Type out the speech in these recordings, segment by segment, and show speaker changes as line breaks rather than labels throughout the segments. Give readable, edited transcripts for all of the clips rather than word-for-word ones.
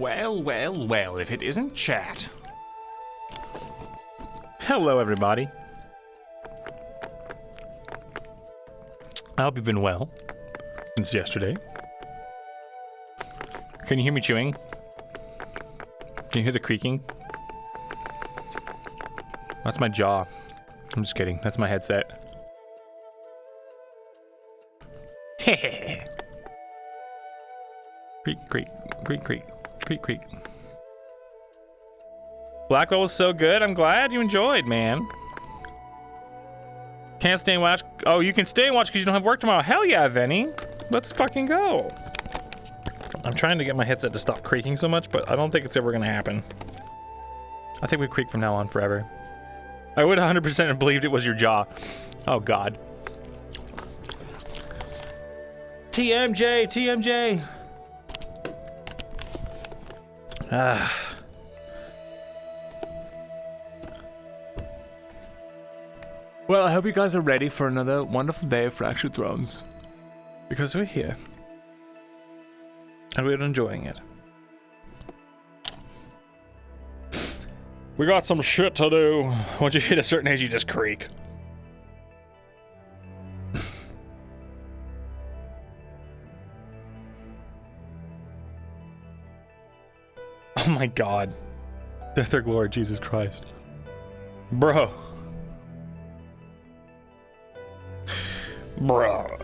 Well, well, well, if it isn't chat. Hello, everybody. I hope you've been well since yesterday. Can you hear me chewing? Can you hear the creaking? That's my jaw. I'm just kidding. That's my headset. Hehehe. Creak, creak, creak, creak, creak, creak. Blackwell was so good. I'm glad you enjoyed, man. Can't stay and watch. Oh, you can stay and watch because you don't have work tomorrow. Hell yeah, Venny. Let's fucking go. I'm trying to get my headset to stop creaking so much, but I don't think it's ever gonna happen. I think we creak from now on forever. I would 100% have believed it was your jaw. Oh God. TMJ, TMJ. Well, I hope you guys are ready for another wonderful day of Fractured Thrones. Because we're here. And we're enjoying it. We got some shit to do. Once you hit a certain age, you just creak. Oh my God. Death or glory, Jesus Christ. Bro. Bro.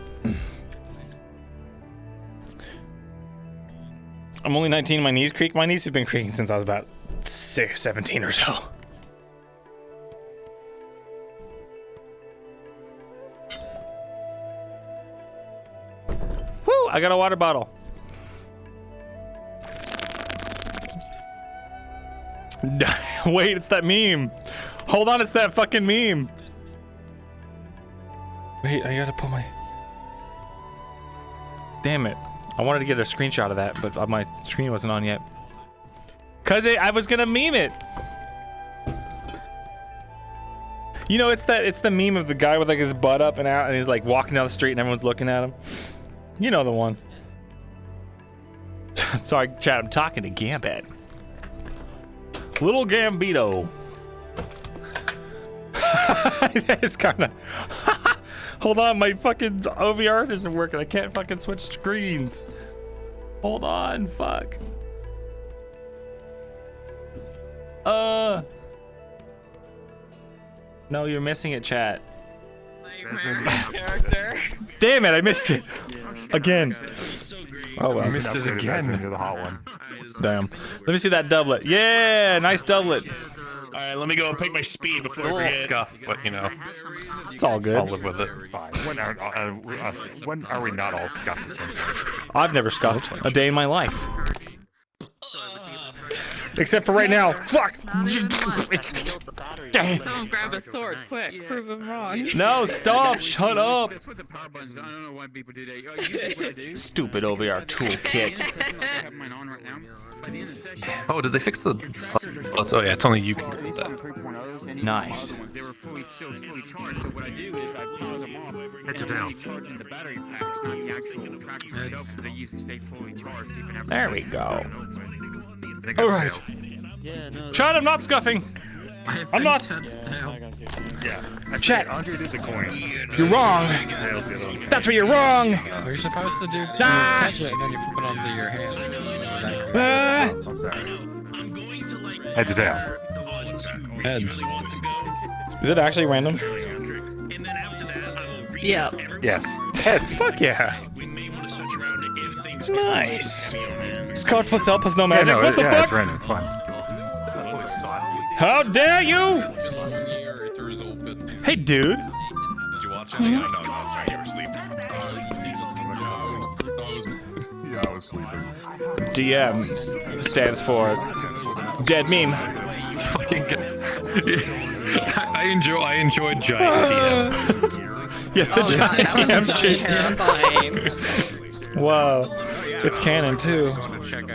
I'm only 19 and my knees creak. My knees have been creaking since I was about 17 or so. Woo! I got a water bottle. Wait, it's that meme. Hold on, it's that fucking meme. Wait, I gotta put my... Damn it. I wanted to get a screenshot of that, but my screen wasn't on yet. Cause I was gonna meme it. You know, it's the meme of the guy with like his butt up and out and he's like walking down the street and everyone's looking at him. You know the one. Sorry, chat, I'm talking to Gambit. Little Gambito. It's kinda... Hold on, my fucking OVR isn't working. I can't fucking switch screens. Hold on, fuck. No, you're missing it, chat.
Character.
Damn it, I missed it. Again. Oh well.
I missed it again. The hot one.
Damn. Let me see that doublet. Yeah, nice doublet.
All right, let me go and pick my speed before I
A little
forget.
scuff, but you know,
It's all good.
I'll live with it. It's fine. When are we not all scuffed?
I've never scuffed a day in my life. Except for right now. Fuck!
Someone grab a sword, quick. Prove him wrong.
No, stop! Shut up!
That's what the power buttons. I don't know why people do that. Usually what I do.
Stupid OVR toolkit.
I have mine on right now. By the end of the session.
Oh, did they fix the? Oh yeah, it's only you can do that.
Nice.
They were fully charged. So what I do is I power them off. And I'm only charging the battery packs, not the actual trackers themselves, because they usually stay fully charged even after.
There we go. Alright. Chat, I'm not scuffing. I'm not.
Yeah.
Chat.
Andre did the coin.
You're wrong. That's where you're wrong.
What you're supposed to do is
Ah!
catch it and then you flip it onto your hand.
Ah!
I'm sorry. Heads or tails?
Heads.
Is it actually random?
Yeah.
Yes. Heads.
Fuck yeah. Nice. Scott puts up has no magic.
Yeah, no,
What the
yeah,
fuck?
it's random. It's fine.
How dare you? Hey, dude.
Did you watch it? No, sorry, you were asleep.
Yeah, I was sleeping.
DM stands for dead meme.
It's fucking good. I enjoyed giant DM.
Yeah, the giant DM shit.
Terrifying.
Wow.
Oh yeah,
It's canon too.
Check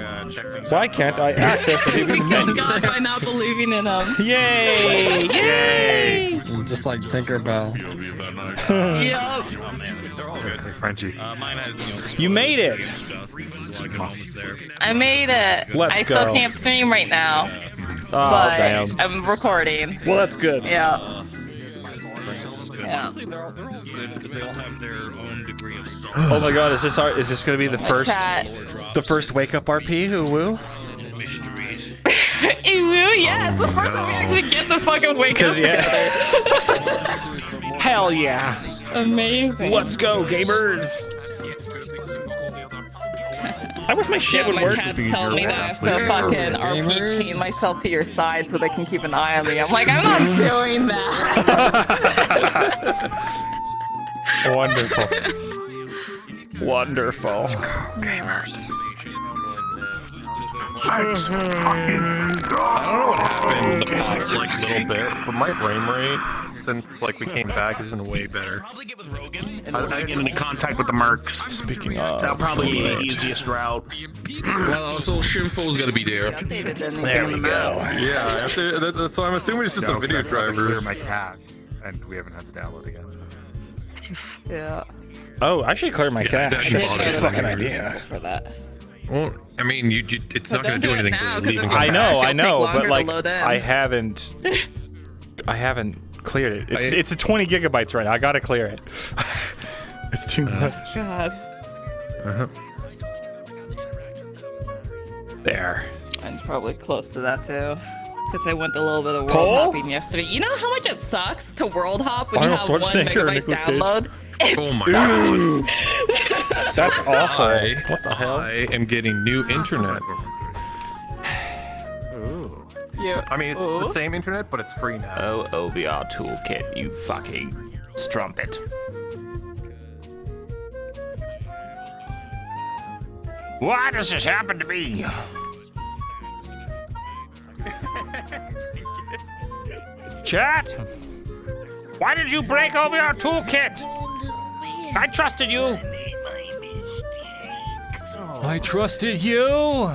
things
Why
out.
can't I access the
We
DVD
killed
menu?
God by not believing in him.
Yay! Yay!
Just like Tinkerbell.
Yep.
Oh, man, they're all good.
Hey, Frenchie.
Mine has,
You made it.
stuff. Like almost there.
I made it.
Let's
I still
go.
can't stream right now,
Oh
but
damn.
I'm recording.
Well, that's good.
Yeah. Yeah.
Honestly, they're all good because they all have their own degree of salt.
Oh my God, is this gonna be the first wake up RP? Who woo?
Mysteries.
Ew, yeah, it's the first time we actually get the fucking wake up
'Cause, yeah.
together.
Hell yeah!
Amazing.
Let's go, gamers! I wish my shit
Yeah,
would
my
work.
chat's telling me that I have to fucking RP chain myself to your side so they can keep an eye on me. I'm like, I'm not doing that.
Wonderful. Wonderful.
I don't know what happened the past like little bit, but my frame rate since like we came back has been way better.
Probably get with Rogan.
And I get into contact with the mercs.
Speaking of,
That'll probably be the easiest route.
Well, also Shinfo's gotta be there.
there we go.
Yeah, so I'm assuming it's just
No,
a video
'cause I have to
driver.
clear my cache, and we haven't had to download again.
Yeah.
Oh, I should clear my cache.
that
That's
should
a
be
fucking
better.
idea.
For that.
Well, I mean, it's not gonna
don't
do
do it
anything
now,
for
'cause
leaving.
if you
I know,
It'll
I
take
know,
longer
but
to
like
load in.
I haven't cleared it. It's a 20 gigabytes right now. I gotta clear it. It's too much.
God.
There.
Mine's probably close to that too. Because I went a little bit of world
Paul?
hopping yesterday. You know how much it sucks to world hop when
Arnold
you have 1
Schwarzenegger or
megabyte
Nicolas Cage?
download?
Oh my god.
That's awful.
What the hell? I am getting new internet.
Yeah.
I mean, it's the same internet, but it's free now.
Oh, OVR toolkit, you fucking strumpet. Why does this happen to me? Chat? Why did you break OVR toolkit? I trusted you. I trusted you.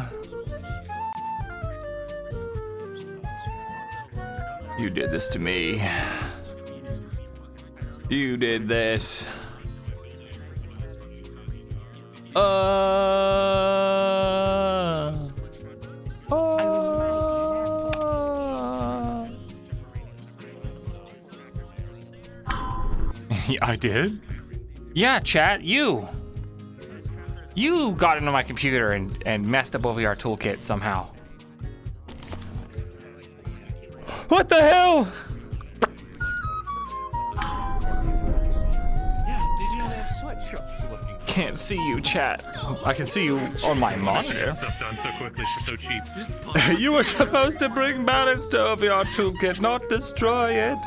You did this to me. You did this. I did? Yeah, chat, you. You got into my computer and messed up OVR toolkit somehow. What the hell? Can't see you, chat. I can see you on my monitor.
Stuff done so quickly for so cheap.
You were supposed to bring balance to OVR toolkit, not destroy it.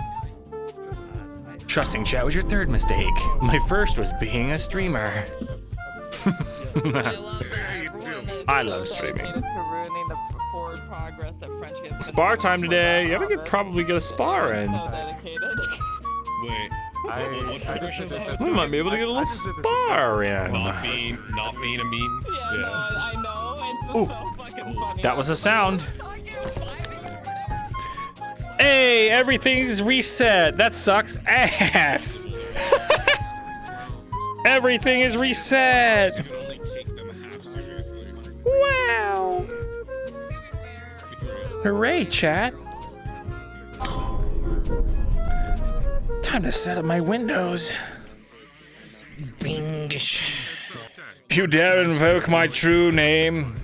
Trusting chat was your third mistake. My first was being a streamer. I love streaming. Spar time today. Yeah, we could probably get a spar in.
Wait.
We might be able to get a little spar in.
Not being a meme.
Yeah. I know. It's so fucking funny.
That was a sound. Hey, everything's reset. That sucks ass. Everything is reset. Wow. Hooray, chat. Time to set up my windows. Bingish. You dare invoke my true name.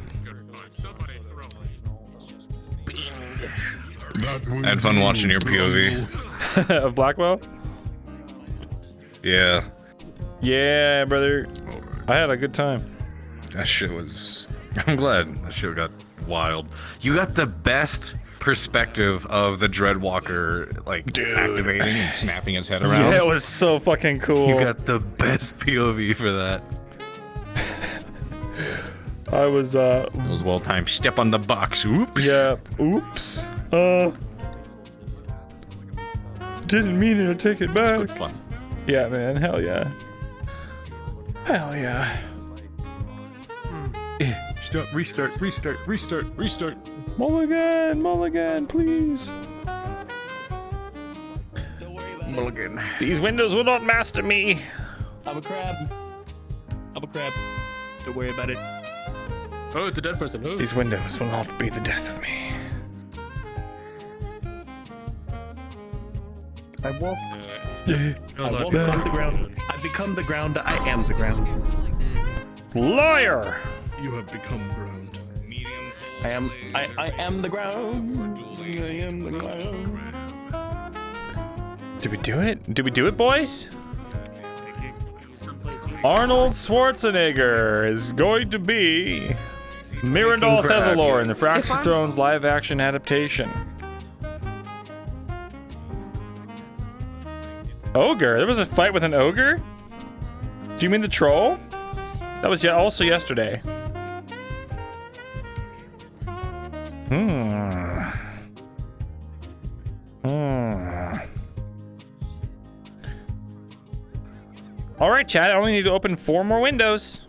I had fun watching your POV.
Of Blackwell?
Yeah.
Yeah, brother. I had a good time.
That shit was... I'm glad that shit got wild. You got the best perspective of the Dreadwalker, like, activating and snapping his head around.
Yeah, it was so fucking cool.
You got the best POV for that.
I was,
It was well timed. Step on the box. Oops.
yeah, oops. Didn't mean to take it back.
Good fun.
Yeah, man, hell yeah. Hell yeah.
Restart.
Mulligan, please.
Mulligan.
These windows will not master me.
I'm a crab. Don't worry about it.
Oh, it's a dead person. Oh.
These windows will not be the death of me.
I walk.
No,
I
like,
walk on the ground. I become the ground. I am the ground.
Liar!
you have become ground.
Medium.
I am the ground. I am the ground.
Did we do it? Did we do it, boys? Arnold Schwarzenegger is going to be Myrindal Thesalor in the Fractured Thrones live-action adaptation. Ogre? There was a fight with an ogre? Do you mean the troll? That was also yesterday. All right, chat. I only need to open 4 more windows.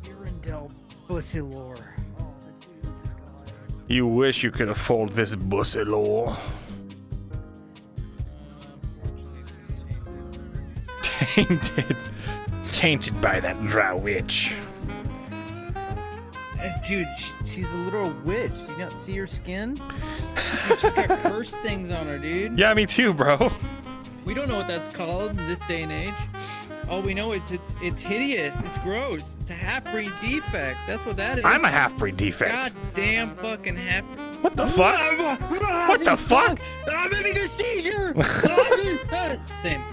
Myrindal Thesalor.
You wish you could afford this bussy law. Tainted by that drow witch.
Dude, she's a literal witch. Do you not see her skin? She's got cursed things on her, dude.
Yeah, me too, bro.
We don't know what that's called in this day and age. All we know it's hideous. It's gross. It's a half-breed defect. That's what that is.
I'm a half-breed defect.
God damn fucking half.
What the fuck? What the fuck?
I'm having a seizure. Same.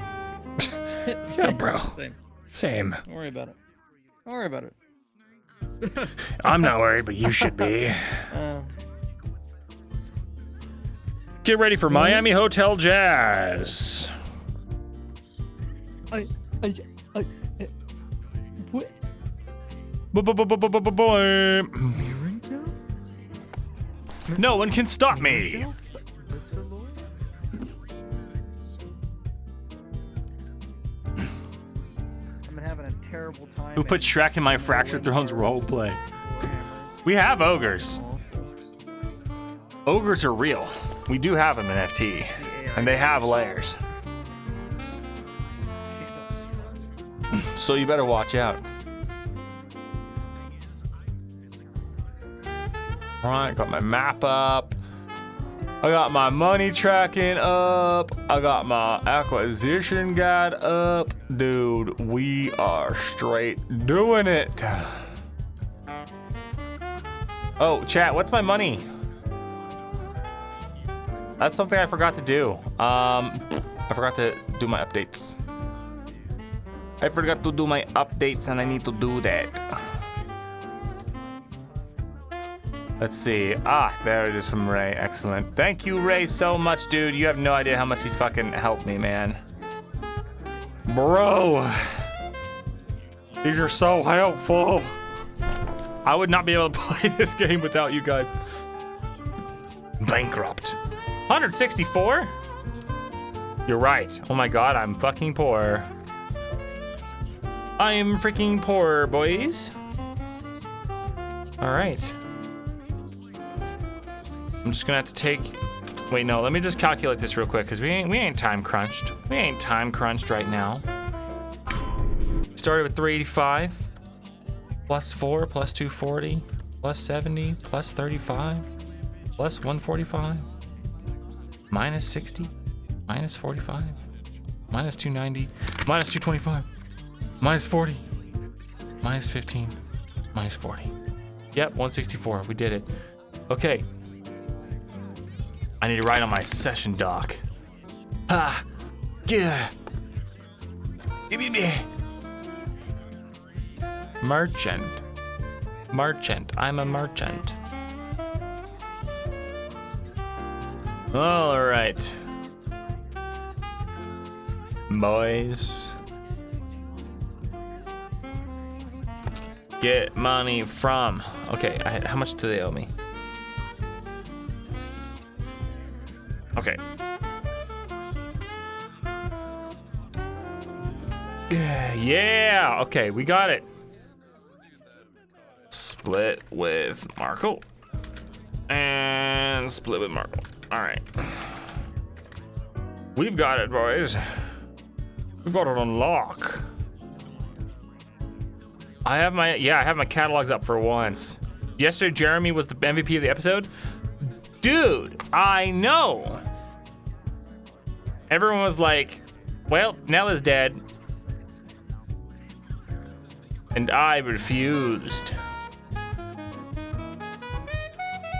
Yeah, bro.
Same.
Same.
Don't worry about it. Don't worry about it.
I'm not worried, but you should be. Get ready for Miami Hotel Jazz.
What?
Boy. No one can stop me.
I've been having a terrible time.
Who put Shrek in my Fractured Thrones roleplay? We have ogres. Ogres are real. We do have them in FT. And they have layers. So you better watch out. Alright, got my map up. I got my money tracking up. I got my acquisition guide up. Dude, we are straight doing it. Oh, chat, what's my money? That's something I forgot to do. I forgot to do my updates. I forgot to do my updates and I need to do that. Let's see. Ah, there it is from Ray. Excellent. Thank you, Ray, so much, dude. You have no idea how much he's fucking helped me, man. Bro. These are so helpful. I would not be able to play this game without you guys. Bankrupt. 164? You're right. Oh my god, I'm fucking poor. I am freaking poor, boys. All right. I'm just gonna have to take. Wait, no. Let me just calculate this real quick, cause we ain't time crunched. We ain't time crunched right now. Started with 385, plus 4, plus 240, plus 70, plus 35, plus 145, minus 60, minus 45, minus 290, minus 225, minus 40, minus 15, minus 40. Yep, 164. We did it. Okay. I need to write on my session doc. Ha! Yeah. Merchant. Merchant. I'm a merchant. All right. Boys. Get money from. Okay, how much do they owe me? Okay. Yeah, okay, we got it. Split with Markle. And split with Markle. All right. We've got it, boys. We've got it on lock. I have my catalogs up for once. Yesterday, Jeremy was the MVP of the episode. Dude, I know. Everyone was like, well, Nella's dead. And I refused.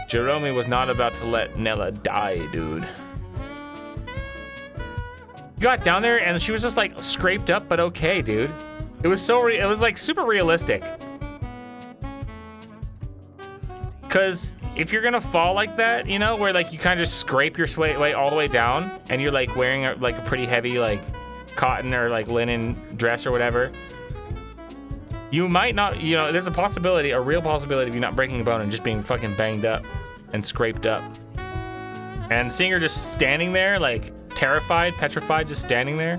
Jerome was not about to let Nella die, dude. Got down there and she was just like scraped up, but okay, dude. It was so it was like super realistic. Cause if you're gonna fall like that, you know, where like you kind of just scrape your way all the way down, and you're like wearing like a pretty heavy like cotton or like linen dress or whatever, you might not, you know, there's a possibility, a real possibility of you not breaking a bone and just being fucking banged up and scraped up. And seeing her just standing there, like terrified, petrified, just standing there,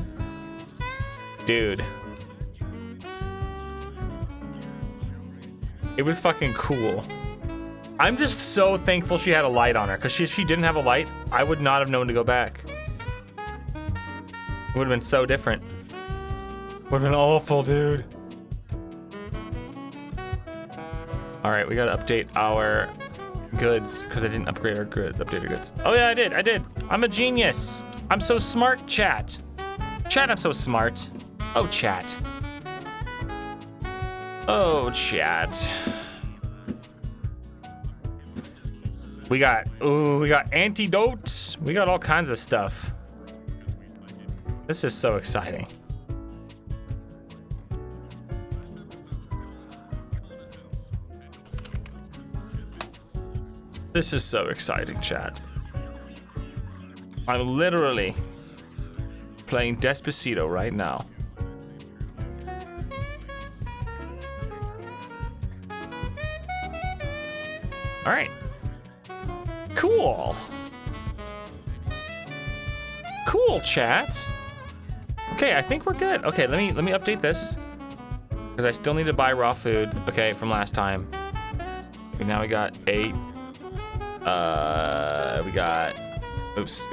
dude. It was fucking cool. I'm just so thankful she had a light on her, because if she didn't have a light, I would not have known to go back. It would have been so different. Would have been awful, dude. All right, we gotta update our goods, because I didn't upgrade our update our goods. Oh yeah, I did. I'm a genius. I'm so smart, chat. Chat, I'm so smart. Oh, chat. Oh, chat. We got antidotes. We got all kinds of stuff. This is so exciting. This is so exciting, chat. I'm literally playing Despacito right now. All right. Cool. Cool, chat. Okay, I think we're good. Okay, let me update this, because I still need to buy raw food. Okay, from last time. Okay, now we got 8. We got. Oops.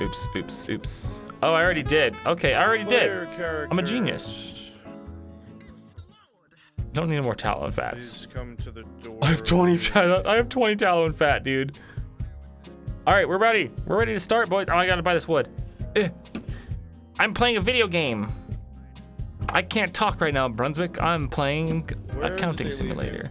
Oh, I already did. Okay, I already did. I'm a genius. Don't need more tallow and fats.
Come to the door.
I have 20 tallow and fat, dude. All right, we're ready. We're ready to start, boys. Oh, I gotta buy this wood. I'm playing a video game. I can't talk right now, Brunswick. I'm playing Accounting Simulator.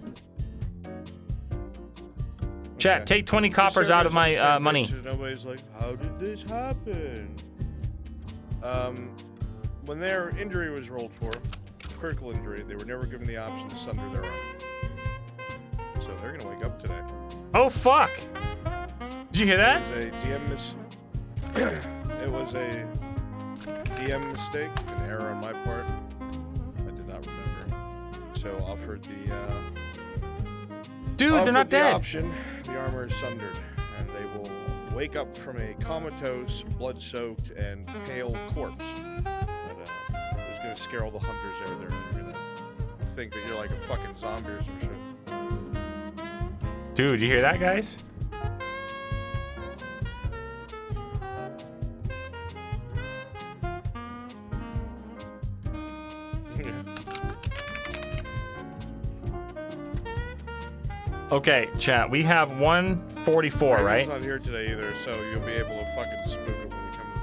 Chat, take 20 coppers out of my money.
Nobody's like, how did this happen? When their injury was rolled for, critical injury, they were never given the option to sunder their arm. So they're gonna wake up today.
Oh fuck! Did you hear that?
It was a DM mistake, an error on my part. I did not remember. So offered
Dude, they're not dead.
Option, the armor is sundered, and they will wake up from a comatose, blood-soaked, and pale corpse. But it was gonna scare all the hunters out there. They're gonna think that you're like a fucking zombie or some shit.
Dude, you hear that, guys? Okay, chat, we have 144, right?
He's not here today either, so you'll be able to fucking spook him when he comes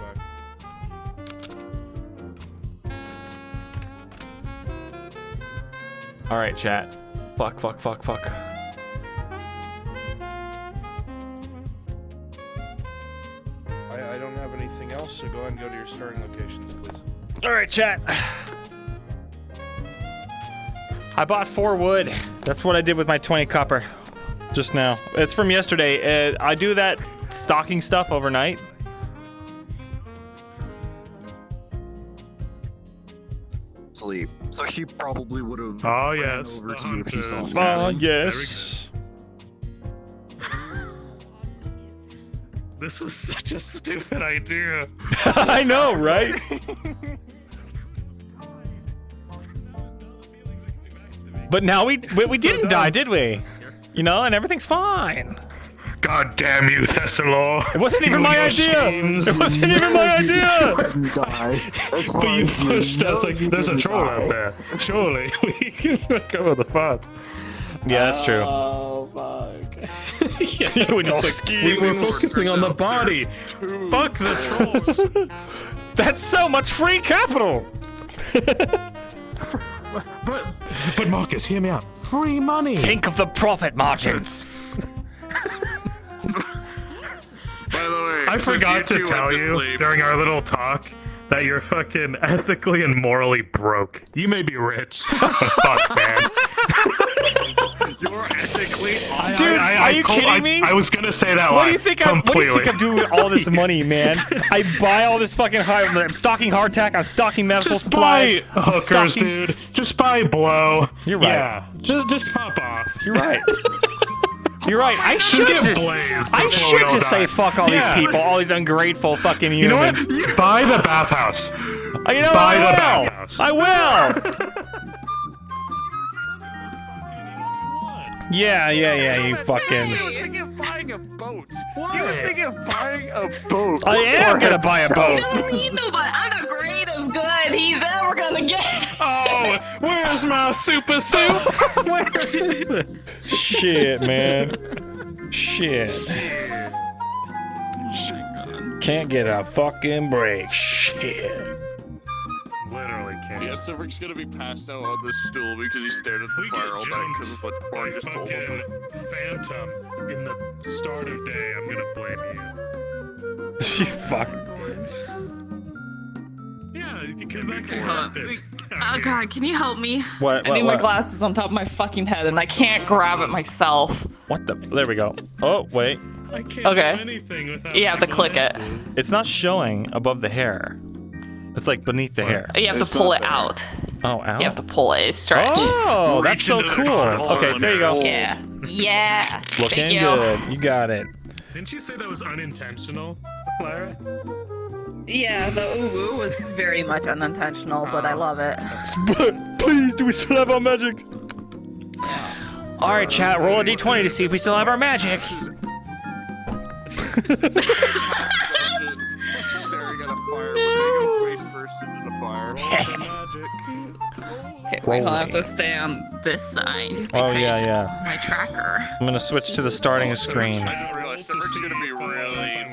by.
All right, chat. Fuck.
I don't have anything else, so go ahead and go to your starting locations, please.
All right, chat. I bought 4 wood. That's what I did with my 20 copper just now. It's from yesterday. I do that stocking stuff overnight.
Sleep. So she probably would have.
Oh yes.
Over to you if she saw me.
Oh yes.
This was such a stupid idea.
I know, right? But now we didn't die, did we? You know, and everything's fine.
God damn you, Thesalor.
It wasn't even my idea. It wasn't even my idea.
But you pushed us like there's a troll out there. Surely we can cover the farts.
Yeah, that's true.
Oh fuck.
You and your
We were focusing on the body.
Fuck the trolls.
That's so much free capital.
But Marcus, hear me out. Free money.
Think of the profit margins.
By the way,
I forgot to tell you during our little talk that you're fucking ethically and morally broke. You may be rich, but fuck, man.
You're ethically.
Dude, are you kidding me?
I was gonna say that.
What do you think
completely.
I'm doing with all this money, man? I buy all this fucking I'm stocking hardtack. I'm stocking medical
Just
supplies.
buy hookers, dude. Just buy blow.
You're right.
Yeah, just pop off.
You're right. You're right. I should just say fuck all these people, all these ungrateful fucking humans.
You know what? Buy the bathhouse.
You know,
buy the
I will.
bathhouse.
I will. Yeah, you fucking.
He was thinking of buying a boat. He was thinking of buying a boat.
I am gonna buy a boat.
No need nobody. I'm the greatest good he's ever gonna get.
Oh, where's my super soup? Where is it?
Shit, man. Shit. Can't get a fucking break. Shit.
Literally can't.
Yeah, Silver's gonna be passed out on this stool because he stared at the fire all night because of what Corey just told him.
Phantom in the start of day, I'm gonna blame
You fuck.
you. Yeah, because that can happen.
Oh god, can you help me?
What?
I need my glasses on top of my fucking head and I can't grab it myself.
What the? There we go. Oh, wait.
I can't
Okay.
do anything without
You have to click it.
It's not showing above the hair. It's like beneath the hair.
You have to pull it out.
Oh, out?
You have to pull it, stretch.
Oh, that's so
into the
cool.
console
Okay, there you go.
Yeah. Yeah.
Looking
Thank you.
good. You got it.
Didn't you say that was unintentional, Clara?
Yeah, the ooh was very much unintentional, but I love it.
But please, do we still have our magic? All right, chat. Roll a d20 to see if we still have our magic.
Staring at a fire, we're making face first into the fire.
Okay, wait, I'll have to stay on this side.
Oh,
because
yeah.
My tracker.
I'm gonna switch to the starting screen.
I didn't realize Silver's gonna be really like.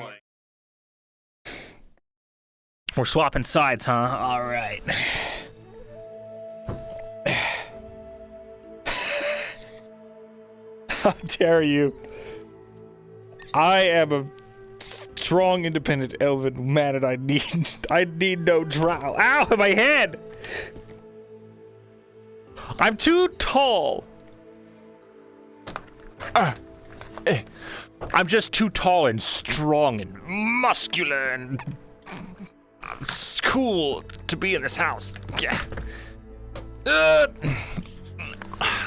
We're swapping sides, huh? All right. How dare you? I am a strong, independent elven man, and I need no drow. Ow, my head! I'm too tall. I'm just too tall and strong and muscular and it's cool to be in this house. Yeah.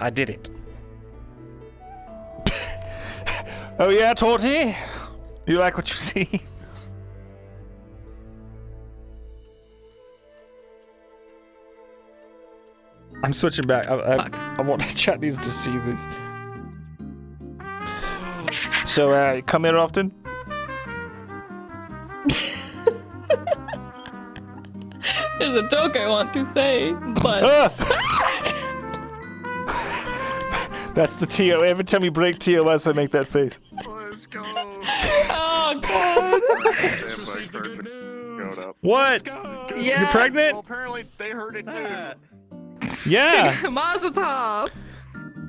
I did it. Oh yeah, Torty? You like what you see? I'm switching back. I want chat needs to see this. So, come in often?
There's a joke I want to say, but...
That's the TO. Every time we break TOS, I make that face.
Let's go.
Oh, God.
What?
Yeah.
You're pregnant?
Well, apparently they heard it too.
Yeah.
Mazel tov.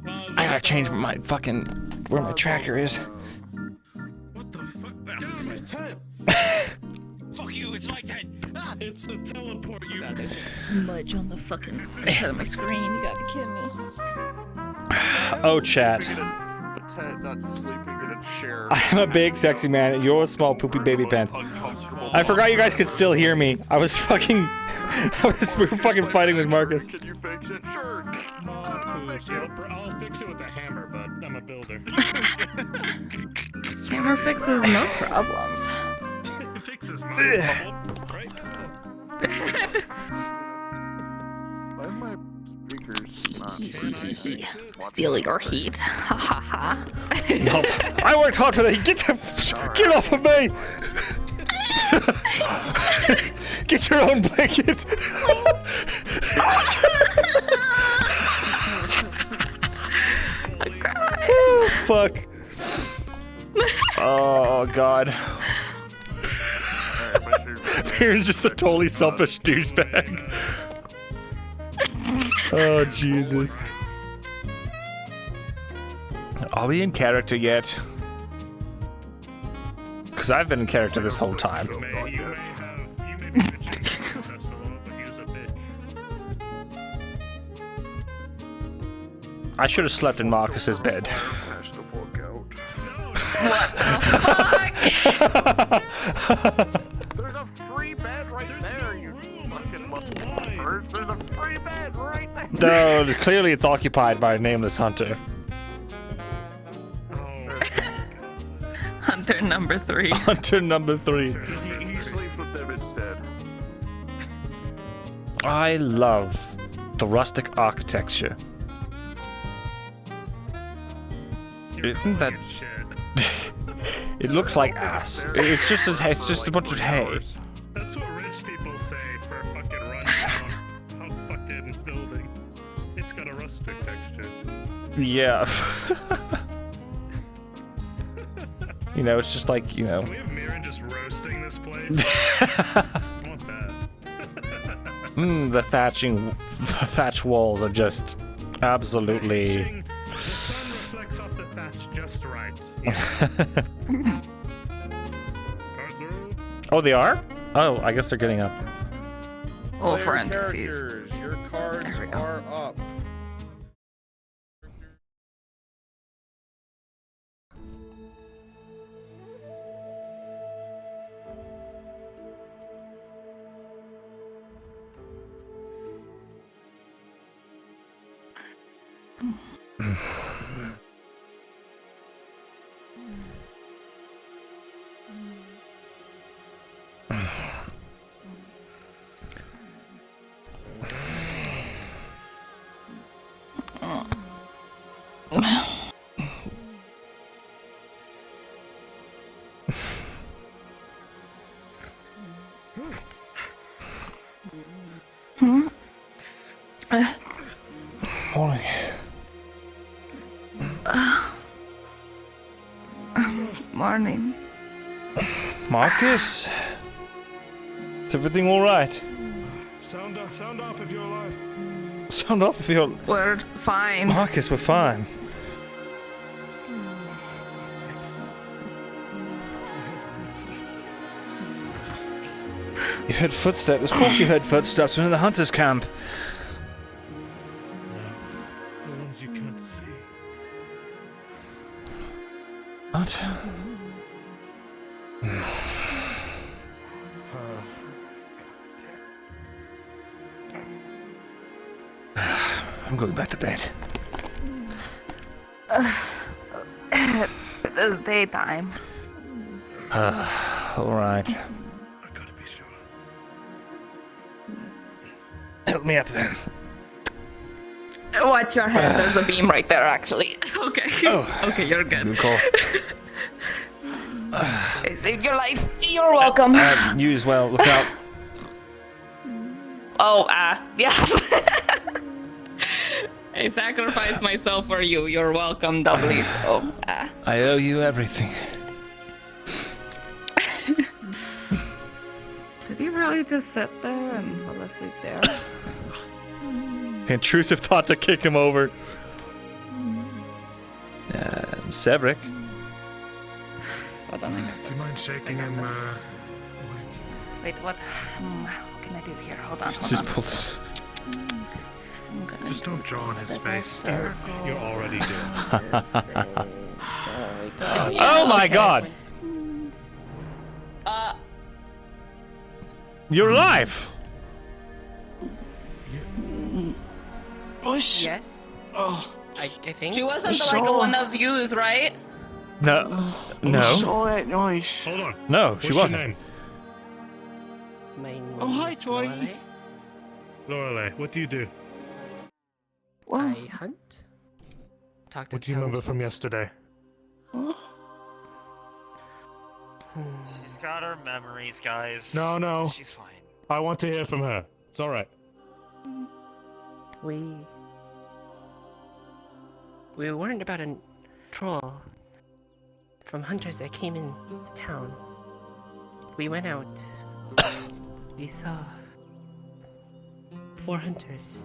I gotta change my fucking... where my tracker is.
What the fuck? My tent. Fuck you, it's my tent.
It's a teleport, you.
There's a smudge on the fucking side of my screen. You gotta be kidding me.
Oh, chat.
Not sleeping in a chair.
I'm a big, sexy man. You're a small, poopy baby pants. I forgot you guys could still hear me. I was fucking... we were fucking fighting with Marcus.
Can you fix it? Sure.
I'll fix it with a hammer, but I'm a builder.
Hammer fixes most problems.
It fixes my problem, right?
Why are my speakers not?
Steal your heat. Ha ha ha.
No, I worked hard for that. Get off of me! Get your own blanket. Oh, fuck. Oh god. Aaron's just a totally selfish douchebag. Oh Jesus. Are we in character yet? Because I've been in character this whole time. I should have slept in Marcus's bed.
There's a free bed right there, you fucking motherfuckers. There's a free bed right there.
No, clearly it's occupied by a nameless hunter.
Hunter number 3.
Hunter number 3.
He sleeps with them instead.
I love the rustic architecture. Isn't that? It looks like ass. It's just a bunch of hay.
That's what rich people say for a fucking rundown fucking building. It's got a rustic texture.
Yeah. You know, it's just like, you know.
Can we have Mirren just roasting this place? I want that.
The thatch walls are just absolutely.
Reflects off the thatch just right.
Oh, they are? Oh, I guess they're getting up.
Oh,
Player
parentheses.
characters, your cards are up.
Morning.
Morning.
Marcus? Is everything alright?
Sound off if you're alive.
Sound off if you're.
We're fine.
Marcus, we're fine. You heard footsteps? Of course you heard footsteps. We're in the hunter's camp.
The ones you can't see.
What? I'm going back to bed.
It is daytime.
Alright. Help me up then.
Watch your head. There's a beam right there, actually. Okay.
Oh.
Okay, you're good.
Good call.
I saved your life. You're welcome.
You as well. Look out.
Oh, yeah. I sacrificed myself for you. You're welcome, doubly. Oh,
I owe you everything.
Did you really just sit there and fall asleep there?
Intrusive thought to kick him over. Severick.
Hold on,
Do you mind shaking him?
Wait, what? What can I do here? Hold on.
Just pull this.
Just don't draw on his face. You're already doing.
Oh my god! You're alive!
Yes.
Oh, I think.
She wasn't like one of yous, right?
No.
I
No.
saw that noise.
Hold on.
No, she
What's your
wasn't.
name?
Oh, hi, Toy.
Lorelei, what do you do?
I hunt. Talk to
What do you remember from
townsfolk.
yesterday?
She's got her memories, guys.
No.
She's fine.
I want to hear from her. It's all right.
We warned about a troll from hunters that came into town. We went out. We saw 4 hunters.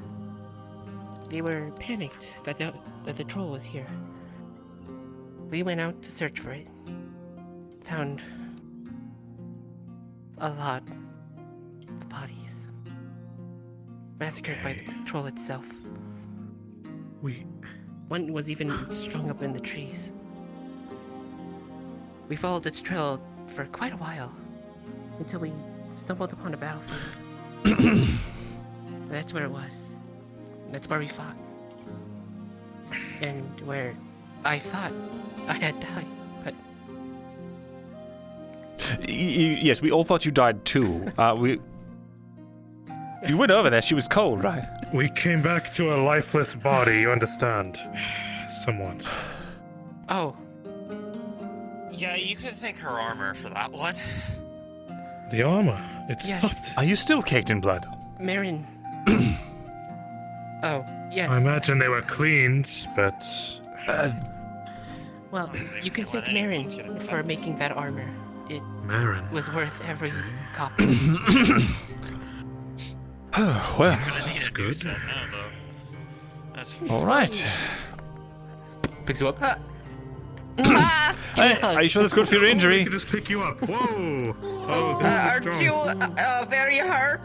They were panicked that the troll was here. We went out to search for it. Found a lot of bodies. Massacred by the troll itself. One was even strung up in the trees. We followed its trail for quite a while, until we stumbled upon a battlefield. That's where it was. That's where we fought. And where I thought I had died, but...
Yes, we all thought you died too. You went over there, she was cold, right?
We came back to a lifeless body, you understand? Somewhat.
Oh.
Yeah, you could thank her armor for that one.
The armor. It
Yes.
stopped.
Are you still caked in blood?
Marin. Oh, yes.
I imagine they were cleaned, but...
Well, you can thank Marin for making that armor. It
Marin.
was worth every copper.
Well,
that's good.
All right.
Picks you up.
Hey, are you sure that's good for your injury?
We could just pick you up. Whoa! Oh, they're
Are
strong.
you very hurt?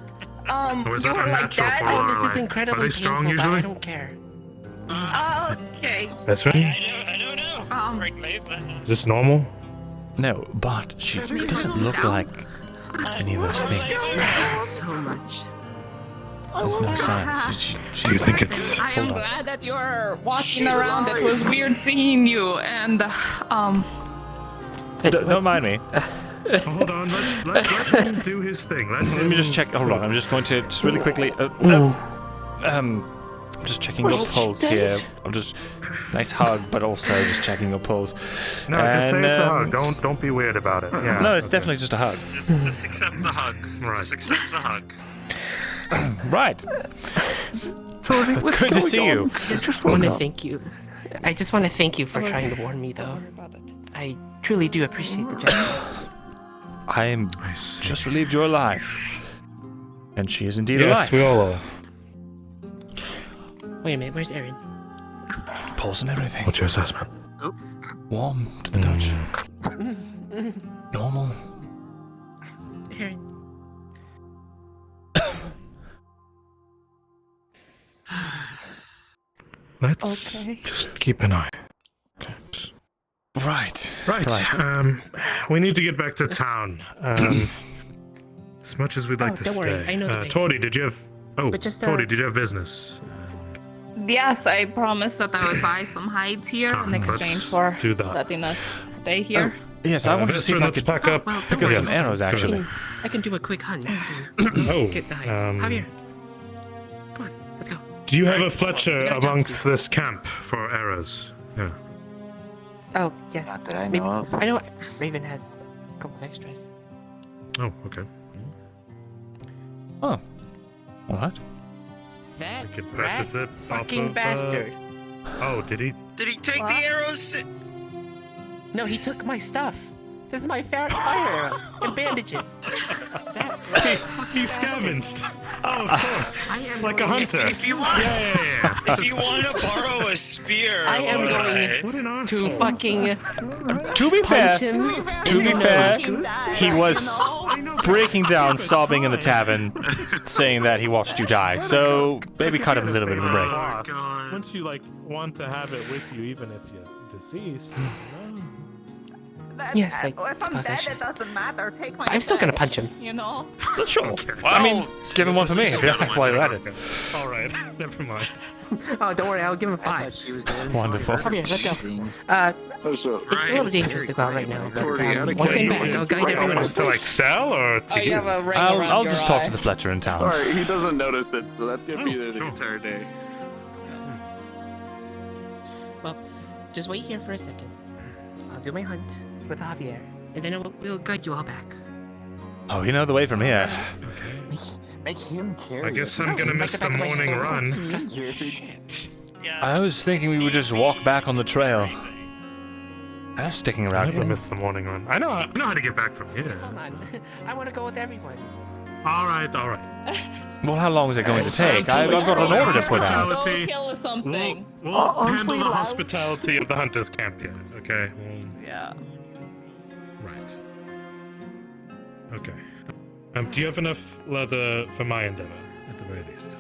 Or is
You
that
were like
unnatural
that?
for
Oh,
Laura?
this is incredibly
Are they strong
painful, but
usually?
I don't care.
Okay.
That's right.
I don't know. Frankly, but
Is this normal?
No, but she doesn't look like any of those things.
So much.
There's no signs.
Do you think it's...
I am glad that you're walking around. It was weird seeing you, and
Don't mind me.
Hold on, let him do his thing. Let
me just check. Hold on, I'm just going to just really quickly. I'm just checking your pulse here. I'm just nice hug, but also just checking your pulse.
No, just say it's a hug. Don't be weird about it. Yeah.
No, it's definitely just a hug.
just accept the hug.
Right.
Just accept the hug.
Right. It's good to see you.
I just want to thank you. I just want to thank you for trying to warn me, though. I truly do appreciate the gesture.
I am just relieved you're alive. And she is indeed
Yes,
alive.
we all are.
Wait a minute, where's Erin?
Pulse and everything.
What's your assessment?
Warm to the touch. Normal.
Erin.
Let's just keep an eye.
Right.
Right. We need to get back to town. As much as we'd like to
don't worry,
stay.
I know the way.
Tordy, did you have... Oh,
But just,
Tordy, did you have business?
yes, I promised that I would buy some hides here in exchange
let's
for
do that.
letting us stay here.
Yes, I wanted to see if I
let's
could
pack up.
pick up some arrows, actually.
I can do a quick hunt.
Oh,
Get the hides. Javier. Come on, let's go.
do you have a Fletcher
We gotta talk
amongst
to you.
this camp for arrows? Yeah.
Oh, yes.
Not that I
Maybe-
know of.
I know Raven has a couple of extras.
Oh, okay.
Oh. All right.
That
We can practice it off
fucking
of,
bastard.
Oh, did he?
Did he take
What?
the arrows?
No, he took my stuff. This is my fire arrows and bandages.
He scavenged. Oh, of course.
I am
Like a
going-
hunter.
If you want,
Yeah.
if you want to borrow a spear,
I am
Laura,
What an
to
arsehole.
fucking
To be fair,
punch him.
to be
in the
fair,
nose.
he was breaking down, sobbing in the tavern, saying that he watched you die. So maybe cut him a little bit of a break.
Oh, God.
Once you want to have it with you, even if you're deceased.
Yes, I
if I'm
suppose I
dead,
should.
it doesn't matter. Take my
I'm still gonna
flesh,
punch him.
You know?
Sure.
Well,
I mean, give him one for me if you like while you're at it.
All right, never mind.
Oh, don't worry, I'll give him
I thought
5.
she was doing
Wonderful.
Come here, let's go. It's a little dangerous to go out right now, but once I'm back, I'll guide everyone else.
To like sell or to
Oh, you have a ring
I'll
around your
just talk
eye.
to the Fletcher in town.
Alright, he doesn't notice it, so that's gonna be there the
sure.
entire day.
Just wait here for a second. I'll do my hunt with Javier, and then we'll guide you all back.
Oh, you know the way from here.
Make him carry.
I guess I'm gonna miss the morning run.
Shit.
I was thinking we would just walk back on the trail. I'm sticking
I
around
never
here.
missed the morning run. I know how to get back from here.
Hold on. I want to go with everyone.
All right.
Well, how long is it going to take? I've got an order to put out.
Go kill something.
We'll handle the hospitality of the hunters' camp here. Okay.
Yeah.
Right. Okay. Do you have enough leather for my endeavor, at the very least?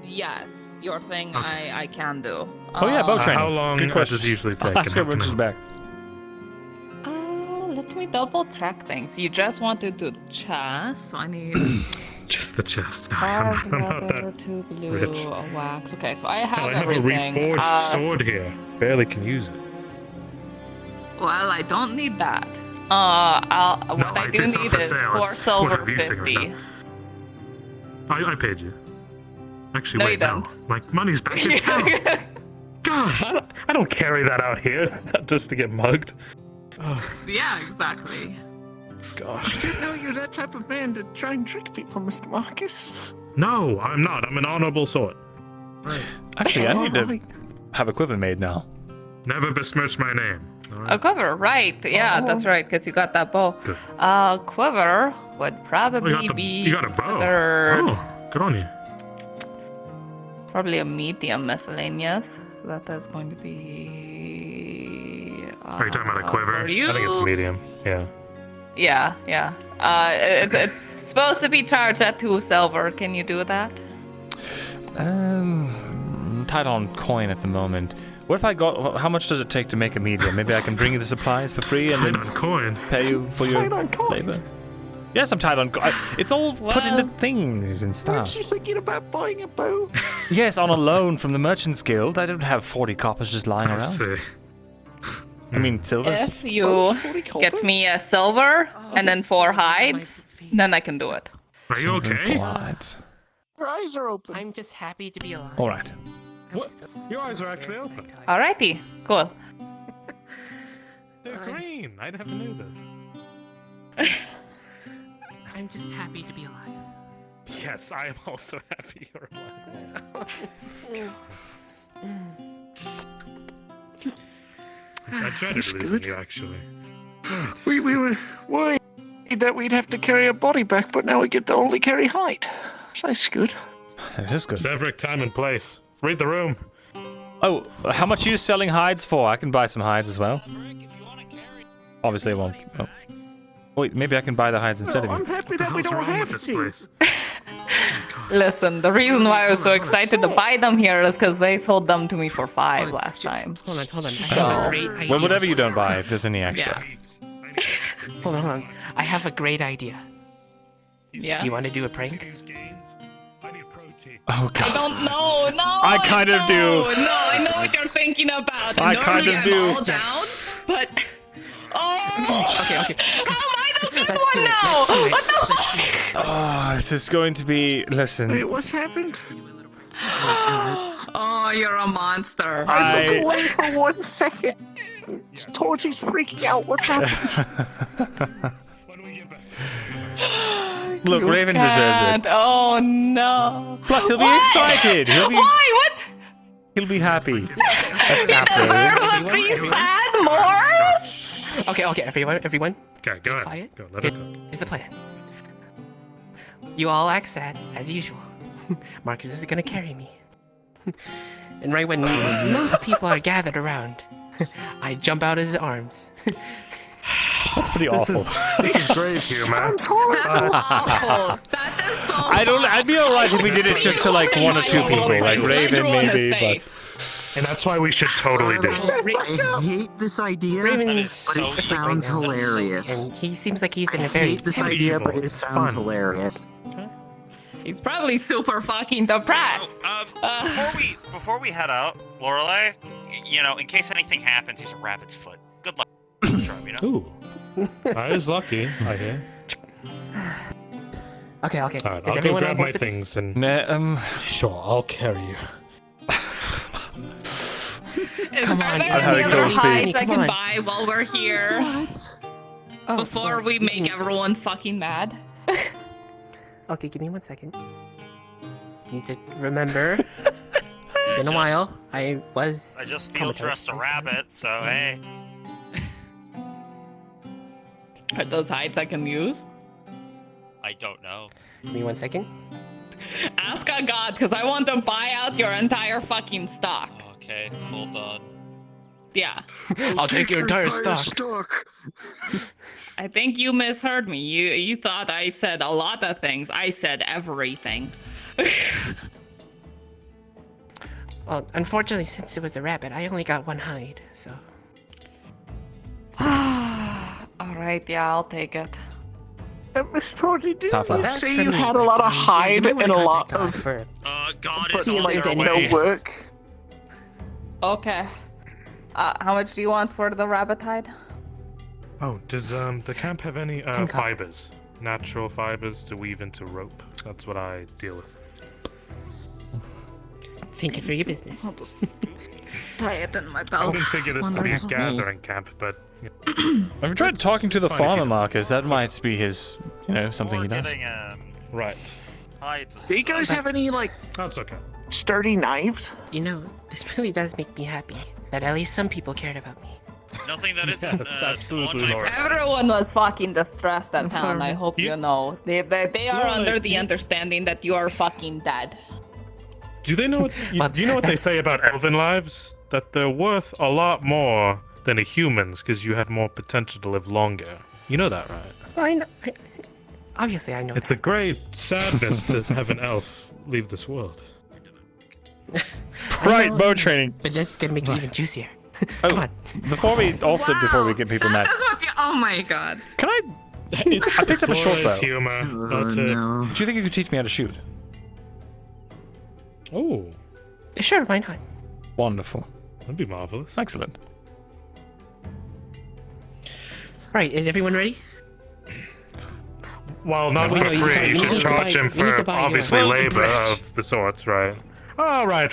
Yes, your thing I can do.
Oh yeah, bow training.
How long does it usually take?
Ask her when she's back.
Let me double check things. You just want to do chest, so I need
Just the chest.
5
I'm not
leather,
that
2 blue,
rich.
a wax. Okay, so I have
Hell, I have
everything.
a reforged sword here. Barely can use it.
Well, I don't need that. What I do
it's not
need
for
is
sale.
4
It's what
silver
I'm using right
50.
now. I paid you. Actually,
No,
wait,
you don't.
no. My money's back in town. God, I don't carry that out here just to get mugged. Oh,
Yeah, exactly.
gosh.
I didn't know you're that type of man to try and trick people, Mr. Marcus.
No, I'm not. I'm an honorable sort.
Actually, I need to have a quiver made now.
Never besmirch my name.
A quiver, right? Yeah, that's right, because you got that bow.
Good.
Quiver would probably be
You got a bow.
considered
Oh, good on you.
probably a medium miscellaneous. So that is going to be.
Are you talking about a quiver?
for you?
I think it's medium. Yeah.
Yeah. It's supposed to be charged at 2 silver. Can you do that?
Tight on coin at the moment. What if I got? How much does it take to make a medium? Maybe I can bring you the supplies for free and
Tight
then
on coin.
pay you for your labor. Yes, I'm tight on. It's all put into things and stuff.
Weren't you thinking about buying a bow?
Yes, on a loan from the Merchants Guild. I don't have 40 coppers just lying
I
around.
see.
I mean, silvers.
If you get me a silver and then 4 hides, then I can do it.
Are you okay?
What?
Your eyes are open.
I'm just happy to be alive.
All right.
What? Your eyes are actually open.
Alrighty, cool.
They're green. I never knew this.
I'm just happy to be alive.
Yes, I am also happy you're alive. I dreaded losing you, actually.
We were worried that we'd have to carry a body back, but now we get to only carry hide. So that's good.
It is good.
Severick, time and place. Read the room.
Oh, how much are you selling hides for? I can buy some hides as well. Obviously, I won't. Oh. Wait, maybe I can buy the hides instead of
I'm
you.
happy that we don't have
this
to.
place?
Listen, the reason why I was so excited to buy them here is because they sold them to me for 5 last time.
Hold on. I
So-
have a great idea.
Well, whatever you don't buy, if there's any extra.
Hold on. I have a great idea.
Yeah.
Do you want to do a prank?
Oh
I
god.
don't know. No.
I kind of do.
No, I know what you're thinking about.
I kind of do.
I'm all down, but
Okay.
how am I the good
Let's
one
do it.
now?
Let's do it.
What the fuck?
Oh, this is going to be. Listen.
Wait, what's happened?
Oh, you're a monster.
I look away for 1 second. Torchy's freaking out. What's happened?
Look,
You
Raven deserves
can't.
it.
Oh no.
Plus, he'll be
What?
excited.
Why? What?
He'll be happy.
He deserves to be sad more?
Okay, everyone.
Okay, go ahead.
Quiet.
Go, let it go.
Here's the plan. You all act sad, as usual. Marcus is gonna carry me. And right when most people are gathered around, I jump out of his arms.
That's pretty awful.
This is great humor.
That's awful. That is so
I'd be alright if we did it just to like 1 or 2 people, like Raven maybe, but.
And that's why we should totally do it.
I hate this idea,
Raven's
but it sounds hilarious.
And he seems like he's in a
I
very
hate this idea, but it
It's
sounds
fun.
hilarious.
He's probably super fucking depressed.
Before we head out, Lorelei, you know, in case anything happens, use a rabbit's foot. Good luck. Sure, you know?
Ooh. I was lucky, I hear.
Okay.
Alright,
Is
I'll go
everyone
grab
on
my
board with this?
things and.
Nah,
Sure, I'll carry you.
Come
Are
on,
there
I've had
any
a
other
cold feet.
hides I
Come
can
on.
buy while we're here?
Oh,
Before we make everyone fucking mad?
Okay, give me 1 second. Need to remember. Been a while. I
just field
comatose
dressed a
last time.
rabbit, so hey.
Are those hides I can use?
I don't know.
Give me 1 second.
Ask a god, because I want to buy out your entire fucking stock.
Okay, hold on.
Yeah.
I'll take your entire stock.
I think you misheard me. You thought I said a lot of things. I said everything.
Well, unfortunately, since it was a rabbit, I only got 1 hide, so.
Alright, yeah, I'll take it.
Miss Torty, didn't
Tough
you
luck.
say you had a lot of hide and a lot of
God
but
is on their
no
way.
work?
Okay. How much do you want for the rabbit hide?
Oh, does the camp have any
10 copper.
fibers? Natural fibers to weave into rope? That's what I deal with.
Thank you for your business.
I'll just tie it in my
I
belt.
wouldn't figure this to be a
Wonderful.
gathering camp, but
I've tried talking to the
Fine if you
farmer,
don't.
Marcus. That might be his, something he does.
Getting,
right.
hides and
Do you guys
stuff.
have any like
That's okay.
sturdy knives?
You know, this really does make me happy that at least some people cared about me.
Nothing that isn't
Yes, absolutely,
on my
Laura.
Everyone was fucking distressed that town. I hope you know. They are
Well,
under
like,
the understanding that you are fucking dead.
Do they know what? Do you know what they say about elven lives? That they're worth a lot more than a human's because you have more potential to live longer. You know that, right?
Well, I know. Obviously, I know.
It's a great sadness to have an elf leave this world.
Right, bow training.
But this is gonna make it even juicier.
Oh,
Come on.
before we get people mad,
That's what oh my god.
can I picked up a short
Laura's
bow.
humor.
Oh,
That's it.
no.
Do you think you could teach me how to shoot?
Oh,
Sure, why not?
Wonderful.
that'd be marvelous.
Excellent.
Right, is everyone ready?
Well, not
We
for
know you-
free.
sorry,
You
we
should
need to
charge
buy-
him
we need to
for
buy your-
obviously
Well,
labor
Brett.
of the sorts, right? Oh, right.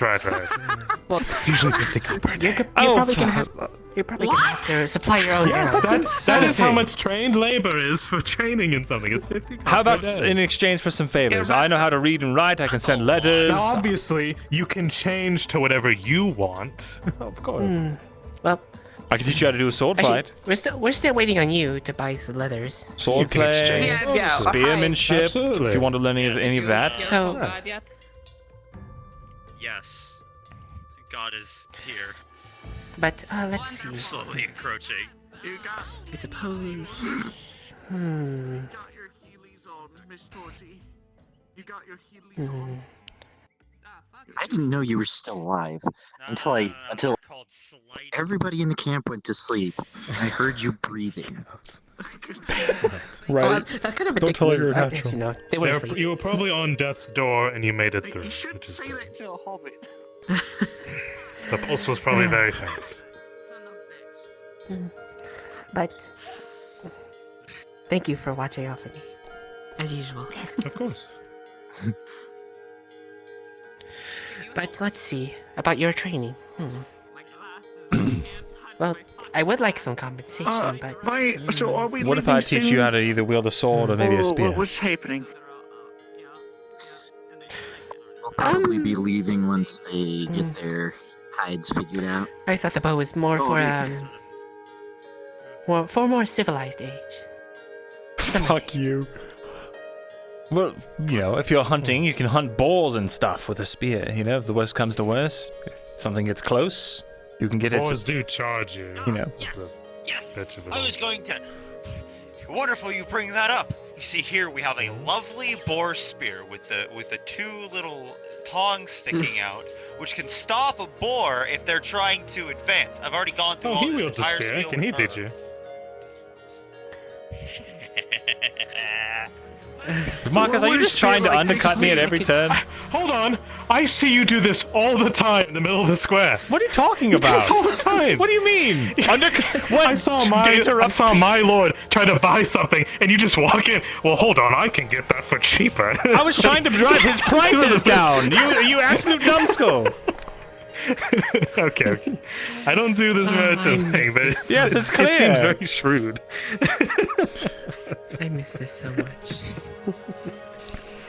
Well,
Usually 50 copper.
you're
Oh,
probably gonna have to supply your own
Yes,
arrows.
that is how much trained labor is for training in something. It's 50 copper
How about
a day.
in exchange for some favors? I know how to read and write. I can send letters.
Now, obviously, you can change to whatever you want. Of course.
Well,
I can teach you how to do a sword
actually,
fight,
we're still waiting on you to buy the leathers.
sword
can
play,
exchange.
Yeah,
spearmanship.
Absolutely.
If you want to learn any of that.
So-
God yet?
Yes. God is here.
But let's see.
Slowly encroaching.
You got
I suppose.
you got your Heelys on, Miss Torty. You got your Heelys on.
I didn't know you were still alive until until everybody in the camp went to sleep. I heard you breathing.
Right.
Well, that's kind of a
Don't
dick
tell her
move,
you're
right?
natural.
You know, they were asleep.
You were probably on death's door and you made it through.
You should
which is
say
good.
that to a hobbit.
The pulse was probably very faint.
But thank you for watching out for me, as usual.
Of course.
But let's see about your training. Well, I would like some compensation, but
So are we
What if I
leaving
teach
soon?
you how to either wield a sword or maybe a spear?
What's happening?
We'll probably be leaving once they get their hides figured out.
I thought the bow was more
Oh,
for
yeah.
for more civilized age.
Fuck you. Well, if you're hunting, you can hunt boars and stuff with a spear. If the worst comes to worst, if something gets close, you can get
Boars
it.
do charge you.
Yes.
Bitch of it
I
all.
was going to. Wonderful, you bring that up. You see, here we have a lovely boar spear with the two little tongs sticking out, which can stop a boar if they're trying to advance. I've already gone through
Oh,
all
he
this
wields a
entire
spear.
spiel
Can he
with
teach
her.
you?
Marcus, are you just trying to undercut me at every turn?
Hold on. I see you do this all the time in the middle of the square.
What are you talking
You do
about?
this all the time.
What do you mean? What?
I saw my lord try to buy something, and you just walk in. Well, hold on, I can get that for cheaper.
I was trying to drive his prices down. You absolute numbskull.
Okay. I don't do this merchant thing, but
Yes, it's clear.
It seems very shrewd.
I miss this so much.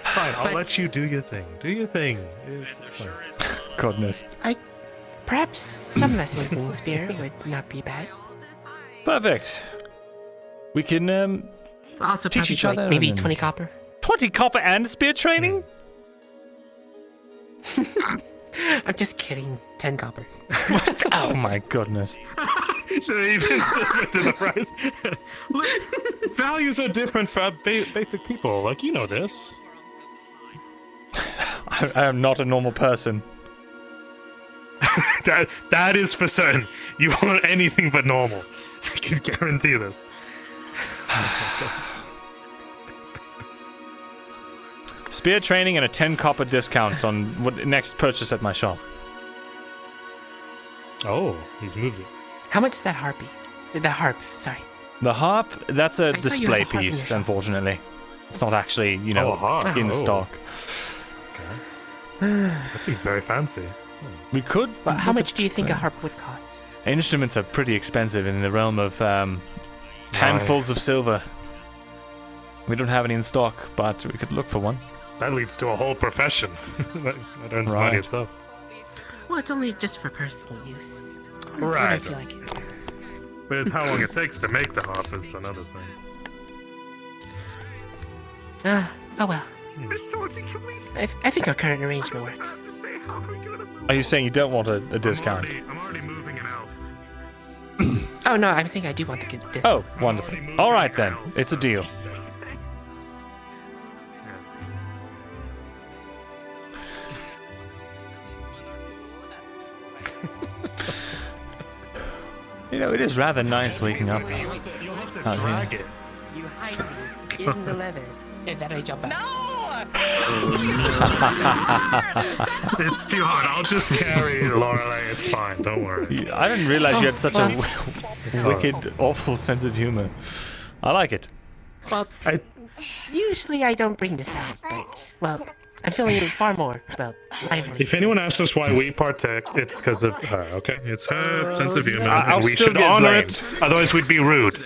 Fine, I'll let you do your thing. Do your thing. It's fine.
Goodness.
Perhaps some lessons in spear would not be bad.
Perfect. We can
Also,
teach
probably
each
like
other.
maybe
and then-
20 copper.
20 copper and spear training?
I'm just kidding. 10 copper.
Oh my goodness.
So even to the price. Values are different for basic people. Like, you know this.
I am not a normal person.
That is for certain. You want anything but normal. I can guarantee this.
Spear training and a 10 copper discount on what next purchase at my shop.
Oh, he's moved it.
How much is that harpy? The harp, sorry.
The harp, that's a
I saw you
display
had a harp in your
piece,
shop.
unfortunately. It's not actually, you know,
Oh, a harp.
in
Oh.
stock.
That seems very fancy.
We could.
But how much do you think a harp would cost?
Instruments are pretty expensive in the realm of handfuls of silver. We don't have any in stock, but we could look for one.
That leads to a whole profession. that earns money
Right.
itself.
Well, it's only just for personal use. When I
Right.
feel like it.
But how long it takes to make the harp is another thing.
Oh well.
Miss Torty, can we
I think our current arrangement works.
to say how we're gonna
Are you saying you don't want a discount?
I'm already moving an elf.
Oh no, I'm saying I do want to get this.
Oh, wonderful. All right then, it's a deal. You know, it is rather nice waking up
You'll have to
out
drag
here.
it.
You hide me in the leathers, and then I jump out.
No!
It's too hard. I'll just carry Lorelei. It's fine. Don't worry.
I didn't realize you had such a
Well.
wicked, awful sense of humor. I like it.
Well, usually I don't bring this out, but well, I'm feeling far more lively.
If anyone asks us why we partake, it's because of her. Okay, it's her sense of humor,
I'll
and we
still
should
get
honor
blamed.
it. Otherwise, we'd be rude.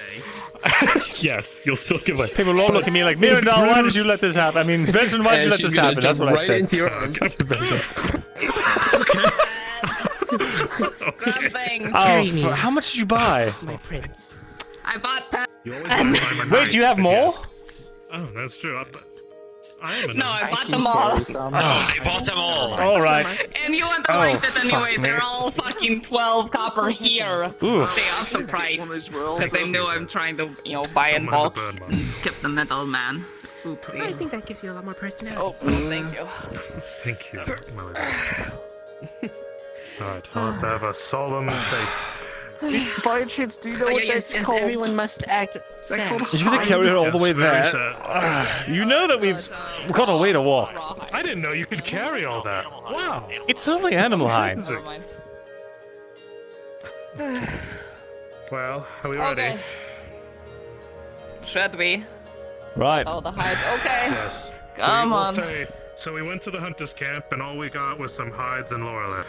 Yes, you'll still get blamed.
People all look at me like, Myrindal, why did you let this happen? I mean, Vincent, why did you let this happen? That's what I said.
Grab things.
Oh, how much did you buy?
My prince.
I bought that.
Wait, do you have more?
Oh, that's true. I am
No, I bought them all.
I bought them all.
All right.
And you wouldn't
Oh,
like it anyway.
fuck me.
They're all fucking 12 copper here.
Oof.
They upped the price because they knew I'm trying to, buy in bulk and skip the middleman. Oopsie.
I think that gives you a lot more personality.
Oh, thank you.
Thank you, my lady. Alright, I'll have to have a solemn face.
By chance, do you know
Oh,
what
yes,
that's called?
everyone must act sad.
You're gonna carry her all the way
Very
there?
sad.
You know that we've got a way to walk.
I didn't know you could carry all that. Wow.
It's only animal hides.
Well, are we ready?
Okay. Should we?
Right.
Oh, the hides. Okay.
Yes.
Come
We will
on.
say- so we went to the hunter's camp, and all we got was some hides and Lorelei.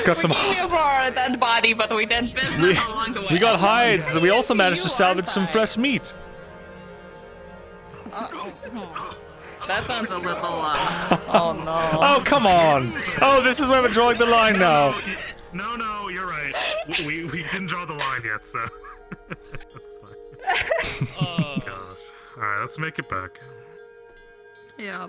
Got some.
We came for a dead body, but we did business along the way.
We got hides. We also managed to salvage some fresh meat.
That sounds a little, oh no.
Oh, come on. Oh, this is where we're drawing the line now.
No, you're right. We didn't draw the line yet, so that's fine. Gosh. All right, let's make it back.
Yeah.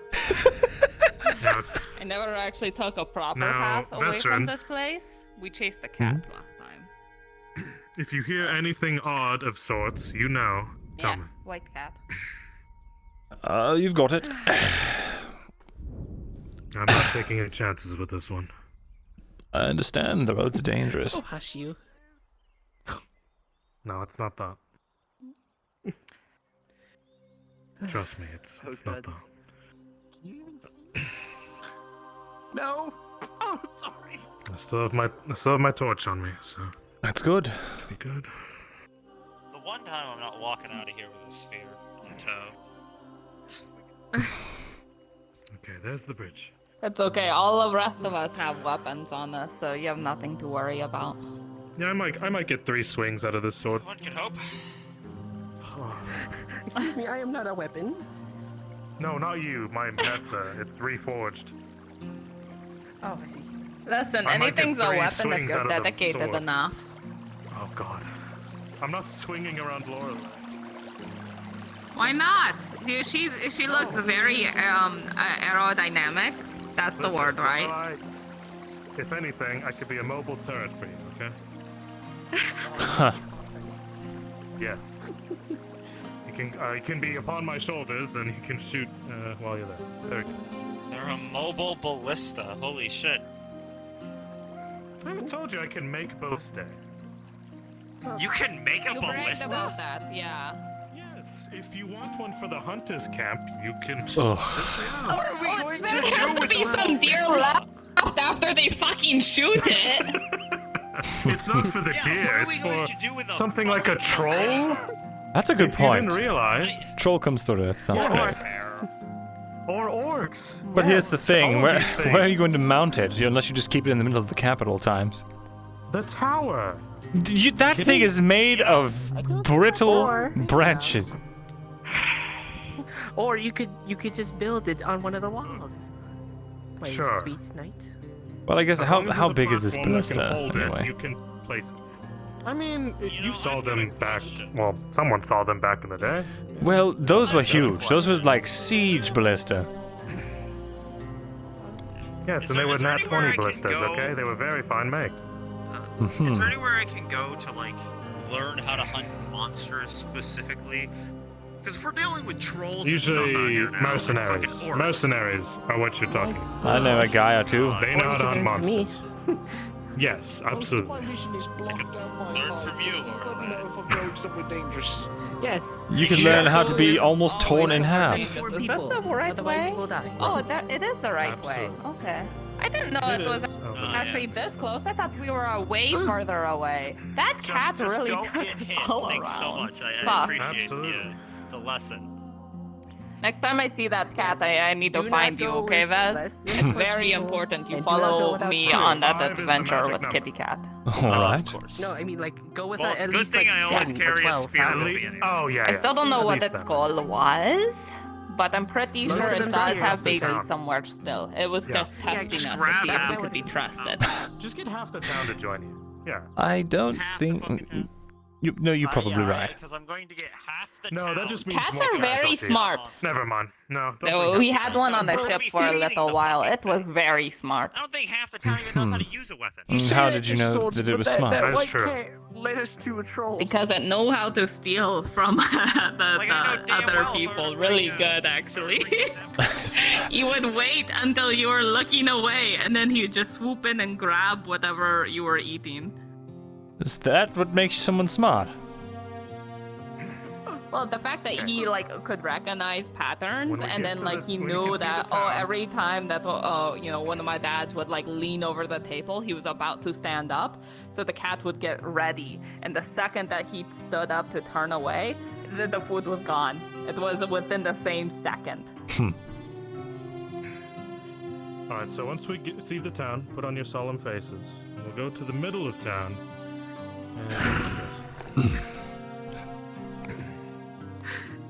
Now,
I never actually took a proper
Now,
path away from
Vesserin.
this place. We chased the cat last time.
if you hear anything odd of sorts, you know. Tell
Yeah,
me.
white cat.
You've got it.
I'm not taking any chances with this one.
I understand. The roads are dangerous.
Oh, hush you.
No, it's not that. Trust me, it's not that.
No. Oh, sorry.
I still have my torch on me, so
That's good.
be good.
The one time I'm not walking out of here with a spear in tow.
Okay, there's the bridge.
It's okay. All the rest of us have weapons on us, so you have nothing to worry about.
Yeah, I might get 3 swings out of this sword.
One can hope.
Excuse me, I am not a weapon.
No, not you, my Mesa. It's reforged.
Oh, I see.
Listen,
I might get
anything's a
3
weapon if
swings
you're
out of the
dedicated
sword.
enough.
Oh god. I'm not swinging around Lorelei.
Why not? She looks very aerodynamic. That's the
Listen,
word, right?
Lorelei, if anything, I could be a mobile turret for you, okay? Yes. You can be upon my shoulders and you can shoot while you're there. There we go.
They're a mobile ballista. Holy shit.
I haven't told you I can make ballista.
You can make a
You bragged
ballista?
about that, yeah.
Yes, if you want one for the hunter's camp, you can.
There has to be some deer left after they fucking shoot it.
It's not for the deer, it's for something like a troll?
That's a good
If you
point.
didn't realize.
Troll comes through. That's not
Yes.
fair.
Or orcs.
But here's the
Yes,
thing:
all
where
these things.
where are you going to mount it? Unless you just keep it in the middle of the cap at all times.
The tower.
That thing is made of brittle branches.
Or you could just build it on one of the walls. My
Sure.
sweet knight.
Well, I guess
As long as
how
there's a
big is this
platform that can
ballista
hold it,
anyway?
You can place it. I mean, you saw them back. Well, someone saw them back in the day.
Well, those were huge. Those were like siege ballista.
Yes, and they were nat 20 ballistas. Okay, they were very fine make.
Is there anywhere I can go to like learn how to hunt monsters specifically? Because if we're dealing with trolls and stuff out
Usually,
here now,
mercenaries.
fucking orcs.
Mercenaries are what you're talking.
I know a guy or two.
They know how to hunt monsters. Yes, absolutely.
Learn from you,
Yes.
You can learn how to be almost torn in half.
Is this the right way? Oh, it is the right way. Okay. I didn't know it was actually this close. I thought we were way further away. That cat
Just
really
don't
took
get
us
hit.
all
Thanks so
around.
much. I
Fuck.
appreciate the lesson.
Next time I see that cat, I need to
Do
find
not
you,
go
okay,
with
Vez?
less
It's
than
very
people,
important you
and do not go
follow
without
me
food.
on that
5 is the
adventure
magic
with
number.
Kitty Cat.
All right.
No, I mean like go with
Well,
at
it's a good
least
thing
like
I always
10 or
carry a
12.
spear
huh?
with me anyway.
Oh yeah.
I still don't know
At
what
least
its
then.
goal was, but I'm pretty
Most
sure
of
it
them
does
say
have
half the
babies
town.
somewhere still. It was
Yeah.
just
Yeah,
testing
just
us to
grab
see if we
half.
could be trusted.
Just get half the town to join you. Yeah.
I don't think. You're probably right.
Because I'm going to get half the
No,
town.
that just means
Cats
more
are very
casualties.
smart.
Never mind. No. don't
So
bring
we
up
had
that.
one on the
We'll
ship
be
for a
feeding
little
the
while.
fucking
It was very smart.
I don't think half the town even knows how to use a weapon.
How did you know that it was smart?
That is true.
Led us to a troll.
Because it know how to steal from the
Like, I know damn
other
well
people
if
really
I
good, actually. He would wait until you were looking away, and then he would just swoop in and grab whatever you were eating.
Is that what makes someone smart?
Well, the fact that he like could recognize patterns,
When we
and
get
then
to
like
the-
he
when you
knew
can see
that
the town.
every time that one of my dads would like lean over the table, he was about to stand up, so the cat would get ready, and the second that he stood up to turn away, the food was gone. It was within the same second.
All right. So once we see the town, put on your solemn faces. We'll go to the middle of town. And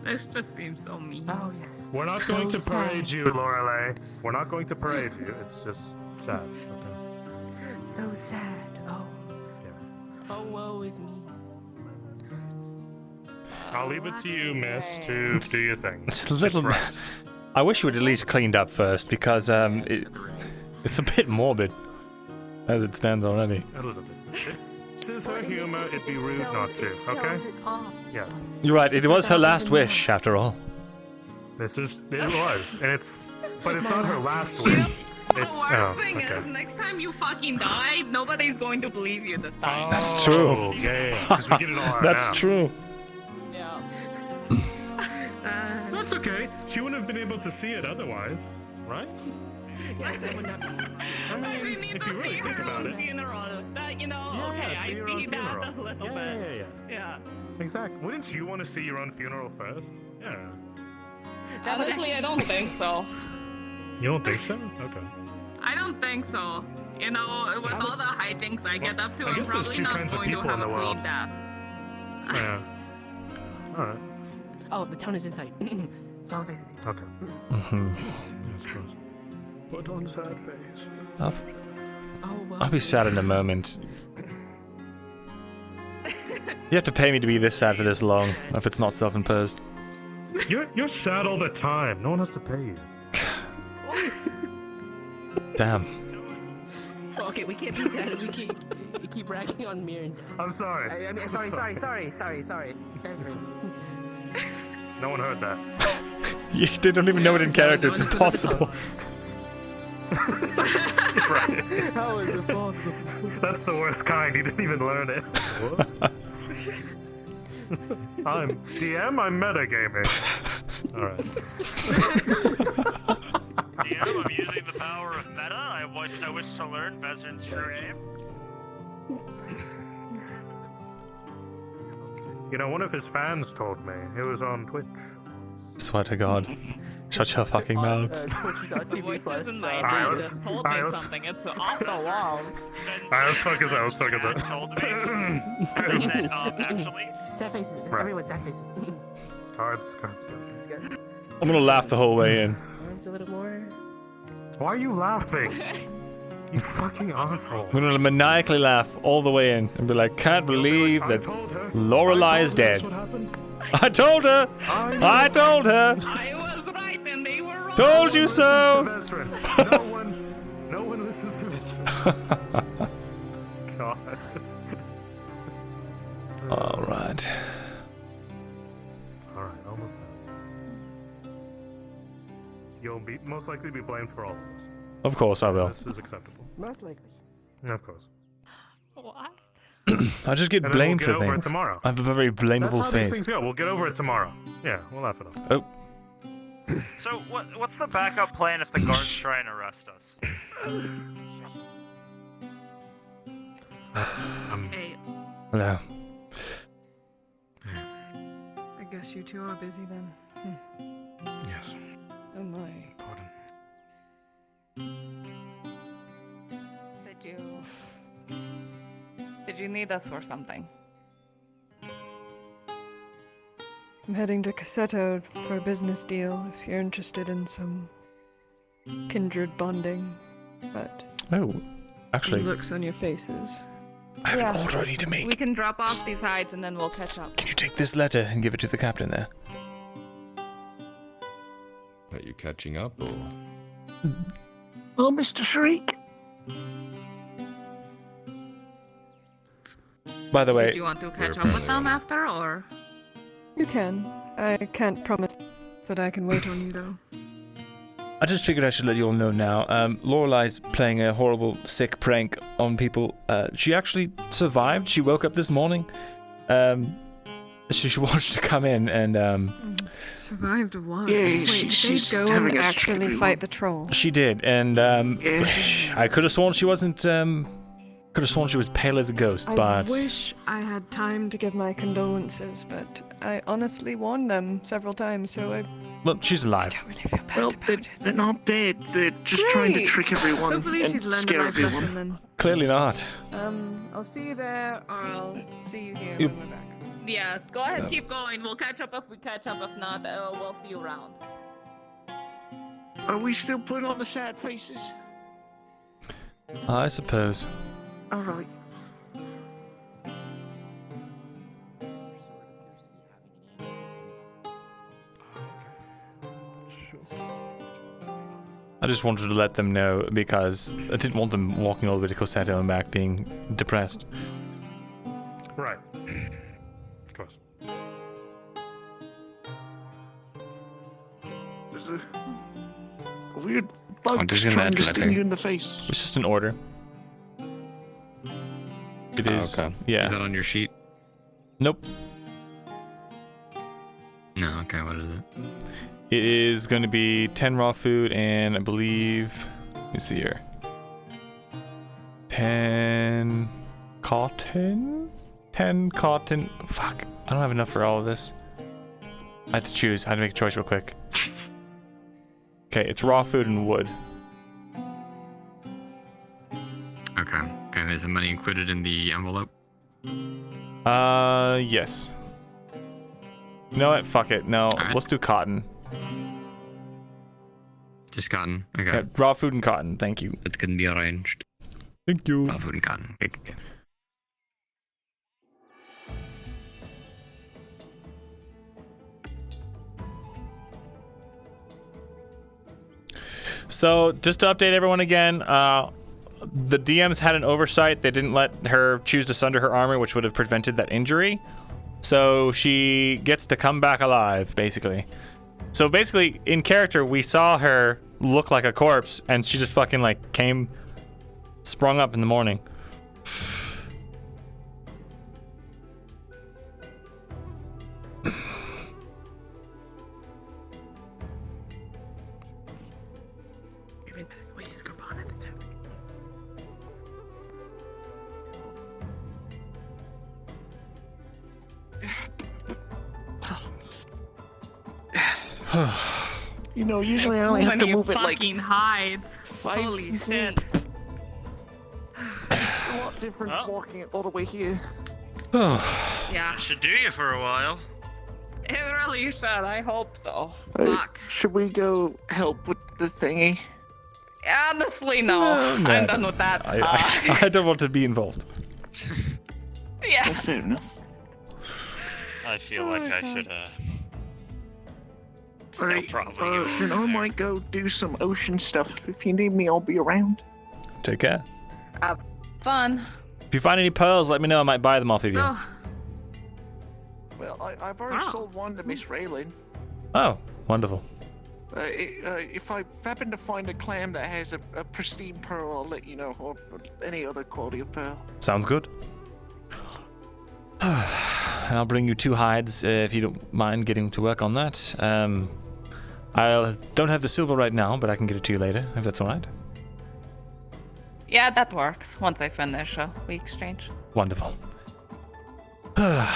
This just seems so mean.
Oh yes.
we're not going to
So
parade
sad.
you, Lorelei. We're not going to parade you. It's just sad. Okay.
So sad. Oh.
Yeah.
Oh, woe is me.
I'll leave it to you, miss, to do your thing.
It's a little.
It's right.
I wish you would at least cleaned up first because it's a bit morbid as it stands already.
A little bit. This is her humor. It'd be rude not to. Okay. Yes.
You're right. It was her last wish, after all.
It was, and but it's not her last wish.
The worst thing is, next time you fucking die, nobody's going to believe you this time.
That's true.
Oh, yeah, because we get it all out
That's
now.
true.
Yeah.
That's okay. She wouldn't have been able to see it otherwise, right?
Yes, it would not be.
I
mean,
need
if
to
you really
see
think
her
about
own
it.
funeral. That,
Yeah,
okay,
see
I
your own
see that
funeral.
a little
Yeah,
bit.
yeah.
Yeah.
Exactly. Wouldn't you want to see your own funeral first? Yeah.
Honestly, I don't think so.
You don't think so? Okay.
I don't think so. You know, with all the hijinks I get up to,
I
I'm
guess there's
probably
two
not
kinds of
going to
people
have
in
a
the
clean
world.
death.
Yeah. Alright.
Oh, the town is inside. Solid faces.
Okay.
Mm-hmm.
Yes, close. Put on sad face.
I'll be sad in a moment. You have to pay me to be this sad for this long, if it's not self-imposed.
You're sad all the time. No one has to pay you.
Damn.
Okay, we can't be sad if we keep ragging on Myrindal.
I'm sorry.
I mean, sorry. That's right.
No one heard that.
They don't even know it in character, it's impossible.
Right.
How is it possible?
That's the worst kind. He didn't even learn it. Whoops. I'm DM. I'm metagaming. All right.
DM, I'm using the power of meta. I wish to learn Vezran's true name.
You know, one of his fans told me he was on Twitch.
Swear to God. Shut your fucking mouths.
The voices in my
Alright,
head
let's-
just told me
alright, let's-
something. It's off the walls.
Alright, let's focus out. Let's focus out.
Told me. He said, actually.
Sad faces.
Right.
Everyone, sad faces.
Cards.
I'm gonna laugh the whole way in.
Arms a little more.
Why are you laughing? You fucking asshole.
I'm gonna maniacally laugh all the way in and be like, can't believe that Lorelei is dead. I told her! I told her!
I was right and they were wrong.
Told you so!
No one listens to Vezran. God.
Alright.
Alright, almost there. You'll most likely be blamed for all of this.
Of course I will.
This is acceptable.
Most likely.
Of course.
What?
I just get
And then
blamed
we'll get
for
over it
things.
tomorrow.
I have a very
That's
blameable
how these
face.
things go. We'll get over it tomorrow. Yeah, we'll laugh it off.
Oh.
So what's the backup plan if the guards try and arrest us?
Hey,
Hello.
I guess you two are busy then.
Yes.
Oh my.
Did you need us for something?
I'm heading to Cassetto for a business deal if you're interested in some kindred bonding. But
Oh, actually,
looks on your faces.
I have an order I need to make.
We can drop off these hides and then we'll catch up.
Can you take this letter and give it to the captain there?
Are you catching up or?
Oh, Mr. Shriek.
By the way,
Did you want to catch up with them after, or?
You can. I can't promise that I can wait on you though.
I just figured I should let you all know now. Lorelei's playing a horrible, sick prank on people. She actually survived. She woke up this morning. She wanted to come in and
Survived what?
Yeah,
Wait,
she's
did they go
having
and
a
actually
everyone.
fight the troll?
She did, and I could have sworn she wasn't. Could have sworn she was pale as a ghost,
I
but
wish I had time to give my condolences, but I honestly warned them several times, so I...
well, she's alive.
Well, they're not dead. They're just trying to
Great.
trick everyone
Hopefully
and
she's learned a
scare
life
everyone.
lesson then.
Clearly not.
I'll see you there, or I'll see you here
Yep.
when we're back.
Yeah, go ahead, keep going. We'll catch up if we catch up. If not, we'll see you around.
Are we still putting on the sad faces?
I suppose.
All right.
I just wanted to let them know because I didn't want them walking all the way to Corsetto and back being depressed.
Right. Of course.
There's a weird bug
What is in
trying
that
to sting
letter?
you in the face.
It's just an order. It is.
Okay.
Yeah.
Is that on your sheet?
Nope.
No. Okay. What is it?
It is going to be 10 raw food and I believe, let me see here, 10 cotton? 10 cotton. Fuck, I don't have enough for all of this. I had to choose. I had to make a choice real quick. Okay, it's raw food and wood.
Okay, and is the money included in the envelope?
Yes. You know what? Fuck it. No, let's do cotton.
Just cotton. Okay.
Yeah, raw food and cotton. Thank you.
It can be arranged.
Thank you.
Raw food and cotton. Okay.
So, just to update everyone again, the DMs had an oversight. They didn't let her choose to sunder her armor, which would have prevented that injury. So she gets to come back alive, basically. So basically, in character, we saw her look like a corpse, and she just fucking like sprung up in the morning.
You know, usually I only have to move it like
fucking hides.
5
Holy
feet.
shit.
It's a lot different walking it all the way here.
Yeah.
Should do you for a while.
It really should. I hope so.
Hey,
Fuck.
should we go help with the thingy?
Honestly, no.
No,
I'm done with that.
I don't want to be involved.
Yeah.
Fair enough.
I feel like I should
Alright,
probably
then I might go do some ocean stuff. If you need me, I'll be around.
Take care.
Have fun.
If you find any pearls, let me know. I might buy them off of you.
So,
Well, I've already sold one to Miss Raylan.
Oh, wonderful.
If I happen to find a clam that has a pristine pearl, I'll let you know, or any other quality of pearl.
Sounds good. And I'll bring you 2 hides if you don't mind getting to work on that. I don't have the silver right now, but I can get it to you later, if that's all right.
yeah, that works. Once I finish, we exchange.
Wonderful. Well,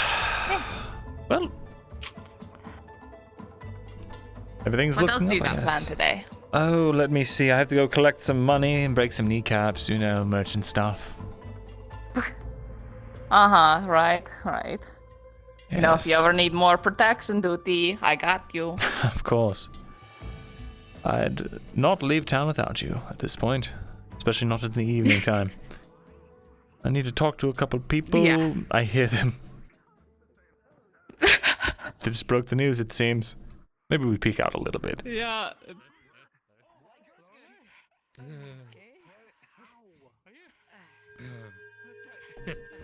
everything's
What else
looking
do you
up, I
got
guess.
planned today?
Oh, let me see. I have to go collect some money and break some kneecaps, you know, merchant stuff.
Right. You know, if you
Yes.
ever need more protection duty, I got you.
Of course. I'd not leave town without you at this point, especially not in the evening time. I need to talk to a couple people.
Yes.
I hear them. They just broke the news, it seems. Maybe we peek out a little bit.
Yeah.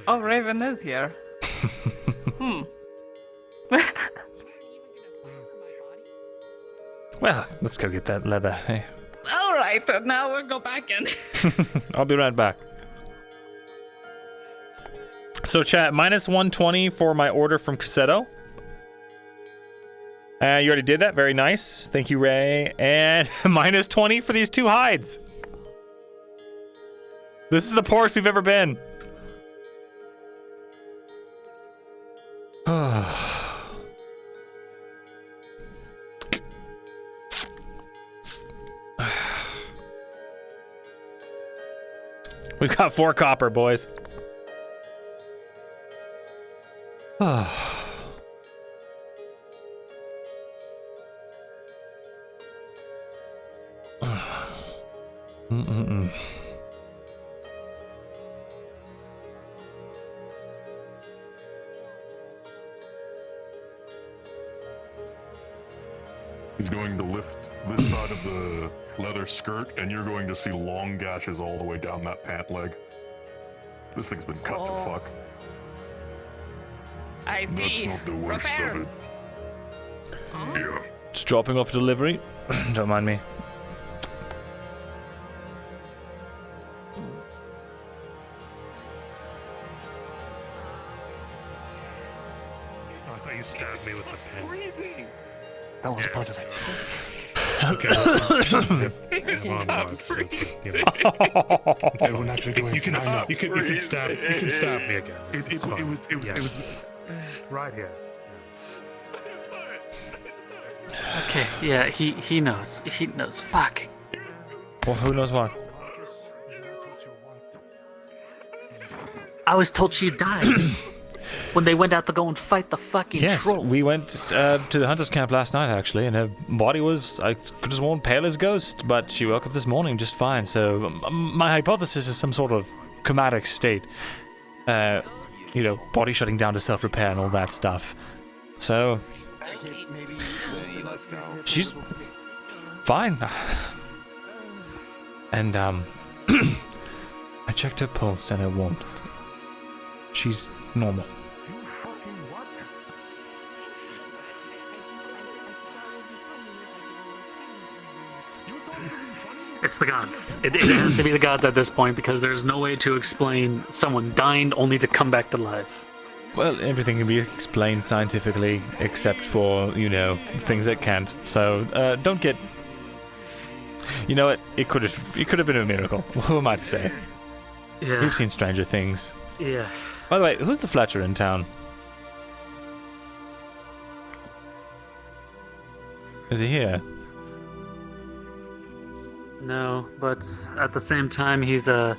Oh, Raven is here.
Well, let's go get that leather. Hey,
All right, now we'll go back in.
I'll be right back. So, chat, minus 120 for my order from Cassetto. You already did that. Very nice. Thank you, Ray. And minus 20 for these 2 hides. This is the poorest we've ever been. We've got 4 copper, boys.
He's going to lift this side of the leather skirt, and you're going to see long gashes all the way down that pant leg. This thing's been cut to fuck.
I
That's
see.
not the worst
Repairs.
of it. Yeah.
Just dropping off delivery. Don't mind me.
Oh, I thought you stabbed me with the pen.
That was part of it.
Okay.
We're not actually doing
You can stab me again.
It was
right here.
Okay, yeah, he knows. He knows. Fuck.
Well, who knows what?
I was told she died when they went out to go and fight the fucking troll.
Yes, we went to the hunter's camp last night, actually, and her body was, I could have sworn, pale as ghost, but she woke up this morning just fine, so my hypothesis is some sort of comatic state. You know, body shutting down to self-repair and all that stuff. So, she's fine. And, I checked her pulse and her warmth. She's normal.
It's the gods. It has to be the gods at this point because there's no way to explain someone dying only to come back to life.
Well, everything can be explained scientifically, except for, you know, things that can't. So, don't get... You know what? It could have been a miracle. Who am I to say?
Yeah.
We've seen stranger things.
Yeah.
By the way, who's the Fletcher in town? Is he here?
No, but at the same time, he's a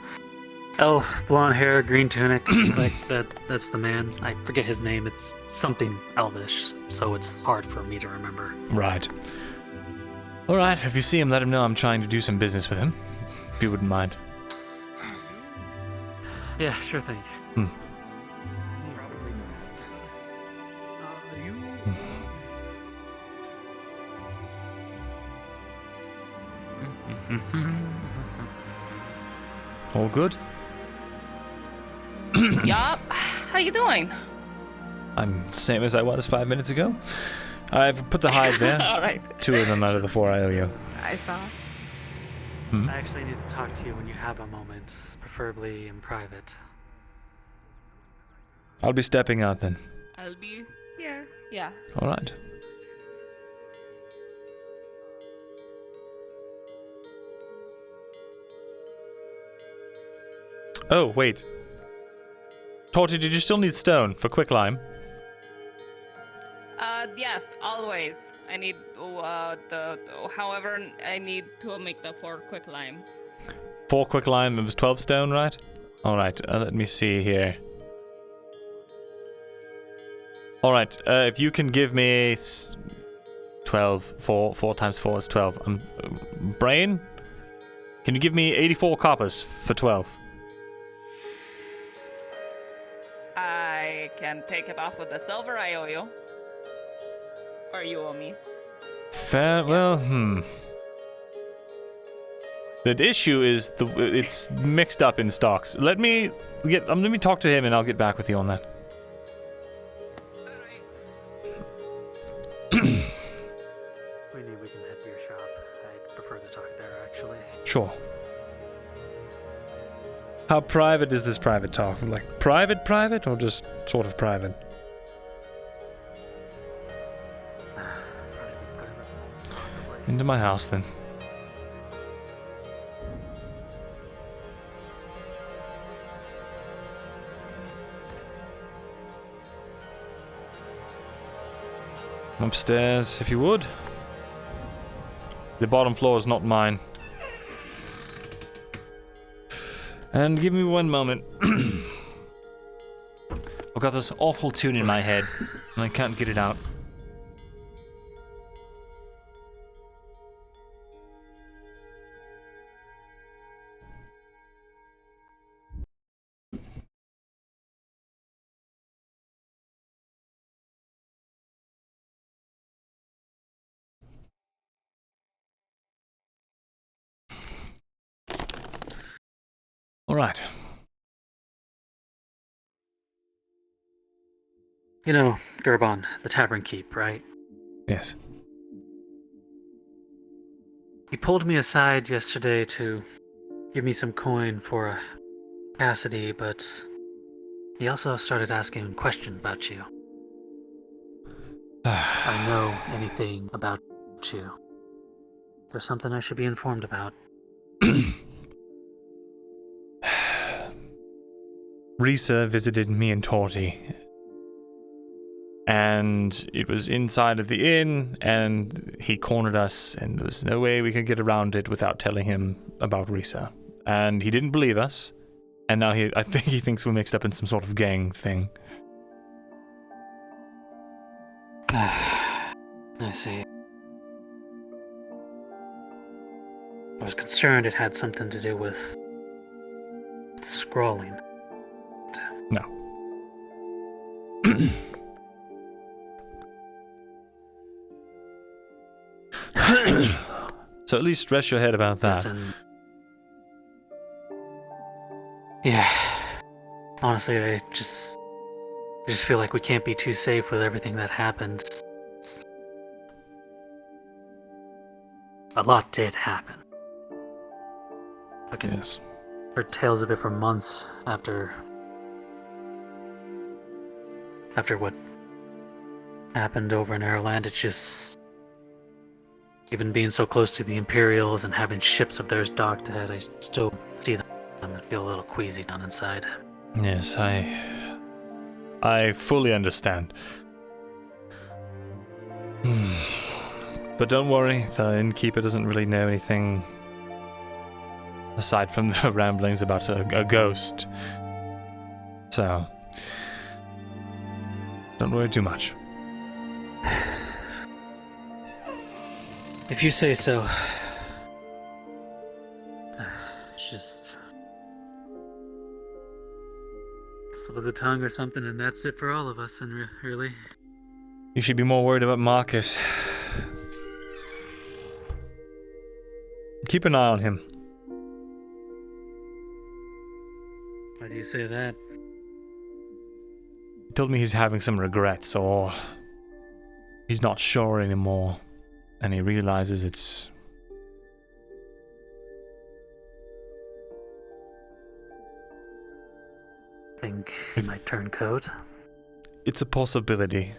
elf, blonde hair, green tunic. Like that's the man. I forget his name. It's something elvish, so it's hard for me to remember.
Right. All right. If you see him, let him know I'm trying to do some business with him. If you wouldn't mind.
Yeah, sure thing.
All good?
Yup. How you doing?
I'm same as I was 5 minutes ago. I've put the hide there.
All right.
2 of them out of the 4 I owe you.
I saw.
I actually need to talk to you when you have a moment, preferably in private.
I'll be stepping out then.
I'll be here. Yeah.
All right. Oh, wait. Torty, did you still need stone for quicklime?
Yes, always. I need however I need to make the 4 quicklime.
4 quicklime, it was 12 stone, right? Alright, let me see here. Alright, if you can give me 12, 4 times 4 is 12. Brain? Can you give me 84 coppers for 12?
I can take it off with the silver I owe you. Or you owe me.
Fair, well, The issue is it's mixed up in stocks. Let me talk to him and I'll get back with you on that.
We can head to your shop. I'd prefer to talk there, actually.
Sure. How private is this private talk? Like private or just sort of private? Into my house then. Upstairs, if you would. The bottom floor is not mine. And give me one moment. I've got this awful tune in my head, and I can't get it out. All right.
You know, Gerbon, the Tavern Keep, right?
Yes.
He pulled me aside yesterday to give me some coin for Cassidy, but he also started asking questions about you. I know anything about you. There's something I should be informed about.
Risa visited me and Torty. And it was inside of the inn, and he cornered us, and there was no way we could get around it without telling him about Risa. And he didn't believe us, and now I think he thinks we're mixed up in some sort of gang thing.
I see. I was concerned it had something to do with scrolling.
No. So at least rest your head about that.
Listen, yeah. Honestly, I just feel like we can't be too safe with everything that happened. A lot did happen. I can heard tales of it for months after what happened over in Airland. It's just, even being so close to the Imperials and having ships of theirs docked ahead, I still see them and feel a little queasy down inside.
Yes, I fully understand. But don't worry, the innkeeper doesn't really know anything aside from the ramblings about a ghost. So, don't worry too much.
If you say so. It's just slip of the tongue or something, and that's it for all of us, and really.
You should be more worried about Marcus. Keep an eye on him.
Why do you say that?
He told me he's having some regrets, or he's not sure anymore, and he realizes it's...
Think he might turn coat?
It's a possibility.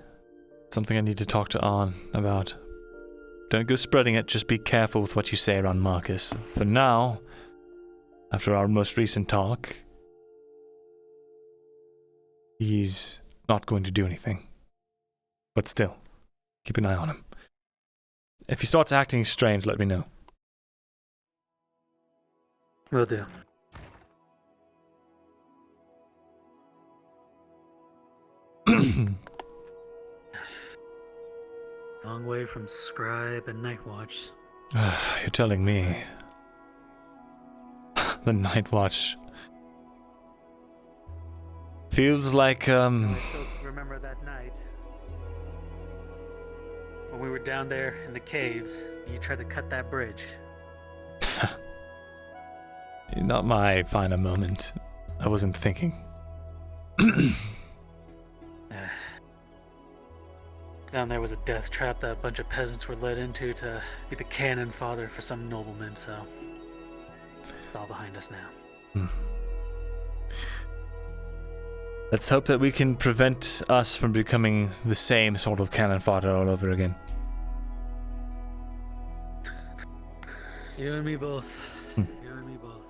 Something I need to talk to Arn about. Don't go spreading it, just be careful with what you say around Marcus. For now, after our most recent talk, he's not going to do anything. But still, keep an eye on him. If he starts acting strange, let me know.
Will do. Long way from scribe and night watch.
You're telling me. The night watch feels like
I still remember that night when we were down there in the caves and you tried to cut that bridge.
Not my finer moment. I wasn't thinking.
Down there was a death trap that a bunch of peasants were led into to be the cannon fodder for some nobleman, so it's all behind us now.
Let's hope that we can prevent us from becoming the same sort of cannon fodder all over again.
You and me both. You and me both.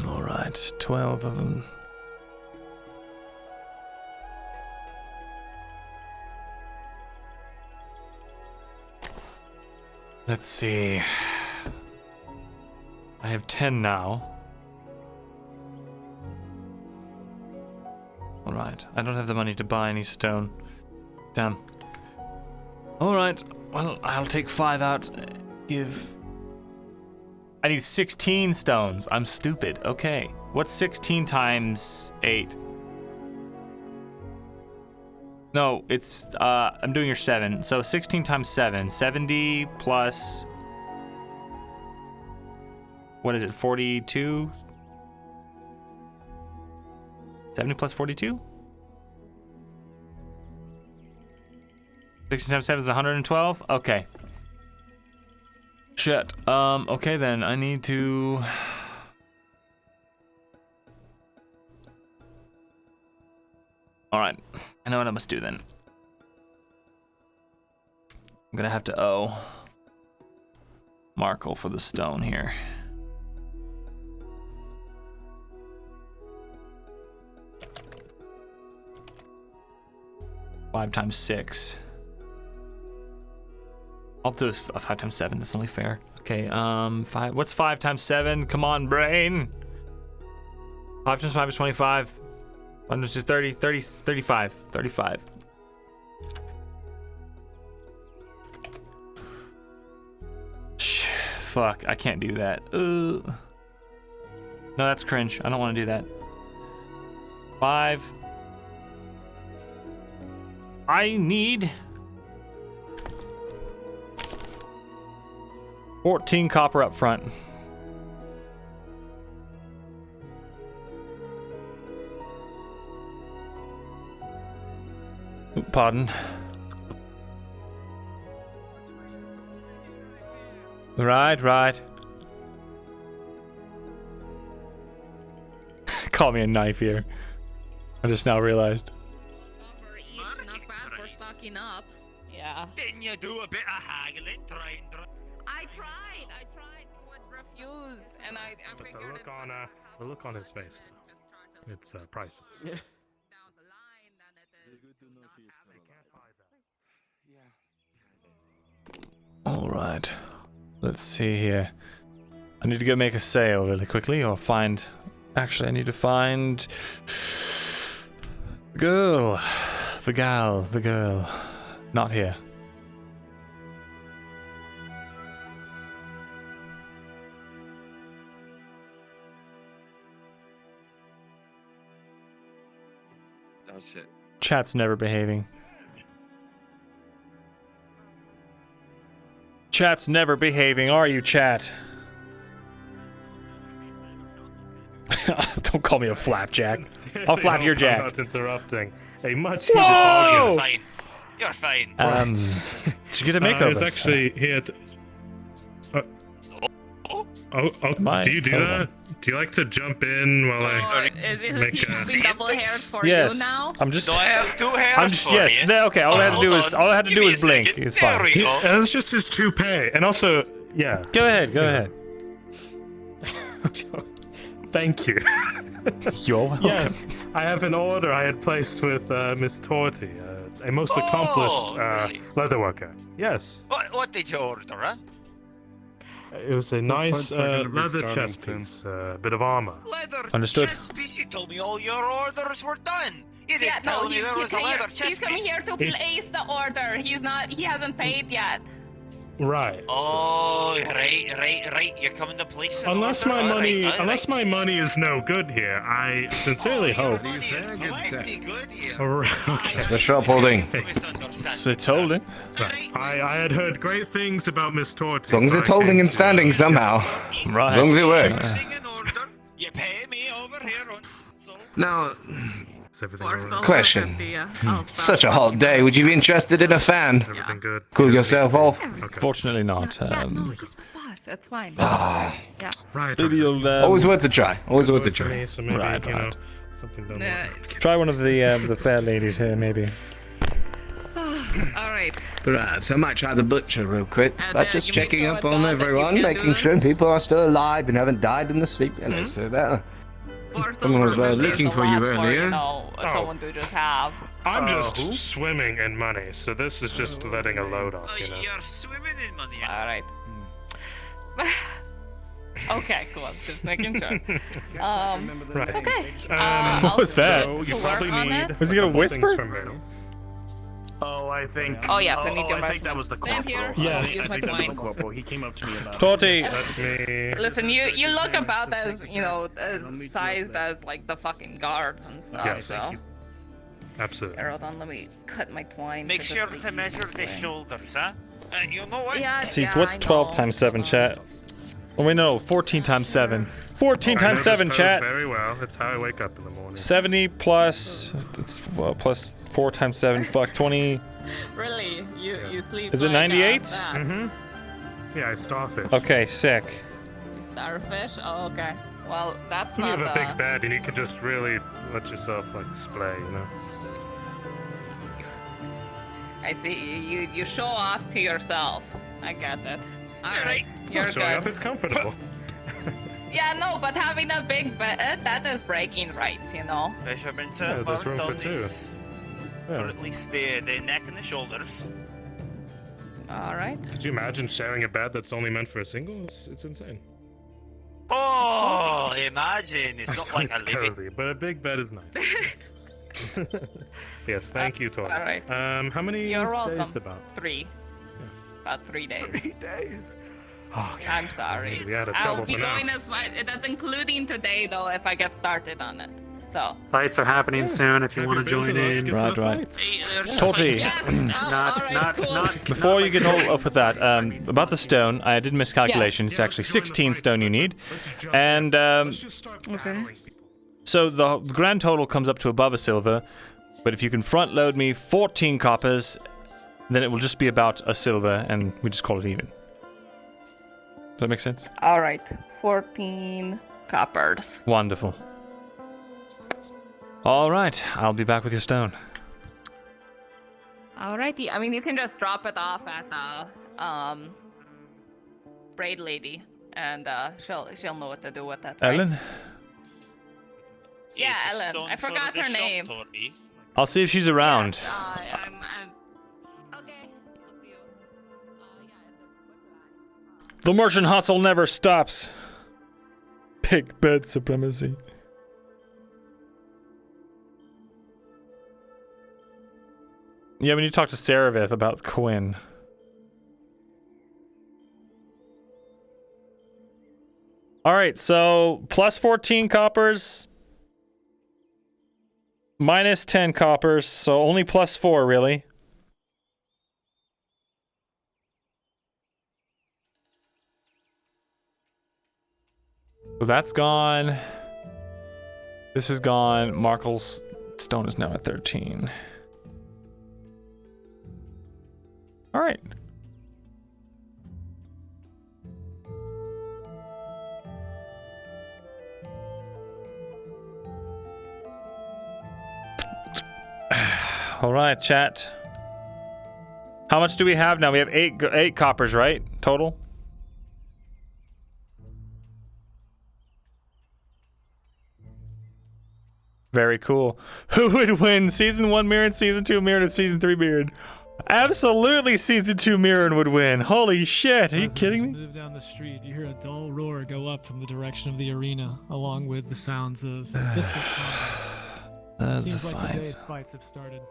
Alright, 12 of them. Let's see. I have 10 now. Alright, I don't have the money to buy any stone. Damn. Alright, well, I'll take 5 out. Give... I need 16 stones. I'm stupid. Okay. What's 16 times 8? No, it's, I'm doing your 7. So 16 times 7. 70 plus... What is it, 42? 70 plus 42? 16 times 7 is 112? Okay. Shit. Okay then, I need to... Alright, I know what I must do then. I'm gonna have to owe Markle for the stone here. 5 times 6. I'll do 5 times 7. That's only fair. Okay, 5. What's 5 times 7? Come on, brain. 5 times 5 is 25. 5 times 6 is 30, 35. 35. Fuck, I can't do that. No, that's cringe. I don't want to do that. 5. I need 14 copper up front. Pardon. Right. Call me a knife here. I just now realized.
Not bad for stocking up. Yeah.
Didn't you do a bit of haggling?
I tried. You would refuse, and I
But
figured
the look on his face, though, it's priceless.
All right. Let's see here. I need to go make a sale really quickly, or find. Actually, I need to find the girl. The girl. Not here.
Oh shit.
Chat's never behaving. Chat's never behaving, are you, chat? Don't call me a flapjack. I'll flap your jack.
Not interrupting. A much
Whoa!
You're fine.
Did you get a makeover?
It's actually here. Do you do that? Do you like to jump in while I make
he using double hairs for
yes.
you now?
I'm just.
Do I have 2 hairs
I'm just.
for
Yes.
you?
Okay. All I had to do is blink. It's
There
fine.
we go.
And it's just his toupee, and also, yeah.
Go ahead.
Thank you.
You're welcome.
Yes, I have an order I had placed with Miss Torty, a most accomplished
really?
leatherworker. Yes.
What did you order, huh?
It was a nice leather chest piece, bit of armor.
Leather
Understood.
chest piece? You told me all your orders were done. You didn't
Yeah,
tell
no,
me there was a leather
he's
chest
coming
piece.
here to place the order. He hasn't paid yet.
Right.
Oh, right. You're coming to place an
Unless
order?
my money is no good here, I sincerely hope.
Money is plenty good here.
Okay.
The shop holding.
It's holding.
Right. I had heard great things about Miss Torty.
As long as
so
it's
I
holding came and
to,
standing somehow.
Right.
As long as it works.
You pay me over here once. So.
Now,
Is everything
For
all right?
so
question.
I'll
Such a hot day. Would you be interested in a fan?
Everything good?
Cool yourself off.
Okay.
Fortunately not.
Yeah, no, he's the boss. That's fine.
Ah.
Yeah.
Right.
Maybe you'll
Always worth a try. Always worth a
For me,
try.
so maybe,
Right.
something done.
Try one of the fair ladies here, maybe.
All right.
Right, so I might try the butcher real quick.
And,
But just
you
checking
mean
up
so
on
advanced that you
everyone,
can do
making sure
this?
people are still alive and haven't died in the sleep. Hello, sir. Better. Someone was looking for you earlier.
Someone to just have.
I'm just swimming in money, so this is just letting a load off, you know.
You're swimming in money.
All right. Okay, cool. Just making sure.
Right.
Okay.
What was that?
So you
Work
probably
on
need.
it?
Was he gonna
a couple things
whisper?
from me.
Oh, I think.
Oh, yes, I need your
I think that
measurements.
was the
Stand
corporal.
here.
Yes.
Use
I
my
think that was the
coin.
corporal. He came up to me about it.
Torty.
That's me.
Listen, you look about as as sized as like the fucking guards and stuff.
Yes.
So.
Absolutely.
Here, hold on, let me cut my twine.
Make
'cause
sure
it's
to
the
measure
easiest
the
way.
shoulders, huh? You know what?
Yeah,
See,
yeah,
what's
I
12
know.
times 7, chat? Oh, wait, no, 14 times 7. 14
I
times
know
7,
this
chat.
pose very well. That's how I wake up in the morning.
70 plus. It's plus 4 times 7. Fuck, 20.
Really? You sleep?
Is it
like
98?
that?
Mm-hmm. Yeah, I starfish.
Okay, sick.
You starfish? Oh, okay. Well, that's
You
not
have a big bed, and you can just really let yourself splay, you know.
I see. You show off to yourself. I get that. All right.
It's
You're
not showing
good.
off, it's comfortable.
Yeah, no, but having a big bed, that is breaking rights, you know?
Measurements
Yeah, there's room for
on
two.
this. or at least the neck and the shoulders.
All right.
Could you imagine sharing a bed that's only meant for a single? It's insane.
Oh, imagine it's not like
It's
a living.
cozy, but a big bed is nice. Yes, thank you, Tori.
All right.
How many
You're welcome.
days about?
3. About 3 days.
3 days. Oh, okay.
I'm sorry.
We had a
I'll
trouble
be
for now.
going as much. That's including today, though, if I get started on it. So.
Fights are happening soon if you want to join in.
Right. Torty.
Yes.
Before you get all up with that, about the stone, I did miscalculation. It's actually 16 stone you need. And,
Okay.
so the grand total comes up to above a silver, but if you can front load me 14 coppers, then it will just be about a silver, and we just call it even. Does that make sense?
All right. 14 coppers.
Wonderful. All right, I'll be back with your stone.
Alrighty. I mean, you can just drop it off at the braid lady, and she'll know what to do with it. Right?
Ellen?
Yeah, Ellen. I forgot her name.
I'll see if she's around. The merchant hustle never stops. Big bed supremacy. Yeah, we need to talk to Saravith about Quinn. Alright, so plus 14 coppers. Minus 10 coppers, so only plus 4, really. So that's gone. This is gone. Markle's stone is now at 13. All right. All right, chat. How much do we have now? We have eight coppers, right? Total? Very cool. Who would win? Season 1 Mirren, Season 2 Mirren, or Season 3 Mirren? Absolutely Season 2 Mirren would win. Holy shit, are you kidding me?
Move down the street, you hear a dull roar go up from the direction of the arena, along with the sounds of distant combat. Seems like today's fights have started.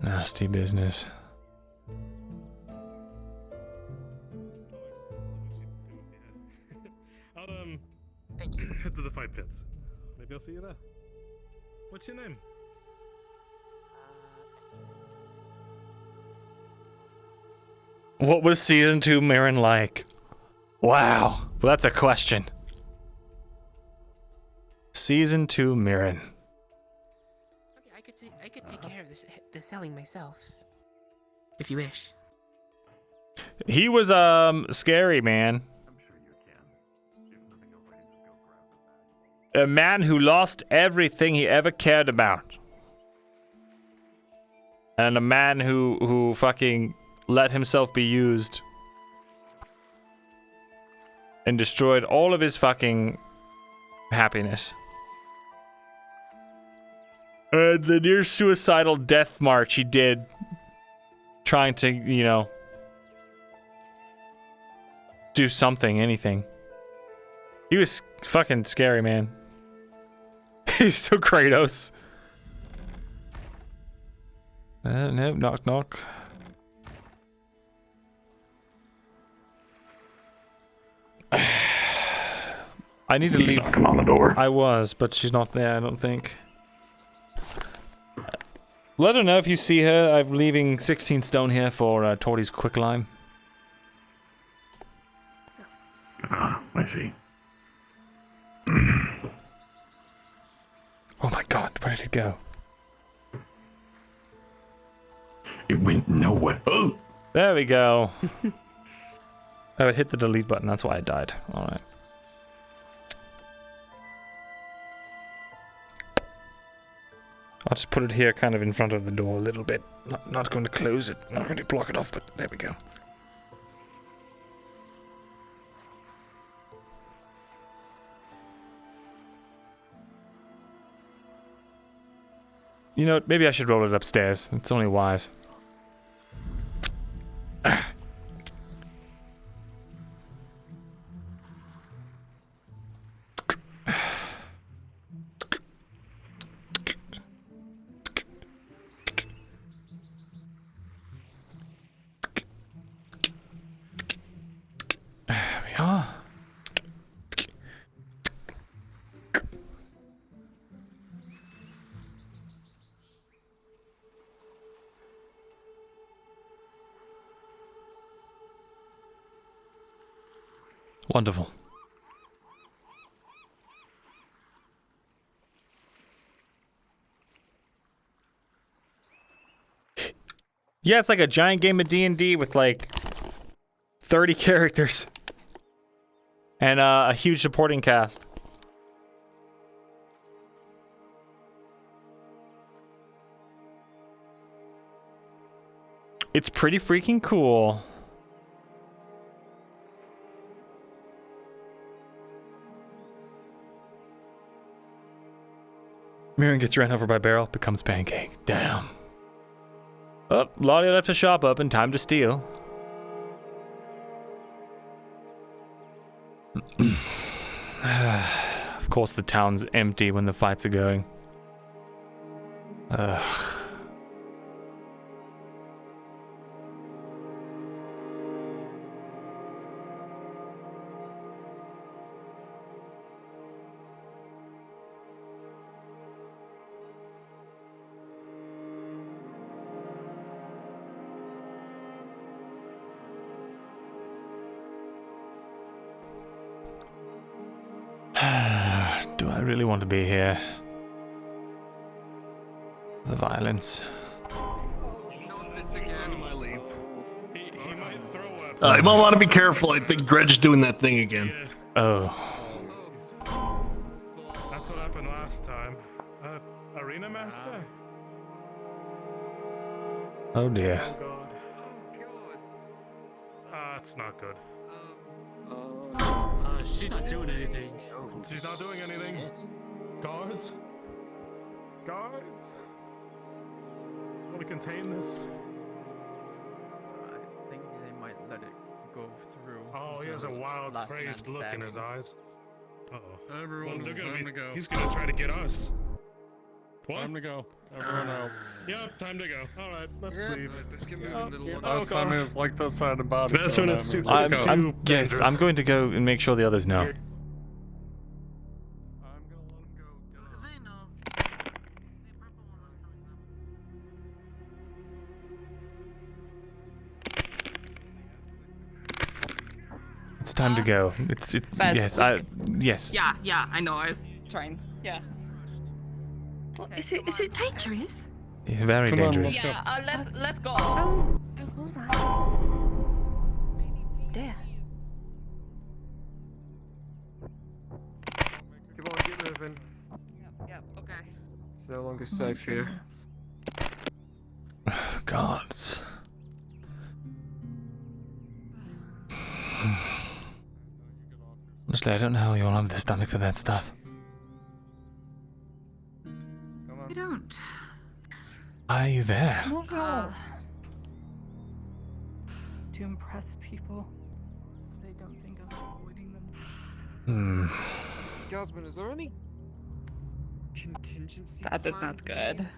Nasty business.
I'll head to the fight pits. Maybe I'll see you there. What's your name?
What was Season 2 Mirren like? Wow. Well, that's a question. Season 2 Mirren.
Okay, I could take care of the selling myself, if you wish.
He was scary, man. A man who lost everything he ever cared about. And a man who fucking let himself be used and destroyed all of his fucking happiness. The near suicidal death march he did trying to, you know, do something, anything. He was fucking scary, man. He's still Kratos. No, knock, knock. I need to leave.
Knocking on the door.
I was, but she's not there, I don't think. Let her know if you see her. I'm leaving 16 stone here for Torty's quicklime.
Ah, I see.
Oh my god, where did it go?
It went nowhere. Oh!
There we go. Oh, it hit the delete button, that's why I died. Alright. I'll just put it here kind of in front of the door a little bit. Not going to close it, not going to block it off, but there we go. You know, maybe I should roll it upstairs. It's only wise. There we are. Wonderful. Yeah, it's like a giant game of D&D with like 30 characters and a huge supporting cast. It's pretty freaking cool. Miriam gets ran over by barrel, becomes pancake. Damn. Oh, Lottie left the shop open, time to steal. Of course the town's empty when the fights are going. Ugh. Do I really want to be here? The violence.
You might want to be careful. I think Dredge's doing that thing again.
Oh.
That's what happened last time. Arena Master?
Oh dear.
It's not good.
She's not doing anything.
She's not doing anything. Guards? Guards? Want to contain this?
I think they might let it go through.
Oh, he has a wild, crazed look in his eyes. Uh-oh.
Everyone, it's time to go.
He's gonna try to get us. What?
Time to go. Everyone out.
Yep, time to go. Alright, let's leave.
Let's get moving, little one.
Last time
it was like this side of body.
That's when it's too
Yes, I'm going to go and make sure the others know. It's time to go. It's yes, yes.
Yeah, I know. I was trying. Yeah.
Well, is it dangerous?
Yeah, very dangerous.
Yeah, let's go.
Oh, all right. There.
Come on, get moving.
Yep, okay.
It's no longer safe here.
Gods. Honestly, I don't know how you all have the stomach for that stuff.
I don't.
Are you there?
To impress people, so they don't think I'm avoiding
Hmm.
them.
Guardsman, is there any contingency?
That is not
plans
good.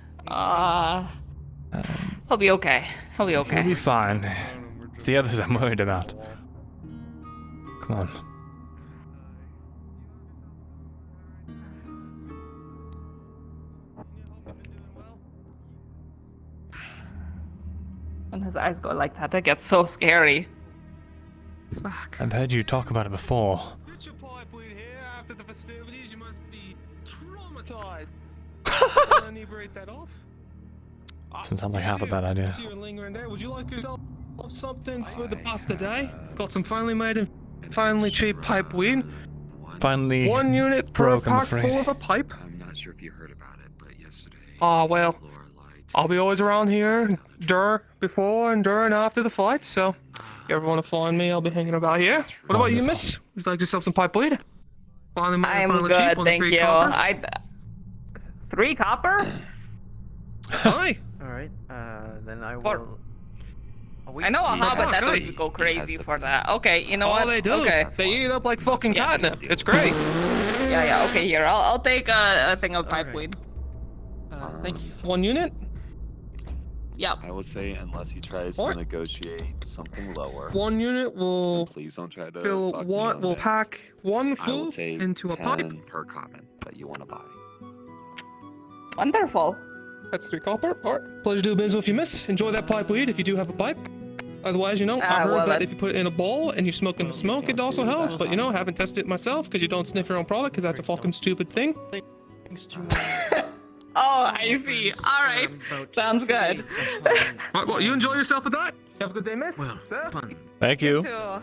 in
He'll be okay. He'll be okay.
He'll be fine. It's the others I'm worried about. Come on.
When his eyes go like that, it gets so scary.
Fuck.
I've heard you talk about it before.
Get your pipe weed here after the festivities. You must be traumatized. Can you break that off?
Doesn't sound like half a bad idea.
You're lingering there. Would you like yourself something for the pasta day? Got some finely made and finely cheap pipe weed.
Finally
1 unit per
broke, I'm
pack
afraid.
full of a pipe.
I'm not sure if you heard about it, but yesterday.
Oh well, I'll be always around here, before and during after the fight. So, if you ever want to find me, I'll be hanging about here. What about you, miss? Would you like yourself some pipe weed? Finally made,
I'm
finally
good,
cheap, only
thank
3
you.
copper.
3 copper?
Hi.
All right. Then I
For-
will.
I know a hobbit that
okay.
would go crazy for that. Okay, you know what?
They do.
Okay.
They eat it up like fucking catnip. It's great.
Yeah. Okay, here. I'll take a thing of pipe weed.
Thank you. 1 unit.
Yep.
I would say unless he tries
What?
to negotiate something lower.
1 unit will
Please don't try to.
fill
fuck me
one.
on
Will
this.
pack one
I will
full
take
into a
10
pipe.
per common that you want to buy.
Wonderful.
That's 3 copper. All right. Pleasure doing business with you, miss. Enjoy that pipe weed if you do have a pipe. Otherwise, I heard that if you put it in a bowl and you smoke in the smoke, it also helps. But I haven't tested it myself because you don't sniff your own product because that's a fucking stupid thing.
Oh, I see. All right. Sounds good.
Right, well, you enjoy yourself with that. Have a good day, miss. Sir?
Thank you.
Well,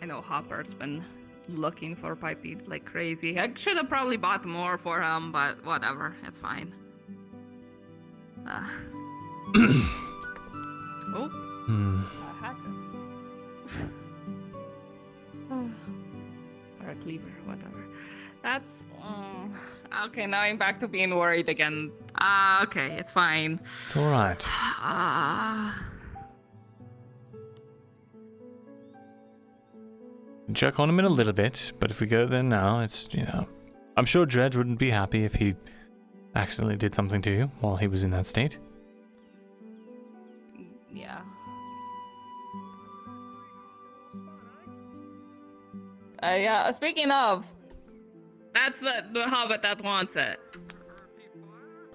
I know Hopper's been looking for pipe weed like crazy. I should have probably bought more for him, but whatever. It's fine. Oh. A hatchet. Or a cleaver, whatever. That's okay. Now I'm back to being worried again. Okay, it's fine.
It's all right. Check on him in a little bit, but if we go there now, it's I'm sure Dredge wouldn't be happy if he accidentally did something to you while he was in that state.
Yeah. Yeah. Speaking of, that's the hobbit that wants it.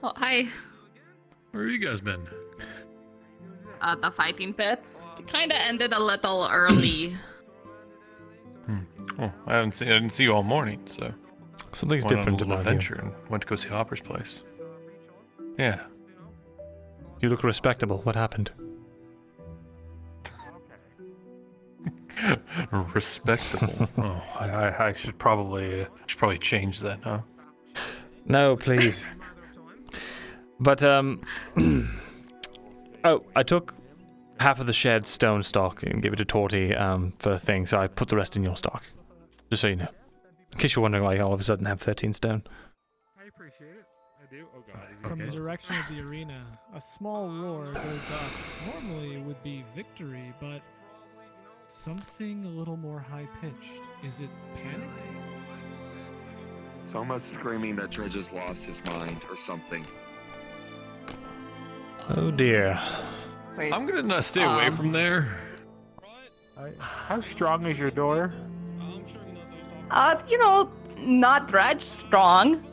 Oh, hi.
Where have you guys been?
The fighting pits. Kind of ended a little early.
Oh, I didn't see you all morning, so.
Something's
went on a
different
little
about
adventure
you.
and went to go see Hopper's place. Yeah.
You look respectable. What happened?
Respectable. Oh, I should probably change that, huh?
No, please. But oh, I took half of the shed stone stock and gave it to Torty for a thing, so I put the rest in your stock. Just so you know. In case you're wondering why I all of a sudden have 13 stone.
I appreciate it. I do. Oh god. From the direction of the arena, a small roar goes up. Normally it would be victory, but something a little more high-pitched. Is it panic?
Soma's screaming that Dredge has lost his mind or something.
Oh dear.
Wait,
I'm gonna stay away from there.
How strong is your door?
Not Dredge strong.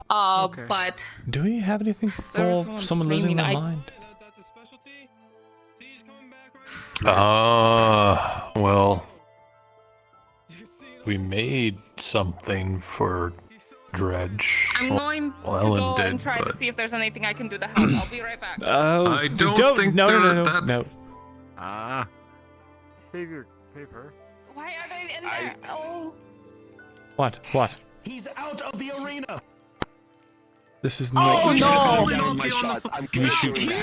But
Do we have anything
There's
for
someone
someone losing their
screaming,
mind?
Well, we made something for Dredge.
I'm going to
Ellen
go
did,
and try to
but-
see if there's anything I can do to help. I'll be right back.
Oh,
I don't think
no.
that's.
Save her.
Why are they in there? Oh.
What?
He's out of the arena.
This is
Oh,
not.
no!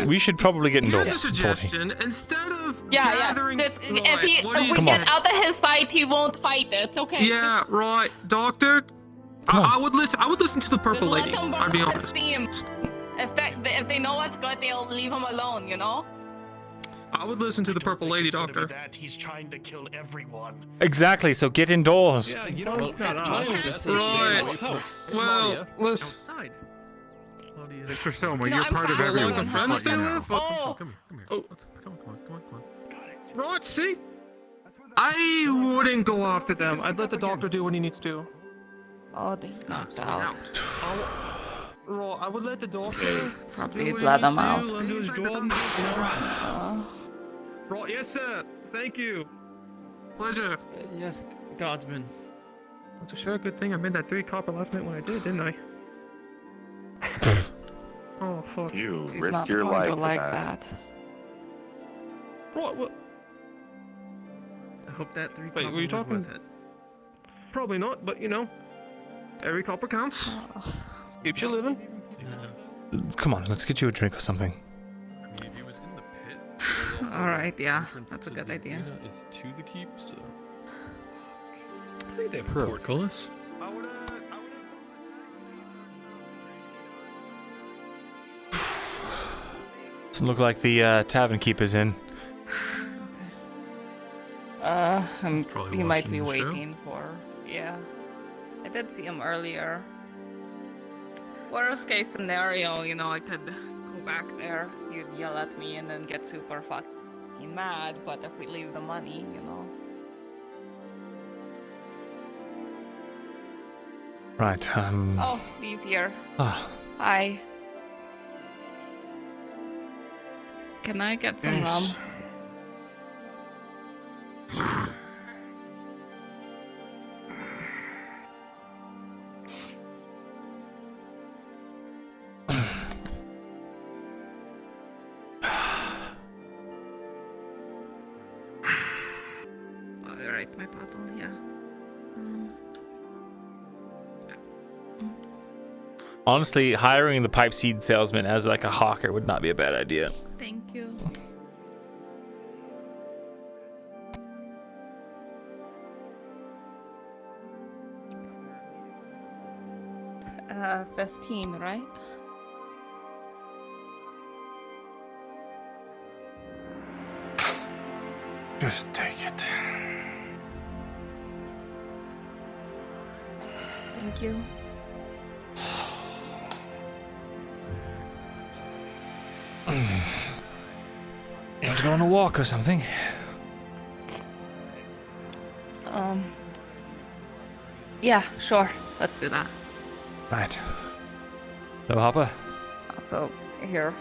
We should probably get
Here's
indoors.
a
Torty.
suggestion. Instead of
Yeah.
gathering...
If
what do
we
you
Come
get
on.
out of his sight, he won't fight it. It's okay.
Yeah, right, Doctor. I would listen. I would listen to the Purple
Just
Lady.
let them
I'll be
burn his
honest.
steam. If they know what's good, they'll leave him alone.
I would listen to the Purple Lady, Doctor.
That he's trying to kill everyone.
Exactly. So get indoors.
Yeah, you don't.
Right. Well, listen.
Outside.
Mr. Soma,
No,
you're
I'm
part of
fine.
everyone.
Like a friend to
just
stay
let you know.
with?
Oh.
Come here.
Oh.
Come on.
Right, see? I wouldn't go after them. I'd let the doctor do what he needs to.
Oh, he's knocked out.
Right, I would let the doctor
Probably
do what
let
he
him
needs
out.
to, let him do his job. Right, yes, sir. Thank you. Pleasure.
Yes, Godsman.
It's a sure good thing I made that 3 copper last night when I did, didn't I? Oh, fuck.
You
He's
risked
not
your
going
life
to
for
like
that.
Right, what?
I hope that 3
Wait,
copper
were you
was
talking?
worth it.
Probably not, but every copper counts. Keeps you living.
Come on, let's get you a drink or something.
I mean, if he was in the pit,
All right, yeah,
entrance
that's a
to
good
the
idea.
arena is to the keep, so I think they have portcullis.
Doesn't look like the tavern keeper's in.
He might be waiting for. Yeah, I did see him earlier. Worst case scenario, you know, I could go back there. You'd yell at me and then get super fucking mad. But if we leave the money, you know.
Right.
Oh, he's here. Hi. Can I get some rum? Alright, my bottle, yeah.
Honestly, hiring the pipe seed salesman as like a hawker would not be a bad idea.
Thank you. 15, right?
Just take it.
Thank you.
You have to go on a walk or something?
Yeah, sure. Let's do that.
Right. No hopper?
Also, here.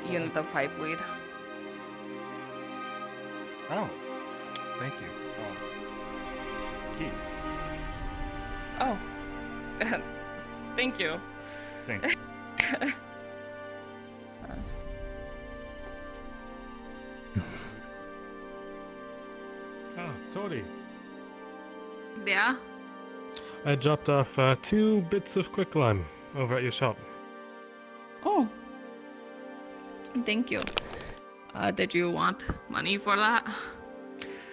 Unit of pipe weed.
Oh, thank you. Key.
Oh. Thank you.
Thanks. Tori.
Yeah?
I dropped off 2 bits of quicklime over at your shop.
Oh. Thank you. Did you want money for that?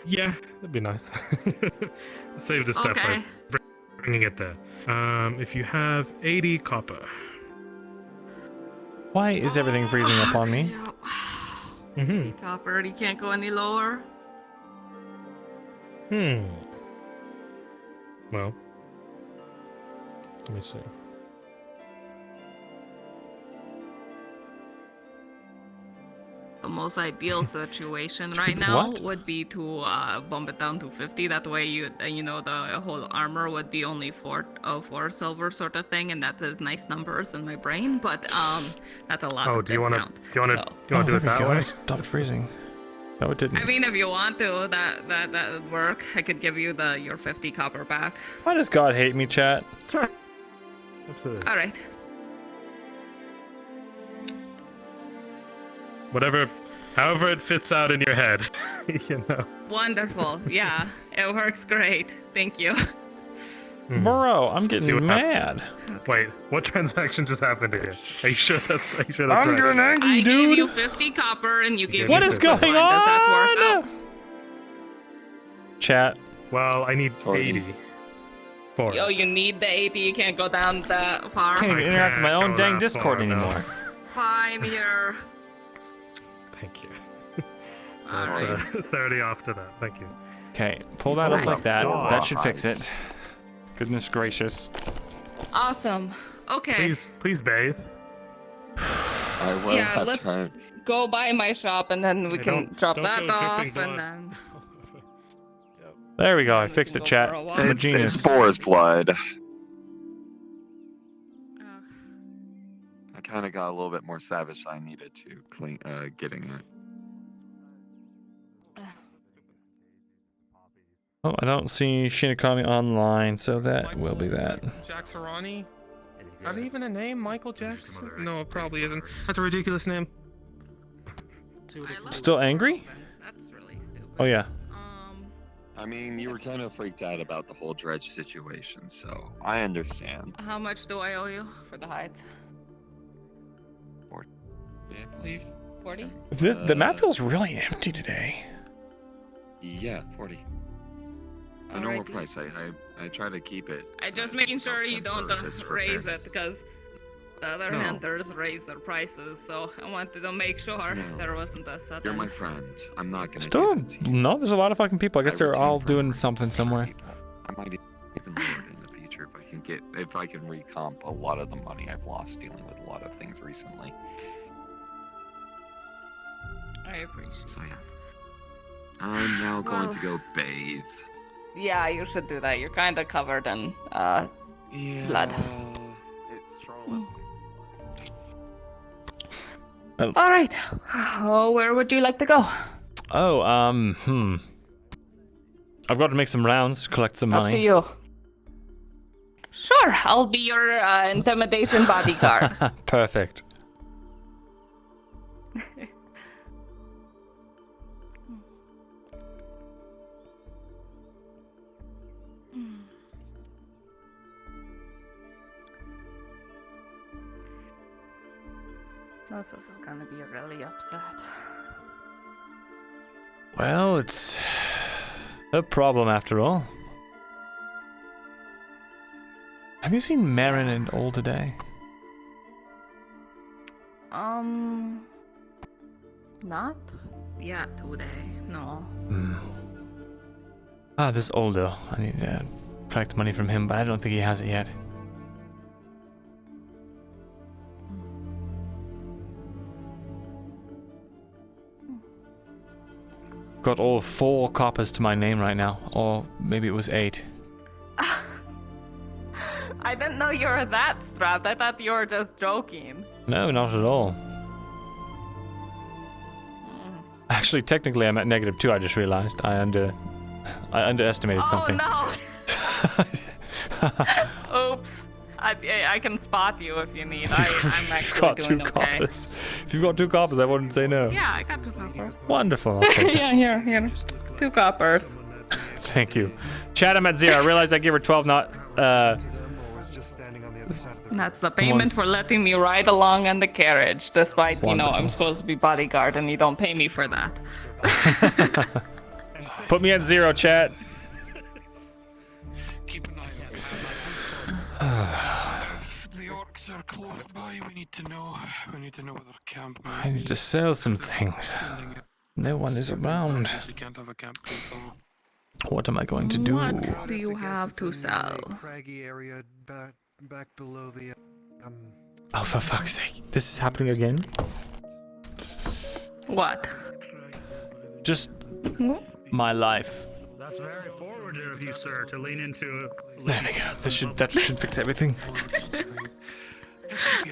Yeah, that'd be nice. Save the step
Okay.
by bringing it there. If you have 80 copper.
Why is everything freezing up on me?
Copper, you can't go any lower.
Well, let me see.
The most ideal situation right now
What?
would be to bump it down to 50. That way, you know, the whole armor would be only 4 silver sort of thing, and that is nice numbers in my brain. But that's a lot of
do you want
discount.
to do it that way?
It stopped freezing. No, it didn't.
I mean, if you want to, that would work. I could give you your 50 copper back.
Why does God hate me, chat?
Sure. Absolutely.
All right.
However it fits out in your head, you know.
Wonderful. Yeah, it works great. Thank you.
Bro, I'm getting mad.
Wait, what transaction just happened here? Are you sure that's right?
I'm getting angry,
I
dude.
gave you 50 copper and you gave me
What is
51.
going
Does that work
on?
out?
Chat.
Well, I need 80.
Yo, you need the 80. You can't go down that far.
I can't even interact with my own dang Discord anymore.
Fine, here.
Thank you. So it's 30 off to that. Thank you.
Okay, pull that up like that. That should fix it. Goodness gracious.
Awesome. Okay.
Please bathe.
Yeah, let's go by my shop and then we can drop that off and then.
There we go. I fixed it, chat. I'm a genius.
It's boar's blood. I kind of got a little bit more savage than I needed to clean getting it.
Oh, I don't see Shinigami online, so that will be that.
Jacksarani? Are they even a name? Michael Jackson? No, it probably isn't. That's a ridiculous name.
Still angry?
That's really stupid.
Oh, yeah.
I mean, you were kind of freaked out about the whole dredge situation, so I understand.
How much do I owe you for the hides?
40, I believe.
40?
The map feels really empty today.
Yeah, 40. The normal price. I try to keep it.
I just making sure you don't raise it because The other
No.
hunters raised their prices, so I wanted to make sure
No.
there wasn't a sudden.
You're my friend. I'm not gonna.
Still, no, there's a lot of fucking people. I guess they're all doing something somewhere.
I might even do it in the future if I can recomp a lot of the money I've lost dealing with a lot of things recently.
I appreciate.
So yeah. I'm now going to go bathe.
Yeah, you should do that. You're kind of covered in blood.
It's trolling.
All right. Oh, where would you like to go?
Oh, I've got to make some rounds, collect some money.
Up to you. Sure, I'll be your intimidation bodyguard.
Perfect.
This is gonna be really upset.
Well, it's a problem after all. Have you seen Marin and All today?
Not yet today, no.
This Oldo. I need to collect money from him, but I don't think he has it yet. Got all 4 coppers to my name right now, or maybe it was 8.
I didn't know you were that strapped. I thought you were just joking.
No, not at all. Actually, technically, I'm at -2. I just realized I underestimated something.
Oh no! Oops. I can spot you if you need. I'm actually
got
doing
2
okay.
coppers. If you've got 2 coppers, I wouldn't say no.
Yeah, I got 2 coppers.
Wonderful. I'll take it.
Yeah, here. 2 coppers.
Thank you. Chat, I'm at 0. I realized I gave her 12, not.
That's the payment for letting me ride along in the carriage, despite, I'm supposed to be bodyguard and you don't pay me for that.
Put me at 0, chat.
The orcs are close by. We need to know where their camp is.
I need to sell some things. No one is around.
Can't have a camp control.
What am I going to do?
What do you have to sell?
Craggy area back below the
Oh, for fuck's sake. This is happening again?
What?
Just my life.
That's very forward of you, sir, to lean into it.
There we go. That should fix everything.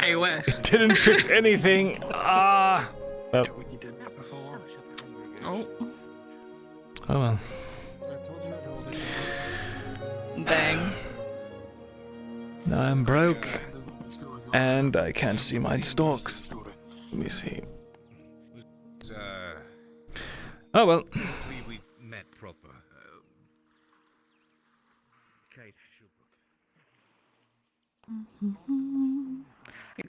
I wish.
It didn't fix anything. Well.
Oh.
Oh well.
Dang.
Now I'm broke. And I can't see my stocks. Let me see. Oh well.
We met proper. Kate,
You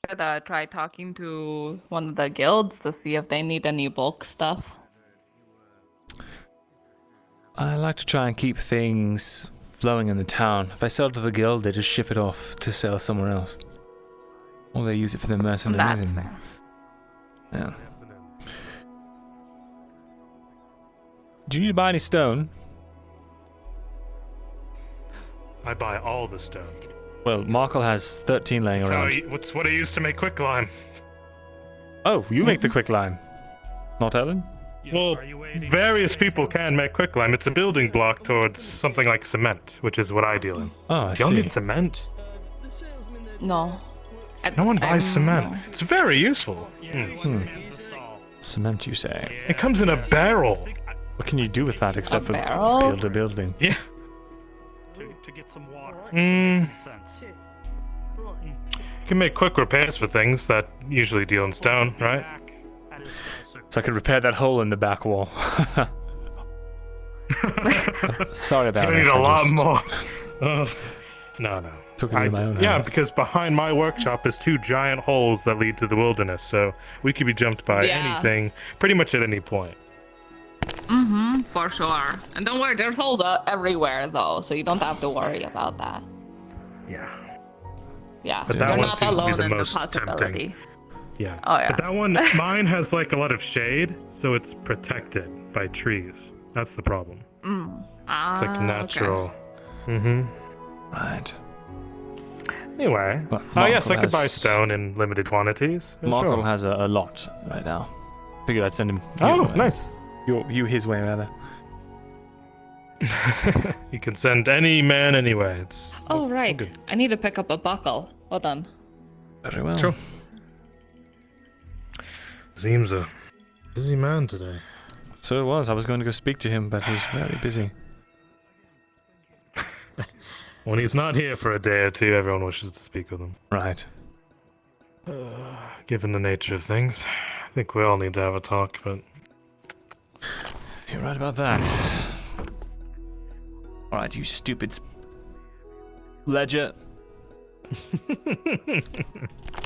could try talking to one of the guilds to see if they need any bulk stuff.
I like to try and keep things flowing in the town. If I sell to the guild, they just ship it off to sell somewhere else. Or they use it for their mercenaries.
That's fair.
Yeah. Do you need to buy any stone?
I buy all the stone.
Well, Markle has 13 laying around.
What's what I used to make quicklime.
Oh, you make the quicklime. Not Ellen?
Well, various people can make quicklime. It's a building block towards something like cement, which is what I deal in.
Oh, I
you don't
see.
need cement.
No.
No one buys cement. It's very useful.
Cement, you say?
It comes in a barrel.
What can you do with that except for
barrel?
build a building?
Yeah.
To get some water.
You can make quick repairs for things that usually deal in stone, right?
So I could repair that hole in the back wall. Sorry about
You
this.
need a
I
lot
just
more. No.
Took it into my own hands.
Because behind my workshop is 2 giant holes that lead to the wilderness, so we could be jumped by anything, pretty much at any point.
For sure. And don't worry, there's holes everywhere though, so you don't have to worry about that.
Yeah.
Yeah,
But
you're
that one
not
seems to be
alone
the
in the
most
possibility.
tempting. Yeah.
Oh yeah.
But that one, mine has like a lot of shade, so it's protected by trees. That's the problem. It's like natural.
Right.
Anyway.
Well,
Yes, I could buy
has-
stone in limited quantities. Yeah,
Markle
sure.
has a lot right now. Figured I'd send him.
Oh,
your way.
nice.
You his way, rather.
You can send any man anyway. It's
Oh right.
good.
I need to pick up a buckle. Hold on.
Very well.
Sure. Seems a busy man today.
So it was. I was going to go speak to him, but he's very busy.
When he's not here for a day or two, everyone wishes to speak with him.
Right.
Given the nature of things, I think we all need to have a talk, but...
You're right about that. Alright, you stupid ledger.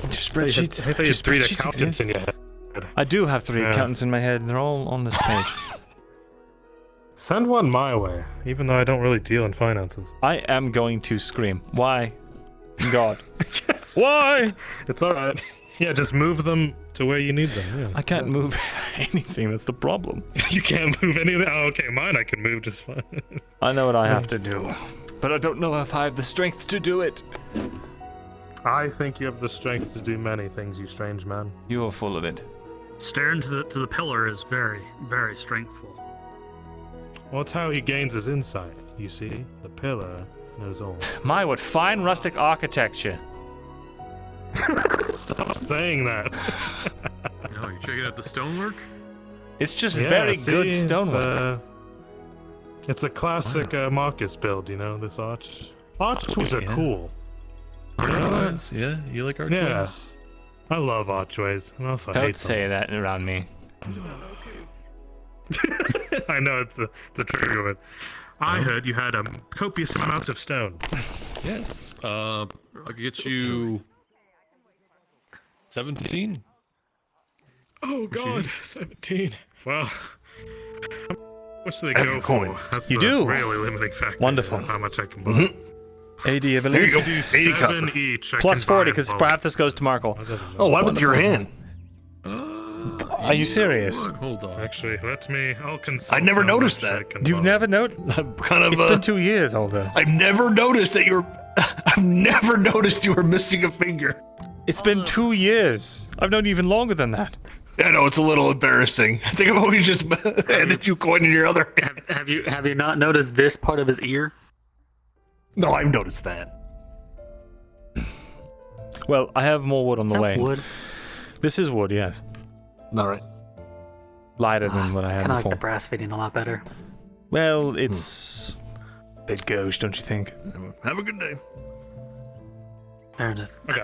Spreadsheets.
I thought you had
Just
3
spreadsheets
accountants
exist.
in your head.
I do have 3
Yeah.
accountants in my head, and they're all on this page.
Send one my way, even though I don't really deal in finances.
I am going to scream. Why? God. Why?
It's alright. Yeah, just move them to where you need them. Yeah.
I can't move anything, that's the problem.
You can't move anything? Oh, okay, mine I can move just fine.
I know what I have to do, but I don't know if I have the strength to do it.
I think you have the strength to do many things, you strange man.
You are full of it.
Staring to the pillar is very, very strengthful.
Well, it's how he gains his insight, you see? The pillar knows all.
My, what fine rustic architecture.
Stop saying that.
Oh, you checking out the stonework?
It's just
Yeah,
very
see,
good stonework.
It's a classic Marcus build, you know, this arch. Archways are cool.
Archways, yeah? You like archways?
Yeah. I love archways, and also
Don't
hate
say that around me.
I know it's a trigger word. I heard you had copious amounts of stone.
Yes. I could get you 17.
Oh God, 17. Well, how much do they
Have
go
your coin.
for? That's
You
the
do.
really limiting factor.
Wonderful.
How much I can buy.
80, I believe.
There you go.
Do
80
7
copper.
each. I
Plus
can buy
40,
in
because
bulk.
half this goes to Markle.
Oh, what happened to your hand?
Are you serious?
Hold on.
Actually, I'll consult.
I never
how
noticed
much I
that.
can
You've
buy.
never noticed?
I'm kind of.
It's been 2 years, Older.
I've never noticed that you're. I've never noticed you were missing a finger.
It's been 2 years. I've known you even longer than that.
I know it's a little embarrassing. I think I've always just handed you coin in your other hand.
Have you not noticed this part of his ear?
No, I've noticed that.
Well, I have more wood on the way.
Wood.
This is wood, yes.
All right.
Lighter than what I had
Kind of like
before.
the brass fitting a lot better.
Well, it's a bit gauche, don't you think?
Have a good day.
Fair enough.
Okay.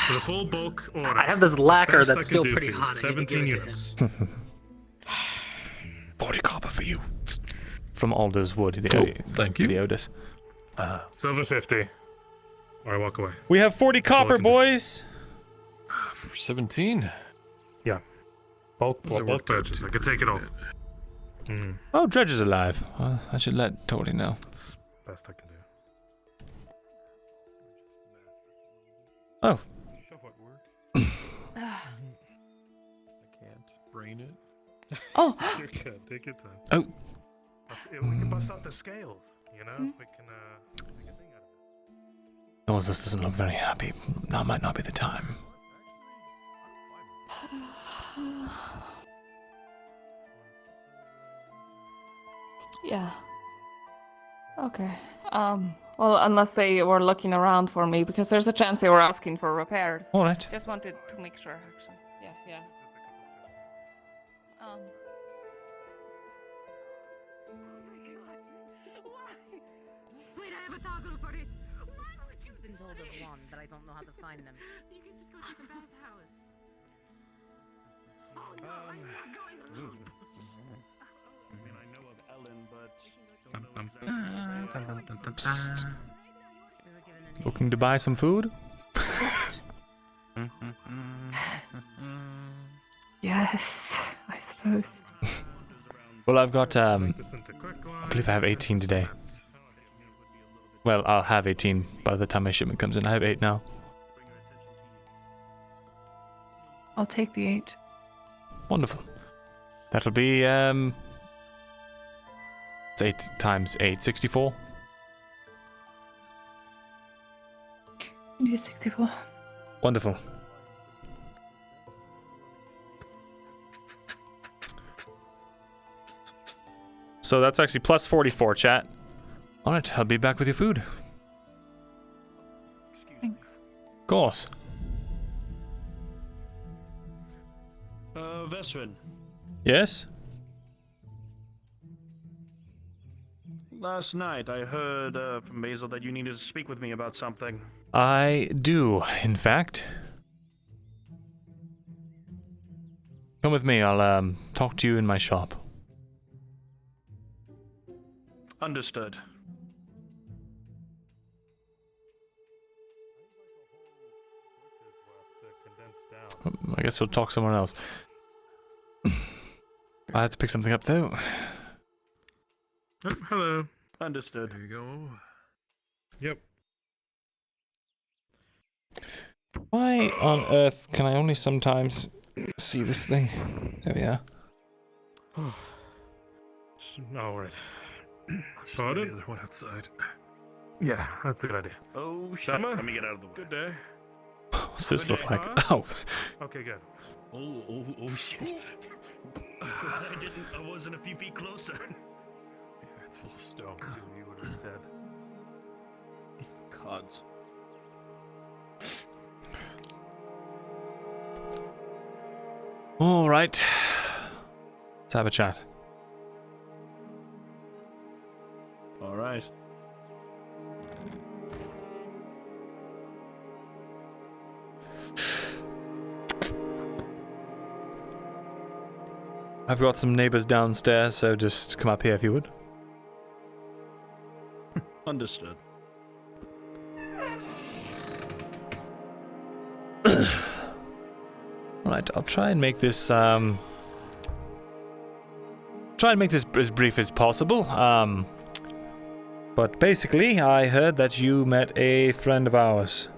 For the full bulk order.
I have this lacquer
best I
that's
can
still
do
pretty
for you,
hot. I need to
17
give it to
units.
40 copper for you. From Alder's wood, the
Cool. Thank you.
The Otis.
Silver 50. Or I walk away.
We have 40
all I
copper,
can do.
boys.
For 17?
Yeah. Bulk
What's that worked out
purchase.
to?
I could take it all. Mm,
Oh, Dredge is alive. I should let Tori know.
best I can do.
Oh.
I can't brain it.
Oh.
You're good. Take your time.
Oh.
We can bust out the scales, you know? We can, make a thing out of it.
Oh, this doesn't look very happy. Now might not be the time.
Yeah. Okay. Well, unless they were looking around for me, because there's a chance they were asking for repairs.
All right.
Just wanted to make sure, actually. Yeah.
Wait, I have a toggle for it. Why would you? I've been told of one, but I don't know how to find them. You can just go check the bathhouse. Oh no, I'm not going alone.
I mean, I know of Ellen, but
Psst. Looking to buy some food?
Yes, I suppose.
Well, I've got, I believe I have 18 today. Well, I'll have 18 by the time my shipment comes in. I have 8 now.
I'll take the 8.
Wonderful. That'll be, it's 8 times 8, 64?
It is 64.
Wonderful. So that's actually plus 44, chat. Alright, I'll be back with your food.
Thanks.
Of course.
Vesrin,
Yes?
last night I heard from Basil that you needed to speak with me about something.
I do, in fact. Come with me, I'll talk to you in my shop.
Understood.
I guess we'll talk somewhere else. I have to pick something up though.
Oh, hello.
Understood.
There you go.
Yep.
Why on earth can I only sometimes see this thing? There we are.
Alright.
Let's just leave the other one outside.
Yeah, that's a good idea.
Oh, shit.
Let
me get out of the way.
Good day.
What's this look like?
huh?
Oh.
Okay, good.
Oh, shit. I wasn't a few feet closer.
Yeah, it's full of stone. You would have been dead.
Cods.
All right. Let's have a chat.
All right.
I've got some neighbors downstairs, so just come up here if you would.
Understood.
Alright, I'll try and make this as brief as possible. But basically, I heard that you met a friend of ours.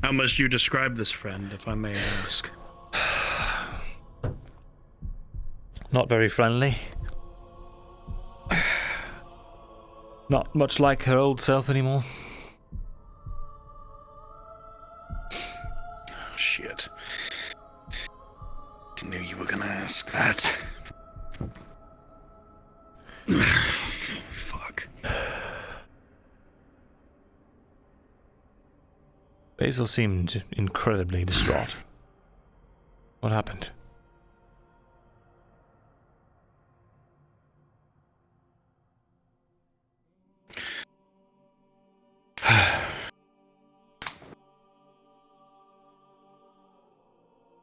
How must you describe this friend, if I may ask?
Not very friendly. Not much like her old self anymore.
Oh, shit. I knew you were gonna ask that. Fuck.
Basil seemed incredibly distraught. What happened?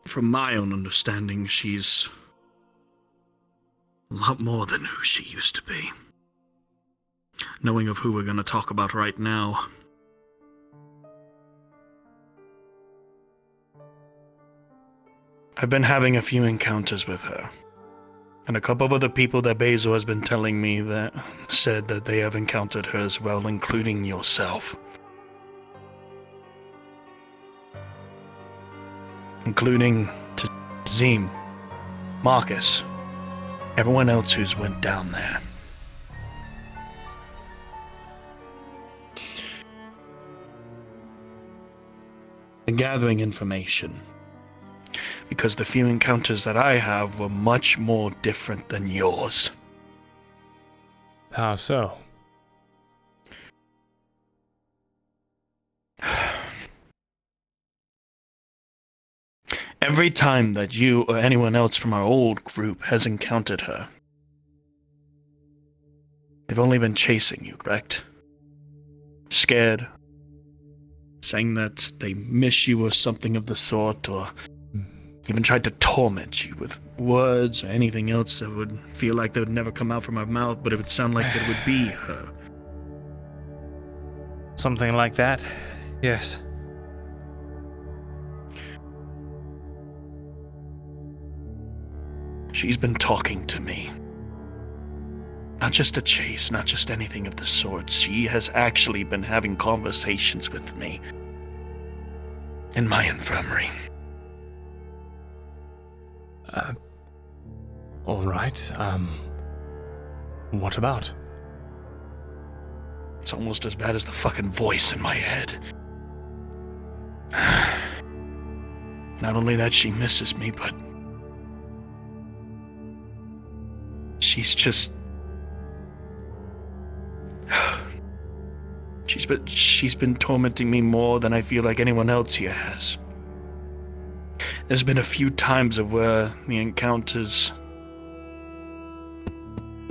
From my own understanding, she's a lot more than who she used to be. Knowing of who we're going to talk about right now, I've been having a few encounters with her. And a couple of other people that Basil has been telling me that said that they have encountered her as well, including yourself. Including Zim, Marcus, everyone else who's went down there. And gathering information. Because the few encounters that I have were much more different than yours.
How so?
Every time that you or anyone else from our old group has encountered her, they've only been chasing you, correct? Scared. Saying that they miss you or something of the sort, or even tried to torment you with words or anything else that would feel like they would never come out from her mouth, but it would sound like it would be her.
Something like that, yes.
She's been talking to me. Not just a chase, not just anything of the sort. She has actually been having conversations with me in my infirmary.
All right. What about?
It's almost as bad as the fucking voice in my head. Not only that she misses me, but she's just... She's been tormenting me more than I feel like anyone else here has. There's been a few times of where the encounters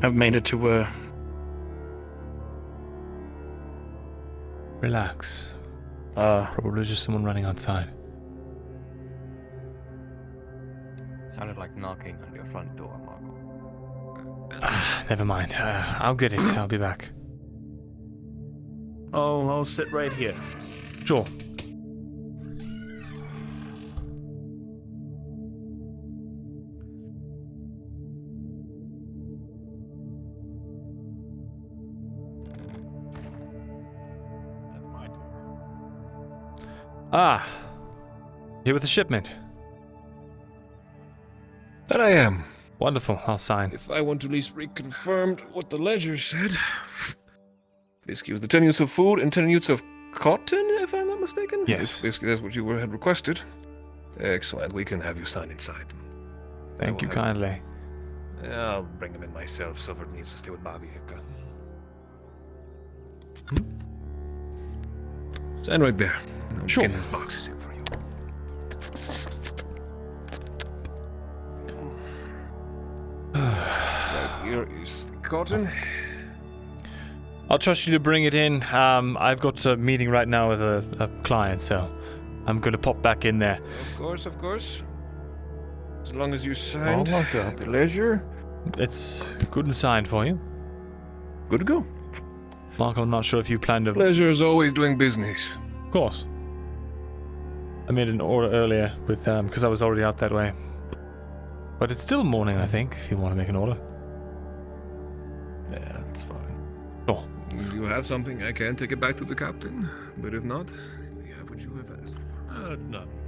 have made it to where...
Relax. Probably just someone running outside.
Sounded like knocking on your front door, Marco.
Never mind. I'll get it. I'll be back.
Oh, I'll sit right here.
Sure. Ah, here with the shipment.
That I am.
Wonderful, I'll sign.
If I want to at least reconfirm what the ledger said. Basically, it was the 10 units of food and 10 units of cotton, if I'm not mistaken?
Yes.
Basically, that's what you had requested. Excellent, we can have you sign inside.
Thank you kindly.
I'll bring him in myself, Silver needs to stay with Bobby. Sign right there. I'll
Sure.
Get these boxes in for you. Right here is the cotton.
I'll trust you to bring it in. I've got a meeting right now with a client, so I'm going to pop back in there.
Of course. As long as you signed the ledger.
It's good and signed for you.
Good to go.
Mark, I'm not sure if you plan to...
Pleasure is always doing business.
Of course. I made an order earlier with because I was already out that way. But it's still morning, I think, if you want to make an order.
Yeah, that's fine.
Sure.
If you have something, I can take it back to the captain. But if not, we have what you have asked for.
That's not important.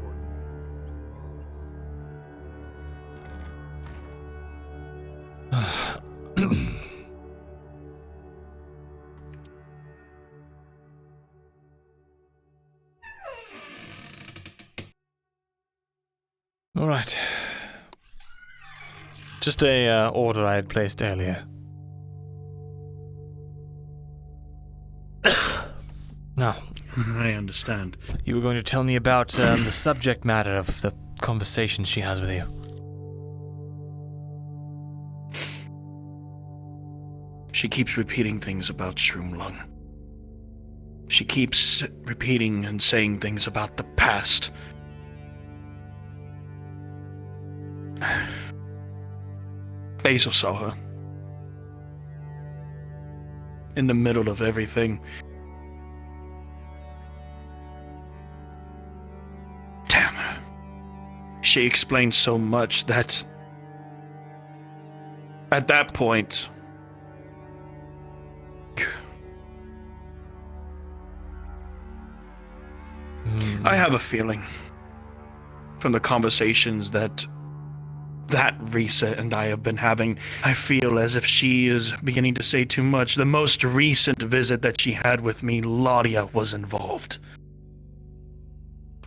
All right. Just a order I had placed earlier. Now,
I understand.
You were going to tell me about the subject matter of the conversation she has with you.
She keeps repeating things about Shroomlung. She keeps repeating and saying things about the past. Basil saw her. In the middle of everything. Damn her. She explained so much that... At that point... I have a feeling from the conversations that Risa and I have been having, I feel as if she is beginning to say too much. The most recent visit that she had with me, Laudia was involved.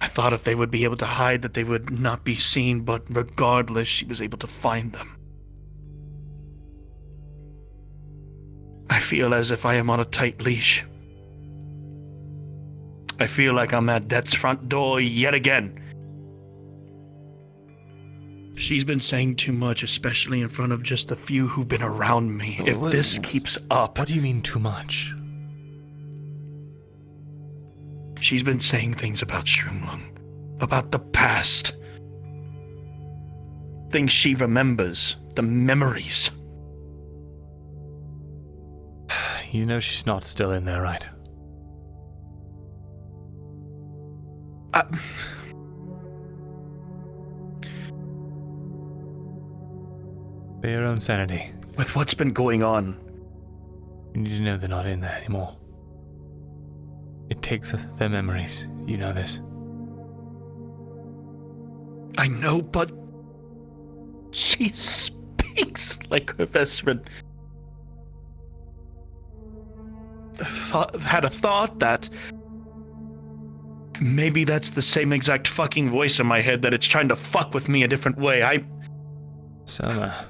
I thought if they would be able to hide that they would not be seen, but regardless, she was able to find them. I feel as if I am on a tight leash. I feel like I'm at death's front door yet again. She's been saying too much, especially in front of just the few who've been around me. If this keeps up...
What do you mean too much?
She's been saying things about Shroomlung. About the past. Things she remembers. The memories.
You know she's not still in there, right? For your own sanity.
With what's been going on,
You need to know they're not in there anymore. It takes their memories. You know this.
I know, but she speaks like her best friend. Had a thought that maybe that's the same exact fucking voice in my head, that it's trying to fuck with me a different way.
Selma.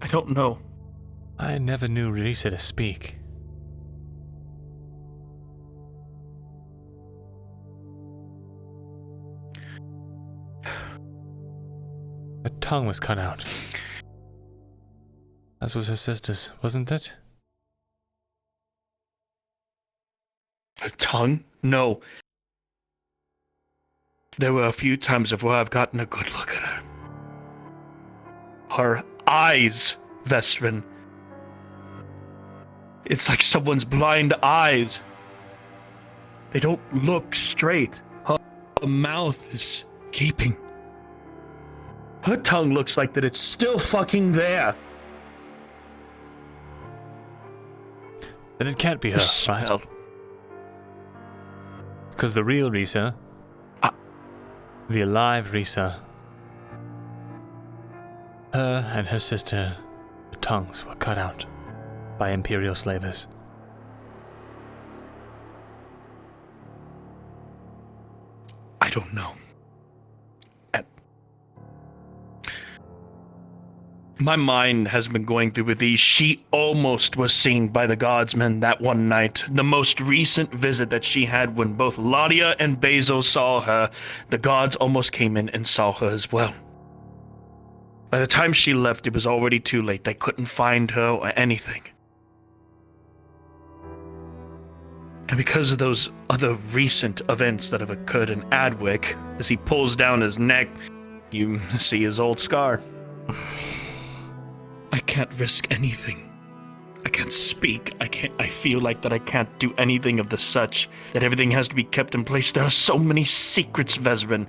I don't know.
I never knew Risa to speak. Her tongue was cut out. As was her sister's, wasn't it?
Her tongue? No. There were a few times where I've gotten a good look at her. Her eyes, Vestrin. It's like someone's blind eyes. They don't look straight. Her mouth is gaping. Her tongue looks like that it's still fucking there.
Then it can't be her, right? Because the real Risa, the alive Risa, her and her sister, their tongues were cut out by Imperial slavers.
I don't know. My mind has been going through with these. She almost was seen by the Godsmen that one night. The most recent visit that she had, when both Ladia and Basil saw her, the gods almost came in and saw her as well. By the time she left, it was already too late. They couldn't find her or anything. And because of those other recent events that have occurred in Adwick, as he pulls down his neck, you see his old scar. I can't risk anything. I can't speak. I feel like that I can't do anything of the such, that everything has to be kept in place. There are so many secrets, Vesrin,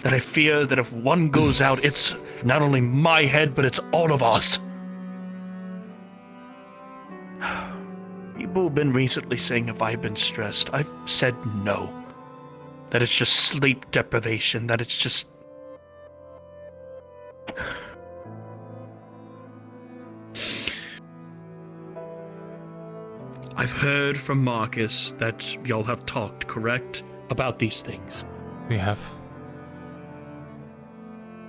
that I fear that if one goes out, it's not only my head, but it's all of us. People have been recently saying if I've been stressed. I've said no. That it's just sleep deprivation, that it's just... I've heard from Marcus that y'all have talked, correct? About these things.
We have.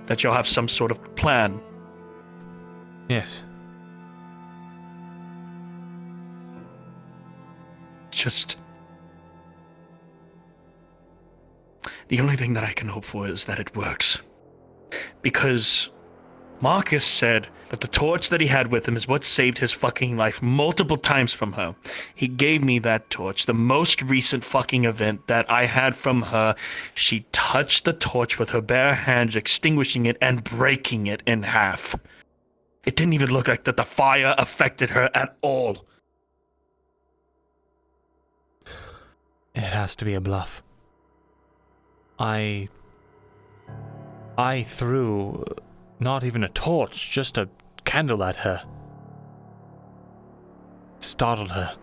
That y'all have some sort of plan.
Yes.
Just... the only thing that I can hope for is that it works. Because Marcus said that the torch that he had with him is what saved his fucking life multiple times from her. He gave me that torch. The most recent fucking event that I had from her, she touched the torch with her bare hands, extinguishing it and breaking it in half. It didn't even look like that the fire affected her at all.
It has to be a bluff. I threw not even a torch, just a candle at her. Startled her.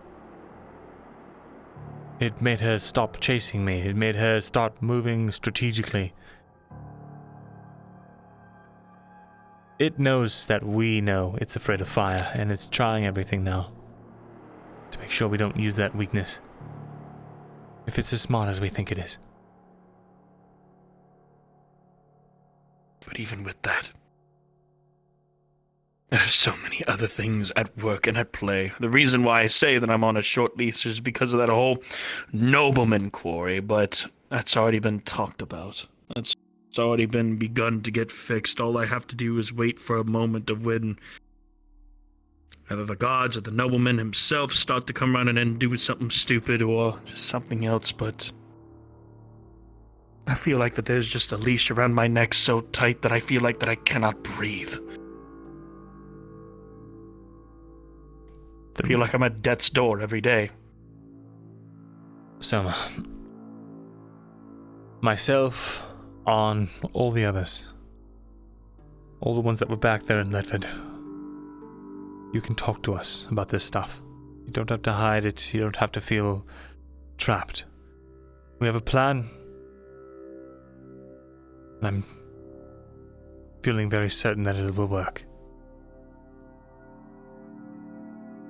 It made her stop chasing me. It made her start moving strategically. It knows that we know it's afraid of fire, and it's trying everything now to make sure we don't use that weakness. If it's as smart as we think it is.
But even with that, there are so many other things at work and at play. The reason why I say that I'm on a short leash is because of that whole nobleman quarry, but that's already been talked about. That's already been begun to get fixed. All I have to do is wait for a moment of when either the gods or the nobleman himself start to come around and then do something stupid or just something else, but I feel like that there's just a leash around my neck so tight that I feel like that I cannot breathe. I feel like I'm at death's door every day.
So, myself, on all the others, all the ones that were back there in Ledford, you can talk to us about this stuff. You don't have to hide it. You don't have to feel trapped. We have a plan. And I'm feeling very certain that it will work.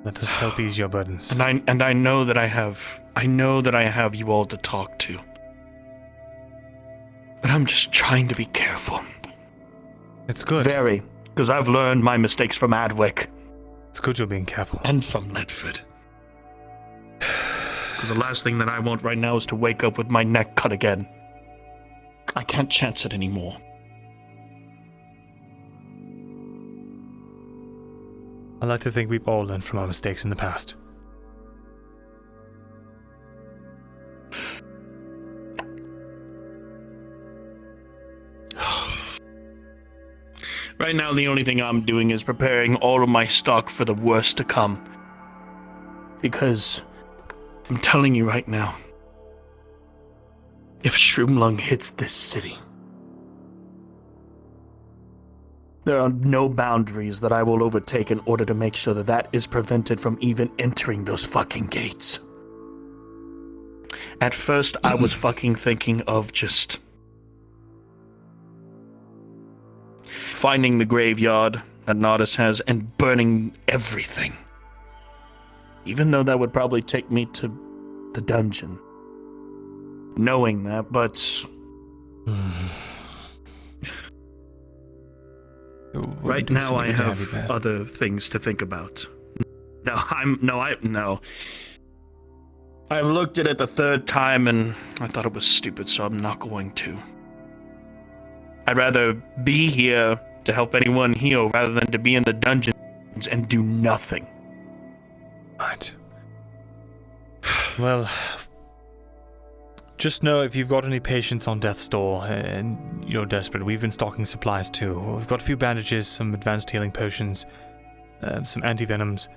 Let us help ease your burdens.
And I know that I have you all to talk to. But I'm just trying to be careful.
It's good.
Very, because I've learned my mistakes from Adwick.
It's good you're being careful.
And from Ledford. Because the last thing that I want right now is to wake up with my neck cut again. I can't chance it anymore.
I like to think we've all learned from our mistakes in the past.
Right now, the only thing I'm doing is preparing all of my stock for the worst to come. Because, I'm telling you right now, if Shroomlung hits this city, there are no boundaries that I will overtake in order to make sure that that is prevented from even entering those fucking gates. At first, I was fucking thinking of just finding the graveyard that Nardus has and burning everything. Even though that would probably take me to the dungeon. Knowing that, but right now I have other things to think about. No. I've looked at it the third time and I thought it was stupid, so I'm not going to. I'd rather be here to help anyone heal rather than to be in the dungeons and do nothing.
Right. Well, just know if you've got any patients on death's door and you're desperate, we've been stocking supplies too. We've got a few bandages, some advanced healing potions, some anti-venoms.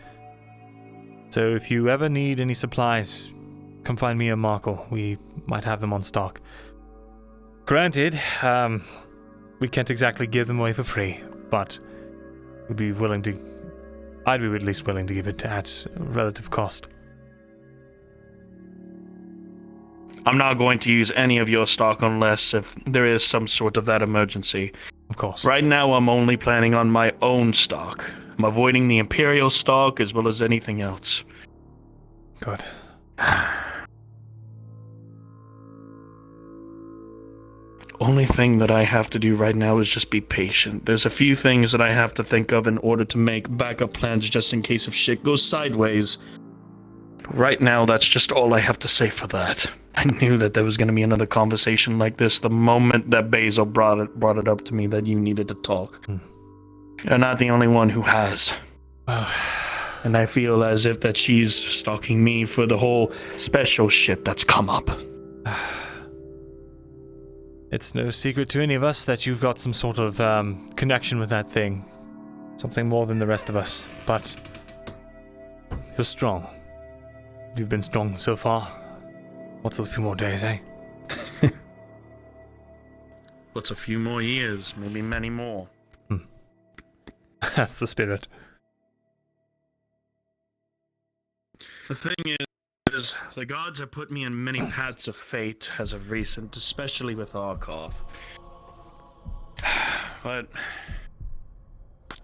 So if you ever need any supplies, come find me or Markle. We might have them on stock. Granted, we can't exactly give them away for free, but I'd be at least willing to give it at relative cost.
I'm not going to use any of your stock unless if there is some sort of that emergency.
Of course.
Right now, I'm only planning on my own stock. I'm avoiding the Imperial stock as well as anything else.
Good.
Only thing that I have to do right now is just be patient. There's a few things that I have to think of in order to make backup plans just in case if shit goes sideways. Right now, that's just all I have to say for that. I knew that there was going to be another conversation like this the moment that Basil brought it up to me that you needed to talk. You're not the only one who has. And I feel as if that she's stalking me for the whole special shit that's come up.
It's no secret to any of us that you've got some sort of connection with that thing. Something more than the rest of us. But you're strong. You've been strong so far. What's a few more days, eh?
What's a few more years? Maybe many more.
That's the spirit.
The thing is, the gods have put me in many paths of fate as of recent, especially with Arkoth. But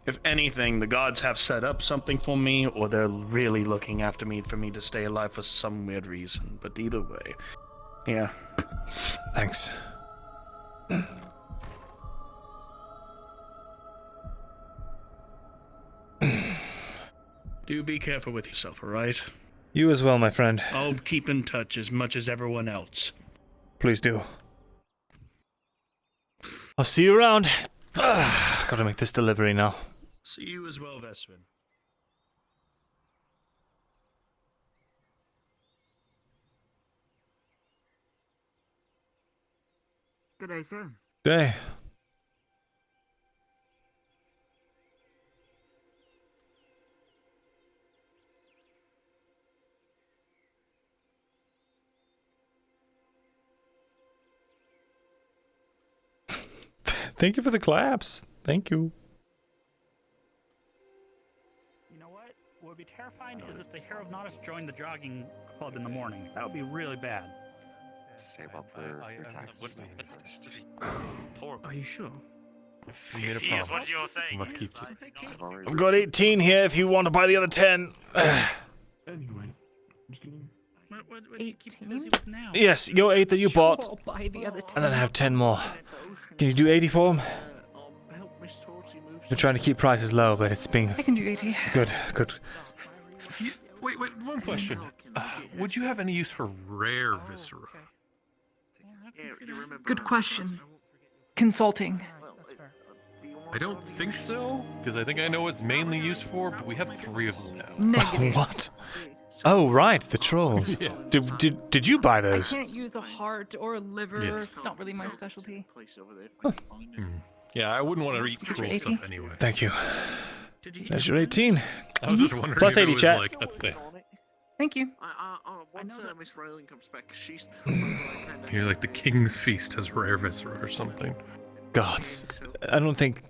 if anything, the gods have set up something for me, or they're really looking after me for me to stay alive for some weird reason. But either way, yeah.
Thanks.
Do be careful with yourself, alright?
You as well, my friend.
I'll keep in touch as much as everyone else.
Please do. I'll see you around. Gotta make this delivery now.
See you as well, Vesvin.
Good day, sir.
Day. Thank you for the claps. Thank you.
You know what? We'll
be terrifying is if the hero of Nodus joined the jogging club in the morning. That would be really bad.
Save up for your taxes.
Are you sure?
You made a
Yes,
promise.
what you're saying.
You must keep it.
I've got 18 here if you want to buy the other 10.
Anyway, just kidding.
What do you keep busy with now?
Yes, your 8 that you bought.
I'll buy the other 10.
And then I have 10 more. Can you do 80 for them? We're trying to keep prices low, but it's being...
I can do 80.
Good, good.
Wait, one question. Would you have any use for rare viscera?
Good question. Consulting.
I don't think so, because I think I know what it's mainly used for, but we have 3 of them now.
Negative.
What? Oh, right, the trolls.
Yeah.
Did you buy those?
I can't use a heart or a liver.
Yes.
It's not really my specialty.
Yeah, I wouldn't want to eat
Did you
troll
80?
stuff anyway.
Thank you. There's your 18.
I was just wondering
Plus
if
80,
it was
chat.
like a thing.
Thank you.
Once Miss Rowling comes back, she's
You're like the King's Feast has rare viscera or something.
Gods. I don't think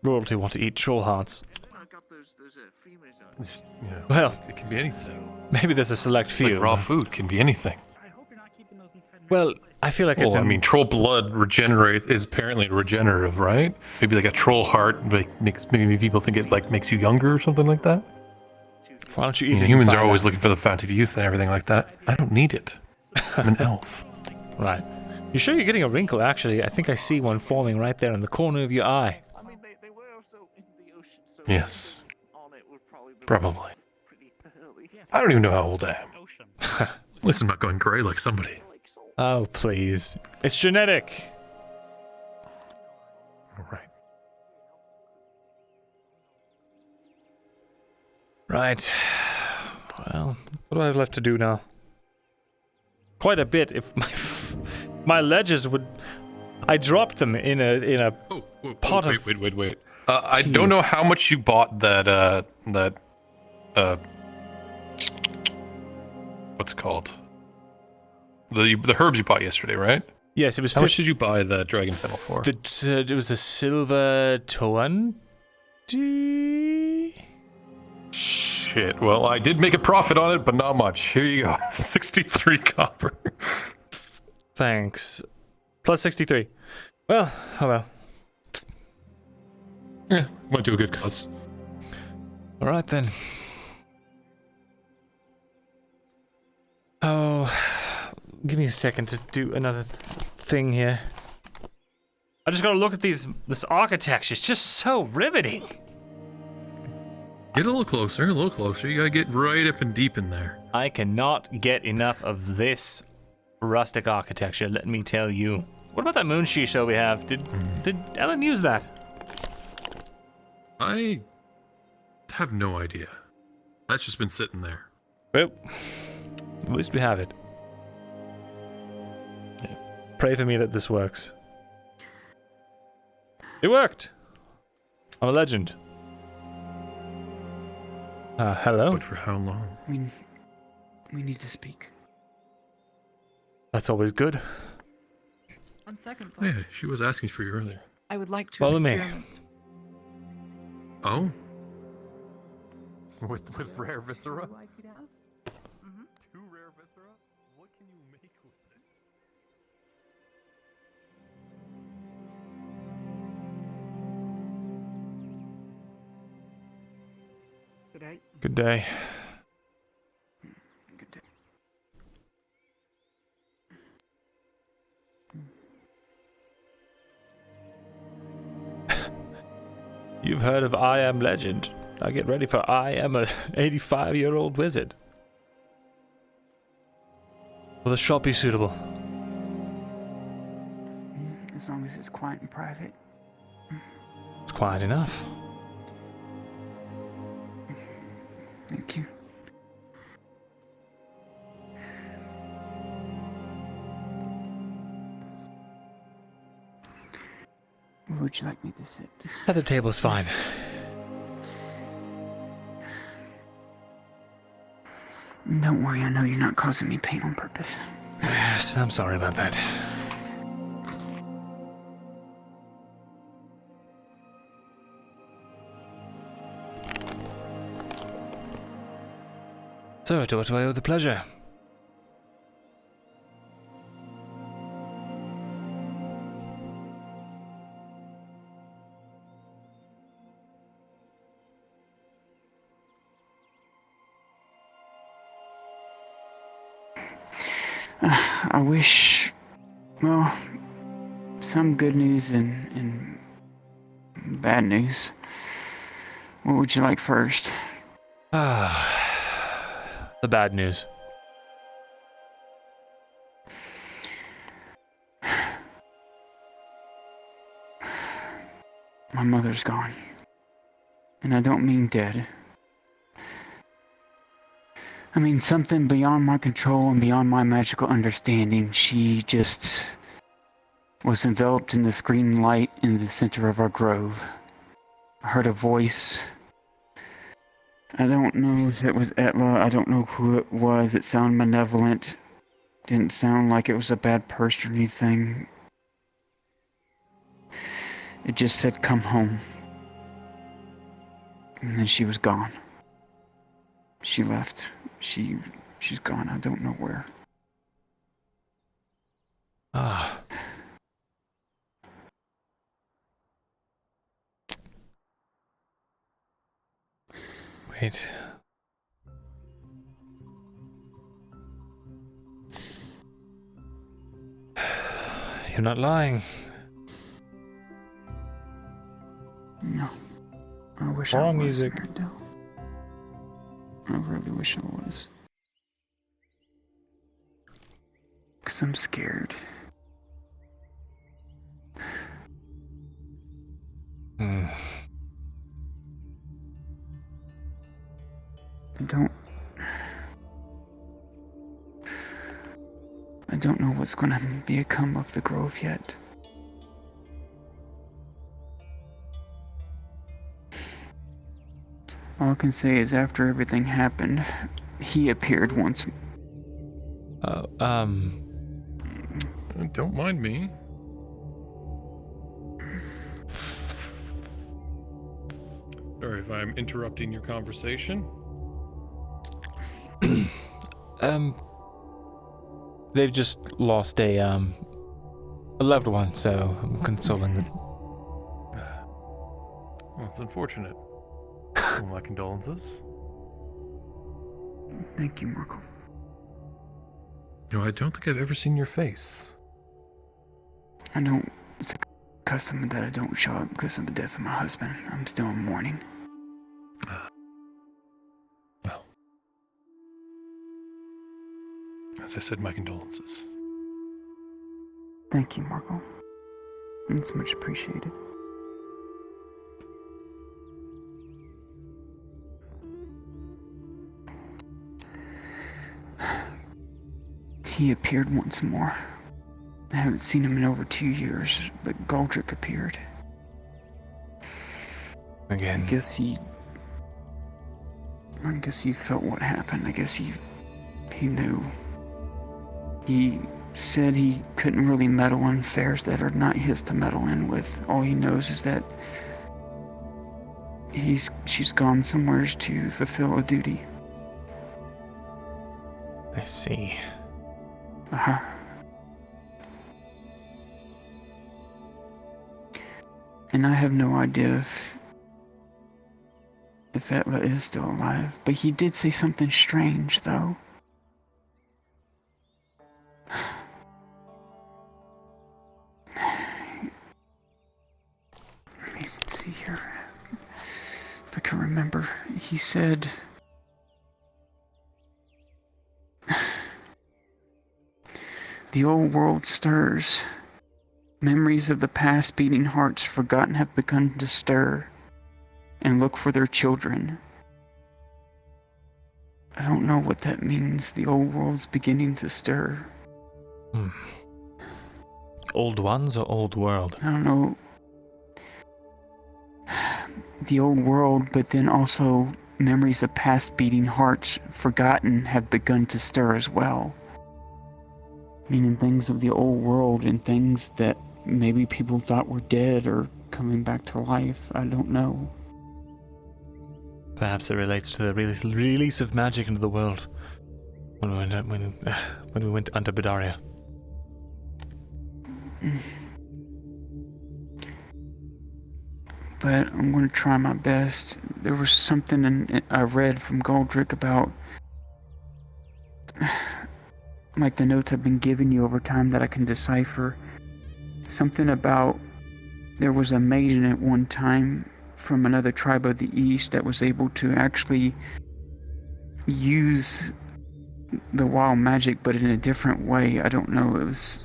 royalty want to eat troll hearts.
I got those females.
Yeah.
Well,
it can be anything.
Maybe there's a select
It's
few.
like raw food can be anything.
Well, I feel like it's...
Well, I mean, troll blood is apparently regenerative, right? Maybe like a troll heart makes maybe people think it like makes you younger or something like that.
Why don't you eat it?
Humans are always looking for the fountain of youth and everything like that. I don't need it. I'm an elf.
Right. You sure you're getting a wrinkle, actually? I think I see one forming right there in the corner of your eye.
They were also in the ocean, so
Yes.
on it would probably be
Probably.
pretty early.
I don't even know how old I am. At least I'm not going gray like somebody.
Oh, please. It's genetic.
All right.
Right. Well, what do I have left to do now? Quite a bit. If my ledges would... I dropped them in a pot of...
Wait. I don't know how much you bought that what's it called? The herbs you bought yesterday, right?
Yes, it was...
How much did you buy the dragon fennel for?
It was a silver 20?
Shit. Well, I did make a profit on it, but not much. Here you go. 63 copper.
Thanks. Plus 63. Well, oh well.
Yeah, went to a good cause.
All right then. Oh, give me a second to do another thing here. I just gotta look at this architecture. It's just so riveting.
Get a little closer, You gotta get right up and deep in there.
I cannot get enough of this rustic architecture, let me tell you. What about that moon shisha we have? Did Ellen use that?
I have no idea. That's just been sitting there.
Well, at least we have it. Yeah. Pray for me that this works. It worked! I'm a legend. Hello?
But for how long?
We need to speak.
That's always good.
On second thought,
Yeah, she was asking for you earlier.
I would like to
Follow me.
experiment.
Oh? With rare viscera?
Mm-hmm.
2 rare viscera? What can you make with it?
Good day.
Good day.
Good day.
You've heard of I Am Legend. Now get ready for I Am a 85-year-old wizard. Will the shop be suitable?
As long as it's quiet and private.
It's quiet enough.
Thank you. Where would you like me to sit?
At the table's fine.
Don't worry, I know you're not causing me pain on purpose.
Yes, I'm sorry about that.
So, to what do I owe the pleasure?
I wish, well, some good news and bad news. What would you like first?
The bad news.
My mother's gone. And I don't mean dead. I mean something beyond my control and beyond my magical understanding. She just was enveloped in this green light in the center of our grove. I heard a voice. I don't know if it was Etla. I don't know who it was. It sounded malevolent. Didn't sound like it was a bad person or anything. It just said, "Come home." And then she was gone. She left. She's gone. I don't know where.
Wait. You're not lying.
No. I wish
Wrong
I was,
music.
Myrindal. I really wish I was. 'Cause I'm scared. I don't know what's gonna become of the grove yet. All I can say is after everything happened, he appeared once.
Don't mind me. Sorry if I'm interrupting your conversation.
They've just lost a loved one, so I'm consoling them.
Well, it's unfortunate. Well, my condolences.
Thank you, Marco.
No, I don't think I've ever seen your face.
I don't. It's a custom that I don't show up because of the death of my husband. I'm still in mourning.
Well, as I said, my condolences.
Thank you, Marco. It's much appreciated. He appeared once more. I haven't seen him in over 2 years, but Goldrick appeared.
Again.
I guess he felt what happened. I guess he knew. He said he couldn't really meddle in affairs that are not his to meddle in with. All he knows is that she's gone somewhere to fulfill a duty.
I see.
Uh-huh. And I have no idea if Etla is still alive, but he did say something strange, though. Let me see here. If I can remember, he said... The old world stirs. Memories of the past beating hearts forgotten have begun to stir and look for their children. I don't know what that means. The old world's beginning to stir.
Old ones or old world?
I don't know. The old world, but then also memories of past beating hearts forgotten have begun to stir as well. Meaning things of the old world and things that maybe people thought were dead or coming back to life. I don't know.
Perhaps it relates to the release of magic into the world when we went under Bedaria.
But I'm going to try my best. There was something I read from Goldrick about, like the notes I've been giving you over time that I can decipher. Something about there was a maiden at one time from another tribe of the east that was able to actually use the wild magic, but in a different way. I don't know. It was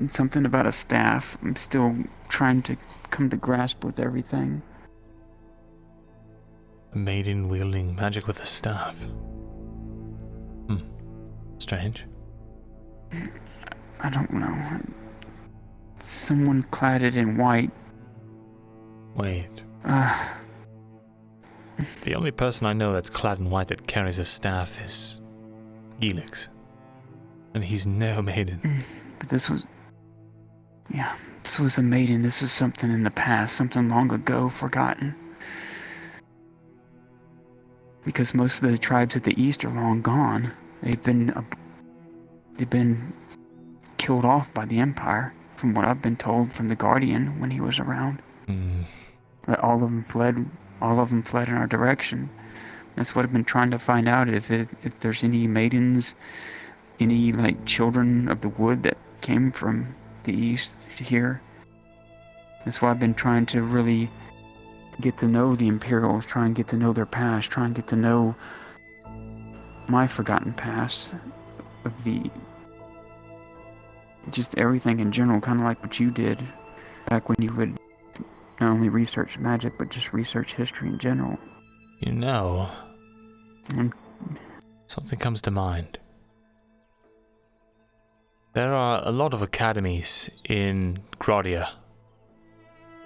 something about a staff. I'm still trying to come to grasp with everything.
A maiden wielding magic with a staff. Strange.
I don't know. Someone clad it in white.
Wait. The only person I know that's clad in white that carries a staff is Helix. And he's no maiden.
But this was a maiden. This is something in the past, something long ago, forgotten. Because most of the tribes at the east are long gone. They've been killed off by the Empire, from what I've been told from the Guardian when he was around. All of them fled in our direction. That's what I've been trying to find out, if there's any maidens, any like children of the wood that came from the east here. That's why I've been trying to really get to know the Imperials, try and get to know their past, try and get to know my forgotten past of just everything in general, kind of like what you did back when you would not only research magic, but just research history in general.
You know, something comes to mind. There are a lot of academies in Grodia,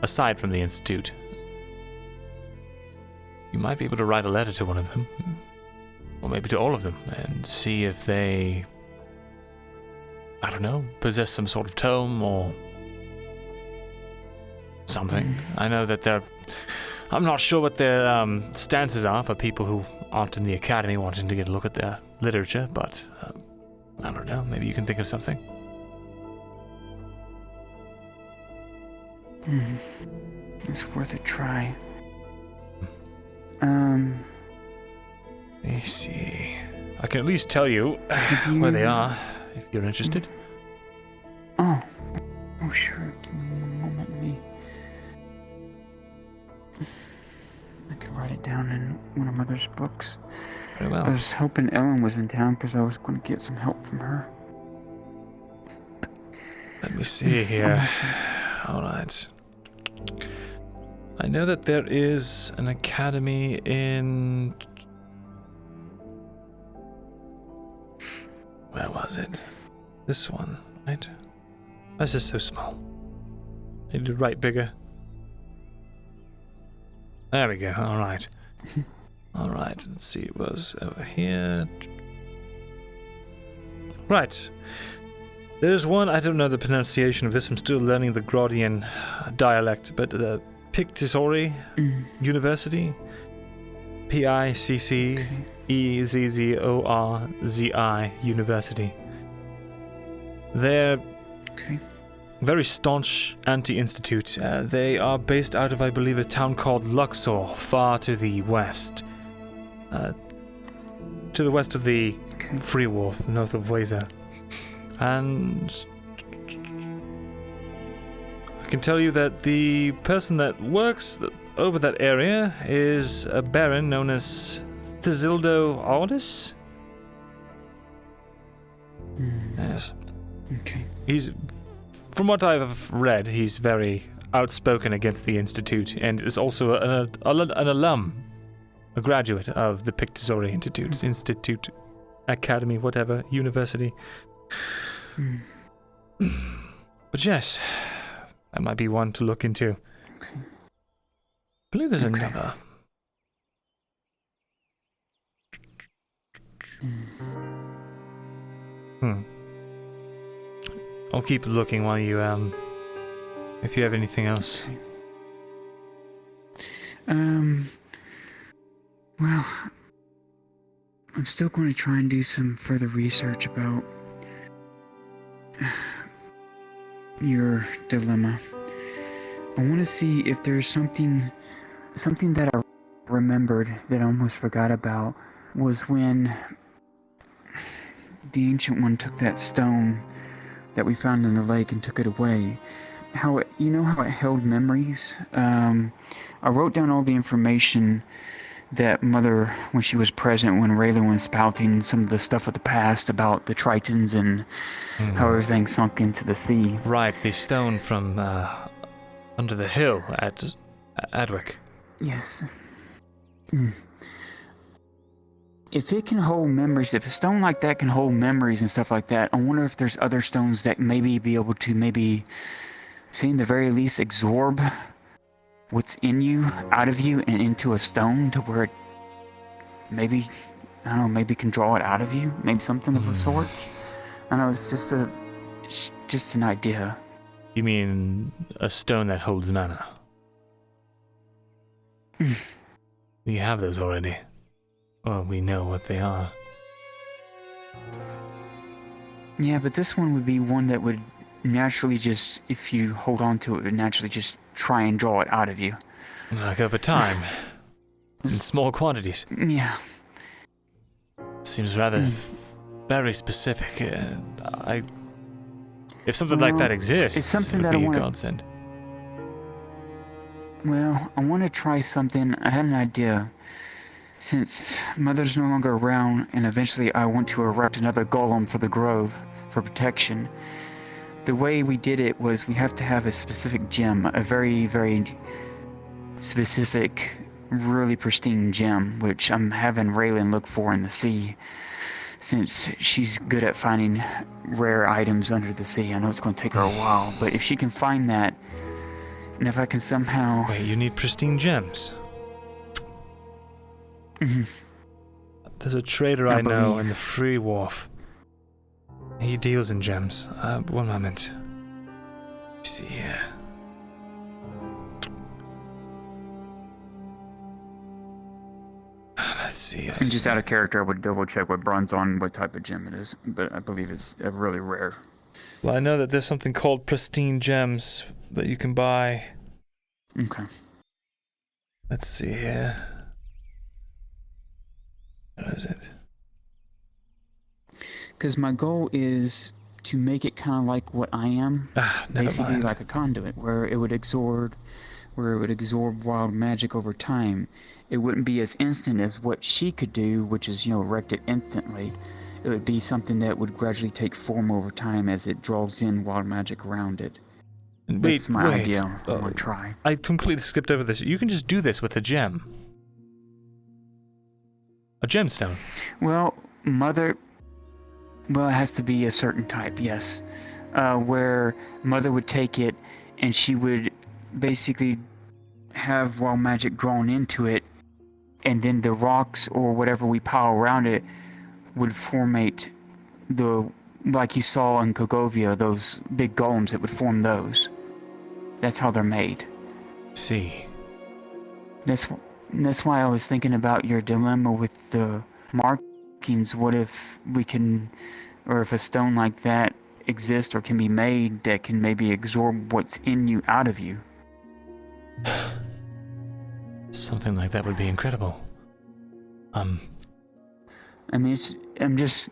aside from the Institute. You might be able to write a letter to one of them, or maybe to all of them, and see if they, I don't know, possess some sort of tome or something. I know that I'm not sure what their stances are for people who aren't in the academy wanting to get a look at their literature, but I don't know, maybe you can think of something.
It's worth a try.
Let me see. I can at least tell you where they are, if you're interested.
Oh sure. Give me one moment. I could write it down in one of Mother's books.
Very well.
I was hoping Ellen was in town because I was going to get some help from her.
Let me see here. Alright. I know that there is an academy in... Where was it? This one, right? Why is this so small? I need to write bigger. There we go, alright. Alright, let's see, it was over here. Right. There's one, I don't know the pronunciation of this, I'm still learning the Grodian dialect, but the Pictisori University. Piccezzorzi University. They're very staunch anti-institute. They are based out of, I believe, a town called Luxor, far to the west. To the west of the Free Wharf, north of Auzera. And I can tell you that the person that works over that area is a baron known as Thesalor Aldis. Yes.
Okay.
He's, from what I've read, he's very outspoken against the Institute, and is also an alum, a graduate of the Pictisori Institute, Academy, whatever, University. But yes, that might be one to look into. I believe there's another. I'll keep looking while you, if you have anything else.
Well, I'm still going to try and do some further research about your dilemma. I want to see if there's something that I remembered that I almost forgot about, was when the Ancient One took that stone that we found in the lake and took it away. How it held memories? I wrote down all the information that Mother, when she was present, when Raylan was spouting some of the stuff of the past about the Tritons and how everything sunk into the sea.
Right, the stone from under the hill at Adwick.
Yes. If it can hold memories, if a stone like that can hold memories and stuff like that, I wonder if there's other stones that maybe be able to say in the very least absorb what's in you, out of you, and into a stone to where it maybe can draw it out of you, maybe something of a sort. I know it's just an idea.
You mean a stone that holds mana? We have those already. Well, we know what they are.
Yeah, but this one would be one that would naturally just, if you hold on to it, would naturally just try and draw it out of you.
Like over time. In small quantities.
Yeah.
Seems rather very specific. If something like that exists,
it's something
it would
that
be
I
a
wanna-
godsend.
Well, I want to try something. I had an idea. Since Mother's no longer around, and eventually I want to erect another golem for the grove for protection, the way we did it was we have to have a specific gem, a very, very specific, really pristine gem, which I'm having Raylan look for in the sea, since she's good at finding rare items under the sea. I know it's going to take her a while, but if she can find that, and if I can somehow...
Wait, you need pristine gems? There's a trader I know in the Free Wharf. He deals in gems. One moment. Let's see here. Let's see.
And just out of character, I would double check what bronze on what type of gem it is, but I believe it's a really rare.
Well, I know that there's something called pristine gems that you can buy.
Okay.
Let's see here. What is it?
Because my goal is to make it kind of like what I am,
never
basically
mind.
like a conduit, where it would absorb wild magic over time. It wouldn't be as instant as what she could do, which is erect it instantly. It would be something that would gradually take form over time as it draws in wild magic around it. That's my idea. I want to try.
I completely skipped over this. You can just do this with a gem. A gemstone.
Well, it has to be a certain type, yes. Where Mother would take it and she would basically have wild magic drawn into it, and then the rocks or whatever we pile around it would formate like you saw in Kogovia, those big golems that would form those. That's how they're made.
See.
That's why I was thinking about your dilemma with the markings. What if we can, or if a stone like that exists or can be made that can maybe absorb what's in you out of you?
Something like that would be incredible.
I mean, it's just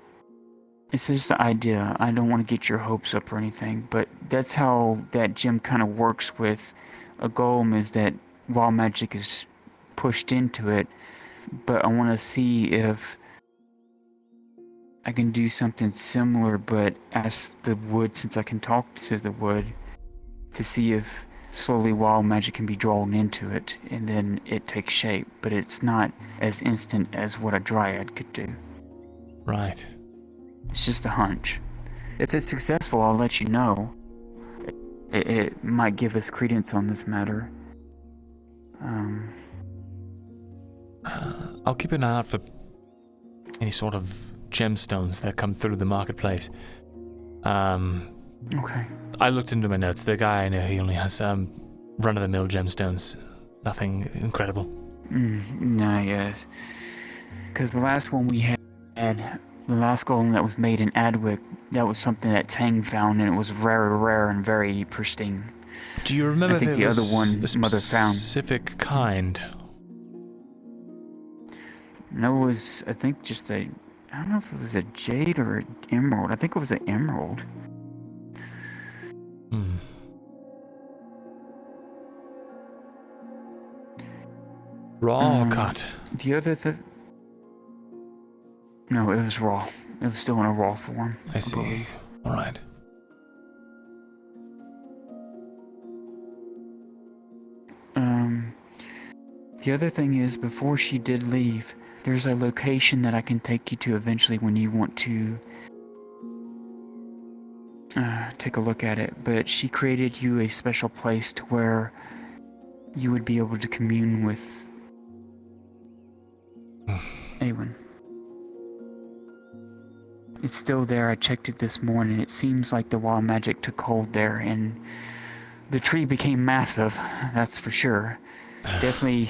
the idea. I don't want to get your hopes up or anything, but that's how that gem kind of works with a golem, is that wild magic is pushed into it, but I want to see if I can do something similar, but ask the wood, since I can talk to the wood, to see if slowly wild magic can be drawn into it, and then it takes shape, but it's not as instant as what a dryad could do.
Right.
It's just a hunch. If it's successful, I'll let you know. It might give us credence on this matter.
I'll keep an eye out for any sort of gemstones that come through the marketplace.
Okay.
I looked into my notes. The guy I know, he only has run-of-the-mill gemstones. Nothing incredible.
No, yes. Because the last one we had, the last golem that was made in Adwick, that was something that Tang found, and it was very rare and very pristine.
Do you remember
I think
if
the
it
other
was
one
a
Mother found?
specific kind?
No, it was, I think, just a, I don't know if it was a jade or an emerald. I think it was an emerald.
Raw cut.
The other no, it was raw. It was still in a raw form.
I see.
believe.
All right.
The other thing is, before she did leave, there's a location that I can take you to eventually when you want to take a look at it. But she created you a special place to where you would be able to commune with anyone. It's still there. I checked it this morning. It seems like the wild magic took hold there, and the tree became massive. That's for sure. Definitely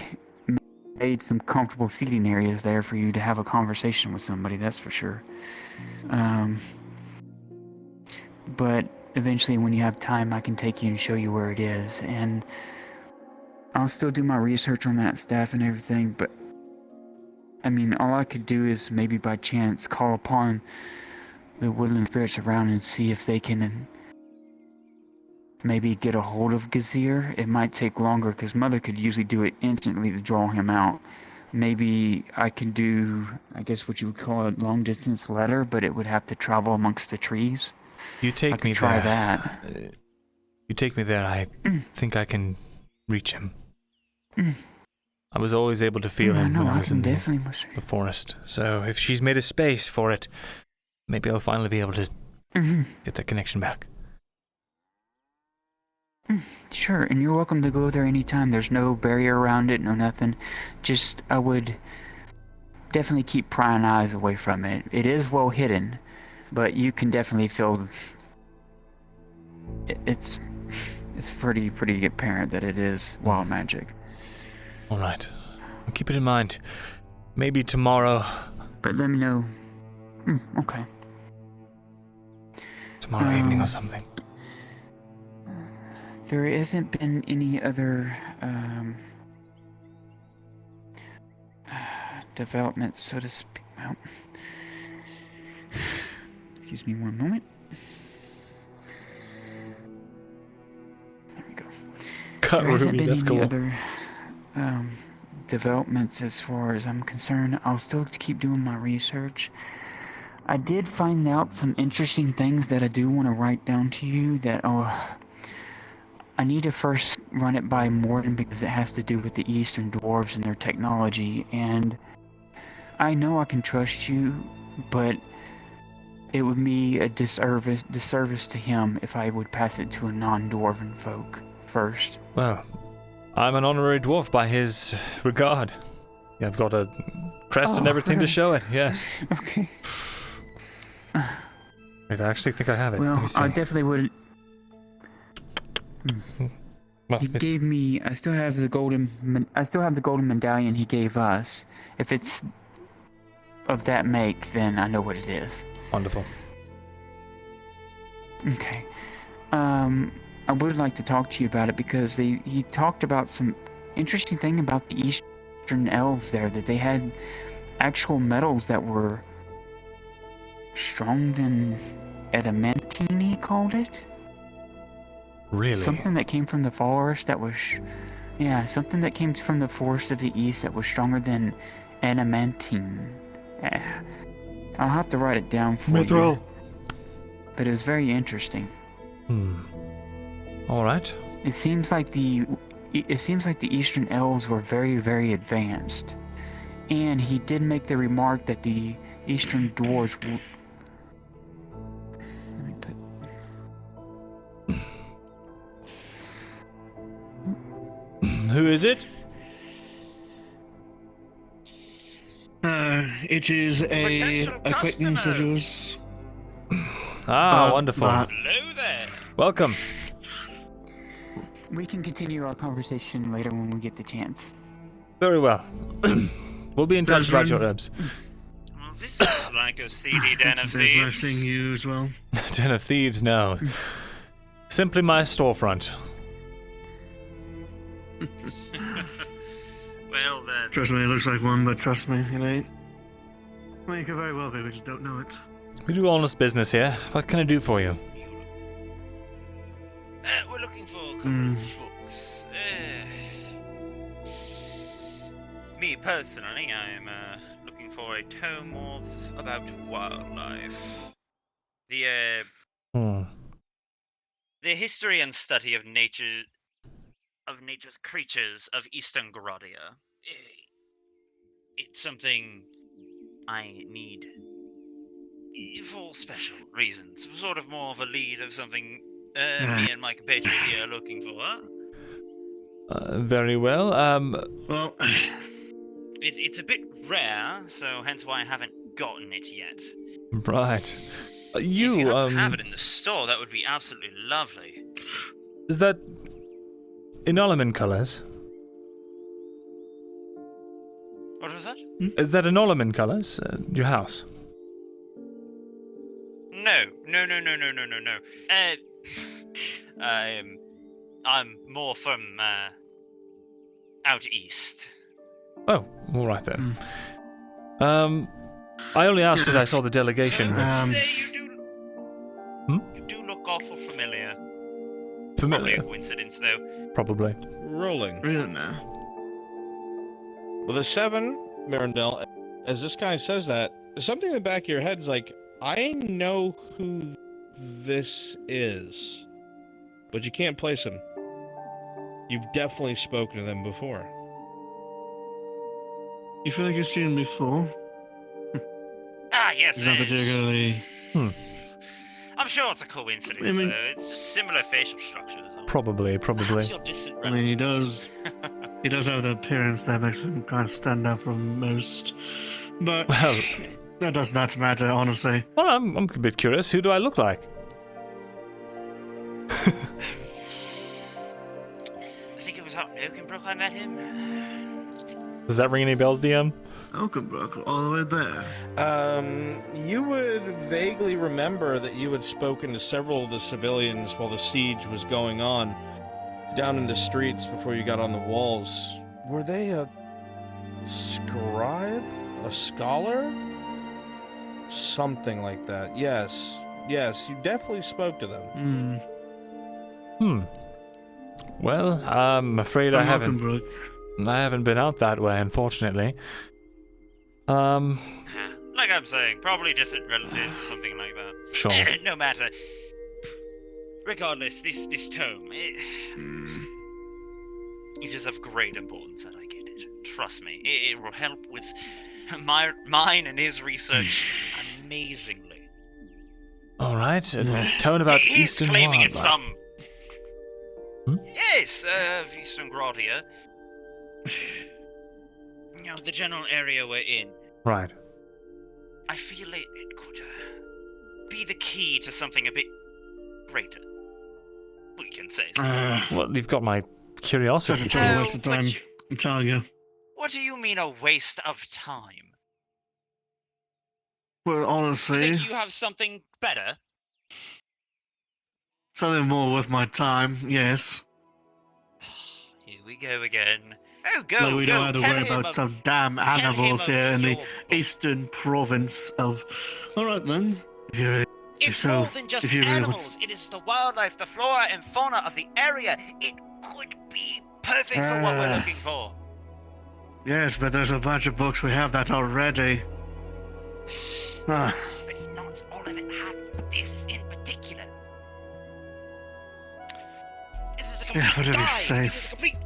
made some comfortable seating areas there for you to have a conversation with somebody. That's for sure. But eventually, when you have time, I can take you and show you where it is. And I'll still do my research on that staff and everything. But I mean, all I could do is maybe by chance call upon the woodland spirits around and see if they can maybe get a hold of Gazir. It might take longer because Mother could usually do it instantly to draw him out. Maybe I can do, I guess what you would call a long distance letter, but it would have to travel amongst the trees.
You take me
try
there.
that.
You take me there. I think I can reach him. I was always able to feel him when I was in the forest. So if she's made a space for it, maybe I'll finally be able to get that connection back.
Sure, and you're welcome to go there anytime. There's no barrier around it, no nothing. Just, I would definitely keep prying eyes away from it. It is well hidden, but you can definitely feel it's pretty apparent that it is wild magic.
All right, I'll keep it in mind. Maybe tomorrow.
But let me know. Okay.
Tomorrow evening or something.
There hasn't been any other development, so to speak. Well, excuse me one moment. There we go.
Cut
there hasn't
Ruby,
been
that's
any
cool.
other developments as far as I'm concerned. I'll still keep doing my research. I did find out some interesting things that I do want to write down to you that I need to first run it by Morton because it has to do with the Eastern Dwarves and their technology, and I know I can trust you, but it would be a disservice to him if I would pass it to a non-Dwarven folk first.
Well, I'm an honorary dwarf by his regard. I've got a crest and everything to show it, yes.
Okay.
Wait, I actually think I have it. Let
Well,
me see.
I definitely would.
Well,
He gave me. I still have the golden medallion he gave us. If it's of that make, then I know what it is.
Wonderful.
Okay. I would like to talk to you about it because he talked about some interesting thing about the Eastern elves there, that they had actual metals that were stronger than adamantine, he called it.
Really?
Something that came from the forest that was, something that came from the forest of the east that was stronger than adamantine. I'll have to write it down for you. But it was very interesting.
All right.
It seems like the Eastern elves were very, very advanced, and he did make the remark that the Eastern dwarves.
Who is it?
It is a acquaintance of yours.
Wonderful.
Hello there.
Very well. We'll be in touch about your herbs.
Well, this is like a seedy den of
It's nice
thieves.
seeing you as well.
Den of thieves, no. Simply my storefront.
Well then.
Trust me, it looks like one, but trust me, it ain't. Well, you could very well be, we just don't know it.
We do honest business here. What can I do for you?
We're looking for a couple of books. Me personally, I'm looking for a tome about wildlife. The history and study of nature's creatures of Eastern Gradia. It's something I need for special reasons. Sort of more of a lead of something me and my compatriot here are looking for.
Very well.
Well,
it's a bit rare, so hence why I haven't gotten it yet.
Right.
If you have it in the store, that would be absolutely lovely.
Is that in Olaman colors?
What was that?
Is that in Olaman colors? Your house?
No. I'm more from out east.
Oh, all right then. I only asked because I saw the delegation.
You do look awful familiar. Probably a coincidence, though.
Probably.
Rolling.
Really now.
With a 7, Myrindal, as this guy says that, something in the back of your head's like, I know who this is, but you can't place him. You've definitely spoken to them before.
You feel like you've seen him before?
Yes.
Is that particularly...
I'm sure it's a coincidence,
I mean-
though. It's just similar facial structures.
Probably.
Perhaps your distant
I mean, he
relatives.
does have the appearance that makes him kind of stand out from most. But that does not matter, honestly.
Well, I'm a bit curious. Who do I look like?
I think it was out in Oakenbrook I met him.
Does that ring any bells, DM?
Oakenbrook, all the way there.
You would vaguely remember that you had spoken to several of the civilians while the siege was going on, down in the streets before you got on the walls. Were they a scribe? A scholar? Something like that. Yes, you definitely spoke to them.
Well, I'm afraid I haven't been out that way, unfortunately.
Like I'm saying, probably distant relatives or something like that.
Sure.
No matter. Regardless, this tome, it is of great importance that I get it. Trust me, it will help with mine and his research amazingly.
All right. A tone about
He's
Eastern
claiming
wildlife.
it's some. Yes, of Eastern Gradia. You know, the general area we're in.
Right.
I feel it could be the key to something a bit greater. We can say so.
Well, you've got my curiosity.
Such a total waste of time, I'm telling you.
What do you mean a waste of time?
Well, honestly,
Think you have something better?
something more worth my time, yes.
Here we go again. Oh, go,
Like we
go.
don't have to
Tell
worry
him
about
of-
some damn
tell him
animals
of
here in the
your-
eastern province of... Alright then. If you're really
It's
so,
more than just
if you really
animals. It is the wildlife, the flora and fauna of the area. It could be perfect for what we're looking for.
Yes, but there's a bunch of books we have that already.
But not all of it have this in particular. This is a complete
Yeah, what did he
guide.
say?
It is a complete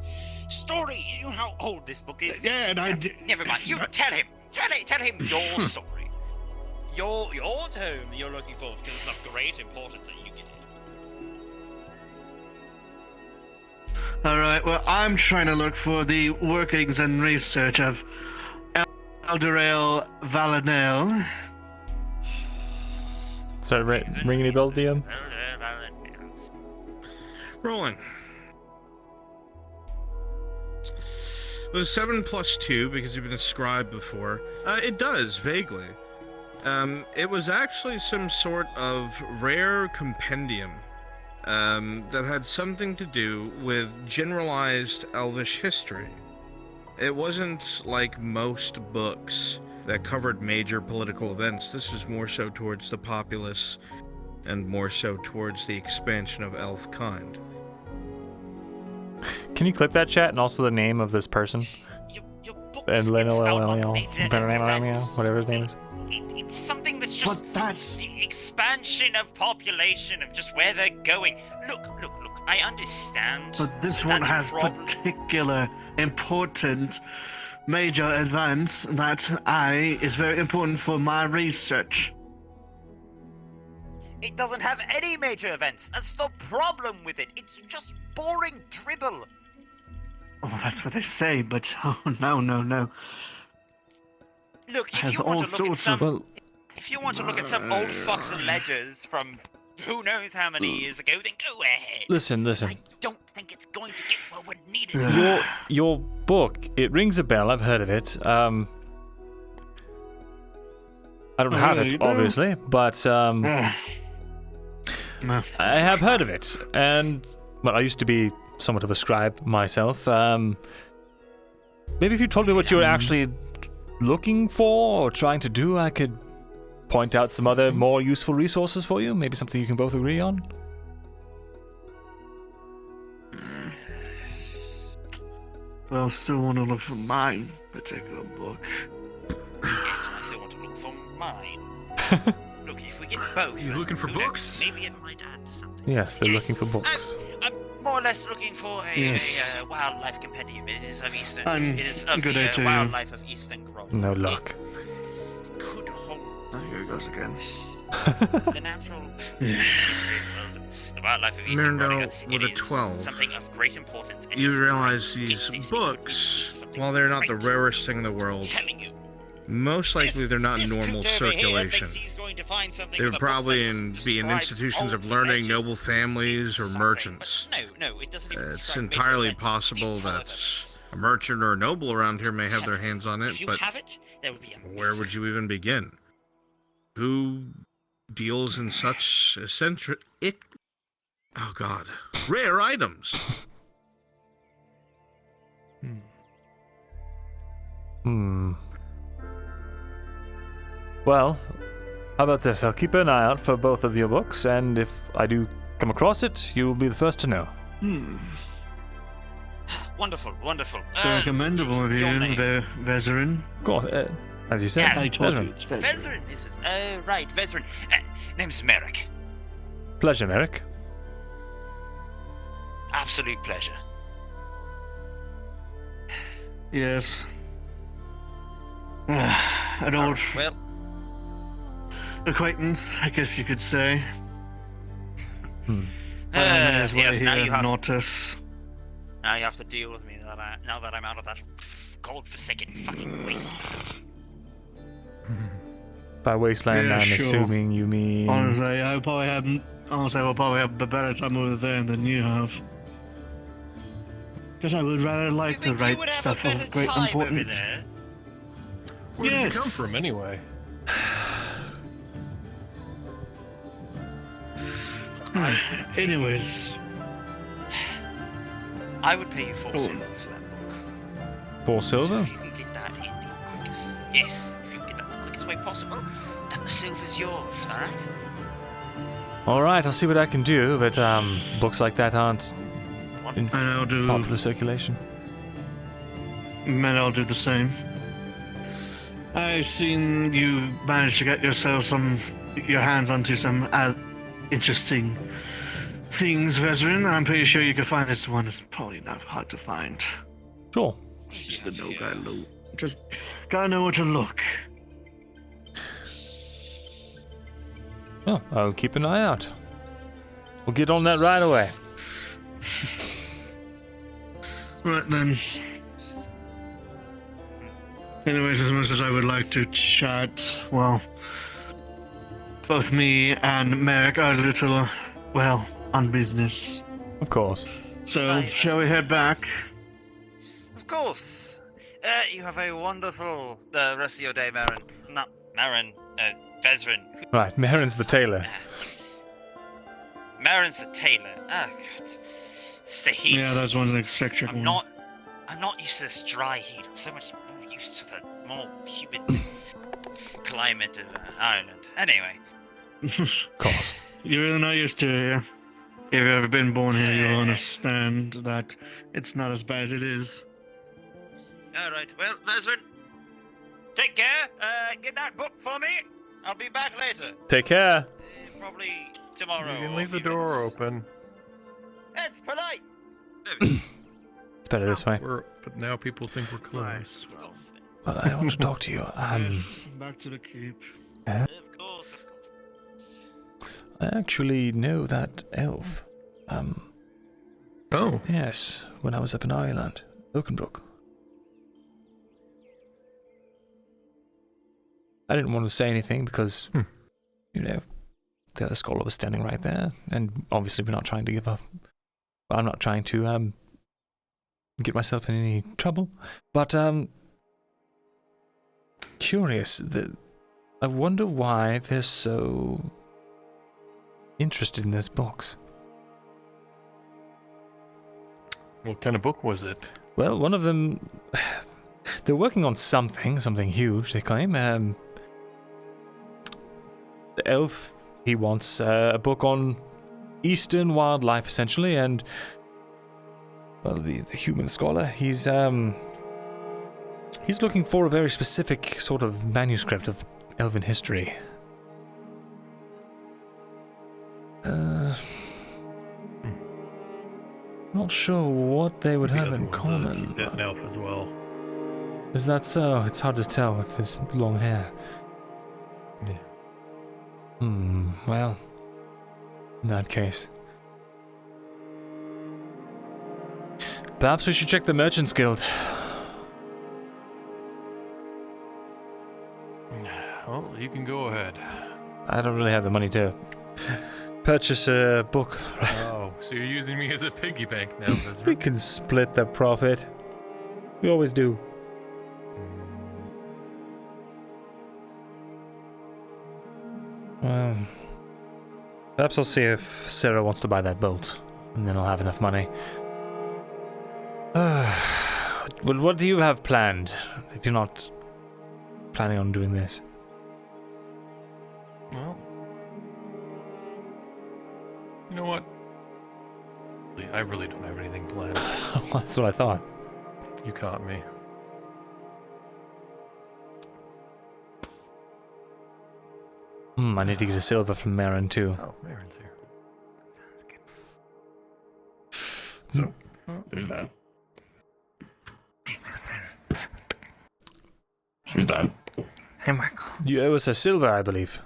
story. You know how old this book is?
Yeah, and
Never mind. You tell him. Tell him your story. Your tome you're looking for, because it's of great importance that you get it.
Alright, well, I'm trying to look for the workings and research of Elderail Valinel.
So, ring any bells, DM?
Rolling. Was 7 plus 2 because you've been a scribe before? It does, vaguely. It was actually some sort of rare compendium that had something to do with generalized Elvish history. It wasn't like most books that covered major political events. This was more so towards the populace and more so towards the expansion of elf kind.
Can you clip that chat and also the name of this person? And whatever his name is.
It's something that's just the expansion of population, of just where they're going. Look, I understand.
But this one
that's a
has
problem.
particular important major events that is very important for my research.
It doesn't have any major events. That's the problem with it. It's just boring dribble.
Oh, that's what they say, but no.
Look, if
Has
you
all
want to look at
sorts
some,
of-
if you want to look at some old fucks and ledgers from who knows how many years ago, then go ahead.
Listen.
Don't think it's going to get forward needed.
Your book, it rings a bell. I've heard of it. I don't have it, obviously, but I have heard of it. And well, I used to be somewhat of a scribe myself. Maybe if you told me what you were actually looking for or trying to do, I could point out some other more useful resources for you. Maybe something you can both agree on.
Well, I still want to look for mine particular book.
Yes, I still want to look for mine. Look, if we get both.
You looking for books?
Maybe get my dad something.
Yes, they're looking for books.
I'm more or less looking for a
Yes.
wildlife compendium. It is of Eastern.
I'm
It is of
good
the
at you.
wildlife of Eastern Grove.
No luck.
Could hold
Oh, here it goes again.
the natural. The wildlife of Eastern
Myrindal,
Grove.
with a 12,
Something of great importance. and
you
it's
realize
great.
these
These
books, while they're not the rarest thing in the world,
telling you.
most likely they're not in
This
normal
coot over here
circulation.
thinks he's going to find something
They
of
would
a book
probably
that
be in
describes
institutions of
old
learning,
legends.
noble families, or merchants.
No, it doesn't even
It's
describe major
entirely
events.
possible
These tell
that
us
a merchant or a noble around here may have their hands on it,
if you
but
have it, that would be
where would you even begin? Who deals in such eccentric... Oh god. Rare items!
Well, how about this? I'll keep an eye out for both of your books, and if I do come across it, you will be the first to know.
Wonderful.
Very commendable of you, Vezerin.
Go on, as you said,
I told you
Vezerin.
it's Vezerin.
Vezerin, this is right, Vezerin. Name's Merrick.
Pleasure, Merrick.
Absolute pleasure.
Yes. An old acquaintance, I guess you could say.
Yes,
Way
now
here
you
at
have.
Nortus.
Now you have to deal with me now that I'm out of that godforsaken fucking wasteland.
By wasteland,
Yeah,
I'm
sure.
assuming you mean...
Honestly, we'll probably have a better time over there than you have. Because I would rather like to write stuff of great importance.
Where did you
Yes.
come from anyway?
Anyways.
I would pay you 4 silver for that book.
4 silver?
If you can get that in the quickest, yes, if you can get that in the quickest way possible, then the silver's yours. All right.
All right, I'll see what I can do, but books like that aren't in
And I'll do.
popular circulation.
And I'll do the same. I've seen you manage to get yourself your hands onto some interesting things, Vezerin. I'm pretty sure you can find this one. It's probably not hard to find.
Sure.
Just gotta know where to look.
Well, I'll keep an eye out. We'll get on that right away.
Right then. Anyways, as much as I would like to chat, well, both me and Merrick are a little, on business.
Of course.
So, shall we head back?
Of Of course. You have a wonderful rest of your day, Marin. Not Marin, Vezrin.
Right, Marin's the tailor.
Marin's the tailor. Oh, God. It's the heat.
Yeah, those ones are eccentric.
I'm not used to this dry heat. I'm so much more used to the more humid climate of Ireland. Anyway.
Of course.
You're really not used to it here. If you've ever been born here, you'll understand that it's not as bad as it is.
Alright, well, Vezrin, take care. Get that book for me. I'll be back later.
Take care.
Probably tomorrow.
You can leave the door open.
It's polite.
It's better this way.
But now people think we're closed.
Well, I want to talk to you.
Back to the keep.
Of course.
I actually know that elf.
Oh.
Yes, when I was up in Ireland, Oakenbrook. I didn't want to say anything because, you know, the other scholar was standing right there, and obviously we're not trying to give up. I'm not trying to get myself in any trouble, but curious. I wonder why they're so interested in this box.
What kind of book was it?
Well, one of them, they're working on something huge, they claim. The elf, he wants a book on Eastern wildlife, essentially, and, well, the human scholar, he's looking for a very specific sort of manuscript of Elven history. Not sure what they would have in common.
An elf as well.
Is that so? It's hard to tell with his long hair.
Yeah.
Well, in that case. Perhaps we should check the Merchants Guild.
Well, you can go ahead.
I don't really have the money to purchase a book.
Oh, so you're using me as a piggy bank now, Vezrin?
We can split the profit. We always do. Well, perhaps I'll see if Sarah wants to buy that bolt, and then I'll have enough money. Well, what do you have planned if you're not planning on doing this?
Well, you know what? I really don't have anything planned.
That's what I thought.
You caught me.
I need to get a silver from Marin too.
Oh, Marin's here.
So, there's that. Who's that?
Hey, Michael.
You owe us a silver, I believe.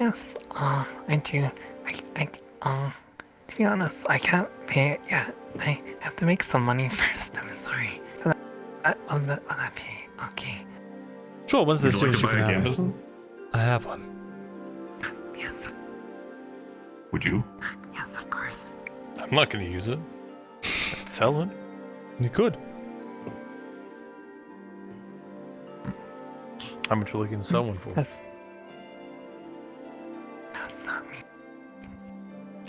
Yes, I do. To be honest, I can't pay it yet. I have to make some money first. I'm sorry. Will that be okay?
Sure, when's the
Would you like
soonest you
to
can
buy a
have it?
gambeson?
I have one.
Yes.
Would you?
Yes, of course.
I'm not going to use it. I'd sell it.
You could.
How much are you looking to sell one for?
That's not me.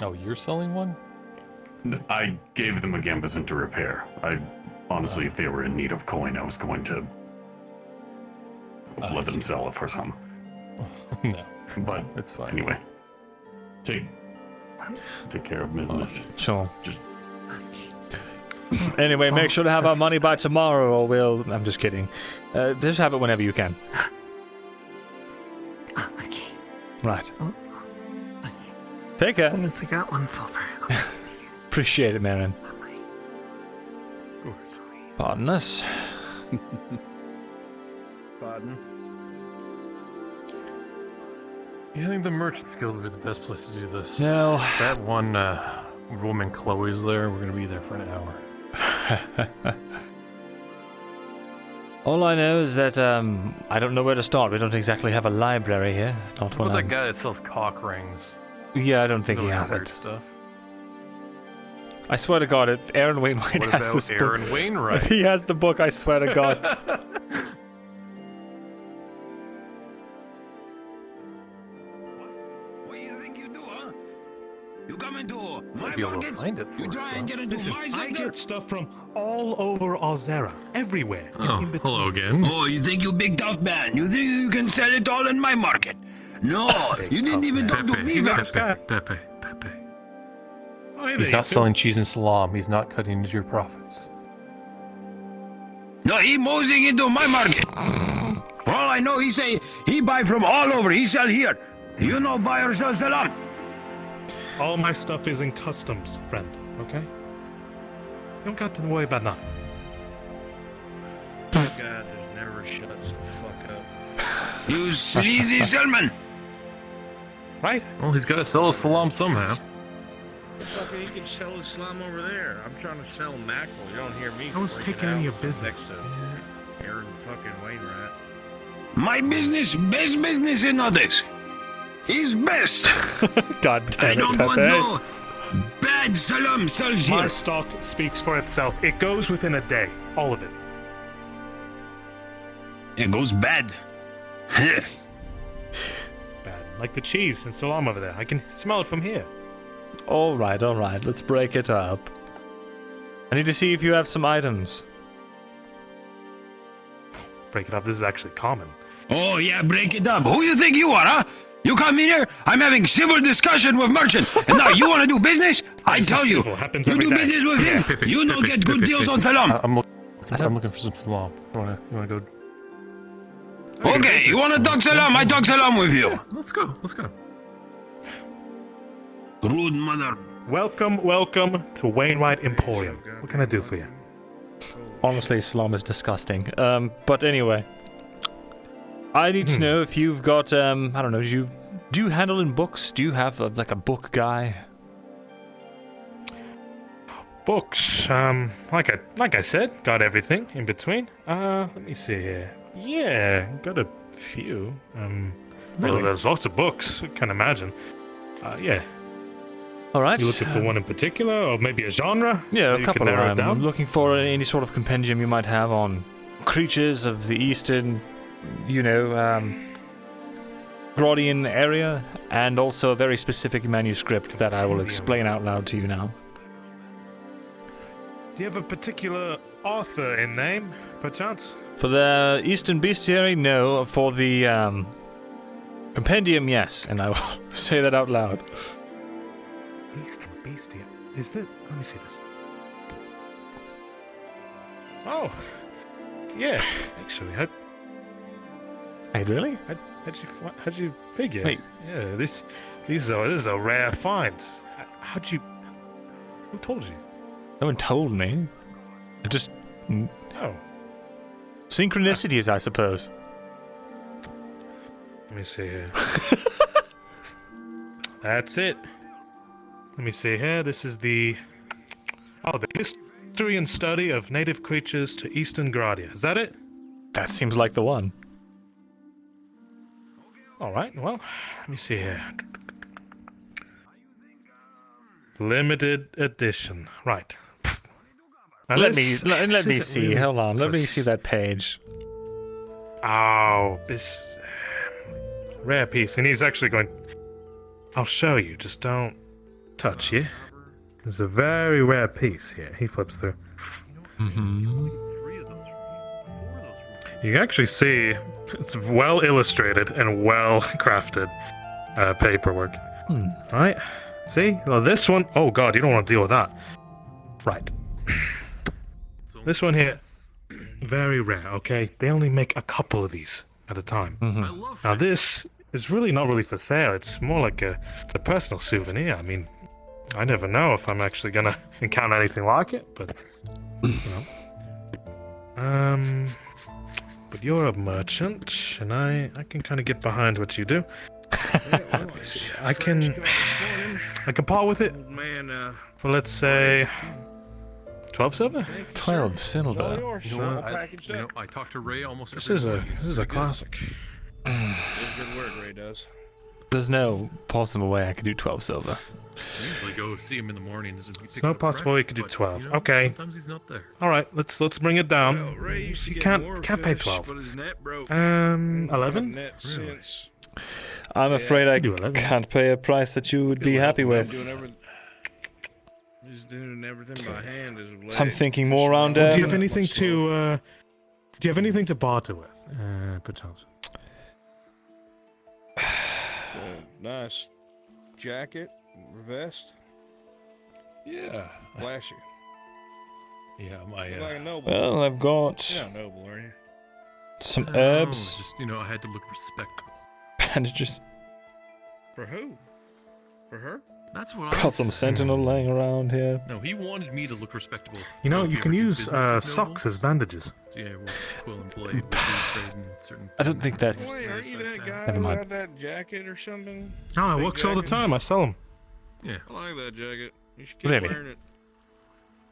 Oh, you're selling one?
I gave them a gambeson to repair. Honestly, if they were in need of coin, I was going to let them sell it for some.
No,
but
it's fine.
Anyway, take care of business.
Sure.
Just
Anyway, make sure to have our money by tomorrow, or we'll. I'm just kidding. Just have it whenever you can.
Okay.
Right. Take care.
As soon as I got one silver.
Appreciate it, Marin.
Of course.
Pardon us.
Pardon?
You think the Merchants Guild would be the best place to do this?
No.
That one woman Chloe's there. We're gonna be there for an hour.
All I know is that I don't know where to start. We don't exactly have a library here. Not
What
one.
about that guy that sells cock rings?
Yeah, I don't think he
Really
has
weird
it.
stuff.
I swear to God, if Aaron Wainwright
What
has
about
this
Aaron
book,
Wainwright?
if he has the book, I swear to God.
You come into my
Might be able to
market,
find it
you
for
try
us,
and
though.
get into
Listen,
my
I
sector.
get stuff from all over Auzera, everywhere.
Oh, hello again.
Oh, you think you big tough man? You think you can sell it all in my market? No, you didn't even talk to me.
Pepe. He's not selling cheese and salam. He's not cutting into your profits.
No, he moseying into my market. All I know, he say he buy from all over. He sell here. You know, buy or sell salam.
All my stuff is in customs, friend, okay? You don't got to worry about nothing.
That guy just never shuts the fuck up.
You sleazy salesman.
Right?
Well, he's got to sell his salam somehow.
Fucker, you can sell Islam over there. I'm trying to sell mackerel. You don't hear me.
No one's
freaking
taking any of your
out
business.
next to Aaron fucking Wainwright.
My business, best business in all this. Is best.
God damn
I
it,
don't
Pepe.
want no bad salam sold
My
here.
stock speaks for itself. It goes within a day. All of it.
It goes bad.
Bad. Like the cheese and salam over there. I can smell it from here.
All right. Let's break it up. I need to see if you have some items.
Break it up. This is actually common.
Oh yeah, break it up. Who you think you are, huh? You come in here, I'm having civil discussion with merchant, and now you want to do business? I
This is
tell you,
civil. Happens
you
every
do
day.
business with him.
Pepe,
You don't
Pepe,
get good
Pepe,
deals
Pepe.
on salam.
I'm looking for some salam. You wanna go?
Okay, you want to talk salam? I talk salam with you.
Let's go.
Rude mother.
Welcome to Wainwright Emporium. What can I do for you?
Honestly, salam is disgusting. But anyway, I need to know if you've got I don't know. Do you handle in books? Do you have like a book guy?
Books. Like I said, got everything in between. Let me see here. Yeah, got a few. Well, there's lots of books. I can imagine. Yeah.
All right.
You looking for one in particular, or maybe a genre?
Yeah, a
You
couple
could
of
narrow it
them. I'm
down?
looking for any sort of compendium you might have on creatures of the eastern, Grodian area, and also a very specific manuscript that I will explain out loud to you now.
Do you have a particular author in name, perchance?
For the Eastern Bestiary, no. For the compendium, yes, and I will say that out loud.
Eastern Bestiary. Is that? Let me see this. Oh, yeah. Actually,
Hey, really?
How'd you figure?
Wait.
Yeah, this is a rare find. Who told you?
No one told me. It just...
Oh.
Synchronicities, I suppose.
Let me see here. That's it. Let me see here. This is the history and study of native creatures to Eastern Gradia. Is that it?
That seems like the one.
All right. Well, let me see here. Limited edition. Right. Now
Let
this-
me
this isn't
see.
really
Hold on. Let
for
me see that page.
Oh, this rare piece. And he's actually going. I'll show you. Just don't touch you. There's a very rare piece here. He flips through.
Mm-hmm.
You can actually see it's well illustrated and well crafted paperwork. Right? See? Well, this one. Oh god, you don't want to deal with that. Right. This one here, very rare. Okay, they only make a couple of these at a time. Now this is really not really for sale. It's more like it's a personal souvenir. I mean, I never know if I'm actually gonna encounter anything like it, but but you're a merchant, and I can kind of get behind what you do. I can part with it for, let's say, 12 silver.
12 silver.
You know what? I talked to Ray almost
This
every
is
morning. He's
a
pretty good.
classic.
Does good work, Ray does.
There's no possible way I could do 12 silver.
I usually go see him in the mornings. And
It's not possible you could do 12. Okay.
Sometimes he's not there.
All right, let's bring it down.
Well, Ray used to
You
get
can't
more
pay
fish,
12.
but his net broke.
11.
Net since.
I'm afraid I
do 11.
can't pay a price that you would be happy with.
He's doing everything by hand as of late.
So I'm thinking more around.
Do you have anything to? Do you have anything to barter with, perchance?
Nice jacket, vest.
Yeah.
Flashy.
Yeah, my.
Look like a noble.
Well, I've got
You're not noble, are you?
some herbs,
Just I had to look respectable.
bandages,
For who? For her?
That's what I
got some
said.
sentinel laying around here.
No, he wanted me to look respectable.
You know,
So if
you can
ever do
use
business with
socks
nobles,
as bandages.
so yeah, we'll employ trade in certain.
I don't think that's.
Wait, aren't you that guy
Never
who
mind.
had that jacket or something?
Oh, it
Big
works all the
jacket?
time. I sell them.
Yeah.
I like that jacket. You should keep
Really?
wearing it.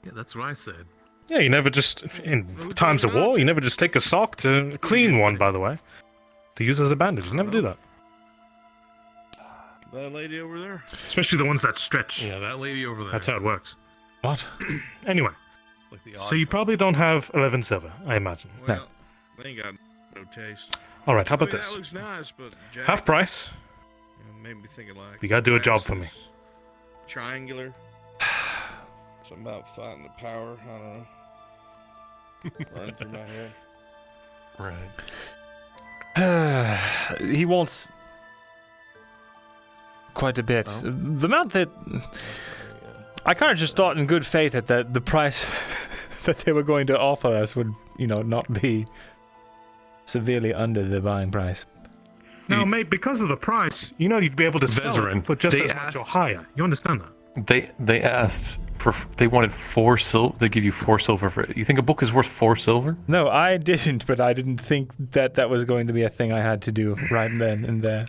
Yeah, that's what I said.
Yeah, you never just in times of war. You never just take a sock to clean one. By the way, to use as a bandage. You never do that.
That lady over there.
Especially the ones that stretch.
Yeah, that lady over there.
That's how it works.
What?
Anyway,
Like the
so you probably don't have 11 silver, I imagine.
Well, they ain't got no taste.
All right, how about
I mean,
this?
That looks nice, but jacket,
Half price.
made me think of like.
You gotta do a job for me.
Triangular. Something about fighting the power. I don't know. Running through my head.
Right.
He wants quite a bit. The amount that I kind of just thought in good faith that the price that they were going to offer us would, not be severely under the buying price.
No, mate, because of the price, you'd be able to sell
Veteran,
it for just
they
as much or
asked-
higher. You understand that?
They asked for. They wanted 4 silver. They give you 4 silver for it. You think a book is worth 4 silver?
No, I didn't, but I didn't think that was going to be a thing I had to do right then and there.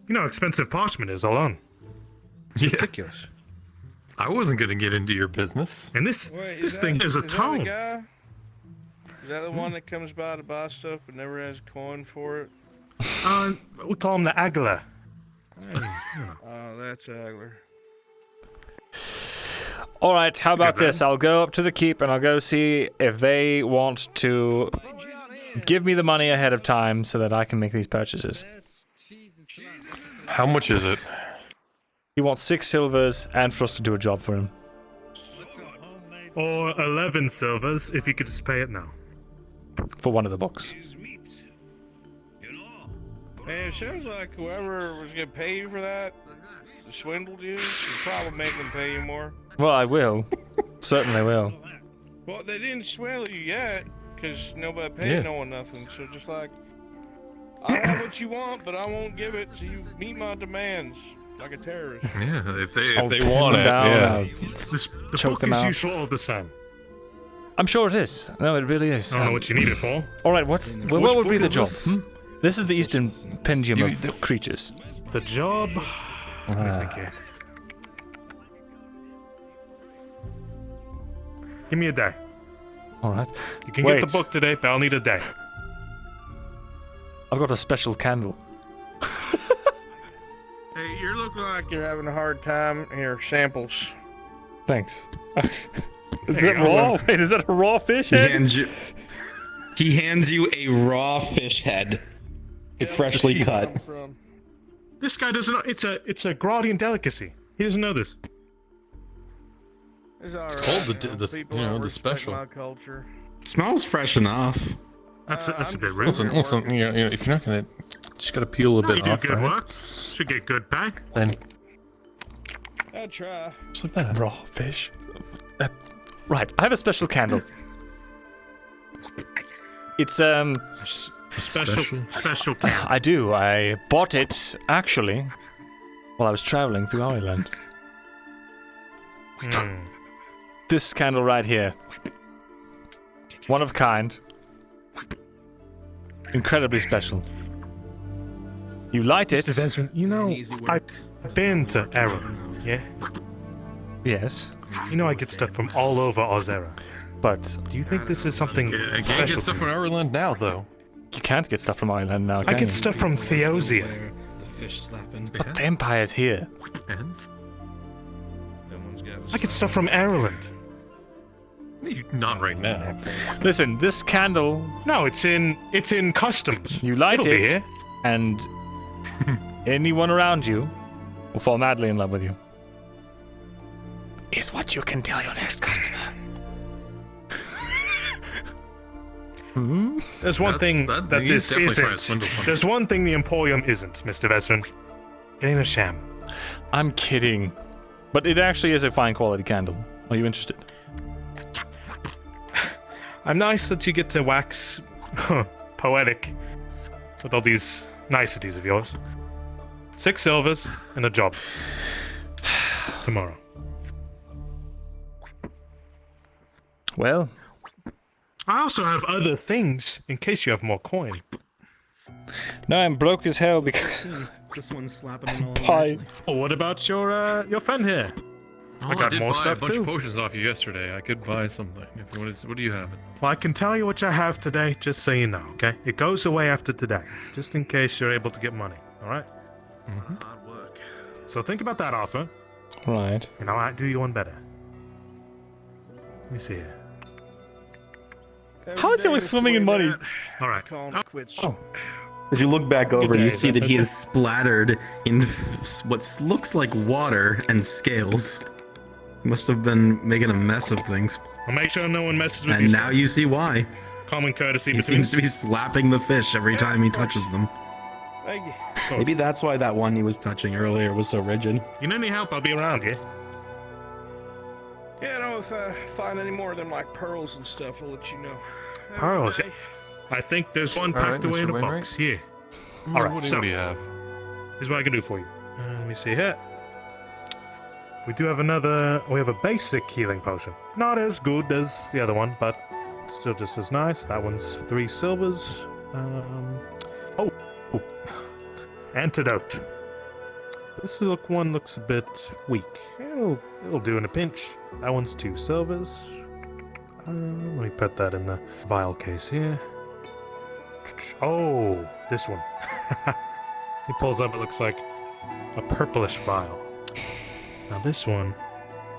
You know how expensive parchment is alone. It's ridiculous.
I wasn't going to get into your business.
And this
Wait,
this thing is a
that the
tome.
guy? Is that the one that comes by to buy stuff but never has coin for it?
We call him the Agler.
Oh, that's Agler.
All right, how about this? I'll go up to the keep and I'll go see if they want to give me the money ahead of time so that I can make these purchases.
How much is it?
He wants 6 silvers and for us to do a job for him.
Or 11 silvers if you could just pay it now.
For one of the books.
Man, it sounds like whoever was gonna pay you for that swindled you. You probably make them pay you more.
Well, I will. Certainly will.
Well, they didn't swindle you yet, because nobody paid
Yeah.
no one nothing. So just like, I have what you want, but I won't give it till you meet my demands, like a terrorist.
Yeah, if they
I'll
they
pin
want
them
it,
down,
yeah.
I'll
The
choke
book
them
is
out.
usual all the same.
I'm sure it is. No, it really is.
I don't know what you need it for.
All right, what would be
book
the
is
job?
this?
This is the Eastern Pendium of creatures.
The job. Let me think here. Give me a day.
All right.
You can
Wait.
get the book today, but I'll need a day.
I've got a special candle.
Hey, you're looking like you're having a hard time here. Samples.
Thanks. Is
Hey,
that raw? Wait, is that a raw fish head?
He hands you a raw fish head, freshly cut.
This guy doesn't know. It's a Graudian delicacy. He doesn't know this.
It's, all
It's
right,
called
you know,
the
people
you know
don't
the
respect
special.
My culture.
Smells fresh enough.
That's a bit rude.
Listen, if you're not gonna, just gotta peel a
You
bit
do
off,
good
right?
work. Should get good pay.
Then
I'd try.
just like that.
Raw fish. Right, I have a special candle. It's
Special candle.
I do. I bought it actually while I was traveling through Ireland. This candle right here. One of a kind. Incredibly special. You light it.
Mr. Vezran, you know, I've been to Erin, yeah?
Yes.
You know I get stuff from all over Auzera.
But
do you think this is something
I can't
special?
get stuff from Ireland now, though.
You can't get stuff from Ireland now,
I
can
get
you?
stuff from Theosia.
fish slapping.
But the Empire's here.
And?
I get stuff from Ireland.
Not right now.
Listen, this candle.
No, it's in customs.
You light
It'll be
it,
here.
and anyone around you will fall madly in love with you. Is what you can tell your next customer.
There's one thing that this isn't. There's one thing the Emporium isn't, Mr. Vesrin. It ain't a sham.
I'm kidding. But it actually is a fine quality candle. Are you interested?
I'm nice that you get to wax poetic with all these niceties of yours. 6 silvers and a job. Tomorrow.
Well,
I also have other things in case you have more coin.
no, I'm broke as hell because
This one's slapping him all
Pie.
nicely.
Oh, what about your friend here?
Oh,
I got
did
more
buy
stuff
a bunch
too.
of potions off you yesterday. I could buy something. If you wanted, what do you have?
Well, I can tell you what I have today, just so you know, okay? It goes away after today, just in case you're able to get money, alright?
Hard work.
So think about that offer,
right.
and I'll do you one better. Let me see here.
How is it with swimming in money?
Alright.
Oh. As you look back over,
day,
you see that he
Zephyr.
is splattered in what looks like water and scales. He must have been making a mess of things.
I'll make sure no one messes with
And
you.
now you see why.
Common courtesy
He
between...
seems to be slapping the fish every time he touches them.
Thank you.
Maybe that's why that one he was touching earlier was so rigid.
You need any help, I'll be around, yeah?
Yeah, no, if I find any more than like pearls and stuff, I'll let you know.
Pearls, yeah. I think there's one
All right,
packed away
Mr.
in a
Wainwright.
box. Here.
Mm,
Alright,
what do
so...
you have?
Here's what I can do for you. Let me see here. We do have another... We have a basic healing potion. Not as good as the other one, but still just as nice. That one's 3 silvers. Oh. Antidote. This one looks a bit weak. It'll do in a pinch. That one's 2 silvers. Let me put that in the vial case here. Oh, this one. He pulls up, it looks like a purplish vial. Now this one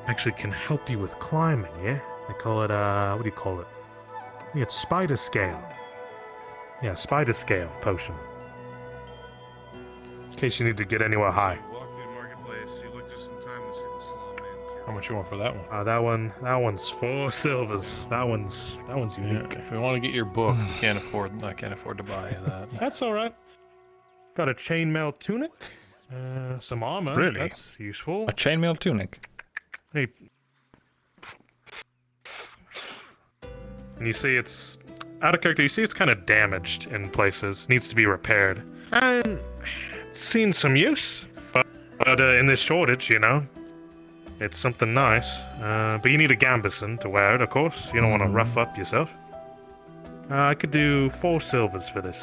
actually can help you with climbing, yeah? They call it, what do you call it? I think it's spider scale. Yeah, spider scale potion. In case you need to get anywhere high.
How much you want for that one?
That one's 4 silvers. That one's unique.
Yeah, if we want to get your book, I can't afford to buy that.
That's all right. Got a chainmail tunic, some armor.
Really?
That's useful.
A chainmail tunic.
Hey. And you see it's out of character. You see it's kind of damaged in places. Needs to be repaired. And it's seen some use, but in this shortage, you know, it's something nice. But you need a gambeson to wear it, of course. You don't want to rough up yourself. I could do 4 silvers for this.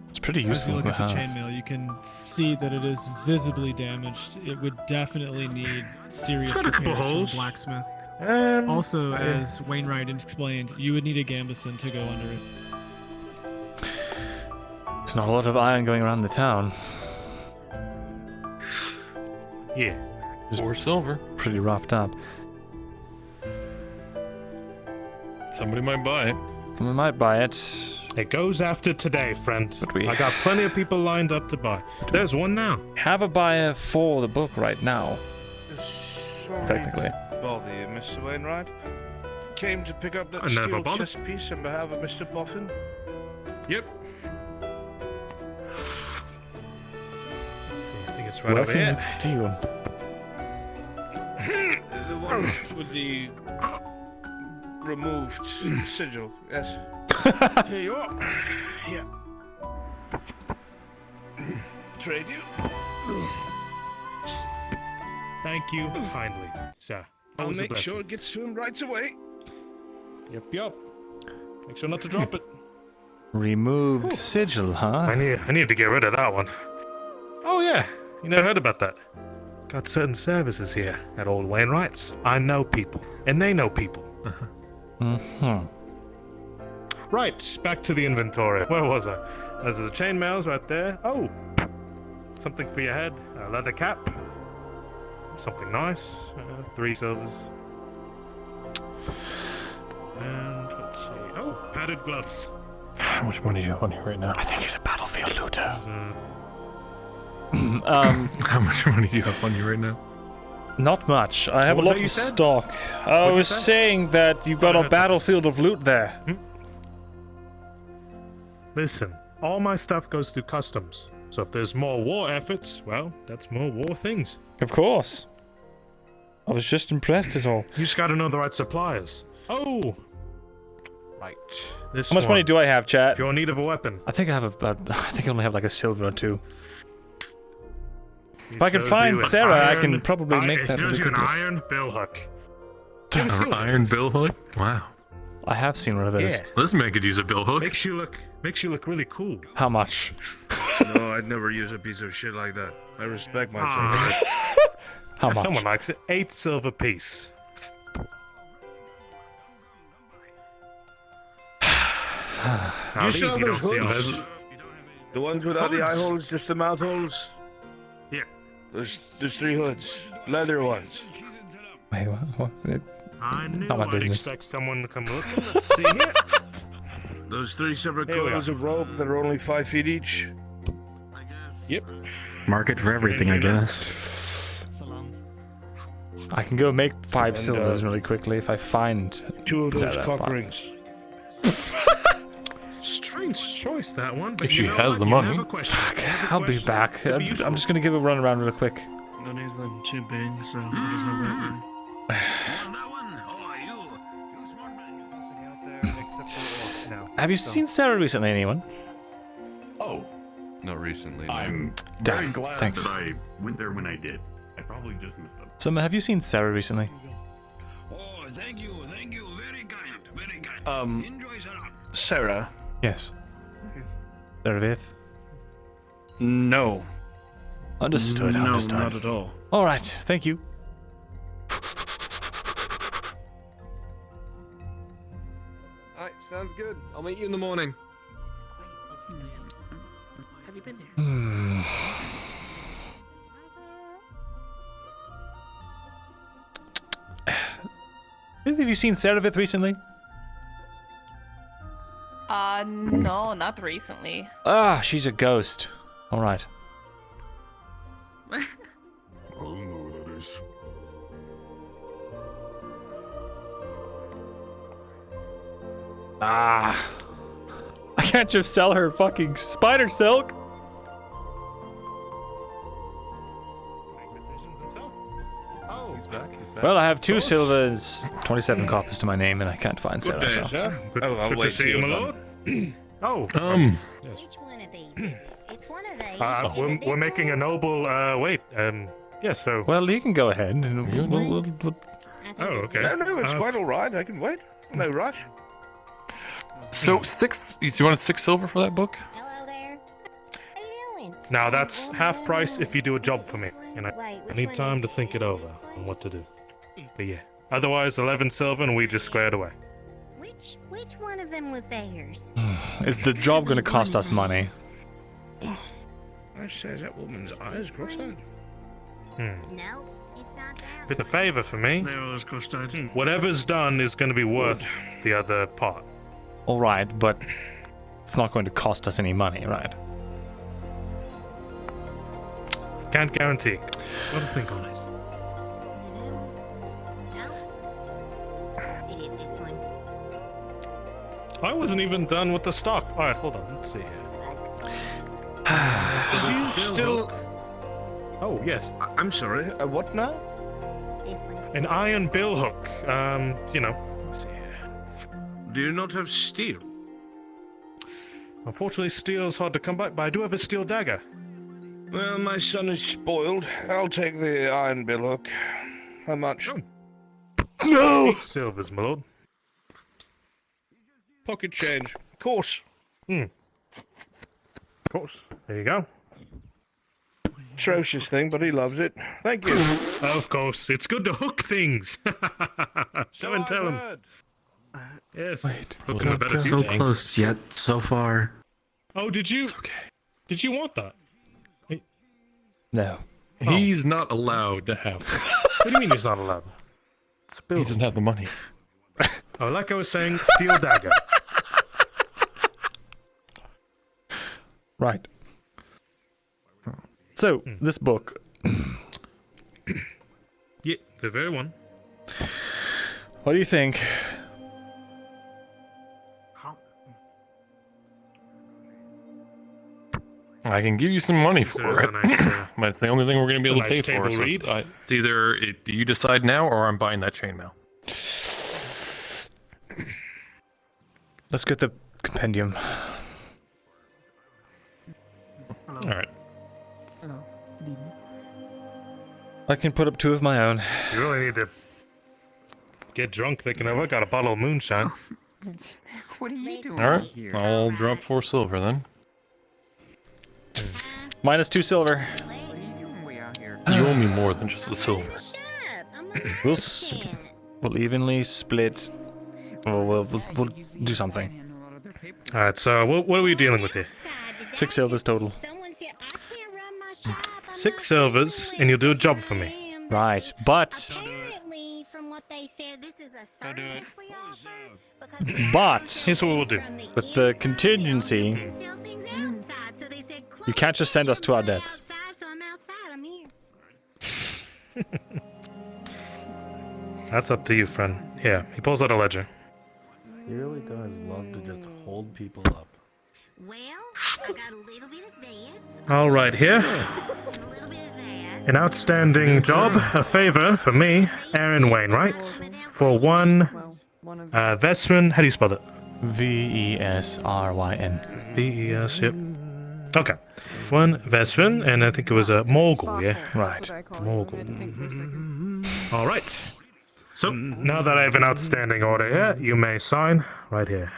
It's pretty
As you
useful
look
to
at the
have.
chainmail, you can see that it is visibly damaged. It would definitely need serious
It's got a couple
repairs from
holes.
blacksmith.
Also,
as Wainwright explained, you would need a gambeson to go under it.
There's not a lot of iron going around the town.
Yeah.
4 silver.
Pretty roughed up.
Somebody might buy it.
Someone might buy it.
It goes after today, friend.
But we
I got plenty of people lined up to buy. There's one now.
have a buyer for the book right now. Technically.
Bother you, Mr. Wainwright. Came to pick up that
I never
steel
bothered.
chess piece on behalf of Mr. Boffin.
Yep. Let's see, I think it's right over
Working
here.
with steel.
The one with the removed sigil, yes. Here you are. Yeah. Trade you.
Thank you kindly, sir.
I'll
Always a
make
blessing.
sure it gets to him right away.
Yep. Make sure not to drop it.
Removed sigil, huh?
I need to get rid of that one. Oh yeah, you never heard about that. Got certain services here at Old Wainwright's. I know people, and they know people.
Mm-hmm.
Right, back to the inventory. Where was I? Those are the chainmails right there. Oh, something for your head. A leather cap. Something nice. 3 silvers. And let's see. Oh, padded gloves.
How much money do you have on you right now?
I think he's a battlefield looter.
How much money do you have on you right now?
Not much. I have a
What was
lot
that you
of
said?
stock. I was saying that you've got a battlefield of loot there.
Listen, all my stuff goes through customs. So if there's more war efforts, well, that's more war things.
Of course. I was just impressed is all.
You just gotta know the right suppliers. Oh! Right. This
How much money do I have, chat?
If you're in need of a weapon.
I think I only have like a silver or 2. If I can find Sarah, I can probably make that really
Here's an
quickly.
iron billhook.
An iron bill hook? Wow.
I have seen one of those.
Yeah.
This man could use a bill hook.
Makes you look really cool.
How much?
No, I'd never use a piece of shit like that. I respect myself.
How much?
Someone likes it. 8 silver piece.
You saw
you
those
don't see
hoods?
them.
The ones without the eye
Hoods?
holes, just the mouth holes?
Yeah.
There's 3 hoods. Leather ones.
Wait, what?
I knew
Not my
I'd
business.
expect someone to come look. Let's see here.
Those 3 separate
Here we
coils
are.
of rope that are only 5 feet each?
Yep.
Market for everything, I guess.
I can go make 5
And,
silvers really quickly if I find
2 of those
Sarah,
cock
but-
rings.
Strange choice, that one. But
If
you
she
know
has
what?
the
You
money.
never question it. Never
I'll be
question it.
back.
Could be
I'm
useful.
just gonna give a run around real quick.
None of them too big, so I'll just have that one.
Have you seen Sarah recently, anyone?
Oh,
Not recently. no.
I'm
Damn,
very glad
thanks.
that I went there when I did. I probably just missed them.
Summer, have you seen Sarah recently?
Oh, thank you, very kind, very kind. Enjoy, Sarah.
Sarah?
Yes. Sarah Vith?
No.
Understood,
No,
understood.
not at all.
Alright, thank you.
Alright, sounds good. I'll meet you in the morning.
Have you been there?
Hmm. Have you seen Sarah Vith recently?
No, not recently.
Ah, she's a ghost. Alright.
I don't know what that is.
Ah. I can't just sell her fucking spider silk.
He's back. He's back.
Well, I have 2 silvers, 27 coppers to my name, and I can't find
Good
Sarah,
day,
so.
sir.
Good,
I'll
good to
wait
see
till
you, my
you're
lord.
done.
Oh. Yes.
Which one of these? It's one of these.
We're making a noble. Wait. Yeah. So.
Well, you can go ahead. And we'll
Oh, okay.
No, it's quite all right. I can wait. No rush.
So 6. You wanted 6 silver for that book?
Hello there. How you doing?
Now that's half price if you do a job for me. You know,
Wait,
I
which
need
one
time to think it over on what to do. But yeah. Otherwise, 11 silver and we just squared away.
Which one of them was theirs?
Is the job going to cost us money?
I says that woman's eyes cross-eyed.
No, it's not that.
If it's a favor for me,
They always cost 18.
whatever's done is going to be worth the other part.
Alright, but it's not going to cost us any money, right?
Can't guarantee. Gotta think on it.
It is this one.
I wasn't even done with the stock. All right, hold on. Let's see here.
Do you still...
Oh, yes.
I'm sorry. What now?
This one.
An iron bill hook. You know. Let's see here.
Do you not have steel?
Unfortunately, steel's hard to come by, but I do have a steel dagger.
Well, my son is spoiled. I'll take the iron bill hook. How much?
No! 8 silvers, my lord.
Pocket change. Of course.
Of course. There you go.
Atrocious thing, but he loves it. Thank you.
Of course. It's good to hook things. Show and tell him. Yes.
Wait.
Hope in a better
So
future.
close yet so far.
Oh, did you? Did you want that?
No.
He's not allowed to have.
What do you mean he's not allowed?
He doesn't have the money.
Oh, like I was saying, steel dagger.
Right. So, this book.
Yeah, the very one.
What do you think?
I can give you some money
So
for
it's
it,
a nice,
but it's the only thing we're going to be able to
it's
pay
a
for.
nice
So
table read.
it's either you decide now, or I'm buying that chainmail.
Let's get the compendium.
All right.
Hello. Good evening.
I can put up 2 of my own.
You really need to get drunk thinking of I got a bottle of moonshine.
What are you doing
All right.
here?
I'll drop 4 silver then.
Minus 2 silver.
What are you doing way out here?
You owe me more than just the silver.
We'll evenly split. We'll do something.
All right. So what are we dealing with here?
6 silvers total.
6 silvers, and you'll do a job for me.
Right, but
Apparently, from what they said, this is a service we offer.
but
Here's what we'll do.
with the contingency, you can't just send us to our deaths.
So I'm outside. I'm here.
That's up to you, friend. Yeah, he pulls out a ledger.
He really does love to just hold people up.
Well, I got a little bit of this.
All right, here. An outstanding job, a favor for me, Aaron Wainwright, for 1 Vesryn. How do you spell it?
Vesryn.
V-E-S, yep. Okay. 1 Vesryn, and I think it was a Morgul, yeah?
Right.
Morgul. All right. So, now that I have an outstanding order here, you may sign right here.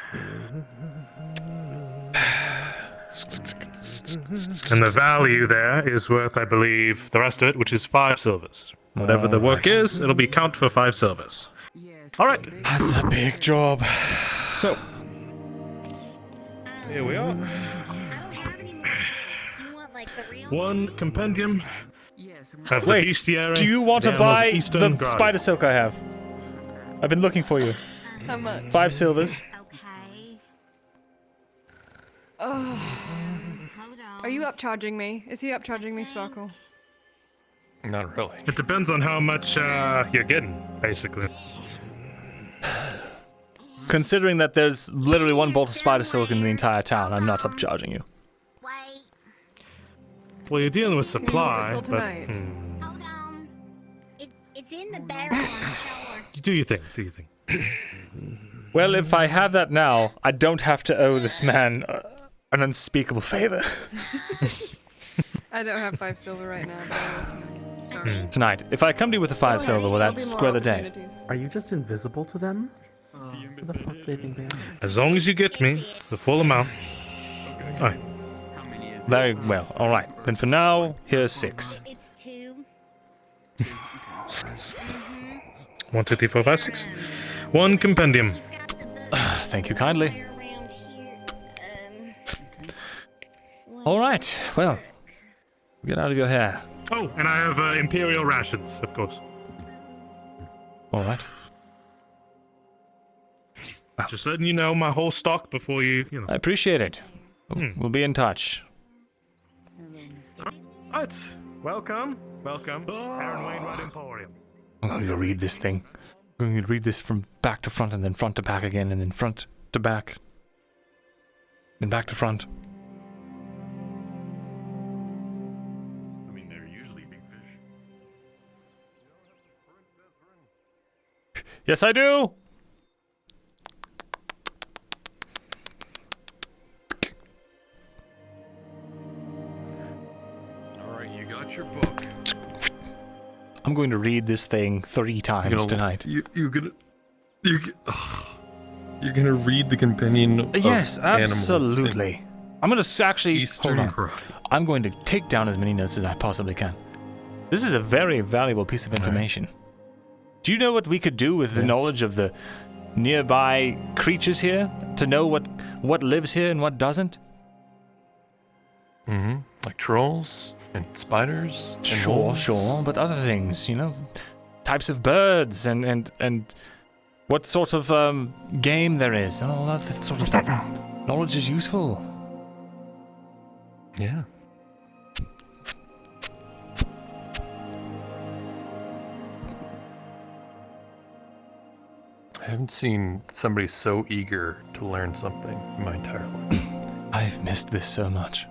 And the value there is worth, I believe, the rest of it, which is 5 silvers. Whatever the work is, it'll be count for 5 silvers. All right.
That's a big job.
So, here we are. 1 compendium of the
Wait,
bestiary,
do you want to
the animals of
buy
Eastern
the
Guard.
spider silk I have? I've been looking for you.
How much?
5 silvers.
Oh. Are you upcharging me? Is he upcharging me, Sparkle?
Not really.
It depends on how much you're getting, basically.
Considering that there's literally 1 bolt of spider silk in the entire town, I'm not upcharging you.
Well, you're dealing with supply,
Until
but
tonight.
It's in the barrel, I'm sure.
you do your thing. Do your thing.
Well, if I have that now, I don't have to owe this man an unspeakable favor.
I don't have 5 silver right now, but I will tonight. Sorry.
Tonight, if I come to you with a 5 silver, will that square the day?
Are you just invisible to them? Who the fuck do they think they are?
As long as you get me the full amount. Aye.
Very well. All right. Then for now, here's 6.
It's 2.
1, 2, 3, 4, 5, 6. 1 compendium.
Thank you kindly. All right. Well, get out of your hair.
Oh, and I have imperial rations, of course.
All right.
Just letting you know my whole stock before you know.
I appreciate it. We'll be in touch.
Right. Welcome. Aaron Wainwright Emporium.
I'm going to read this thing. I'm going to read this from back to front, and then front to back again, and then front to back, then back to front.
I mean, they're usually big fish.
Yes, I do.
All right, you got your book.
I'm going to read this thing 3 times tonight.
You're gonna read the companion. Of
Yes,
animals
absolutely. I'm going to actually
Eastern
hold on.
Karate.
I'm going to take down as many notes as I possibly can. This is a very valuable piece of information. Do you know what we could do with the knowledge of the
nearby creatures here to know what lives here and what doesn't?
Mm-hmm. Like trolls and spiders. And wolves.
Sure, but other things, types of birds and what sort of game there is and all that sort of stuff. Knowledge is useful.
Yeah. I haven't seen somebody so eager to learn something in my entire life.
I've missed this so much.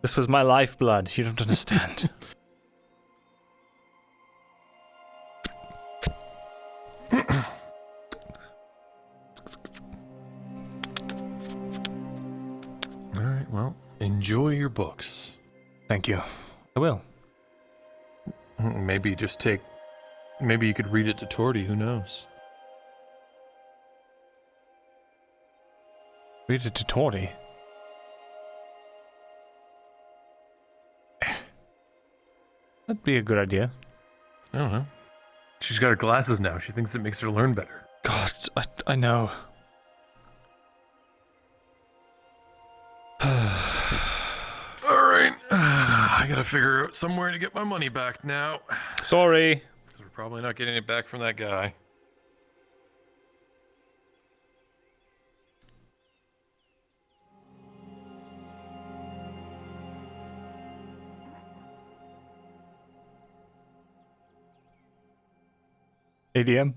This was my lifeblood. You don't understand.
All right, well, enjoy your books.
Thank you. I will.
Maybe you could read it to Torty, who knows?
Read it to Torty? That'd be a good idea.
I don't know. She's got her glasses now. She thinks it makes her learn better.
God, I know.
Alright. I gotta figure out somewhere to get my money back now.
Sorry.
We're probably not getting it back from that guy.
ADM?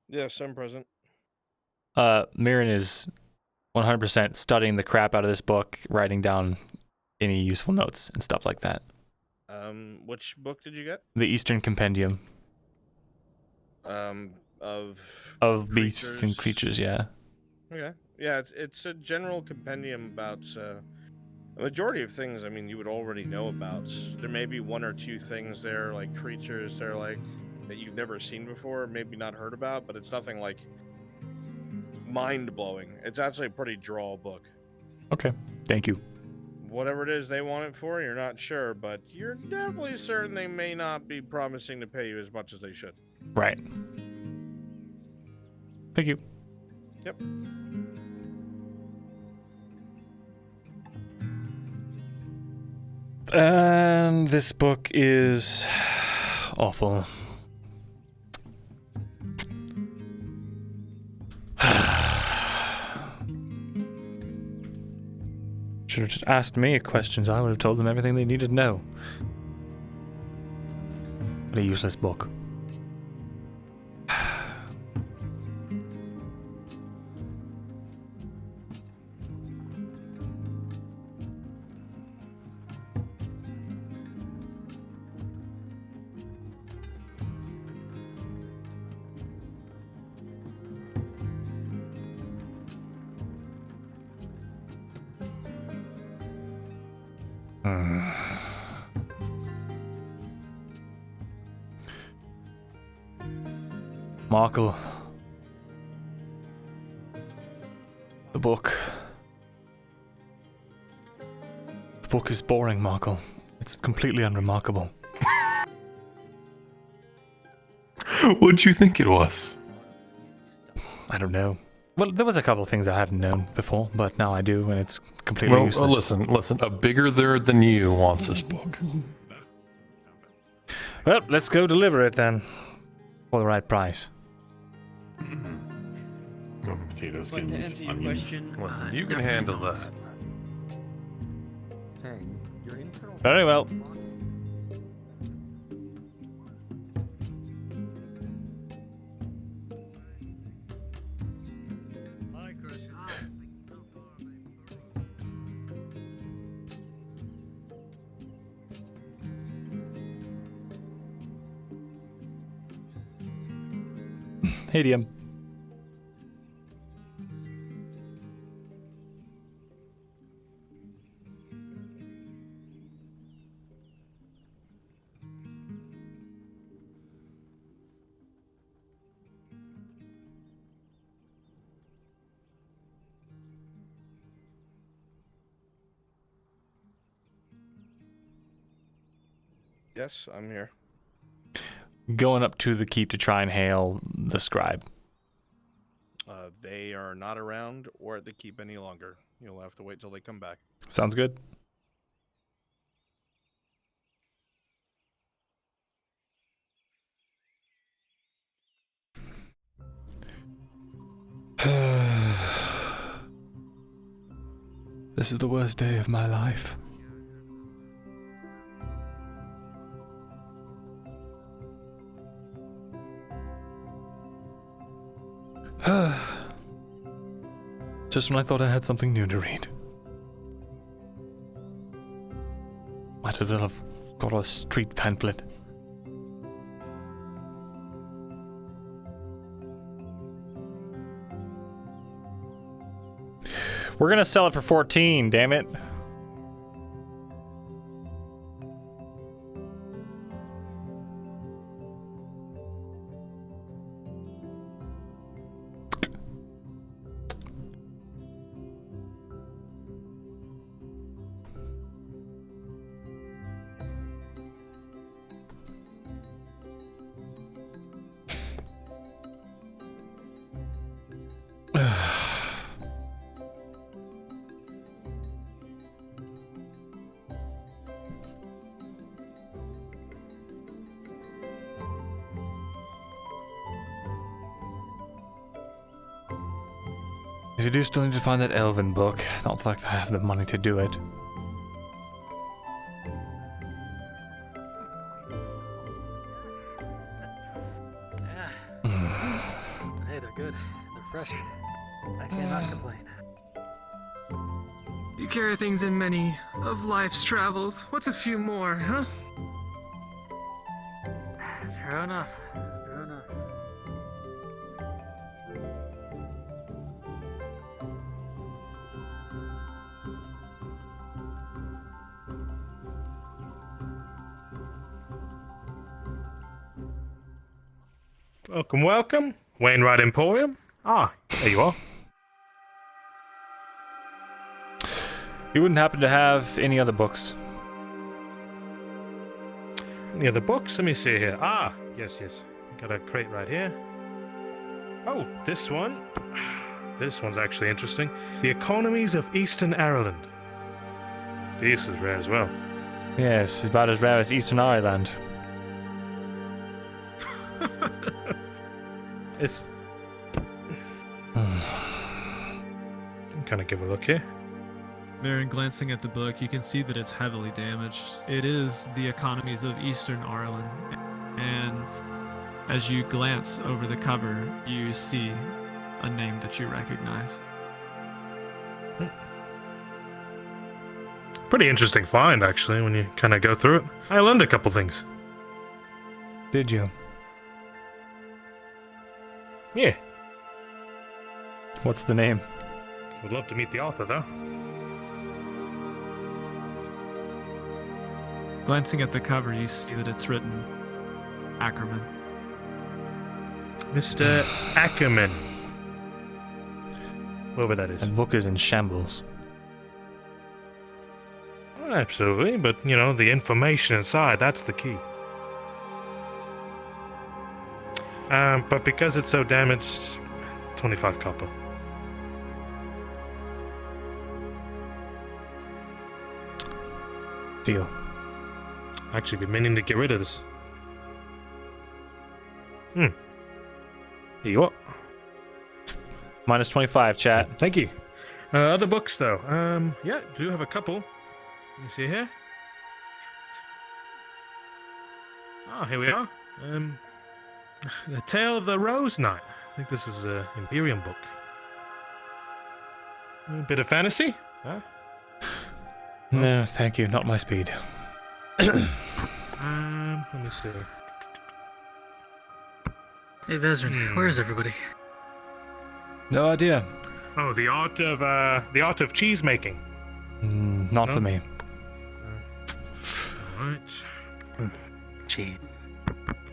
Yes, I'm present.
Mirren is 100% studying the crap out of this book, writing down any useful notes and stuff like that.
Which book did you get?
The Eastern Compendium.
Of
beasts and creatures, yeah.
Okay. Yeah, it's a general compendium about a majority of things, I mean, you would already know about. There may be one or two things there, like creatures, they're like, that you've never seen before, maybe not heard about, but it's nothing like mind-blowing. It's actually a pretty draw book.
Okay, thank you.
Whatever it is they want it for, you're not sure, but you're definitely certain they may not be promising to pay you as much as they should.
Right. Thank you.
Yep.
And this book is awful. Should have just asked me questions. I would have told them everything they needed to know. What a useless book. Markle. The book. The book is boring, Markle. It's completely unremarkable.
What'd you think it was?
I don't know. Well, there was a couple of things I hadn't known before, but now I do, and it's completely useless.
Listen. A bigger nerd than you wants this book.
Well, let's go deliver it then. For the right price.
Potato
But to
skins,
answer your
onions.
question,
Listen, you can
definitely
handle
not.
that.
Tang, your internal.
Very well. Hey, DM.
Yes, I'm here.
Going up to the keep to try and hail the scribe.
They are not around or at the keep any longer. You'll have to wait till they come back.
Sounds good. This is the worst day of my life. Just when I thought I had something new to read. Might as well have got a street pamphlet.
We're gonna sell it for 14, damn it.
You do still need to find that Elven book. Not like I have the money to do it.
Hey, they're good. They're fresh. I cannot complain.
You carry things in many of life's travels. What's a few more, huh?
True enough. True enough.
Welcome, welcome. Wainwright Emporium. Ah, there you are.
You wouldn't happen to have any other books?
Any other books? Let me see here. Ah, yes. Got a crate right here. Oh, this one. This one's actually interesting. The Economies of Eastern Ireland. This is rare as well.
Yes, about as rare as Eastern Ireland.
It's... kind of give a look here.
Marin, glancing at the book, you can see that it's heavily damaged. It is the Economies of Eastern Ireland, and as you glance over the cover, you see a name that you recognize.
Pretty interesting find, actually, when you kind of go through it. I learned a couple things.
Did you?
Yeah.
What's the name?
Would love to meet the author, though.
Glancing at the cover, you see that it's written Ackerman.
Mr. Ackerman. Whoever that is.
The book is in shambles.
Absolutely, but, you know, the information inside, that's the key. But because it's so damaged, 25 copper.
Deal.
Actually, been meaning to get rid of this. Here you are.
Minus 25, chat.
Thank you. Other books, though. Yeah, do have a couple. Let me see here. Ah, here we are. The Tale of the Rose Knight. I think this is an Imperium book. A bit of fantasy? Huh?
No, thank you. Not my speed.
Let me see.
Hey, Vezrin, where is everybody?
No idea.
Oh, the art of cheese making.
Not
No?
for me.
Alright.
Cheese.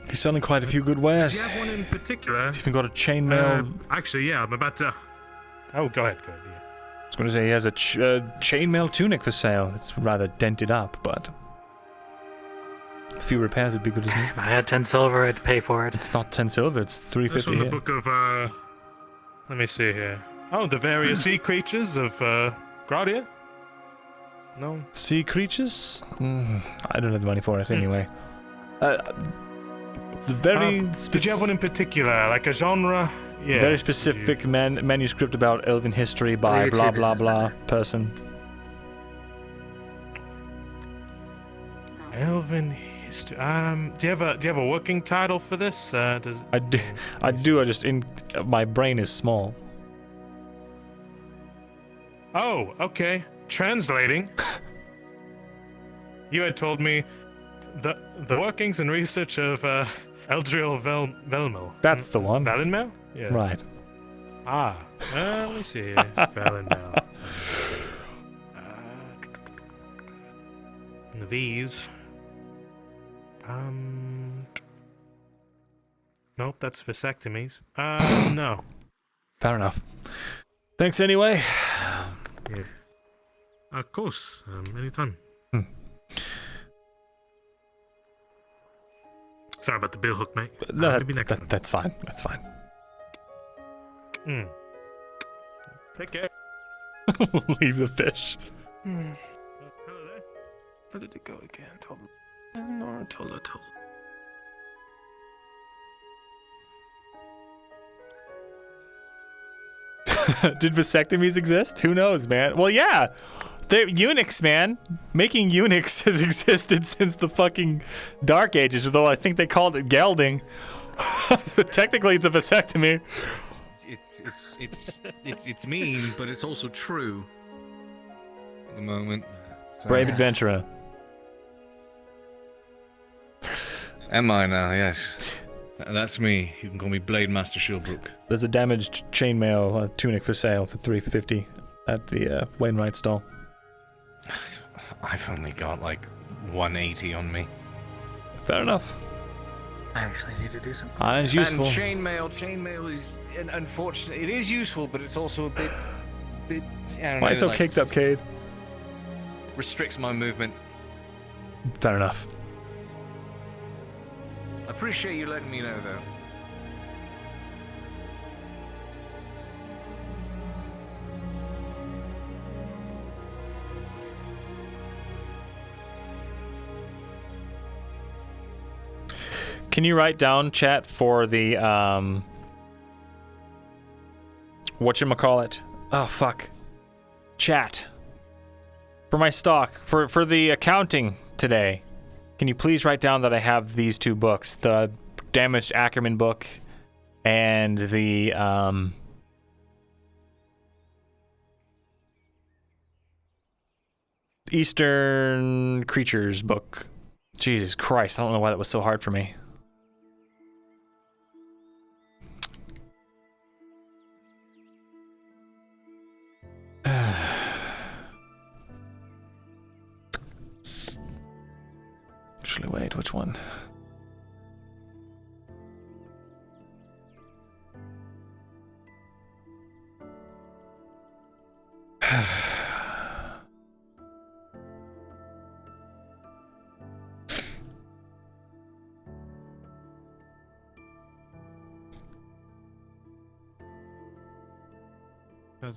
He's selling quite a few good wares.
Do you have one in particular?
He's even got a chainmail.
Actually, yeah, I'm about to... Oh, go ahead. Yeah.
I was going to say he has a chainmail tunic for sale. It's rather dented up, but A few repairs would be good, isn't it?
If I had 10 silver, I'd pay for it.
It's not 10 silver, it's
This
350
from the
here.
book of, let me see here. Oh, the various sea creatures of, Gradia? No?
Sea creatures? I don't have the money for it anyway. The very
did you have one in particular, like a genre? Yeah.
very specific manuscript about elven history by blah blah blah person.
Elven history. Do you have a working title for this?
I do. I just my brain is small.
Oh, okay. Translating. You had told me the workings and research of Eldril Velmel.
That's the one.
Valinmel? Yeah.
Right.
Let me see here. Valinmel. And the V's. Nope, that's vasectomies. No.
Fair enough. Thanks anyway.
Yeah. Of course. Anytime. Sorry about the bill hook, mate. Maybe next time.
That's fine. That's fine.
Take care.
Leave the fish.
Hello there.
Where did it go again? Tola.
Did vasectomies exist? Who knows, man? Well, yeah. They're eunuchs, man. Making eunuchs has existed since the fucking Dark Ages, although I think they called it gelding. Technically, it's a vasectomy.
It's mean, but it's also true. At the moment. So,
Brave adventurer.
Am I now? Yes. That's me. You can call me Blade Master Shilbrook.
There's a damaged chainmail tunic for sale for $350 at the Wainwright stall.
I've only got like 180 on me.
Fair enough.
I actually need to do something.
Iron's useful.
And chainmail is unfortunate. It is useful, but it's also a bit. I don't
Why
know,
so
like,
caked up, Cade?
restricts my movement.
Fair enough.
I appreciate you letting me know, though.
Can you write down, chat, for the whatchamacallit? Oh fuck. Chat. For my stock, for the accounting today, can you please write down that I have these two books, the Damaged Ackerman book and the Eastern Creatures book. Jesus Christ, I don't know why that was so hard for me. Actually, wait, which one?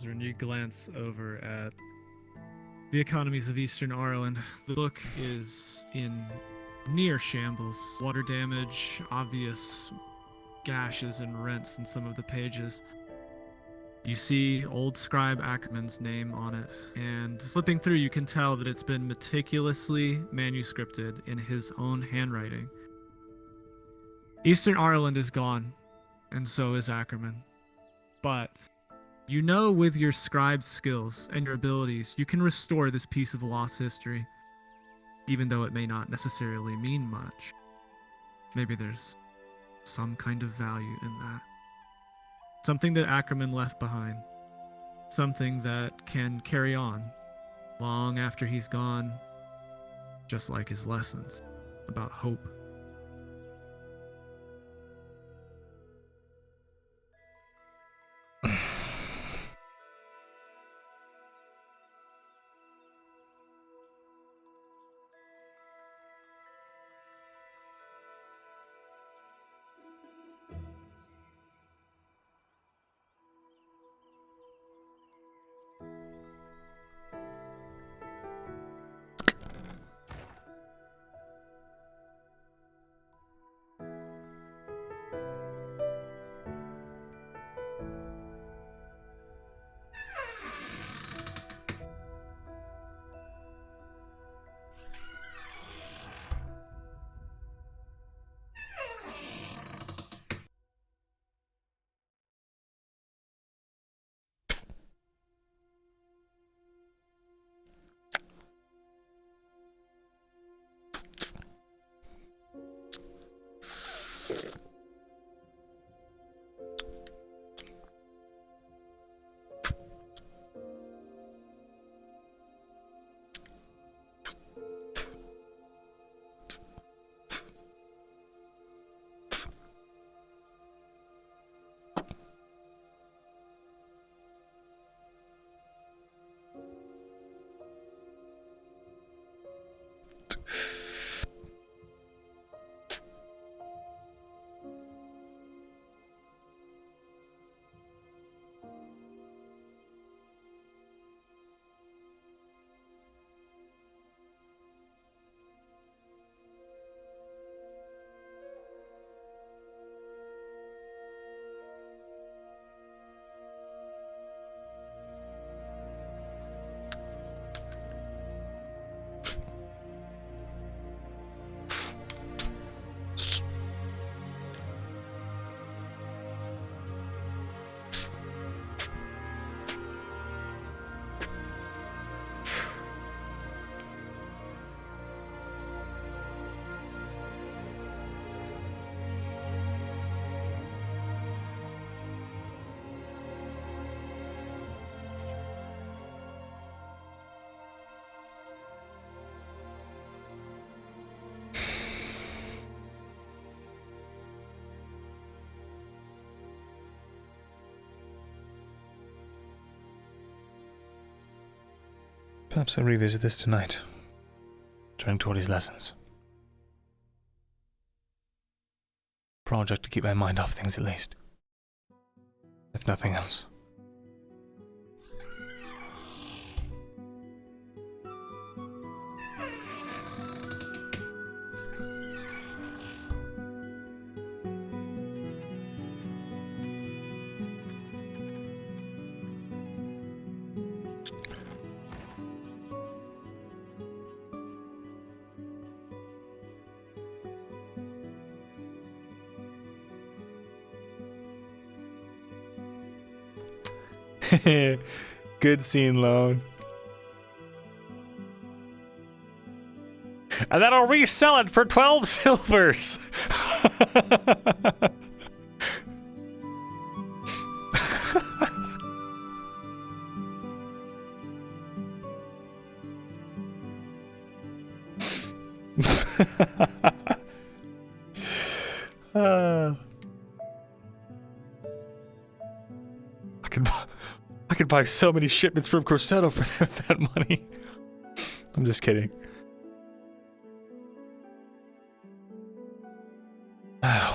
When you glance over at the economies of Eastern Ireland, the book is in near shambles. Water damage, obvious gashes and rents in some of the pages. You see old scribe Ackerman's name on it, and flipping through you can tell that it's been meticulously manuscripted in his own handwriting. Eastern Ireland is gone, and so is Ackerman. But you know with your scribe skills and your abilities, you can restore this piece of lost history, even though it may not necessarily mean much. Maybe there's some kind of value in that. Something that Ackerman left behind. Something that can carry on long after he's gone, just like his lessons about hope.
Perhaps I'll revisit this tonight. Trying toward his lessons. Project to keep my mind off things at least. If nothing else. Good scene, Lone. And then I'll resell it for 12 silvers. I could buy so many shipments from Corsetto for that money. I'm just kidding.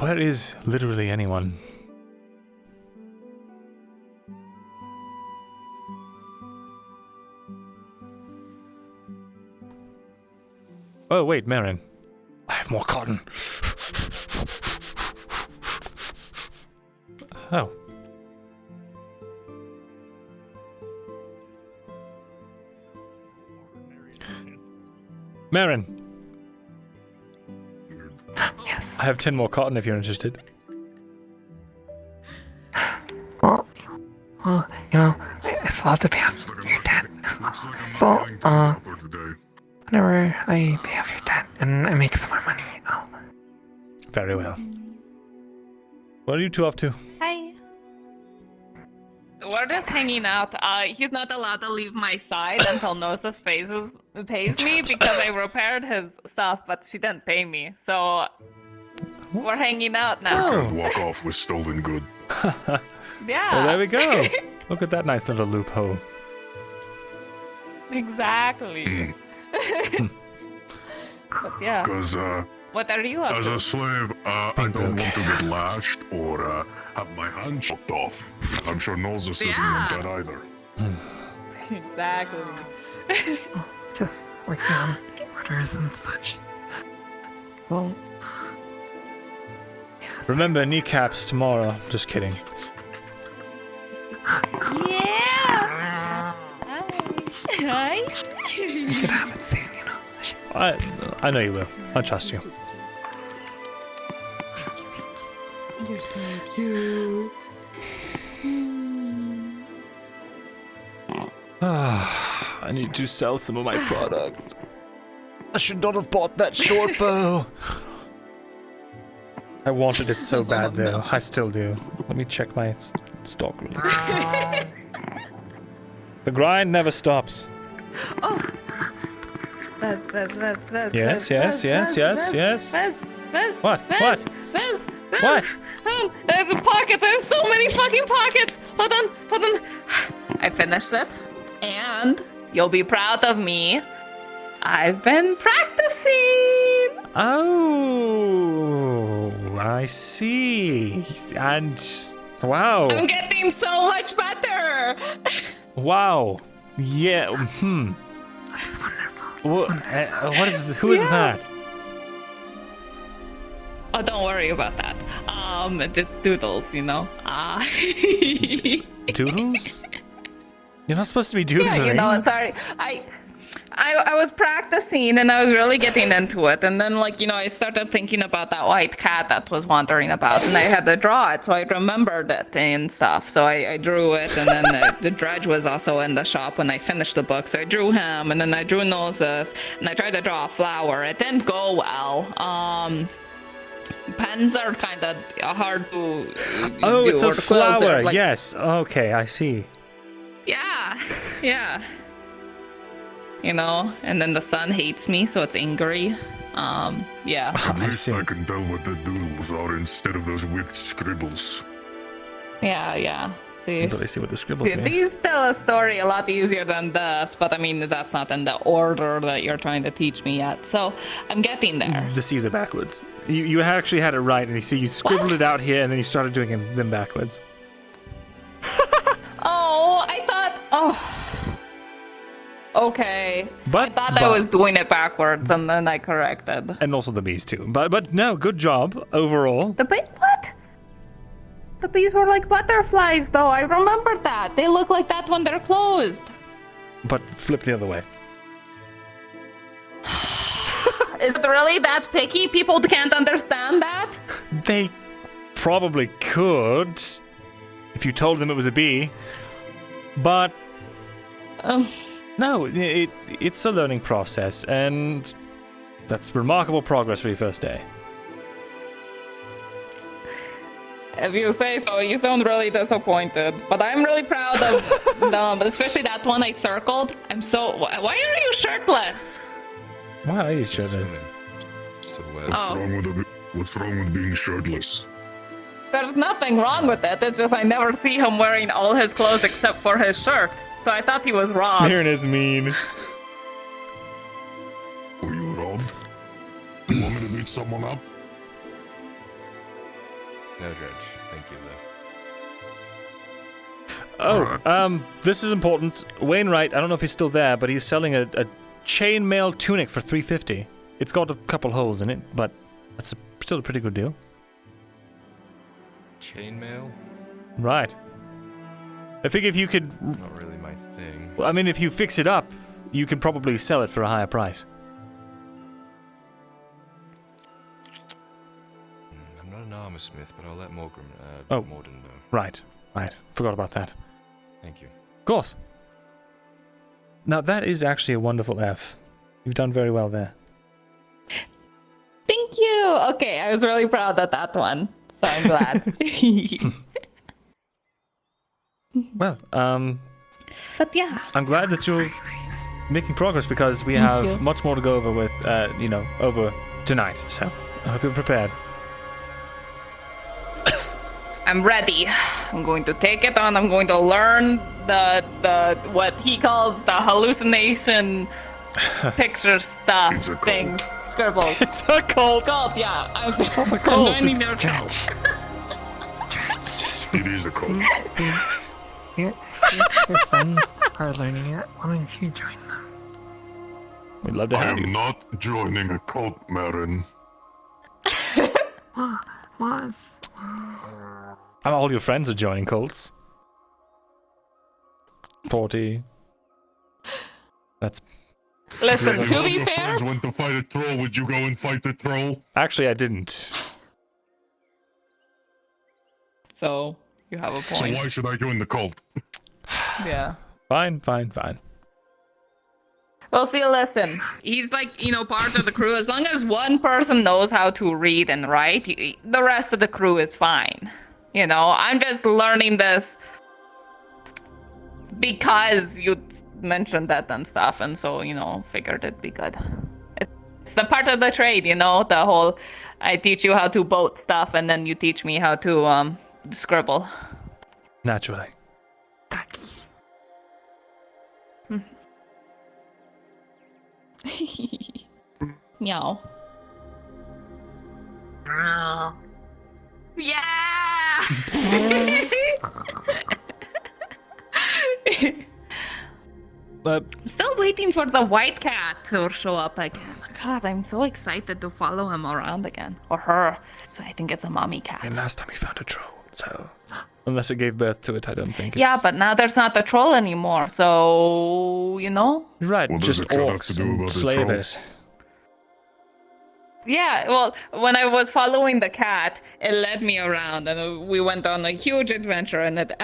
Where is literally anyone? Oh, wait, Marin. I have more cotton. Oh. Marin.
Yes.
I have 10 more cotton if you're interested.
Well, you know, I still have to pay off your debt. So, whenever I pay off your debt and I make some more money, I'll...
Very well. What are you two up to?
Hi. We're just hanging out. He's not allowed to leave my side until Nosa pays me because I repaired his stuff, but she didn't pay me. So we're hanging out now.
Can't walk off with stolen good.
Yeah.
Well, there we go. Look at that nice little loophole.
Exactly. But yeah.
Because
What are you up
as
to?
a slave, I don't want to get lashed or have my hand chopped off. I'm sure Nolzus doesn't want that either.
Exactly.
Just working on orders and such. Well,
Remember, kneecaps tomorrow. Just kidding.
Yeah. Hi.
you should have it soon, you know.
I know you will. I trust you.
You're so cute.
I need to sell some of my product. I should not have bought that short bow. I wanted it so bad, though. I still do. Let me check my stock. The grind never stops.
Oh. Vez.
Yes. What?
What? There's pockets. I have so many fucking pockets. Hold on. I finished it. And you'll be proud of me. I've been practicing.
Oh, I see. And wow.
I'm getting so much better.
Wow. Yeah.
That's wonderful.
What is? Who is that?
Oh, don't worry about that. Just doodles, you know.
Doodles? You're not supposed to be doodling.
Yeah, you know. Sorry, I was practicing and I was really getting into it, and then I started thinking about that white cat that was wandering about, and I had to draw it, so I remembered it and stuff. So I drew it, and then the dredge was also in the shop when I finished the book, so I drew him, and then I drew noses, and I tried to draw a flower. It didn't go well. Pens are kind of hard to
Oh,
do,
it's a
or quills are,
flower. Yes. Okay, I see.
Yeah. You know, and then the sun hates me, so it's angry. Yeah.
At least I can tell what the doodles are instead of those weird scribbles.
Yeah. see.
But I see what the scribbles mean.
These tell a story a lot easier than this, but I mean, that's not in the order that you're trying to teach me yet. So I'm getting there.
The C's are backwards. You actually had it right, and you see you scribbled it out here, and then you started doing them backwards.
Oh, I thought. Oh. Okay.
But
I thought I was doing it backwards, and then I corrected.
And also the bees too. But no, good job overall.
What? The bees were like butterflies, though. I remember that. They look like that when they're closed.
But flip the other way.
Is it really that picky? People can't understand that?
They probably could if you told them it was a bee. But no, it's a learning process, and that's remarkable progress for your first day.
If you say so, you sound really disappointed. But I'm really proud of them, especially that one I circled. I'm so. Why are you shirtless?
Why are you shirtless?
What's wrong with being shirtless?
There's nothing wrong with it. It's just I never see him wearing all his clothes except for his shirt. So I thought he was robbed.
Mirren is mean.
Were you robbed? You want me to beat someone up?
No, Dredge. Thank you, though.
Oh, this is important. Wainwright, I don't know if he's still there, but he's selling a chainmail tunic for $350. It's got a couple holes in it, but that's still a pretty good deal.
Chainmail?
Right. I think if you could...
Not really my thing.
Well, I mean, if you fix it up, you can probably sell it for a higher price.
I'm not an armor smith, but I'll let Morden know.
Right. Forgot about that.
Thank you.
Of course. Now, that is actually a wonderful F. You've done very well there.
Thank you. Okay, I was really proud of that one. So I'm glad.
Well,
but yeah.
I'm glad that you're making progress because we have much more to go over with, over tonight. So I hope you're prepared.
I'm ready. I'm going to take it on. I'm going to learn the what he calls the hallucination picture stuff thing. Scribbles.
It's a cult.
Cult, yeah. I'm
not a cult.
joining their cult.
It is a cult.
Your friends are learning it. Why don't you join them?
We'd love to have you.
I am not joining a cult, Marin.
What?
All your friends are joining cults. 40. That's...
Listen, to be
your
fair...
friends went to fight a troll. Would you go and fight the troll?
Actually, I didn't.
So, you have a point.
So why should I join the cult?
Yeah.
Fine.
Well, see, listen. He's like, part of the crew. As long as one person knows how to read and write, the rest of the crew is fine. I'm just learning this because you mentioned that and stuff, and so, figured it'd be good. It's the part of the trade, the whole, I teach you how to boat stuff, and then you teach me how to, scribble.
Naturally.
Meow. Yeah! I'm still waiting for the white cat to show up again. God, I'm so excited to follow him around again. Or her. So I think it's a mommy cat.
And last time we found a troll, so... Unless it gave birth to it, I don't think it's...
Yeah, but now there's not a troll anymore, so...
You're right,
What
just
does the cat have
orcs
to do
and
about the
slavers.
Yeah, well, when I was following the cat, it led me around, and we went on a huge adventure, and it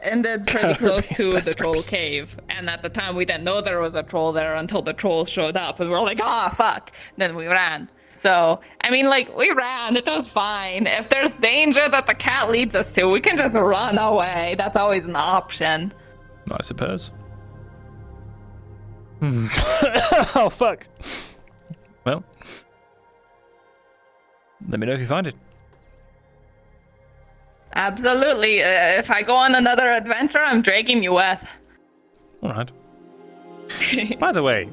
ended pretty close to the troll cave. And at the time, we didn't know there was a troll there until the troll showed up, and we were like, fuck. Then we ran. So, we ran. It was fine. If there's danger that the cat leads us to, we can just run away. That's always an option.
I suppose. Oh, fuck. Well... Let me know if you find it.
Absolutely. If I go on another adventure, I'm dragging you with.
All right. By the way,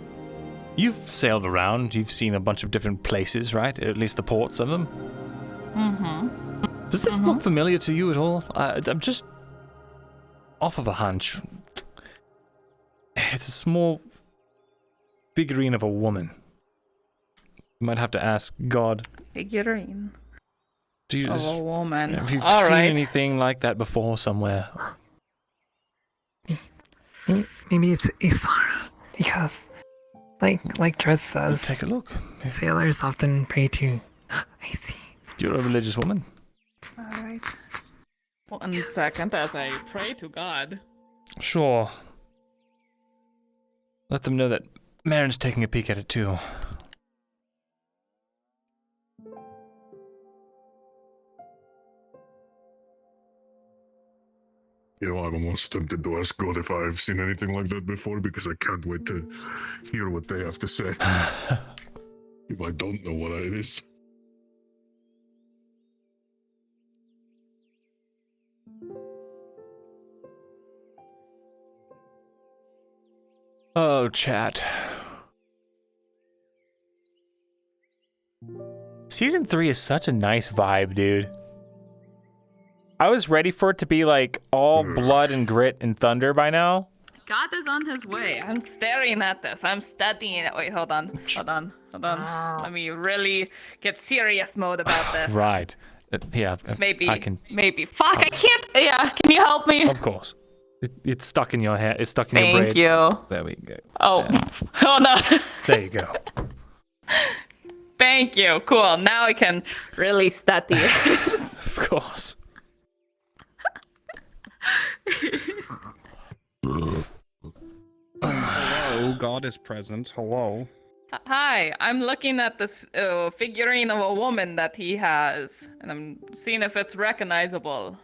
you've sailed around. You've seen a bunch of different places, right? At least the ports of them.
Mm-hmm.
Does this look familiar to you at all? I'm just off of a hunch. It's a small figurine of a woman. You might have to ask God.
Figurines.
Jesus.
Of a woman.
Have you
All
seen
right.
anything like that before somewhere?
Maybe it's Auzera, because, like Dress says,
take a look.
Sailors often pray to. I see.
You're a religious woman.
All right. 1 second as I pray to God.
Sure. Let them know that Marin's taking a peek at it too.
You know, I'm almost tempted to ask God if I've seen anything like that before because I can't wait to hear what they have to say. If I don't know what it is.
Oh, chat. Season 3 is such a nice vibe, dude. I was ready for it to be like all blood and grit and thunder by now.
God is on his way. I'm staring at this. I'm studying it. Wait, hold on. Let me really get serious mode about this.
Right. Yeah.
Maybe.
I can.
Maybe. Fuck, I can't. Yeah, can you help me?
Of course. It's stuck in your head. It's stuck in your brain.
Thank you.
There we go.
Oh.
Yeah.
Oh no.
There you go.
Thank you. Cool. Now I can really study.
Of course.
Hello, God is present. Hello.
Hi, I'm looking at this figurine of a woman that he has, and I'm seeing if it's recognizable.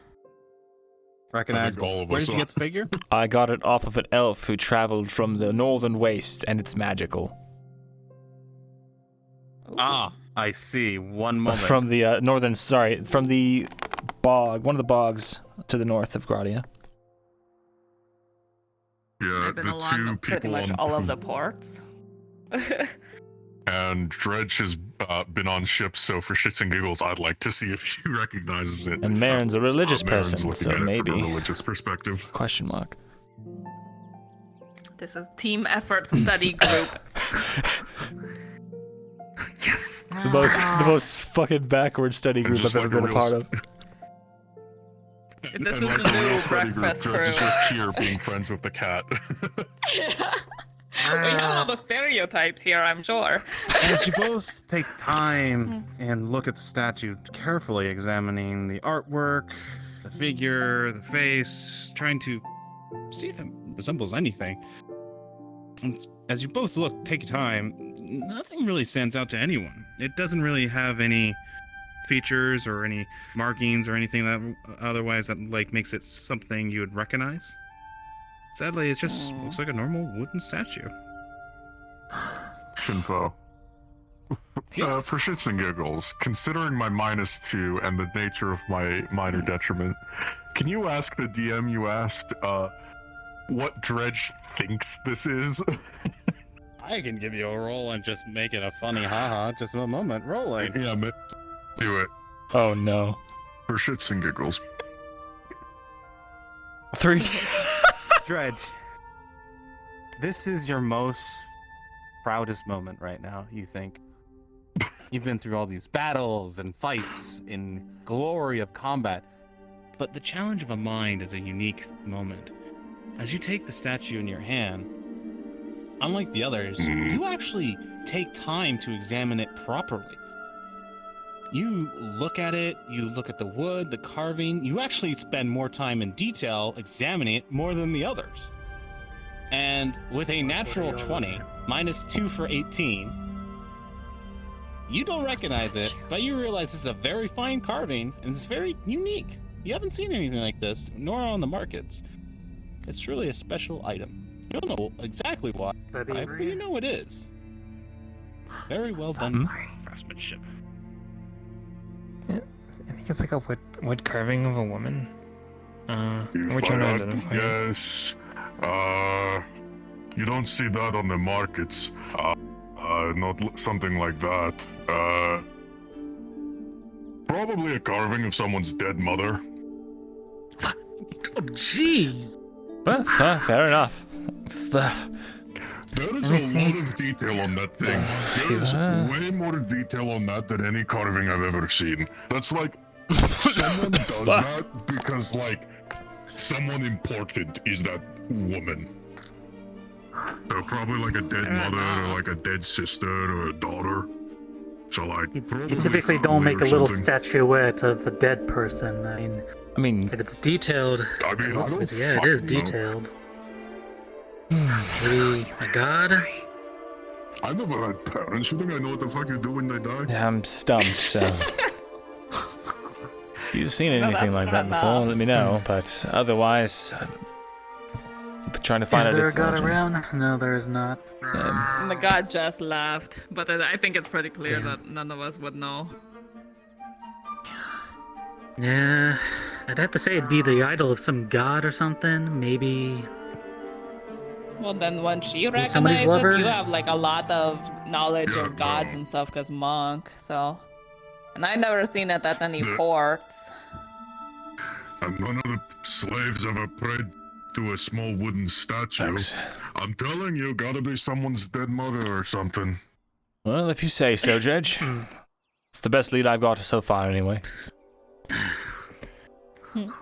Recognizable. Where did you get the figure?
I got it off of an elf who traveled from the northern wastes, and it's magical.
Ah, I see. One moment.
From the from the bog, one of the bogs to the north of Gradia.
Yeah,
I've been
the
along
two
pretty
people
much
on
all of the ports.
and Dredge has been on ships, so for shits and giggles, I'd like to see if she recognizes it.
And Marin's a religious
Marin's
person,
looking
so
at it
maybe.
from a religious perspective.
Question mark.
This is team effort study group.
Yes.
The most fucking backward study group I've ever been a part of.
This is
like
the
a real
new
study group,
breakfast
Dredge is
crew.
just here being friends with the cat.
We have all the stereotypes here, I'm sure.
As you both take time and look at the statue carefully, examining the artwork, the figure, the face, trying to see if it resembles anything. And as you both look, take your time, nothing really stands out to anyone. It doesn't really have any features or any markings or anything that otherwise that like makes it something you would recognize. Sadly, it just looks like a normal wooden statue.
Shinfo. For shits and giggles, considering my -2 and the nature of my minor detriment, can you ask the DM you asked what Dredge thinks this is?
I can give you a roll and just make it a funny haha. Just a moment, rolling.
Yeah, do it.
Oh no.
For shits and giggles.
3.
Dredge, this is your most proudest moment right now, you think? You've been through all these battles and fights in glory of combat, but the challenge of a mind is a unique moment. As you take the statue in your hand, unlike the others, you actually take time to examine it properly. You look at it, you look at the wood, the carving, you actually spend more time in detail examining it more than the others. And with a natural 20, -2 for 18, you don't recognize it, but you realize this is a very fine carving and it's very unique. You haven't seen anything like this, nor on the markets. It's truly a special item. You don't know exactly why, but you know it is. Very well done craftsmanship.
think it's like a wood carving of a woman. We're
If
trying to
I had to
identify.
guess, you don't see that on the markets. Not something like that. Probably a carving of someone's dead mother.
Oh, jeez.
Well, fair enough. It's the...
There is a lot of detail on that thing. There's way more detail on that than any carving I've ever seen. That's like, someone does that because, like, someone important is that woman. So probably like a dead mother or like a dead sister or a daughter. So like,
You
probably
typically don't
family
make
or
a little
something.
statuette of a dead person.
I mean,
if it's detailed,
I mean, I don't
it is
fucking know.
detailed. Maybe a god?
I never had parents. You think I know what the fuck you do when they die?
Yeah, I'm stumped, so... If you've seen
No,
anything
that's
like that
not
before,
enough.
let me know, but otherwise... I'm trying to find
Is
out
there a
its
god
origin.
around? No, there is not.
And the god just left, but I think it's pretty clear that none of us would know.
Yeah, I'd have to say it'd be the idol of some god or something. Maybe.
Well, then when she
Somebody's
recognizes it,
lover?
you have like a lot of knowledge of gods and stuff, cause monk. So, and I never seen it at any ports.
And none of the slaves ever prayed to a small wooden statue. I'm telling you, gotta be someone's dead mother or something.
Well, if you say so, Judge. It's the best lead I've got so far, anyway.
Oh,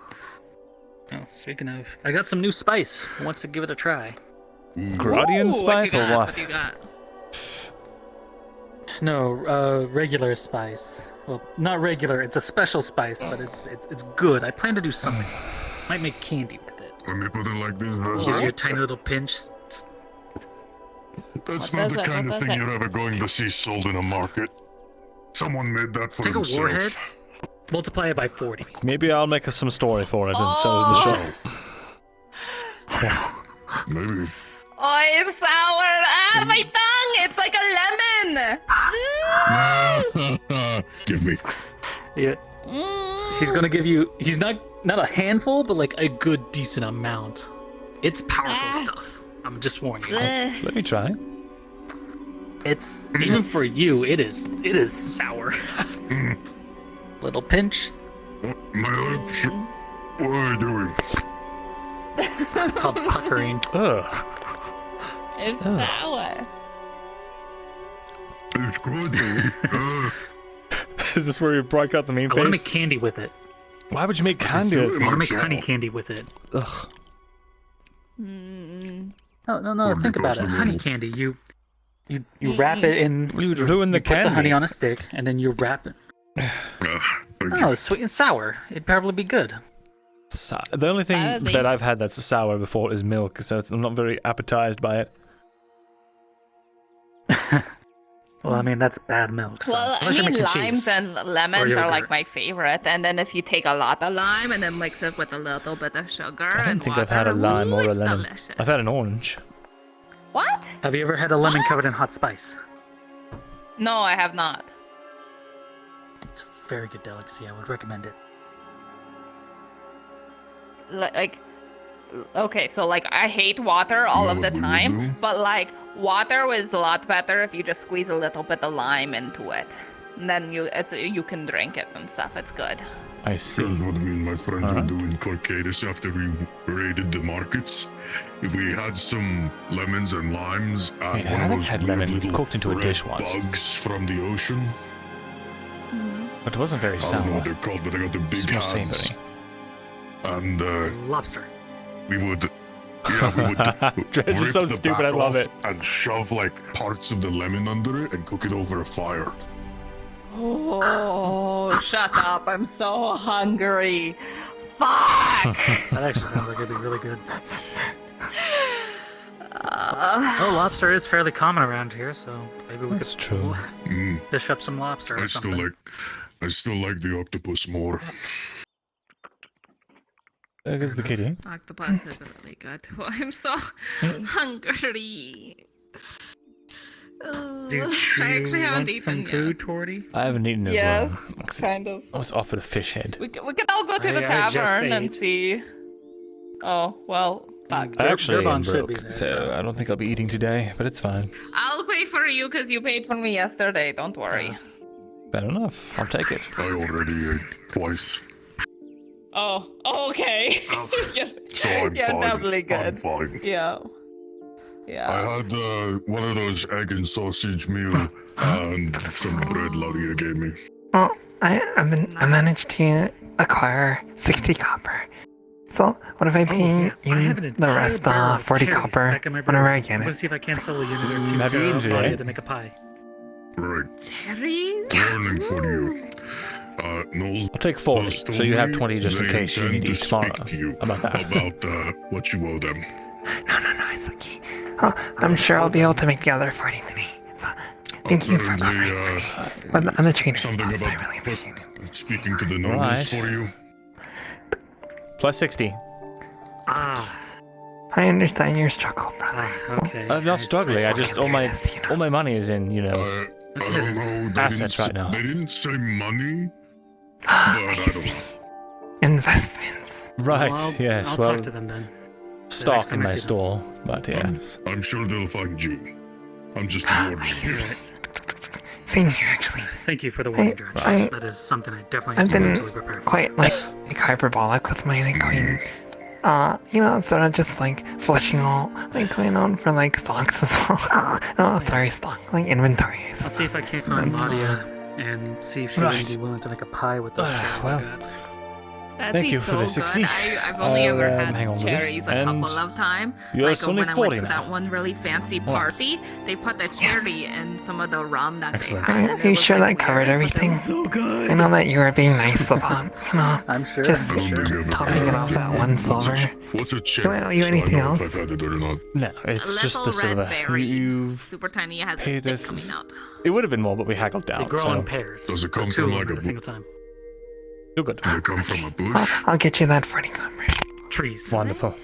speaking of, I got some new spice. Who wants to give it a try?
Gradian spice or what?
What you got?
No, regular spice. Well, not regular. It's a special spice, but it's good. I plan to do something. Might make candy with it.
Let me put it like this.
Gives you a tiny little pinch.
That's
What
not the
does it?
kind
What
of
does
thing
it?
you're ever going to see sold in a market. Someone made that for
Take a
himself.
warhead, multiply it by 40.
Maybe I'll make some story for it and sell it in the shop.
Maybe.
Oh, it's sour! Ah, my tongue! It's like a lemon!
Give me.
Yeah. He's gonna give you. He's not a handful, but like a good decent amount. It's powerful stuff. I'm just warning you.
Let me try.
It's even for you. It is sour. Little pinch.
My lips. What are you doing?
Called puckering.
Ugh.
It's sour.
It's good.
Is this where you break out the main
I want to
face?
make candy with it.
Why would you make candy with
I
this?
want to make honey candy with it.
Ugh.
No. Think about it. Honey candy. You wrap it in.
You would ruin the
you put
candy.
the honey on a stick, and then you wrap it. Oh, it's sweet and sour. It'd probably be good.
The only thing
I think-
that I've had that's sour before is milk, so I'm not very appetized by it.
Well, I mean that's bad milk. So.
Well, I
Unless you're
mean,
making
limes
cheese.
and lemons
Or
are like
yogurt.
my favorite. And then if you take a lot of lime and then mix it with a little bit of sugar
I don't
and
think
water,
I've had a lime or a
it's
lemon.
delicious.
I've had an orange.
What?
Have you ever had a lemon covered in hot spice?
No, I have not.
It's a very good delicacy. I would recommend it.
Like, okay, so like I hate water all of the time, but like water is a lot better if you just squeeze a little bit of lime into it. And then you can drink it and stuff. It's good.
I see.
That's what me and my friends
Alright.
would do in Cadence after we raided the markets. If we had some lemons and limes and
Wait,
one
I
of those
had
weird
lemon
little
cooked into a
red
dish once.
bugs from the ocean.
But it wasn't very
I don't know
sour.
what they're called, but they got the big
It's more
hands.
savory.
And
Lobster.
we would, yeah, we would
Dredge is
rip
so
the
stupid,
back
I love
off
it.
and shove like parts of the lemon under it and cook it over a fire.
Oh, shut up. I'm so hungry. Fuck!
That actually sounds like it'd be really good.
Uh,
Oh, lobster is fairly common around here, so maybe we
That's
could
true.
dish up some lobster or
I still
something.
like the octopus more.
There goes the kitty.
Octopus is really good. Oh, I'm so hungry.
Do you
I actually haven't
want some
eaten
food, Torty?
I haven't eaten as
Yes,
well.
kind of.
I was offered a fish head.
We can all go to the
I just
tavern and
ate.
see. Oh, well, fuck.
I actually am
Bourbon should be
broke,
there,
so I don't think I'll be eating today, but it's fine.
I'll pay for you because you paid for me yesterday. Don't worry.
Fair enough. I'll take it.
I already ate twice,
Oh, okay. you're
so I'm
you're
fine.
doubly good.
I'm fine.
Yeah. Yeah.
I had one of those egg and sausage meal and some bread Laria gave me.
Well, I managed to acquire 60 copper. So, what if I pay
I have an
you the
entire
rest,
barrel of
40
cherries
copper,
back in my
whenever I
barrel.
get
I'm gonna
it?
see if I can sell a unit or two
Have you eaten
to
today?
Claudia to make a pie.
Right.
Cherries?
Warning for you. Knowles,
I'll take 40, so you have 20 just in case you need to eat tomorrow.
to you
How about that?
about what you owe them.
No, it's okay. Oh, I'm sure I'll be able to make the other 40 today. So, thank you for covering for me. I'm the trainer.
Something
boss,
about
I really appreciate it.
speaking to the nobles
Alright.
for you.
Plus 60.
Ah,
I understand your struggle, brother.
okay.
I'm not struggling. I just all my money is in,
I don't know. They
assets
didn't
right now.
They didn't say money, but I don't know.
Investments.
Right.
Well,
yes.
I'll
well,
talk to them then.
stock
time
in
I
my
see them.
store, but yes.
I'm sure they'll find you. I'm just warning you.
Same here, actually.
Thank you for the warning, Dredge.
I-
That is something I definitely
I've
have to
been
mentally prepare for.
quite like hyperbolic with my going, sort of just like flushing all going on for like stocks as well. Oh, sorry, stock, like inventory.
I'll see if I can't find Claudia and see if she
Right.
would be willing to make a pie with those cherries.
well,
like that.
That'd
Thank
be
you
so
for the 60.
Good. I've only ever
hang
had
on to this,
cherries a
and
couple of times.
yours
Like
only
when I
40
went to
now.
that one really fancy party, they put the cherry in some of the rum that
Excellent.
they had. and
Are
it
you
was,
sure
like,
that covered
weird, but it
everything?
was so good.
I know that you were being nice about,
I'm sure.
just
I don't think I've
topping
ever
it off at one silver.
What's a
Do
cherry?
you
So I
anything
know
else?
if I've had it or not.
No, it's just
Little
the silver.
red berry.
You
Super tiny. It has a
paid
stick
this.
coming out.
It would have been more, but we haggled down.
They grow
so
in pairs.
Does it come
Two
from
of
like
them
a
at a single time.
you're good.
Does it come from a bush?
I'll get you that 40 copper.
Trees.
Wonderful.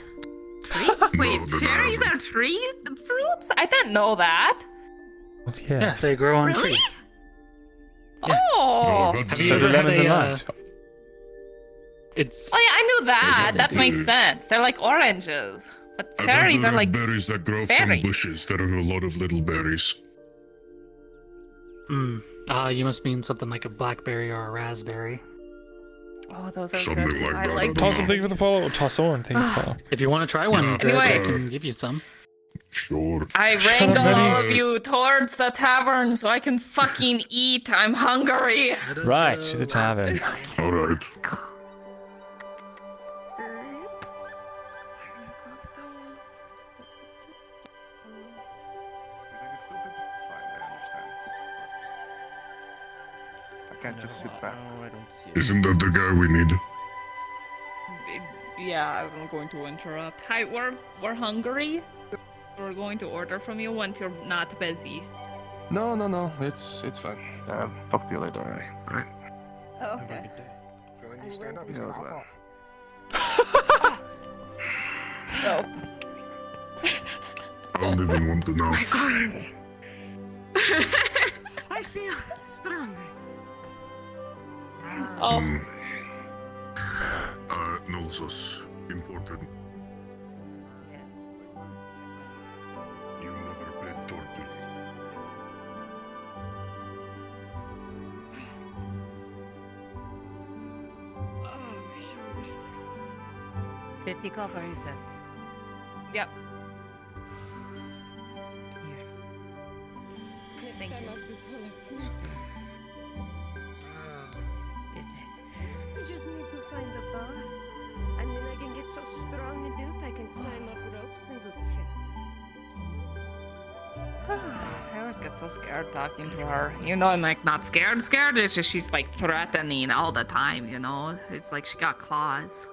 Trees? Wait,
then I
cherries
haven't.
are fruits? I didn't know that.
Well,
Yeah,
yes.
they grow on
Really?
trees.
Oh,
Oh.
I've had
Have you
So
ever
do
had
lemons and
a,
limes.
It's
Oh yeah, I knew that. That
they
makes
do.
sense. They're like oranges. But
I've had
cherries
the
are
red
like
berries that grow
berries.
from bushes. There are a lot of little berries.
you must mean something like a blackberry or a raspberry.
Oh, those are
Something
good.
like
I
that, I
like
don't
Toss
know.
thank you for the follow. Tossoran, thank you for the follow.
If you want to try one,
Yeah.
Dredge, I
Anyway.
can give you some.
Sure.
I wrangle
up,
all
buddy.
of you towards the tavern so I can fucking eat. I'm hungry.
Right, to the tavern.
All right.
I can't just sit back.
No, I don't see it.
Isn't that the guy we need?
Yeah, I wasn't going to interrupt. Hi, we're hungry. We're going to order from you once you're not busy.
No, it's fine. Talk to you later, alright?
Okay.
When you stand up, he's gonna hop off.
No.
I don't even want to know.
Arms. I feel stronger.
Oh.
Nulsos. Important. You never played Torti.
Oh, my shoulders.
50 copper, you said.
Yep.
Thank you.
Business.
I just need to find a bar, and then I can get so strong and built I can climb up ropes and do tricks.
I always get so scared talking to her. You know, I'm like not scared. Scared is just she's like threatening all the time. You know, it's like she got claws.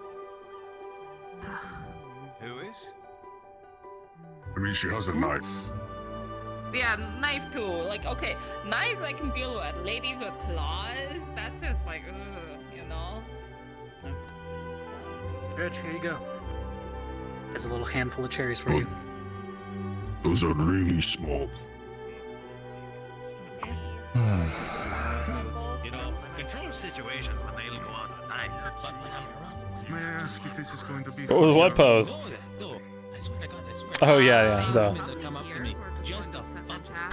Who is?
I mean, she has a knife.
Yeah, knife too. Like, okay, knives I can deal with. Ladies with claws, that's just like, ugh, you know?
Dredge, here you go. There's a little handful of cherries for you.
Those are really small.
You know, control situations when they'll go out at night, but when I'm around,
May I ask if this is going to be?
What pose? Oh yeah,
They
the
come up to me just a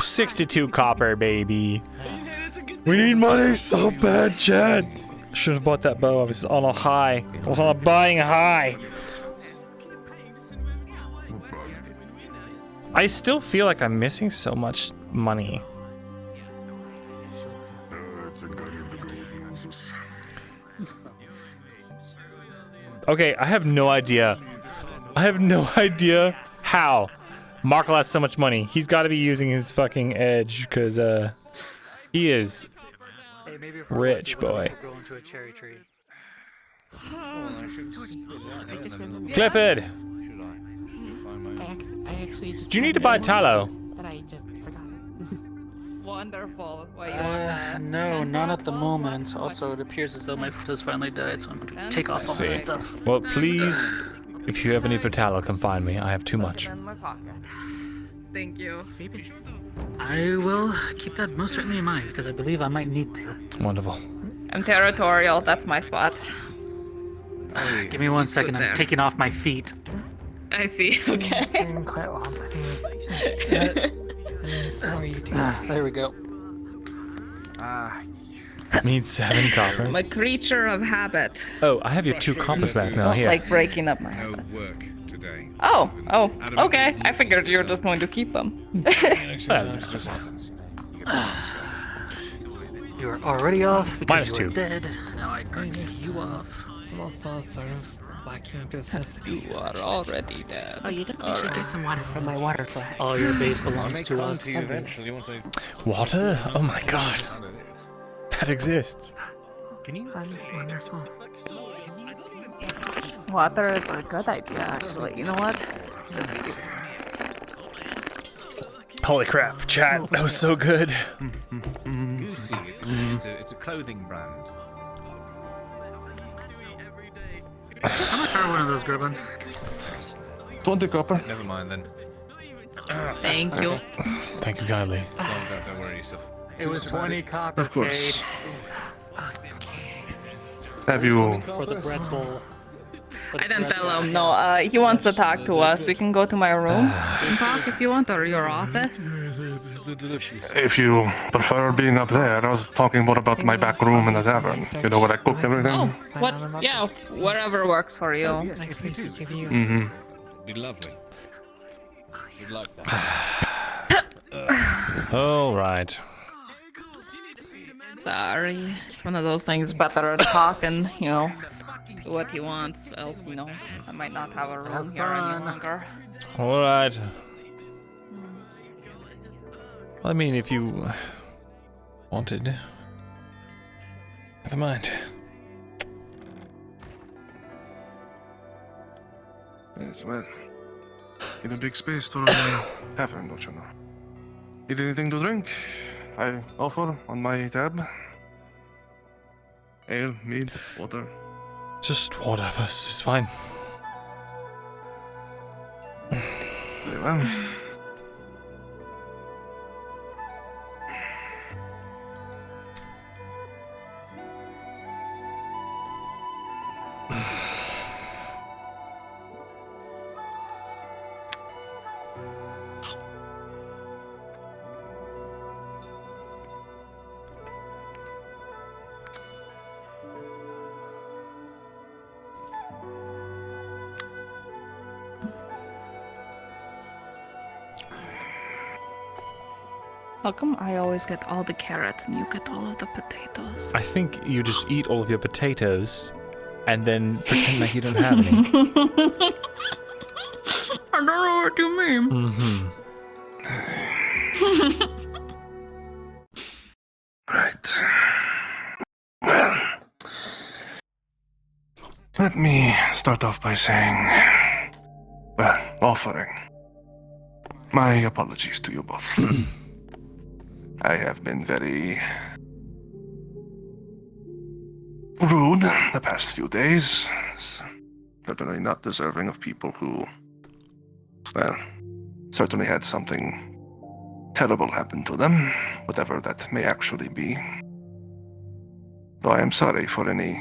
62 copper, baby. We need money so bad, Chad. Should have bought that bow. I was on a high. I was on a buying high. I still feel like I'm missing so much money. Okay, I have no idea. I have no idea how Markle has so much money. He's got to be using his fucking edge because he is rich boy. Clifford, do you need to buy tallow?
But I just forgot. Wonderful. Why you want that?
No, not at the moment. Also, it appears as though my foot has finally died, so I'm going to take off all my stuff.
Well, please, if you have any for tallow, come find me. I have too much.
In my pocket. Thank you.
I will keep that most certainly in mind, because I believe I might need to.
Wonderful.
I'm territorial. That's my spot.
Give me 1 second.
there.
I'm taking off my feet.
I see. Okay.
Quite well.
There we go.
Need 7 copper.
I'm a creature of habit.
Oh, I have your 2 coppers back now.
Not
Here.
like breaking up my habits. Oh, okay. I figured you were just going to keep them.
You are already off because
-2.
you are dead. Now I can take you off.
I'm also sort of lacking business.
You are already dead.
Oh, you should get some water from my water flask.
All your base belongs to us.
Water? Oh my god. That exists.
Wonderful.
Water is a good idea, actually. You know what?
Holy crap, chat. That was so good.
Goosey, it's a clothing brand.
How much are one of those, Gerben?
20 copper.
Never mind then.
Thank you.
Thank you kindly.
Don't worry yourself.
It was 20 copper.
Of course.
Cade.
Have you?
For the bread bowl.
I didn't tell him. No, he wants to talk to us. We can go to my room and talk if you want, or your office.
If you prefer being up there, I was talking more about my back room in the tavern. You know where I cook everything?
Oh, what? Yeah, whatever works for you.
Mm-hmm.
Be lovely. Good luck.
All right.
Sorry, it's one of those things. Better to talk and do what he wants. Else, I might not have a room here any longer.
All right. I mean, if you wanted. Never mind.
Yes, well. In a big space to tavern, don't you know? Need anything to drink? I offer on my tab. Ale, mead, water.
Just whatever, it's fine.
Very well.
How come I always get all the carrots and you get all of the potatoes?
I think you just eat all of your potatoes and then pretend like you don't have any.
I don't know what you mean.
Mm-hmm.
Right. Well, let me start off by saying, offering my apologies to you both. I have been very rude the past few days. Certainly not deserving of people who, certainly had something terrible happened to them, whatever that may actually be. Though I am sorry for any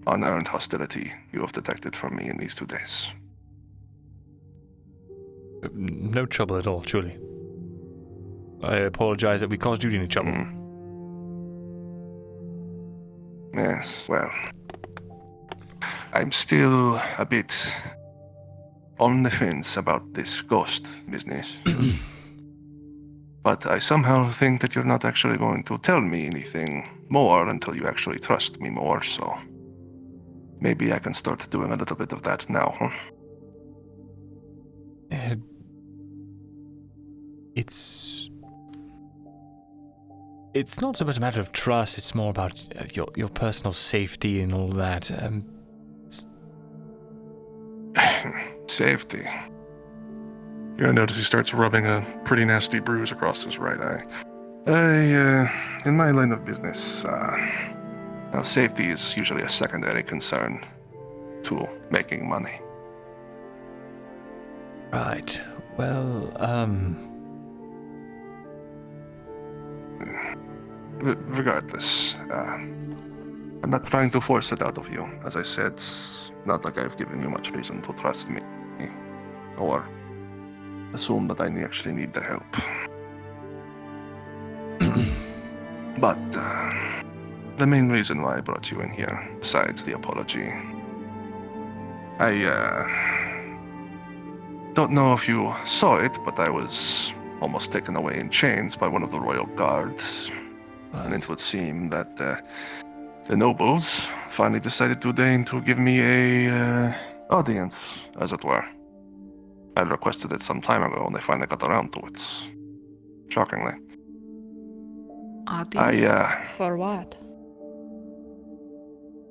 unearned hostility you have detected from me in these 2 days.
No trouble at all, truly. I apologize that we caused you any trouble.
Yes, well, I'm still a bit on the fence about this ghost business. But I somehow think that you're not actually going to tell me anything more until you actually trust me more, so maybe I can start doing a little bit of that now, huh?
It's not so much a matter of trust, it's more about your personal safety and all that.
Safety. You're gonna notice he starts rubbing a pretty nasty bruise across his right eye. In my line of business, well, safety is usually a secondary concern to making money.
Right. Well,
Regardless, I'm not trying to force it out of you. As I said, it's not like I've given you much reason to trust me, or assume that I actually need the help. But the main reason why I brought you in here, besides the apology, I don't know if you saw it, but I was almost taken away in chains by one of the royal guards. And it would seem that the nobles finally decided to deign to give me a audience, as it were. I requested it some time ago, and they finally got around to it. Shockingly.
Audience? For what?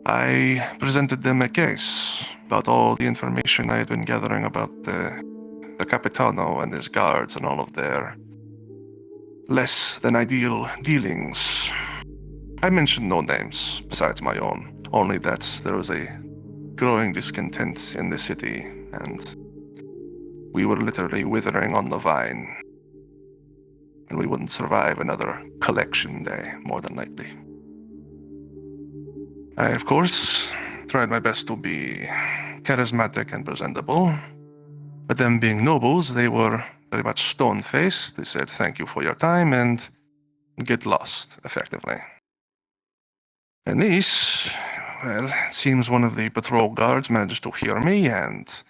I presented them a case about all the information I had been gathering about the Capitano and his guards and all of their less than ideal dealings. I mentioned no names besides my own, only that there was a growing discontent in the city, and we were literally withering on the vine, and we wouldn't survive another collection day, more than likely. I, of course, tried my best to be charismatic and presentable, but them being nobles, they were very much stone-faced. They said, "Thank you for your time," and get lost, effectively. And this, well, it seems one of the patrol guards managed to hear me and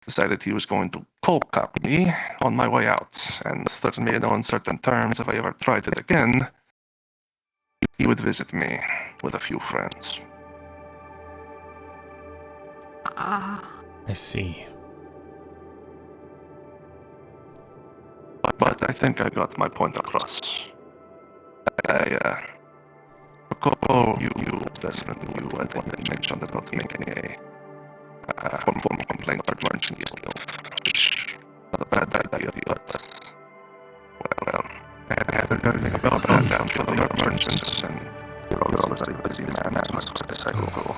decided he was going to cold cock me on my way out, and threatened me in no uncertain terms if I ever tried it again, he would visit me with a few friends.
I see.
But I think I got my point across. I recall you mentioned about making a formal complaint or merchant guild, which not a bad idea, but well, I haven't heard anything about down to the merchants, and you're always very busy man, as I go.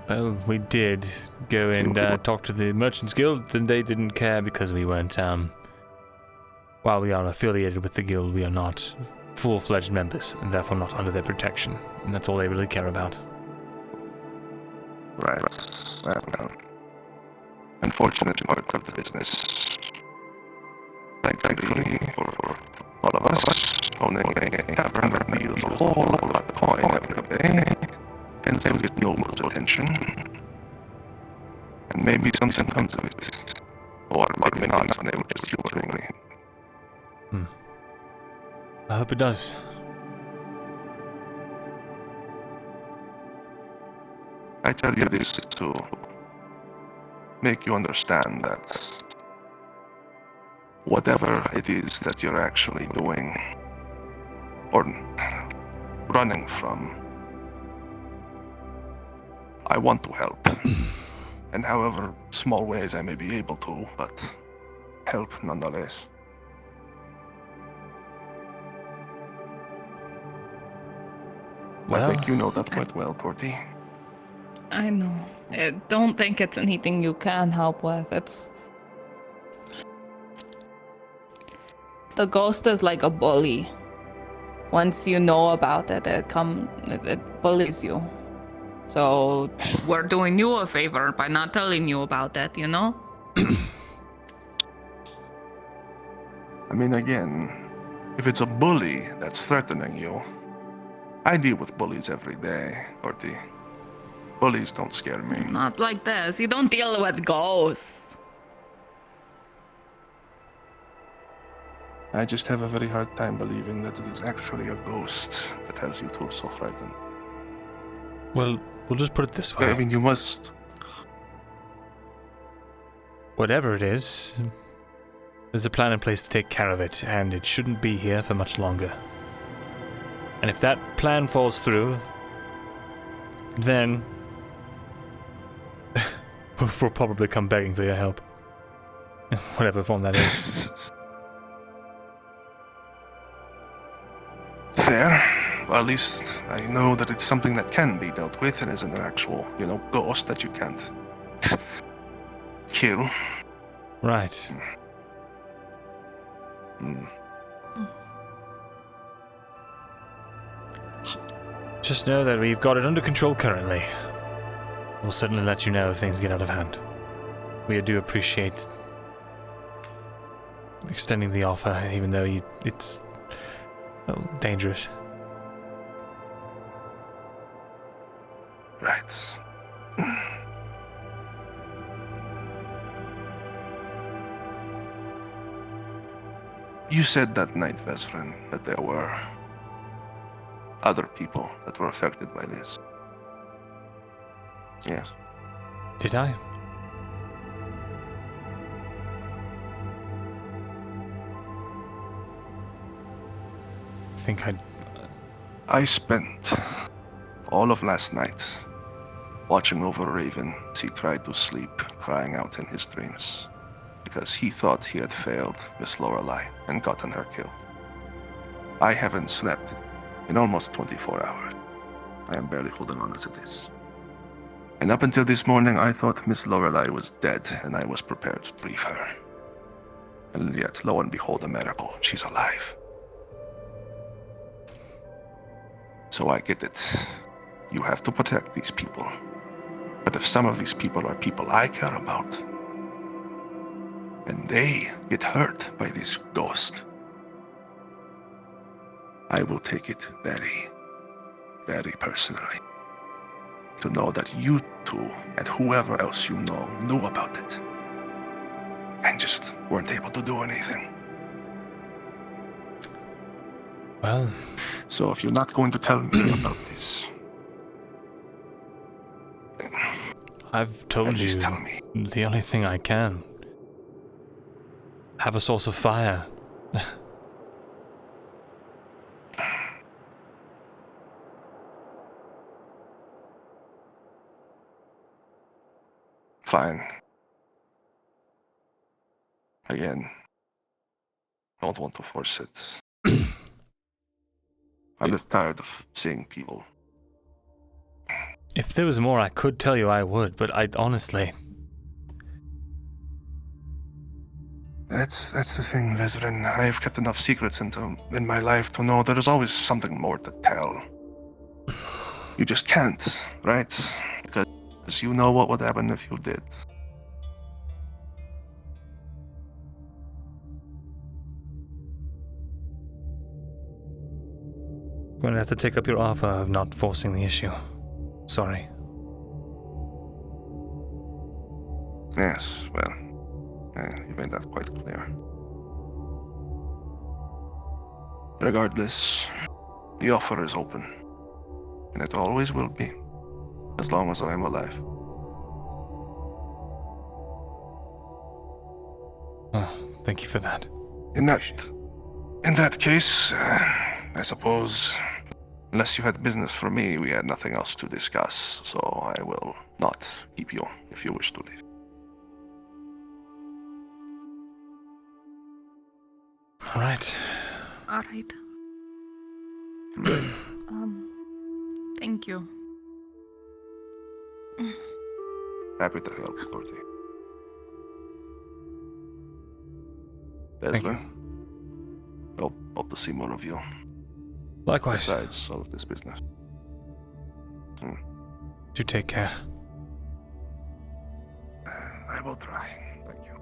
Well, we did go and talk to the Merchants Guild, and they didn't care because we weren't, while we are affiliated with the guild, we are not full-fledged members, and therefore not under their protection. And that's all they really care about.
Right. Well, unfortunate part of the business. Thankfully for all of us, owning a tavern that deals a whole lot of coin every day, can still get nobles' attention. And maybe something comes of it. Or maybe not, and they were just humoring me.
I hope it does.
I tell you this to make you understand that whatever it is that you're actually doing, or running from, I want to help. And however small ways I may be able to, but help nonetheless.
Well,
I think you know that quite well, Torty.
I know. I don't think it's anything you can help with. The ghost is like a bully. Once you know about it, it bullies you. So we're doing you a favor by not telling you about that, you know?
I mean, again, if it's a bully that's threatening you, I deal with bullies every day, Orty. Bullies don't scare me.
Not like this. You don't deal with ghosts.
I just have a very hard time believing that it is actually a ghost that has you two so frightened.
Well, we'll just put it this way.
I mean, you must...
Whatever it is, there's a plan in place to take care of it, and it shouldn't be here for much longer. And if that plan falls through, then we'll probably come begging for your help. Whatever form that is.
Fair. Well, at least I know that it's something that can be dealt with and isn't an actual, ghost that you can't kill.
Right. Just know that we've got it under control currently. We'll certainly let you know if things get out of hand. We do appreciate extending the offer, even though it's dangerous.
Right. You said that night, Vesrin, that there were other people that were affected by this. Yes.
Did I?
I spent all of last night watching over Raven as he tried to sleep, crying out in his dreams, because he thought he had failed Miss Lorelei and gotten her killed. I haven't slept in almost 24 hours. I am barely holding on as it is. And up until this morning, I thought Miss Lorelei was dead, and I was prepared to grieve her. And yet, lo and behold, a miracle. She's alive. So I get it. You have to protect these people. But if some of these people are people I care about, and they get hurt by this ghost, I will take it very, very personally. To know that you two and whoever else you know knew about it and just weren't able to do anything.
Well...
So if you're not going to tell me about this...
I've told you
tell me.
The only thing I can. Have a source of fire.
Fine. Again, don't want to force it. I'm just tired of seeing people.
If there was more I could tell you, I would, but I honestly...
That's the thing, Veteran. I've kept enough secrets in my life to know there's always something more to tell. You just can't, right? Because you know what would happen if you did.
I'm going to have to take up your offer of not forcing the issue. Sorry.
Yes, well, you made that quite clear. Regardless, the offer is open. And it always will be, as long as I am alive.
Oh, thank you for that.
In that case, I suppose, unless you had business for me, we had nothing else to discuss, so I will not keep you if you wish to leave.
All right.
All right. Thank you.
Happy to help, Dorothy.
Thank you.
to see more of you.
Likewise.
Besides all of this business.
Do take care.
I will try. Thank you.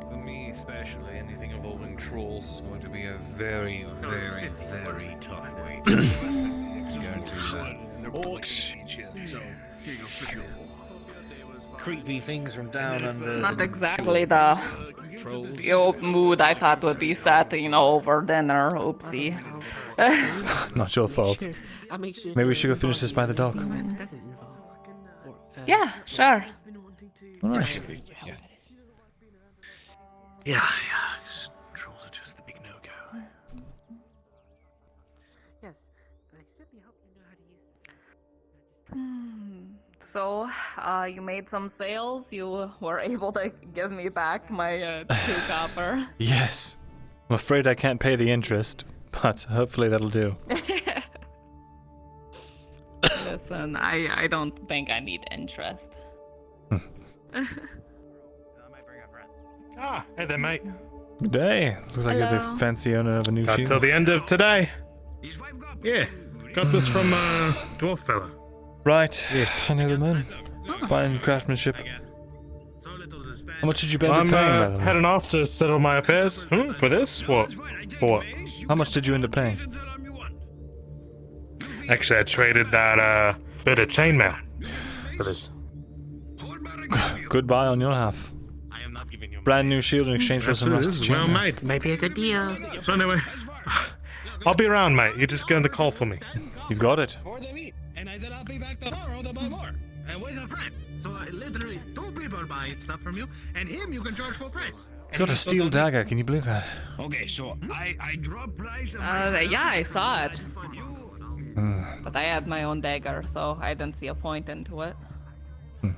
For me, especially, anything involving trolls is going to be a very, very, very tough way. Guarantee that. Creepy things from down under.
Not exactly the mood I thought would be set, over dinner. Oopsie.
Not your fault. Maybe we should go finish this by the dock.
Yeah, sure.
Alright.
Yeah. Trolls are just the big no-go.
Yes, I certainly hope you know how to use it.
So, you made some sales. You were able to give me back my 2 copper.
Yes. I'm afraid I can't pay the interest, but hopefully that'll do.
Listen, I don't think I need interest.
Hey there, mate.
Good day. Looks like you're the
Hello.
fancy owner of a new
Got
shield.
till the end of today. Yeah, got this from dwarf fella.
Right. Yeah. I know the man. It's fine craftsmanship. How much did you bet
I'm
up paying, by the way?
heading off to settle my affairs. For this? What? For what?
How much did you end up paying?
Actually, I traded that bit of chainmail for this.
Goodbye on your half. Brand new shield in exchange for some rusty
Well
chainmail.
made.
Maybe a good deal.
So anyway, I'll be around, mate. You're just going to call for me.
You've got it.
And I said I'll be back tomorrow to buy more. And with a friend. So literally 2 people buying stuff from you, and him you can charge full price.
It's got a steel dagger. Can you believe that?
Okay, so I drop price.
Yeah, I saw it. But I had my own dagger, so I didn't see a point into it. I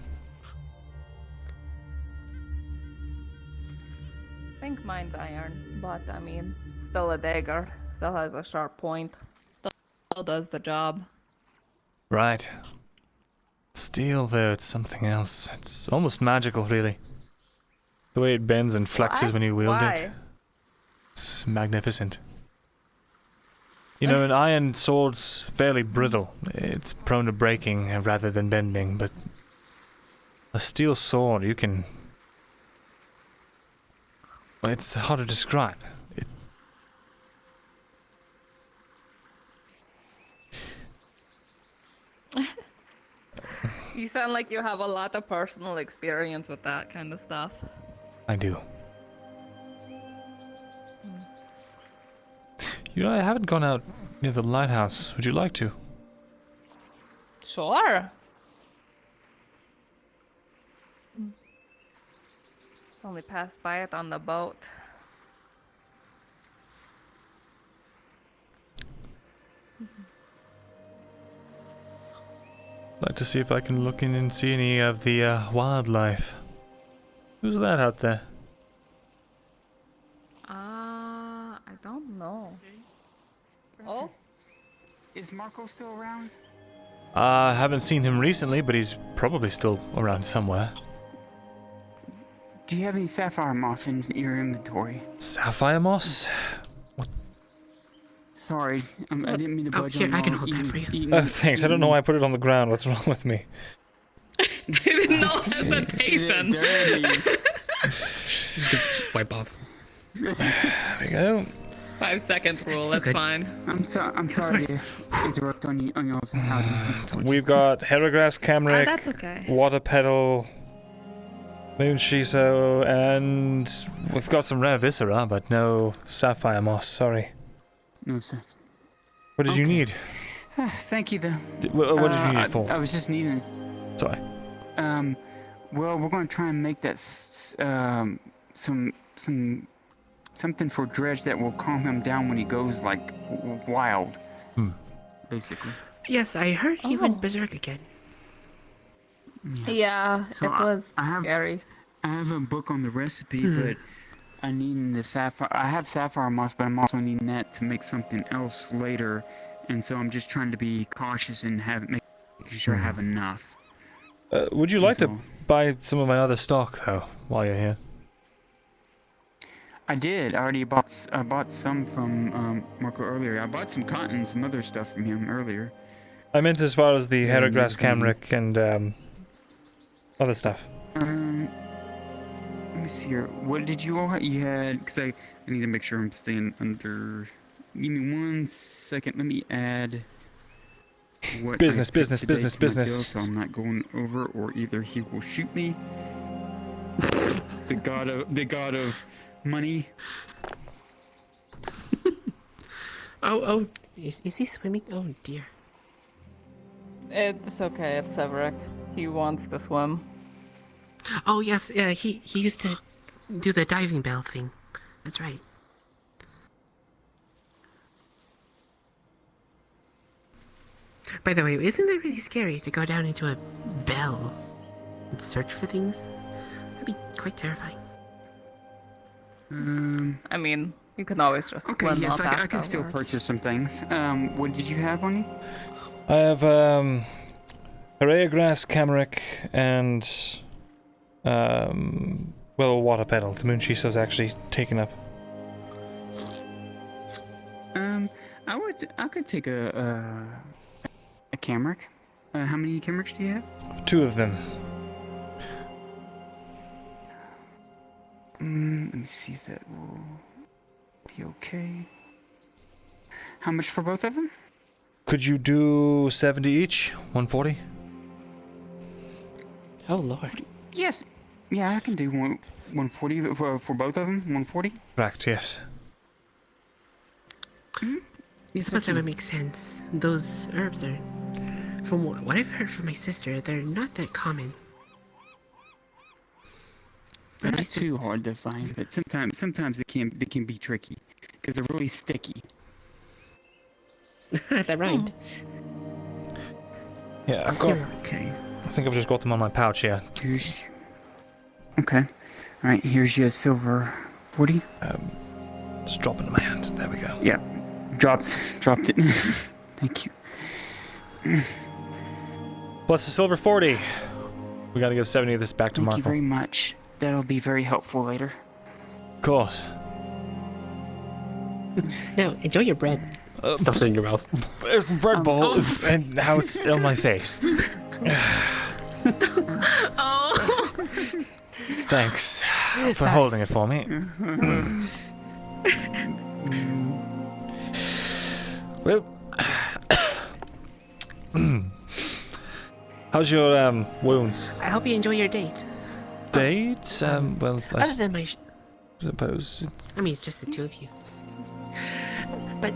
think mine's iron, but I mean, still a dagger. Still has a sharp point. Still does the job.
Right. Steel, though, it's something else. It's almost magical, really. The way it bends and flexes when you wield it. It's magnificent. You know, an iron sword's fairly brittle. It's prone to breaking rather than bending, but a steel sword, you can... Well, it's hard to describe.
You sound like you have a lot of personal experience with that kind of stuff.
I do. You know, I haven't gone out near the lighthouse. Would you like to?
Sure. Only passed by it on the boat.
I'd like to see if I can look in and see any of the wildlife. Who's that out there?
I don't know. Oh?
Is Marco still around?
I haven't seen him recently, but he's probably still around somewhere.
Do you have any sapphire moss in your inventory?
Sapphire moss?
Sorry, I didn't mean to budge
here,
on
I can
y'all
hold that
eating-
for you.
eating-
Oh, thanks. I don't know why I put it on the ground. What's wrong with me?
No hesitation.
Just gonna wipe off.
There we go.
5 seconds rule, that's
okay.
fine.
I'm sorry to interrupt on y'all's outing.
We've got Herragrass, Camric,
that's okay.
Water Petal, Moon Shiso, and we've got some rare Viscera, but no Sapphire Moss, sorry.
No, sir.
What did you need?
Thank you, though.
What did you need it for?
I was just needing.
Sorry.
Well, we're going to try and make that something for Dredge that will calm him down when he goes like wild. Basically.
Yes, I heard he went berserk again.
Yeah,
So
it was
I have-
scary.
I have a book on the recipe, but I need the sapphire. I have sapphire moss, but I'm also needing that to make something else later, and so I'm just trying to be cautious and making sure I have enough.
Would you like to buy some of my other stock though, while you're here?
I did. I already bought some from Marco earlier. I bought some cotton and some other stuff from him earlier.
I meant as far as the Heragras Camric and other stuff.
Let me see here. What did you all? You had? Because I need to make sure I'm staying under. Give me 1 second. Let me add. What
business,
I picked today
business,
for my
business.
deal, so I'm not going over, or either he will shoot me. the god of money.
Oh, is he swimming? Oh dear.
It's okay, it's Severick. He wants to swim.
Oh yes, he used to do the diving bell thing. That's right. By the way, isn't that really scary to go down into a bell and search for things? That'd be quite terrifying.
I mean, you can always just
Okay,
swim
yes,
up
I can still
afterwards.
purchase some things. What did you have on you?
I have Heragras Camric and well, water petal. The moon chiso's actually taken up.
I could take a camric. How many camrics do you have?
2 of them.
Let me see if that will be okay. How much for both of them?
Could you do 70 each? 140?
Oh lord.
Yes. Yeah, I can do 140 for both of them. 140.
Correct. Yes.
I suppose that would make sense. Those herbs are, from what I've heard from my sister, they're not that common.
They're not too hard to find, but sometimes they can be tricky because they're really sticky.
That rhymed.
Yeah, I've got.
Okay.
I think I've just got them on my pouch here.
Okay. All right. Here's your silver 40.
Just drop it in my hand. There we go.
Yeah. Dropped it. Thank you.
Plus the silver 40. We gotta give 70 of this back to
Thank
Marco.
you very much. That'll be very helpful later.
Of course.
Now, enjoy your bread. Stuff's in your mouth.
It's a bread bowl, and now it's on my face.
Oh.
Thanks for holding it for me. Well, how's your wounds?
I hope you enjoy your date.
Date? Well, I
Other than my...
suppose.
I mean, it's just the 2 of you. But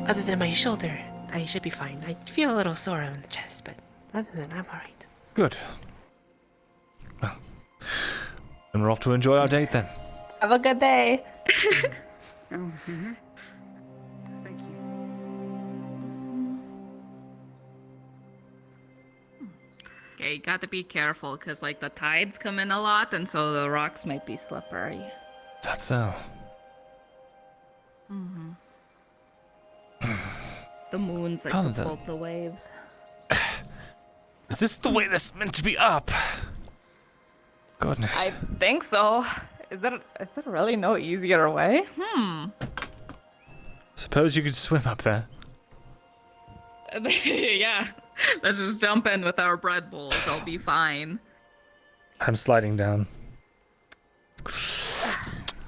other than my shoulder, I should be fine. I feel a little sore on the chest, but other than that, I'm alright.
Good. Well, then we're off to enjoy our date then.
Have a good day. Okay, you got to be careful because like the tides come in a lot, and so the rocks might be slippery.
That's so.
The moon's like
How's
to
that?
pull the waves.
Is this the way this is meant to be up? Goodness.
I think so. Is there really no easier way?
Suppose you could swim up there.
Yeah. Let's just jump in with our bread bowls. I'll be fine.
I'm sliding down.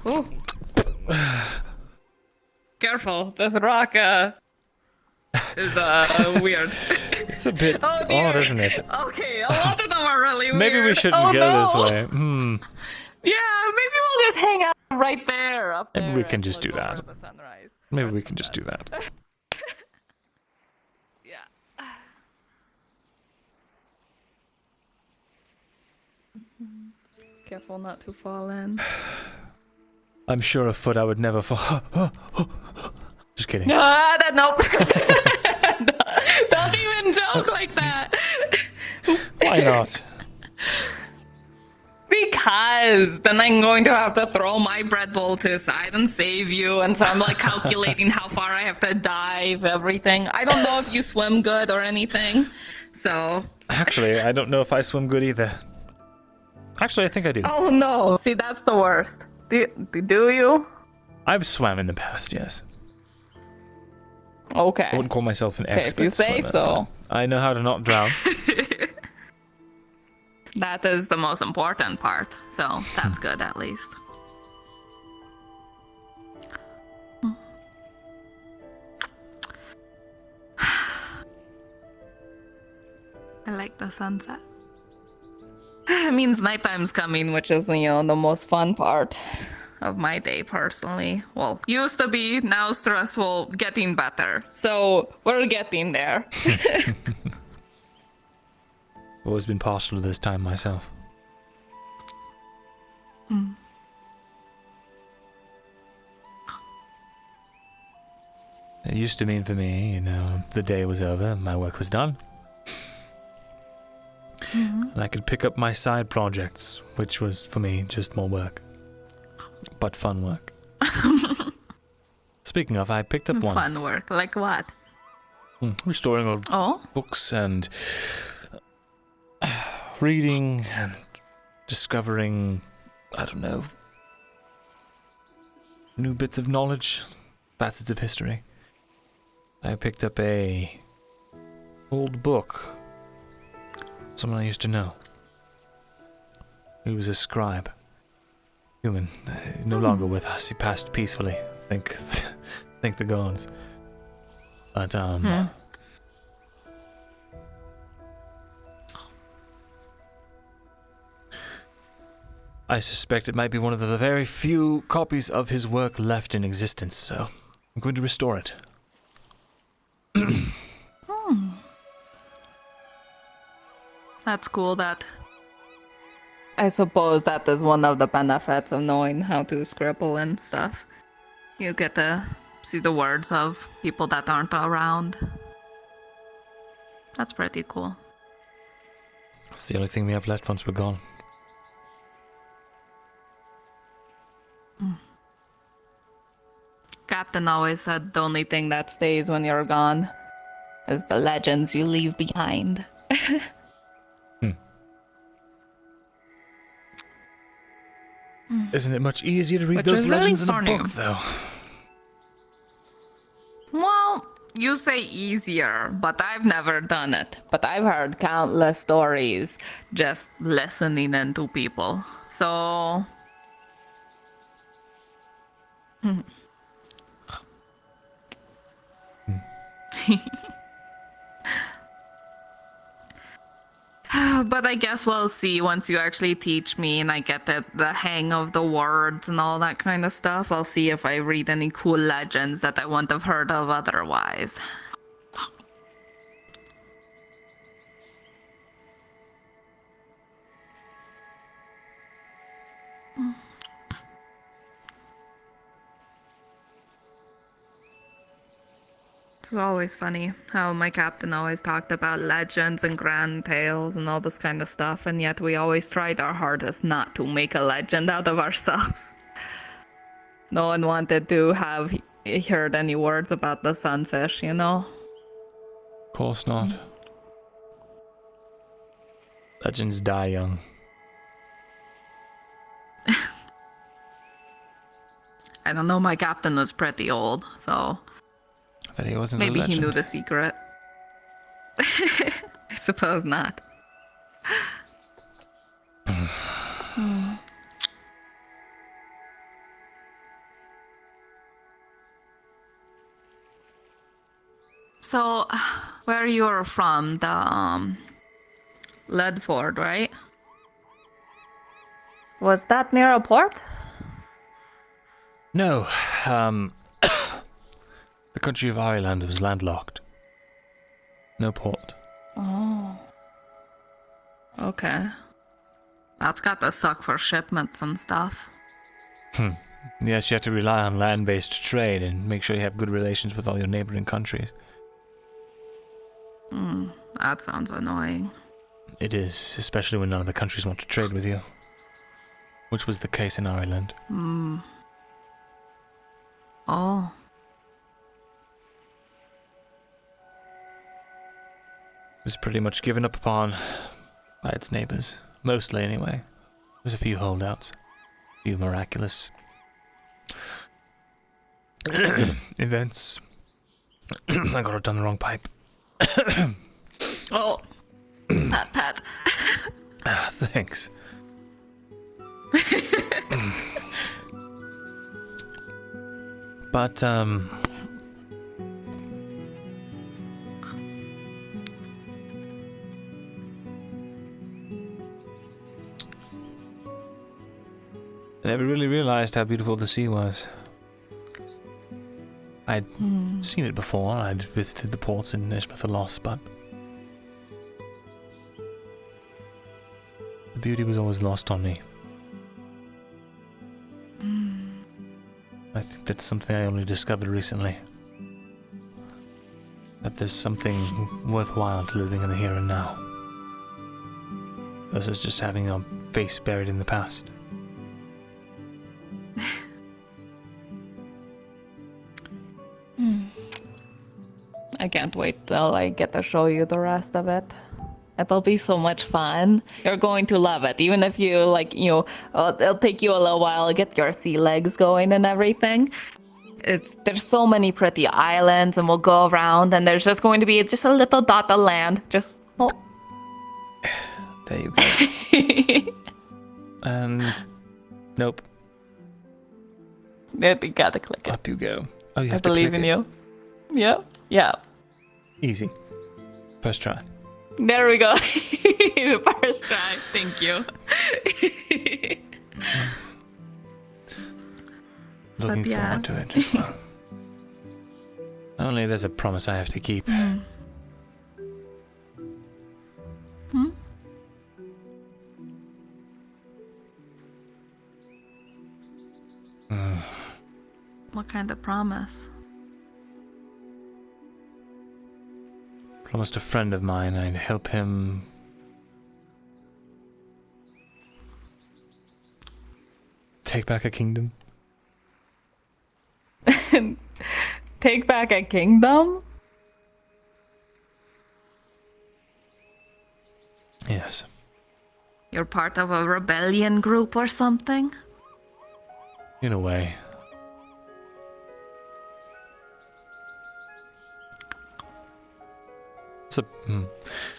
Oh. Careful. This rock is weird.
It's a bit
Oh, dear.
odd, isn't it?
Okay, a lot of them are really weird.
Maybe we shouldn't
Oh,
go
no.
this way.
Yeah, maybe we'll just hang out right there. Up there.
Maybe we can
and
just do
look
that.
over the sunrise.
Maybe we can just do that.
Careful not to fall in.
I'm sure a foot I would never fall. Just kidding.
Nope. Don't even joke like that.
Why not?
Because Yes, then I'm going to have to throw my bread bowl to the side and save you, and so I'm like calculating how far I have to dive, everything. I don't know if you swim good or anything, so...
Actually, I don't know if I swim good either. Actually, I think I do.
Oh no! See, that's the worst. Do you?
I've swam in the past, yes.
Okay.
I wouldn't call myself an
Okay,
expert
if you say
swimmer,
so.
but I know how to not drown.
That is the most important part, so that's good at least. I like the sunset. It means nighttime's coming, which is, you know, the most fun part of my day personally. Well, used to be, now stressful, getting better. So we're getting there.
Always been partial to this time myself.
Mm.
It used to mean for me, you know, the day was over, my work was done.
Mm-hmm.
And I could pick up my side projects, which was, for me, just more work. But fun work. Speaking of, I picked up one.
Fun work, like what?
Restoring old books and reading and discovering, I don't know, new bits of knowledge, facets of history. I picked up a old book. Someone I used to know. He was a scribe. Human. No longer with us. He passed peacefully. Thank the gods. But, I suspect it might be one of the very few copies of his work left in existence, so I'm going to restore it.
That's cool. That I suppose that is one of the benefits of knowing how to scribble and stuff. You get to see the words of people that aren't around. That's pretty cool.
It's the only thing we have left once we're gone.
Captain always said the only thing that stays when you're gone is the legends you leave behind.
Isn't it much easier to read
Which
those
is really
legends in a
funny.
book, though?
Well, you say easier, but I've never done it. But I've heard countless stories just listening into people. So... But I guess we'll see once you actually teach me and I get the hang of the words and all that kind of stuff. I'll see if I read any cool legends that I wouldn't have heard of otherwise. It's always funny how my captain always talked about legends and grand tales and all this kind of stuff, and yet we always tried our hardest not to make a legend out of ourselves. No one wanted to have heard any words about the sunfish, you know?
Of course not. Legends die young.
I don't know, my captain was pretty old, so...
That he wasn't
Maybe
a
he
legend.
knew the secret. I suppose not. So, where you're from, the Ledford, right? Was that near a port?
No, the country of Ireland was landlocked. No port.
Oh. Okay. That's got to suck for shipments and stuff.
Yes, you have to rely on land-based trade and make sure you have good relations with all your neighboring countries.
That sounds annoying.
It is, especially when none of the countries want to trade with you. which was the case in Ireland.
Hmm. Oh.
It was pretty much given up upon by its neighbors. Mostly, anyway. There's a few holdouts. A few miraculous events. I got it down the wrong pipe.
Oh. Pat.
Thanks. But, I never really realized how beautiful the sea was. I'd seen it before. I'd visited the ports in Eshma Thalas, but the beauty was always lost on me. I think that's something I only discovered recently. That there's something worthwhile to living in the here and now, versus just having a face buried in the past.
I can't wait till I get to show you the rest of it. It'll be so much fun. You're going to love it, even if you it'll take you a little while to get your sea legs going and everything. There's so many pretty islands, and we'll go around, and there's just going to be just a little dot of land. Just
there you go. And nope.
You gotta click it.
Up you go. Oh, you have
I
to
believe
click
in
it.
you. Yep. Yeah.
Easy. First try.
There we go. The first try. Thank you.
Looking forward to it as well. Only there's a promise I have to keep.
What kind of promise?
Promised a friend of mine I'd help him take back a kingdom.
Take back a kingdom?
Yes.
You're part of a rebellion group or something?
In a way.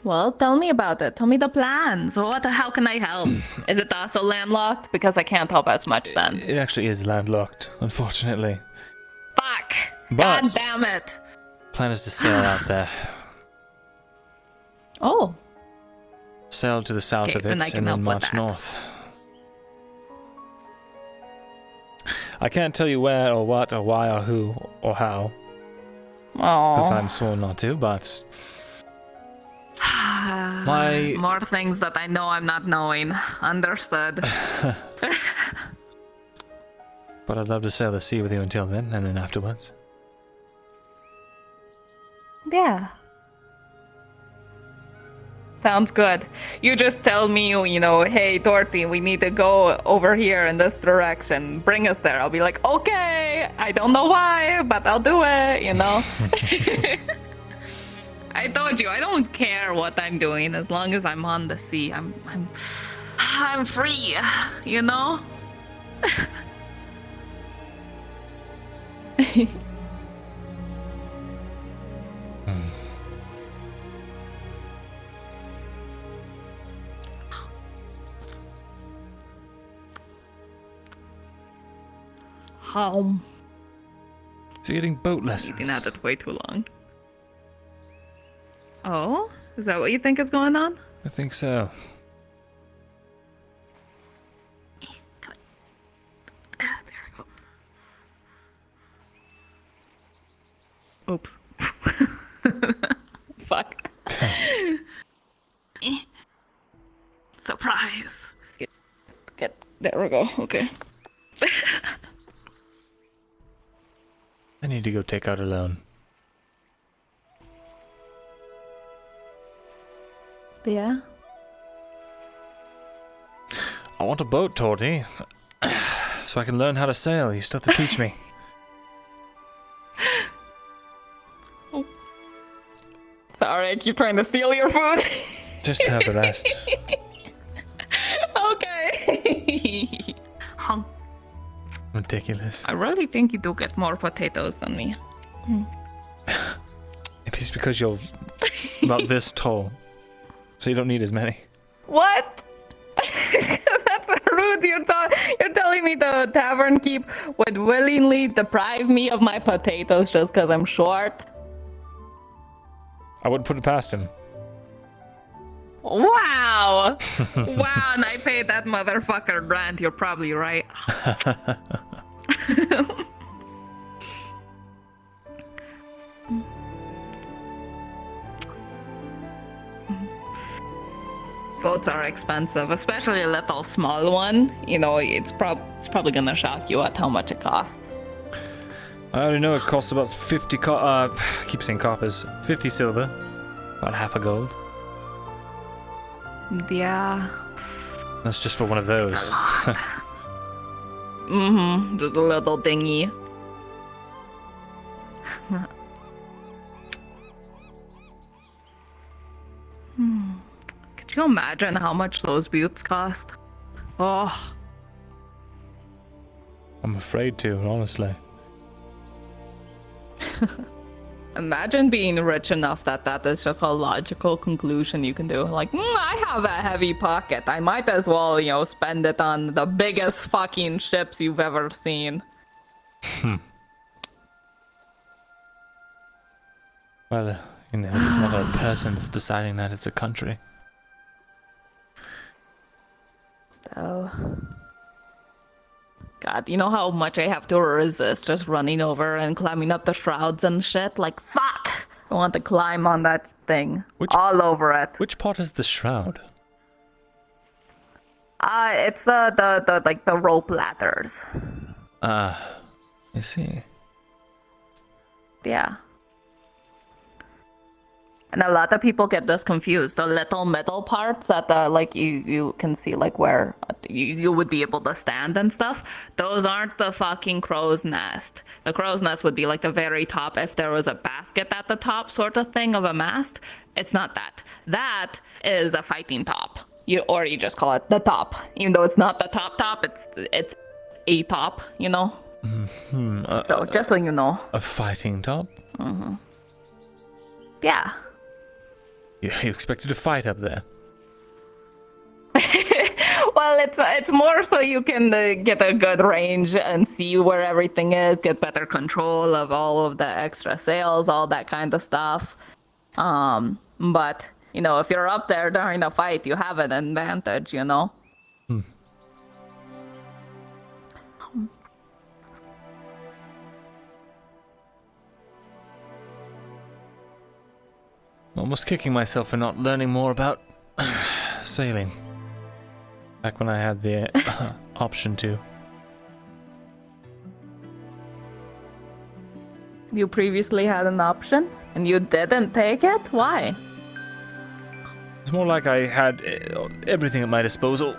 Well, tell me about it. Tell me the plans. How can I help? Is it also landlocked? Because I can't help as much then.
It actually is landlocked, unfortunately.
Fuck!
But
God damn it!
plan is to sail out there.
Oh.
Sail to the south
Okay,
of
then I
it
can
and then
help with
march
that.
north. I can't tell you where or what or why or who or how. Because I'm sworn not to, but
More things that I know I'm not knowing. Understood.
But I'd love to sail the sea with you until then, and then afterwards.
Yeah. Sounds good. You just tell me, hey, Dorothy, we need to go over here in this direction. Bring us there. I'll be like, okay, I don't know why, but I'll do it, I told you, I don't care what I'm doing as long as I'm on the sea. I'm free, Home.
So you're getting boat lessons.
You've been at it way too long. Oh? Is that what you think is going on?
I think so.
Oops. Fuck. Surprise. Get there we go. Okay.
I need to go take out a loan.
Yeah.
want a boat, Torty. So I can learn how to sail. You still have to teach me.
Sorry, I keep trying to steal your food.
Just have the rest.
Okay.
Ridiculous.
I really think you do get more potatoes than me.
Maybe it's because you're about this tall, so you don't need as many.
What? That's rude. You're telling me the tavern keep would willingly deprive me of my potatoes just because I'm short?
I wouldn't put it past him.
Wow! Wow, and I paid that motherfucker rent. You're probably right. Boats are expensive, especially a little small one. You know, it's probably gonna shock you at how much it costs.
I already know it costs about 50 I keep saying coppers. 50 silver. About half a gold.
Yeah.
That's just for one of those.
Mm-hmm. Just a little dinghy. Could you imagine how much those boots cost? Oh.
I'm afraid to, honestly.
Imagine being rich enough that is just a logical conclusion you can do. Like, I have a heavy pocket. I might as well, spend it on the biggest fucking ships you've ever seen.
Well, it's not a person that's deciding that, it's a country.
Still. God, you know how much I have to resist just running over and climbing up the shrouds and shit? Like, fuck! I want to climb on that thing. All over it.
Which part is the shroud?
It's the rope ladders.
I see.
Yeah. And a lot of people get this confused. The little metal parts that you can see where you would be able to stand and stuff. Those aren't the fucking crow's nest. The crow's nest would be the very top if there was a basket at the top sort of thing of a mast. It's not that. That is a fighting top. You just call it the top. Even though it's not the top, it's a top, So just so you know.
A fighting top?
Mm-hmm. Yeah.
You expected to fight up there?
Well, it's more so you can get a good range and see where everything is, get better control of all of the extra sails, all that kind of stuff. But if you're up there during a fight, you have an advantage,
Almost kicking myself for not learning more about sailing. Back when I had the option to.
You previously had an option and you didn't take it? Why?
It's more like I had everything at my disposal,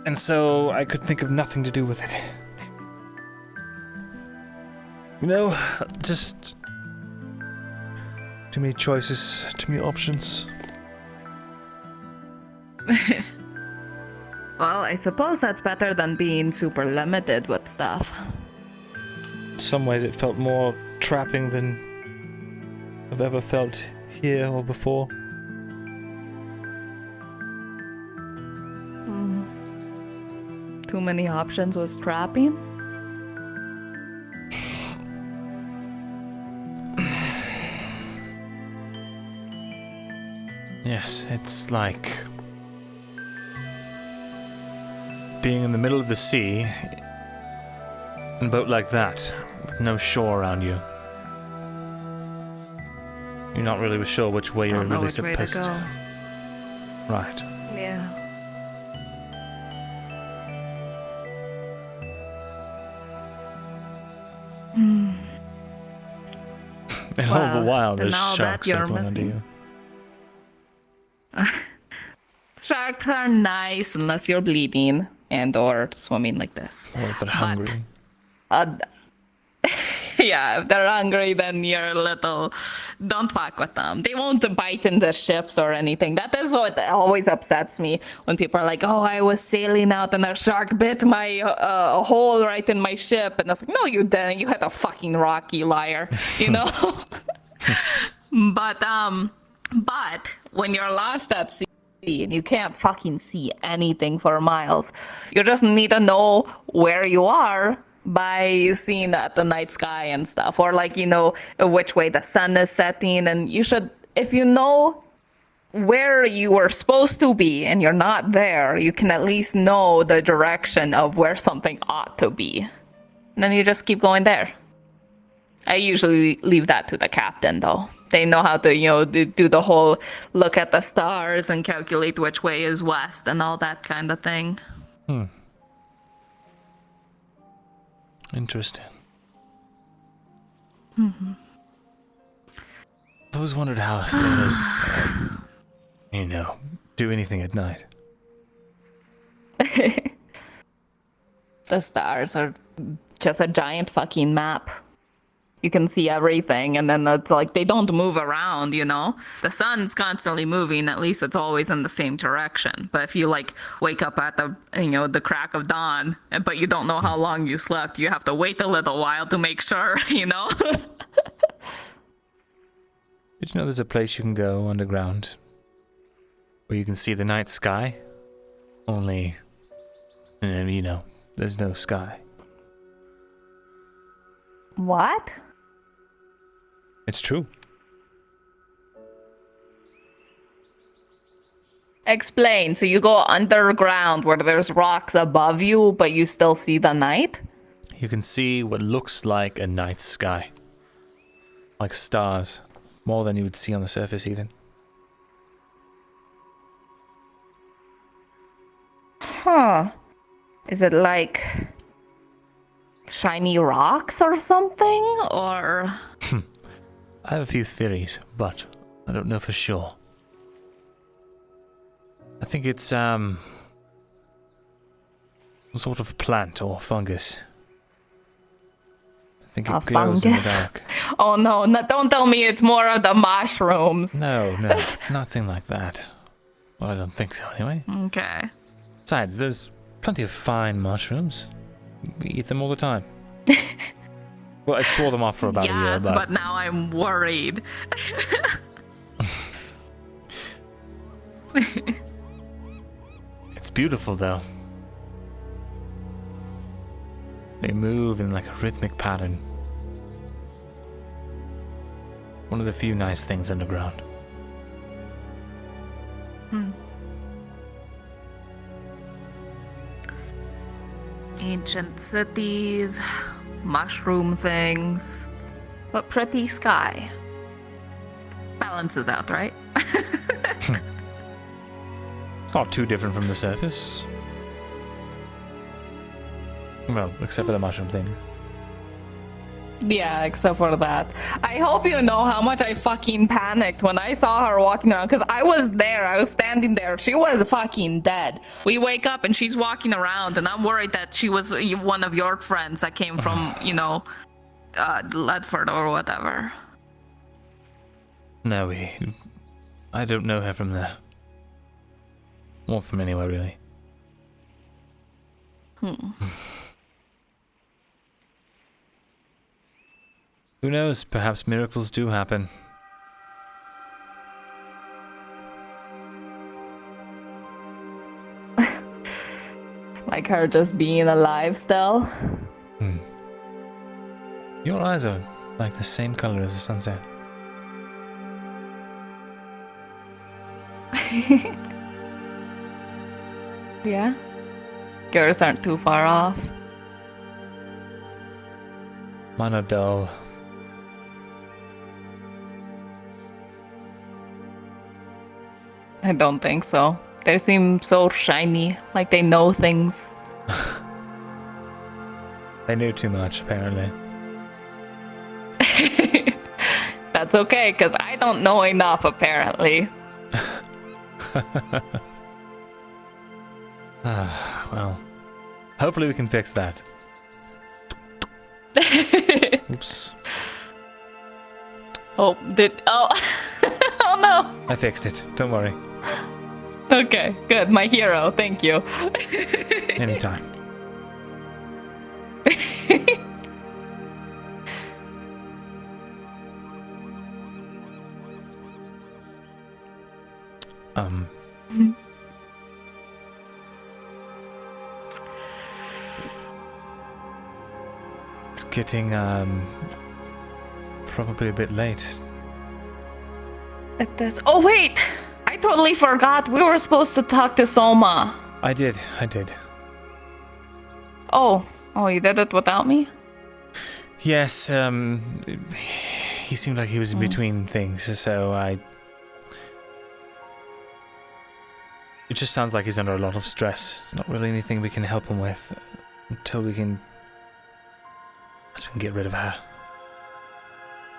and so I could think of nothing to do with it. Just too many choices, too many options.
Well, I suppose that's better than being super limited with stuff.
In some ways it felt more trapping than I've ever felt here or before.
Too many options was trapping?
Yes, it's like being in the middle of the sea in a boat like that, with no shore around you. You're not really sure which way you're really supposed to. Right.
Yeah.
And all the while, there's
now
sharks
that you're
circling under you.
Sharks are nice unless you're bleeding. and or swimming like this.
Or if they're hungry.
Yeah, if they're hungry, then you're a little. Don't fuck with them. They won't bite in the ships or anything. That is what always upsets me when people are like, "Oh, I was sailing out and a shark bit my hole right in my ship," and it's like, "No, you didn't. You had a fucking rock, you liar." You know. But when you're lost at sea and you can't fucking see anything for miles, you just need to know where you are by seeing at the night sky and stuff, or like, you know, which way the sun is setting. And you should, if you know where you were supposed to be and you're not there, you can at least know the direction of where something ought to be, and then you just keep going there. I usually leave that to the captain, though. They know how to, you know, do the whole look at the stars and calculate which way is west and all that kind of thing.
Interesting.
Mm-hmm.
I've always wondered how sailors, you know, do anything at night.
The stars are just a giant fucking map. You can see everything, and then it's like they don't move around, you know? The sun's constantly moving, at least it's always in the same direction. But if you like wake up at the, you know, the crack of dawn, but you don't know how long you slept, you have to wait a little while to make sure, you know?
Did you know there's a place you can go underground where you can see the night sky? Only, you know, there's no sky.
What?
It's true.
Explain. So you go underground where there's rocks above you, but you still see the night?
You can see what looks like a night sky. Like stars. More than you would see on the surface, even.
Huh. Is it like shiny rocks or something? Or...
I have a few theories, but I don't know for sure. I think it's, some sort of plant or fungus. I think it glows in the dark.
Oh no, don't tell me it's more of the mushrooms.
No, it's nothing like that. Well, I don't think so, anyway.
Okay.
Besides, there's plenty of fine mushrooms. We eat them all the time. Well, I swore them off for about a year,
Yes, but now I'm worried.
It's beautiful, though. They move in like a rhythmic pattern. One of the few nice things underground.
Ancient cities, mushroom things, but pretty sky. Balances out, right?
Not too different from the surface. Well, except for the mushroom things.
Yeah, except for that. I hope you know how much I fucking panicked when I saw her walking around, because I was there, I was standing there. She was fucking dead. We wake up and she's walking around, and I'm worried that she was one of your friends that came from, you know, Ledford or whatever.
No, I don't know her from there. Or from anywhere, really. Who knows? Perhaps miracles do happen.
Like her just being alive still?
Your eyes are like the same color as the sunset.
Yeah? Yours aren't too far off.
Mine are dull.
I don't think so. They seem so shiny, like they know things.
They knew too much, apparently.
That's okay, because I don't know enough, apparently.
Well, Hopefully we can fix that. Oops.
Oh, oh no.
I fixed it. Don't worry.
Okay, good. My hero. Thank you.
Anytime. It's getting probably a bit late.
Oh wait! I totally forgot. We were supposed to talk to Soma.
I did.
Oh, you did it without me?
Yes, he seemed like he was in between things, so it just sounds like he's under a lot of stress. It's not really anything we can help him with until we can get rid of her.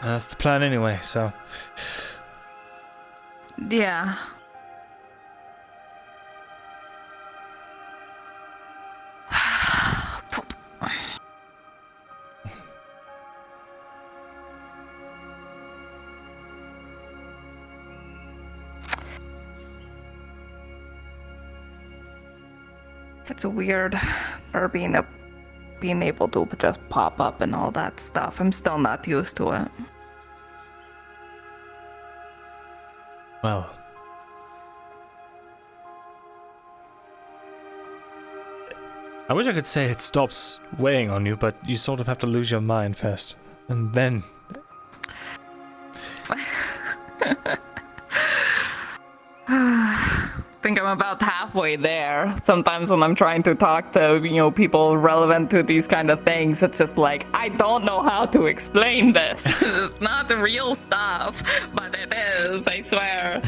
That's the plan anyway, so...
Yeah. It's weird, or being able to just pop up and all that stuff. I'm still not used to it.
Well, I wish I could say it stops weighing on you, but you sort of have to lose your mind first, and then...
I think I'm about halfway there. Sometimes when I'm trying to talk to, people relevant to these kind of things, it's just like, I don't know how to explain this. It's not the real stuff, but it is, I swear.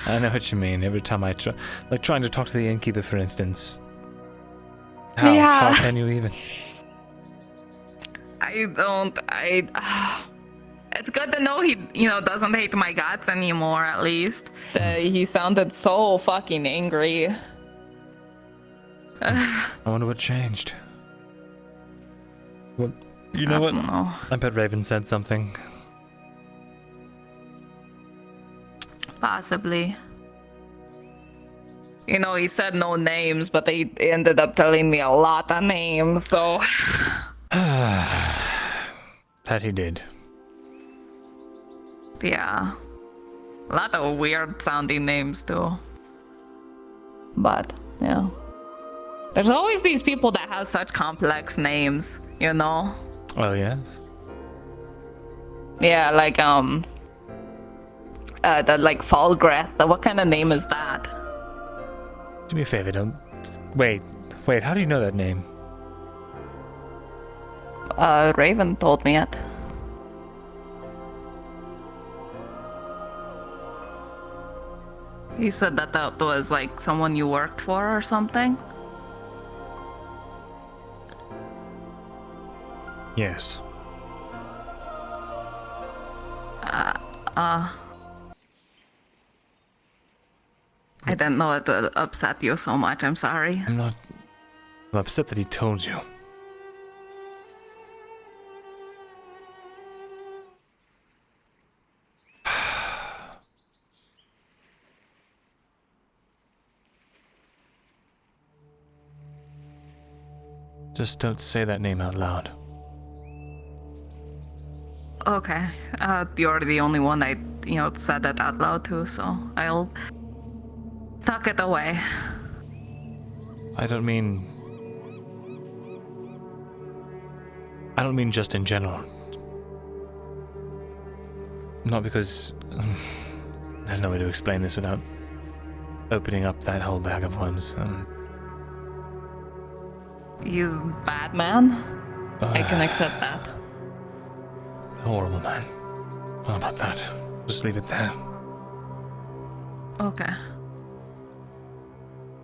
I know what you mean. Every time I try, like trying to talk to the innkeeper, for instance. How can you even?
It's good to know he, doesn't hate my guts anymore, at least. He sounded so fucking angry.
I wonder what changed. Well, you know what? I bet Raven said something.
Possibly. He said no names, but they ended up telling me a lot of names, so...
That he did.
Yeah. A lot of weird sounding names too. But, yeah. There's always these people that have such complex names,
Oh, yes?
Yeah, like, the, Falgreth. What kind of name is that?
Do me a favor, don't... Wait, how do you know that name?
Raven told me it. He said that was like someone you worked for or something?
Yes.
I didn't know it would upset you so much, I'm sorry.
I'm upset that he told you. Just don't say that name out loud.
Okay. You're the only one I, said that out loud to, so I'll tuck it away.
I don't mean just in general. Not because... There's no way to explain this without opening up that whole bag of worms.
He's bad man? I can accept that.
Horrible man. How about that? Just leave it there.
Okay.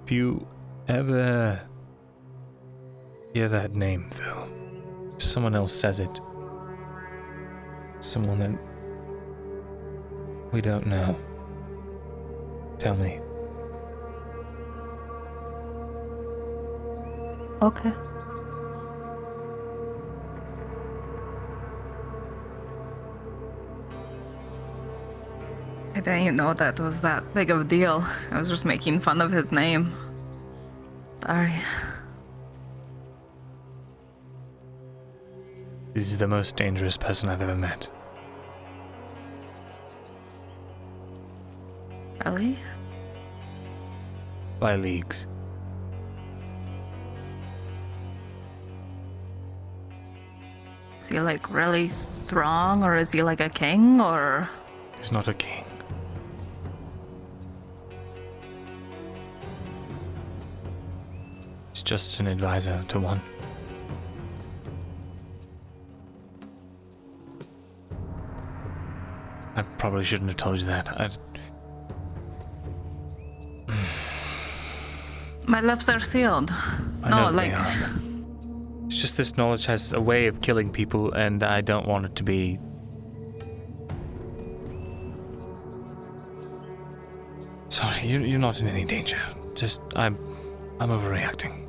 If you ever hear that name, though, if someone else says it, someone that we don't know, tell me.
Okay. I didn't even know that was that big of a deal. I was just making fun of his name. Sorry.
He's the most dangerous person I've ever met.
Really?
By leagues.
Is he like really strong, or is he like a king, or?
He's not a king. He's just an advisor to one. I probably shouldn't have told you that.
My lips are sealed.
I know they are. It's just this knowledge has a way of killing people, and I don't want it to be. Sorry, you're not in any danger. Just I'm overreacting.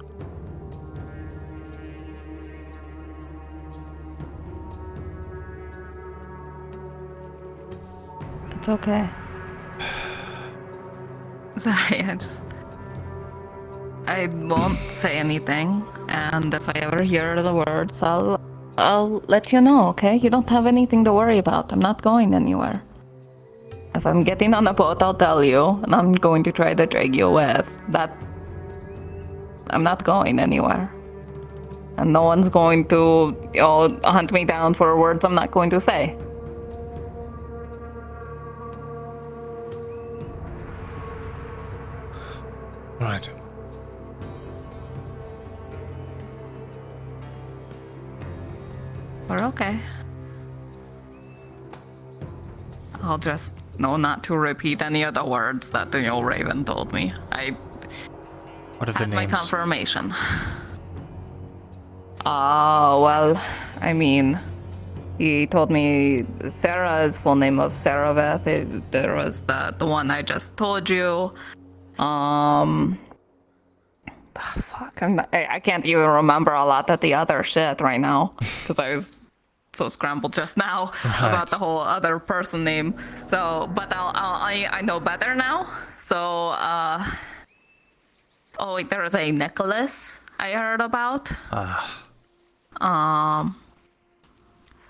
It's okay. Sorry, I won't say anything, and if I ever hear the words, I'll let you know, okay? You don't have anything to worry about. I'm not going anywhere. If I'm getting on a boat, I'll tell you, and I'm going to try to drag you with. I'm not going anywhere. And no one's going to, hunt me down for words I'm not going to say.
Right.
We're okay. I'll just know not to repeat any of the words that the old Raven told me.
What are the
had my
names?
confirmation. Well, I mean, he told me Sarah's full name of Saraveth. There was the one I just told you. Fuck, I can't even remember a lot of the other shit right now because I was so scrambled just now about the whole other person name. So, but I know better now. So, oh wait, there was a Nicholas I heard about.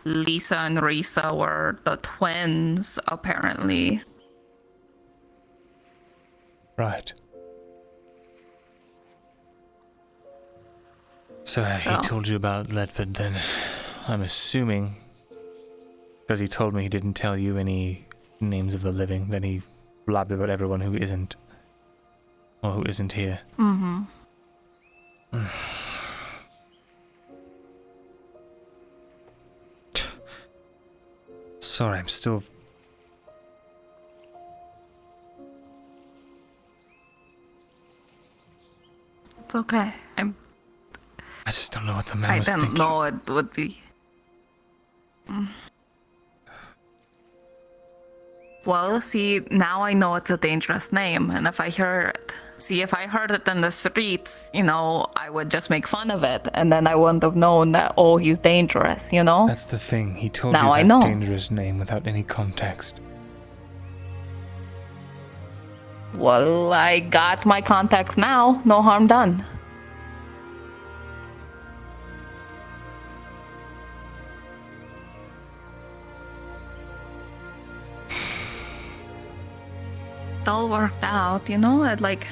Lisa and Risa were the twins, apparently.
Right. So he told you about Ledford then. I'm assuming, because he told me he didn't tell you any names of the living, then he blabbed about everyone who isn't, or who isn't here.
Mm-hmm.
Sorry, I'm still...
It's okay.
I just don't know what the man was
thinking. I
thinking.
didn't know it would be. Well, see, now I know it's a dangerous name, and if I hear it, if I heard it in the streets, I would just make fun of it, and then I wouldn't have known that, he's dangerous,
That's the thing, he told
now
you
I
that
know.
Dangerous name without any context.
Well, I got my context now, no harm done. It all worked out, I'd like...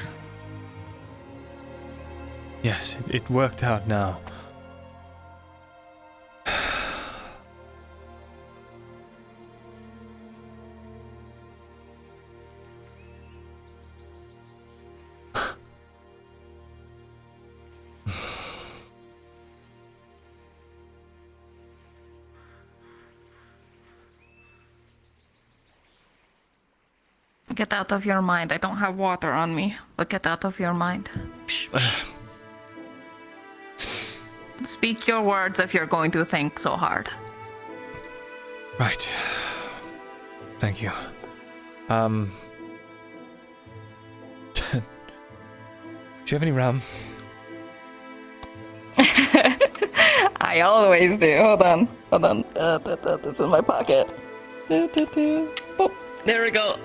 Yes, it worked out now.
Get out of your mind. I don't have water on me, but get out of your mind. Speak your words if you're going to think so hard.
Right. Thank you. Do you have any rum?
I always do. Hold on. It's in my pocket. Oh, there we go.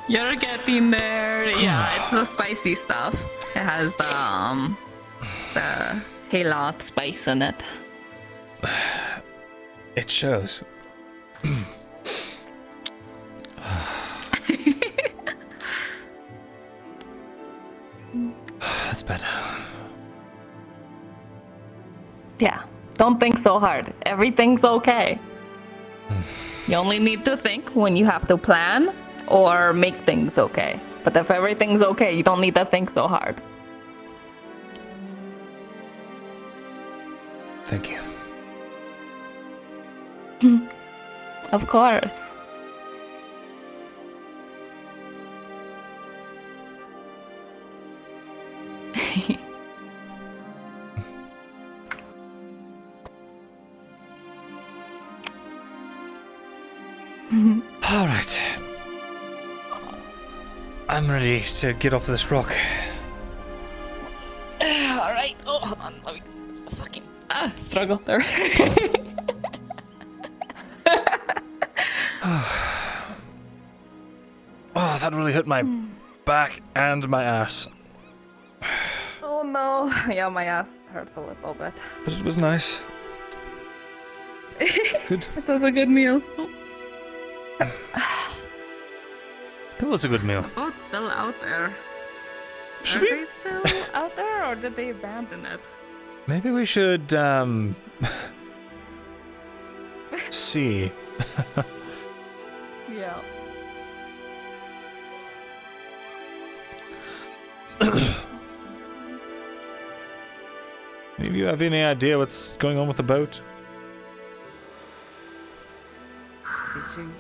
You're getting there. Yeah, it's the spicy stuff. It has the halot spice in it.
It shows. That's better.
Yeah, don't think so hard. Everything's okay. You only need to think when you have to plan or make things okay. But if everything's okay, you don't need to think so hard.
Thank you.
Of course.
All right. I'm ready to get off this rock.
Alright. Oh, hold on. Let me fucking struggle there.
Oh, that really hurt my back and my ass.
Oh no. Yeah, my ass hurts a little bit.
But it was nice. Good.
It was a good meal.
It was a good meal.
The boat's still out there.
Should
Are
we-
they still out there, or did they abandon it?
Maybe we should, see.
Yeah.
Maybe you have any idea what's going on with the boat?
Fishing.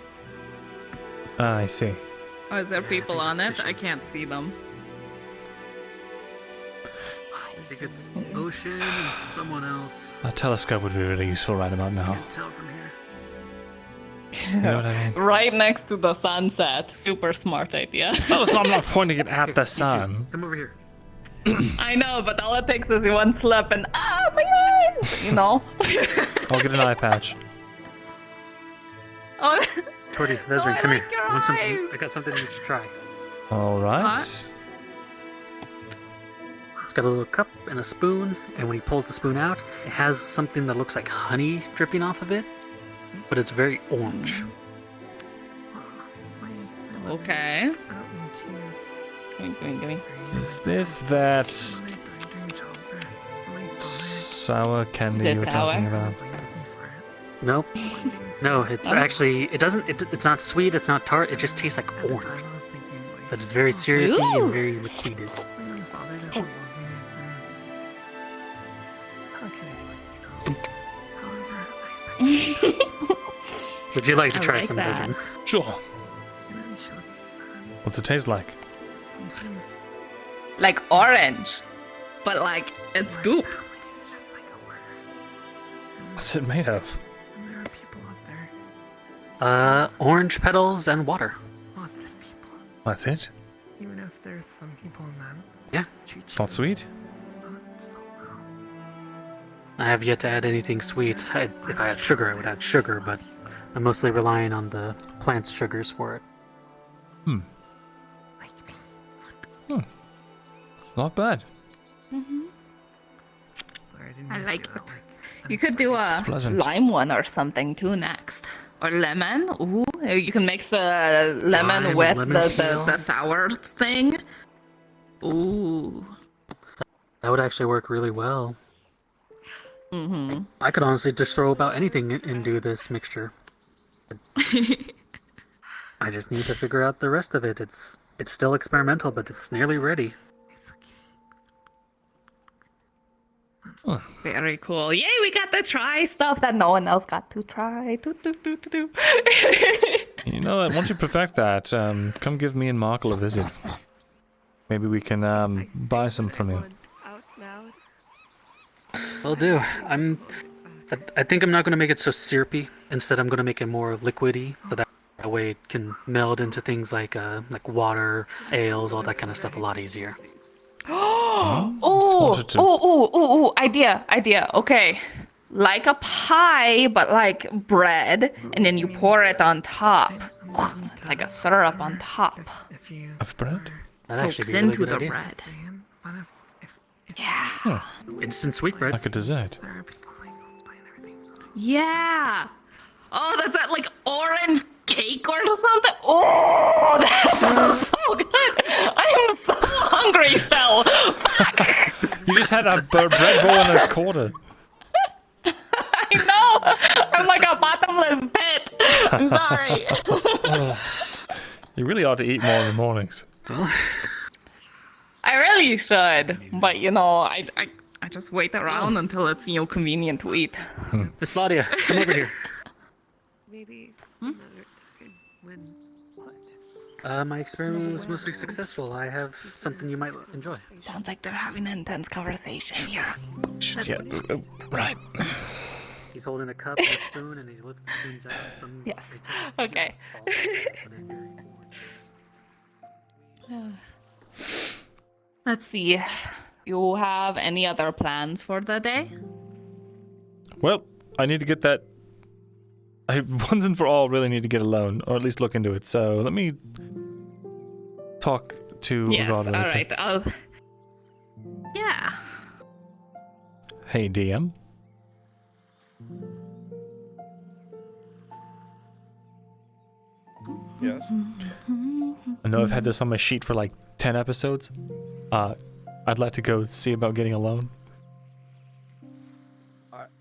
Ah, I see.
Oh, is there people on it? I can't see them.
I think it's Ocean and someone else.
A telescope would be really useful right about now.
Can't tell from here.
You know what I mean?
Right next to the sunset. Super smart idea.
No, I'm not pointing it at the sun.
Come over here.
I know, but all it takes is one slip and my eyes! You know?
I'll get an eye patch.
Oh,
Torty, Vezrin, come here.
your
I want something.
eyes.
I got something you should try.
All right.
It's got a little cup and a spoon, and when he pulls the spoon out, it has something that looks like honey dripping off of it, but it's very orange.
Okay. Give me.
Is this that sour candy you were talking about?
Nope. No, it's actually, it's not sweet, it's not tart, it just tastes like orange. But it's very syrupy and very liquid. Would you like to try some, Vision?
Sure. What's it taste like?
Like orange, but like it's goop.
What's it made of?
Orange petals and water.
That's it?
Even if there's some people in that.
Yeah.
It's not sweet?
I have yet to add anything sweet. If I had sugar, I would add sugar, but I'm mostly relying on the plant's sugars for it.
It's not bad.
I like it. You could do
It's
a
pleasant.
lime one or something too next. Or lemon. Ooh, you can mix a lemon
Lime,
with
lemon peel.
the sour thing. Ooh.
That would actually work really well.
Mm-hmm.
I could honestly just throw about anything into this mixture. I just need to figure out the rest of it. It's still experimental, but it's nearly ready.
Very cool. Yay, we got to try stuff that no one else got to try. Do.
You know what? Once you perfect that, come give me and Markle a visit. Maybe we can buy some from you.
Will do. I think I'm not going to make it so syrupy. Instead, I'm going to make it more liquidy, so that way it can meld into things like water, ales, all that kind of stuff a lot easier.
Idea. Okay. Like a pie, but like bread, and then you pour it on top. It's like a syrup on top.
Of bread?
Soaks into the bread. Yeah.
Instant sweetbread.
Like a dessert.
Yeah. Oh, that's that like orange cake or something. Oh, that sounds so good. I am so hungry still.
You just had a bread bowl and a quarter.
I know. I'm like a bottomless pit. I'm sorry.
You really ought to eat more in the mornings.
I really should, but I just wait around until it's convenient to eat.
Miss Claudia, come over here.
Maybe.
My experiment was mostly successful. I have something you might enjoy.
Sounds like they're having an intense conversation here.
Right.
He's holding a cup and a spoon, and he lifts the spoons out.
Yes. Okay. Let's see. You have any other plans for the day?
Well, I need to get that. I once and for all really need to get a loan, or at least look into it. So let me talk to
Yes.
Rod.
All right. Yeah.
Hey, DM.
Yes.
I know I've had this on my sheet for like 10 episodes. I'd like to go see about getting a loan.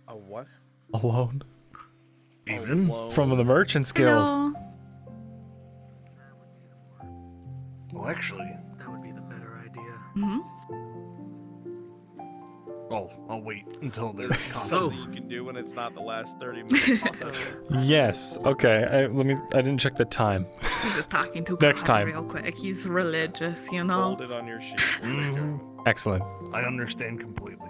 A what?
A loan?
Even?
From the Merchants Guild.
Hello.
Well, actually.
That would be the better idea.
I'll wait until there's
So-
something you can do when it's not the last 30 minutes.
Yes. Okay. I didn't check the time.
He's just talking to
Next
God
time.
real quick. He's religious,
Hold it on your sheet.
Excellent.
I understand completely.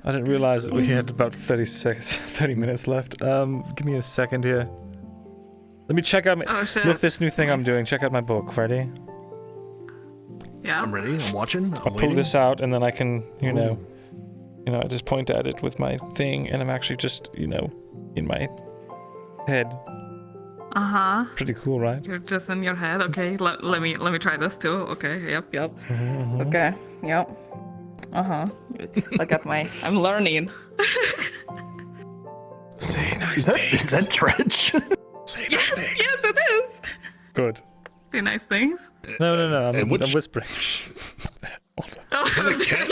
I didn't realize that we had about 30 minutes left. Give me a second here. Let me check out
Oh, shit.
look this new thing I'm doing. Check out my book. Ready?
Yeah.
I'm ready. I'm watching.
I'll pull this out and then I can, I just point at it with my thing and I'm actually just, in my head.
Uh-huh.
Pretty cool, right?
You're just in your head. Okay. Let me try this too. Okay. Yep.
Mm-hmm.
Okay. Yep. Uh-huh. Look at I'm learning.
Say nice things.
Is that Trench?
Say nice
Yes,
things.
yes, it is.
Good.
Say nice things.
No. I'm whispering.
Oh, yeah.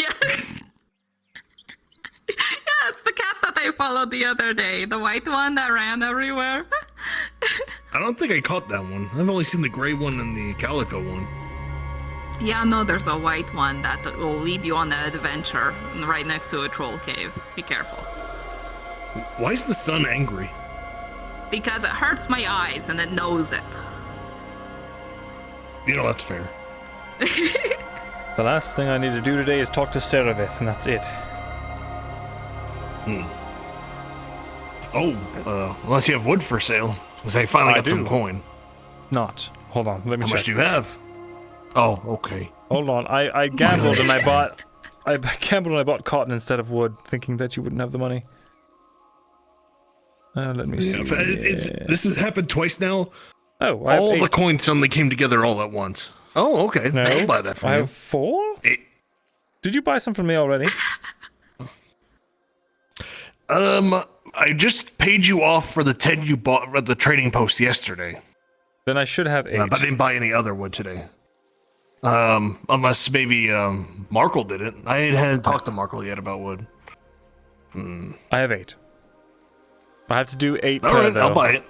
Yeah, it's the cat that I followed the other day. The white one that ran everywhere.
I don't think I caught that one. I've only seen the gray one and the calico one.
Yeah, no, there's a white one that will lead you on an adventure right next to a troll cave. Be careful.
Why is the sun angry?
Because it hurts my eyes and it knows it.
That's fair.
The last thing I need to do today is talk to Seravith, and that's it.
Unless you have wood for sale. Because I finally got some coin.
Not. Hold on. Let me
How
check.
much do you have? Oh, okay.
Hold on. I gambled and I bought cotton instead of wood, thinking that you wouldn't have the money. Let me see.
This has happened twice now.
Oh,
all the coins suddenly came together all at once. Oh, okay.
No,
I'll buy that from
I
you.
have 4? Did you buy some from me already?
I just paid you off for the 10 you bought at the trading post yesterday.
Then I should have 8.
But I didn't buy any other wood today. Unless maybe Markle did it. I hadn't talked to Markle yet about wood.
I have 8. I have to do 8
All
per,
right,
though.
I'll buy it.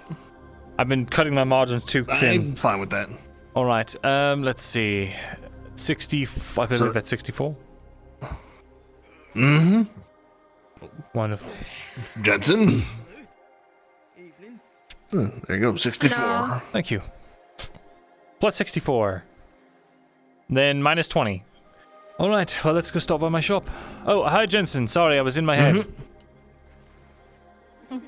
I've been cutting my margins too thin.
I'm fine with that.
All right. Let's see. 60. I believe that's 64.
Mm-hmm.
Wonderful.
Jensen. There you go, 64.
Hello.
Thank you. Plus 64. Then minus 20.
All right, well, let's go stop by my shop. Oh, hi, Jensen. Sorry, I was in my head.
Alright.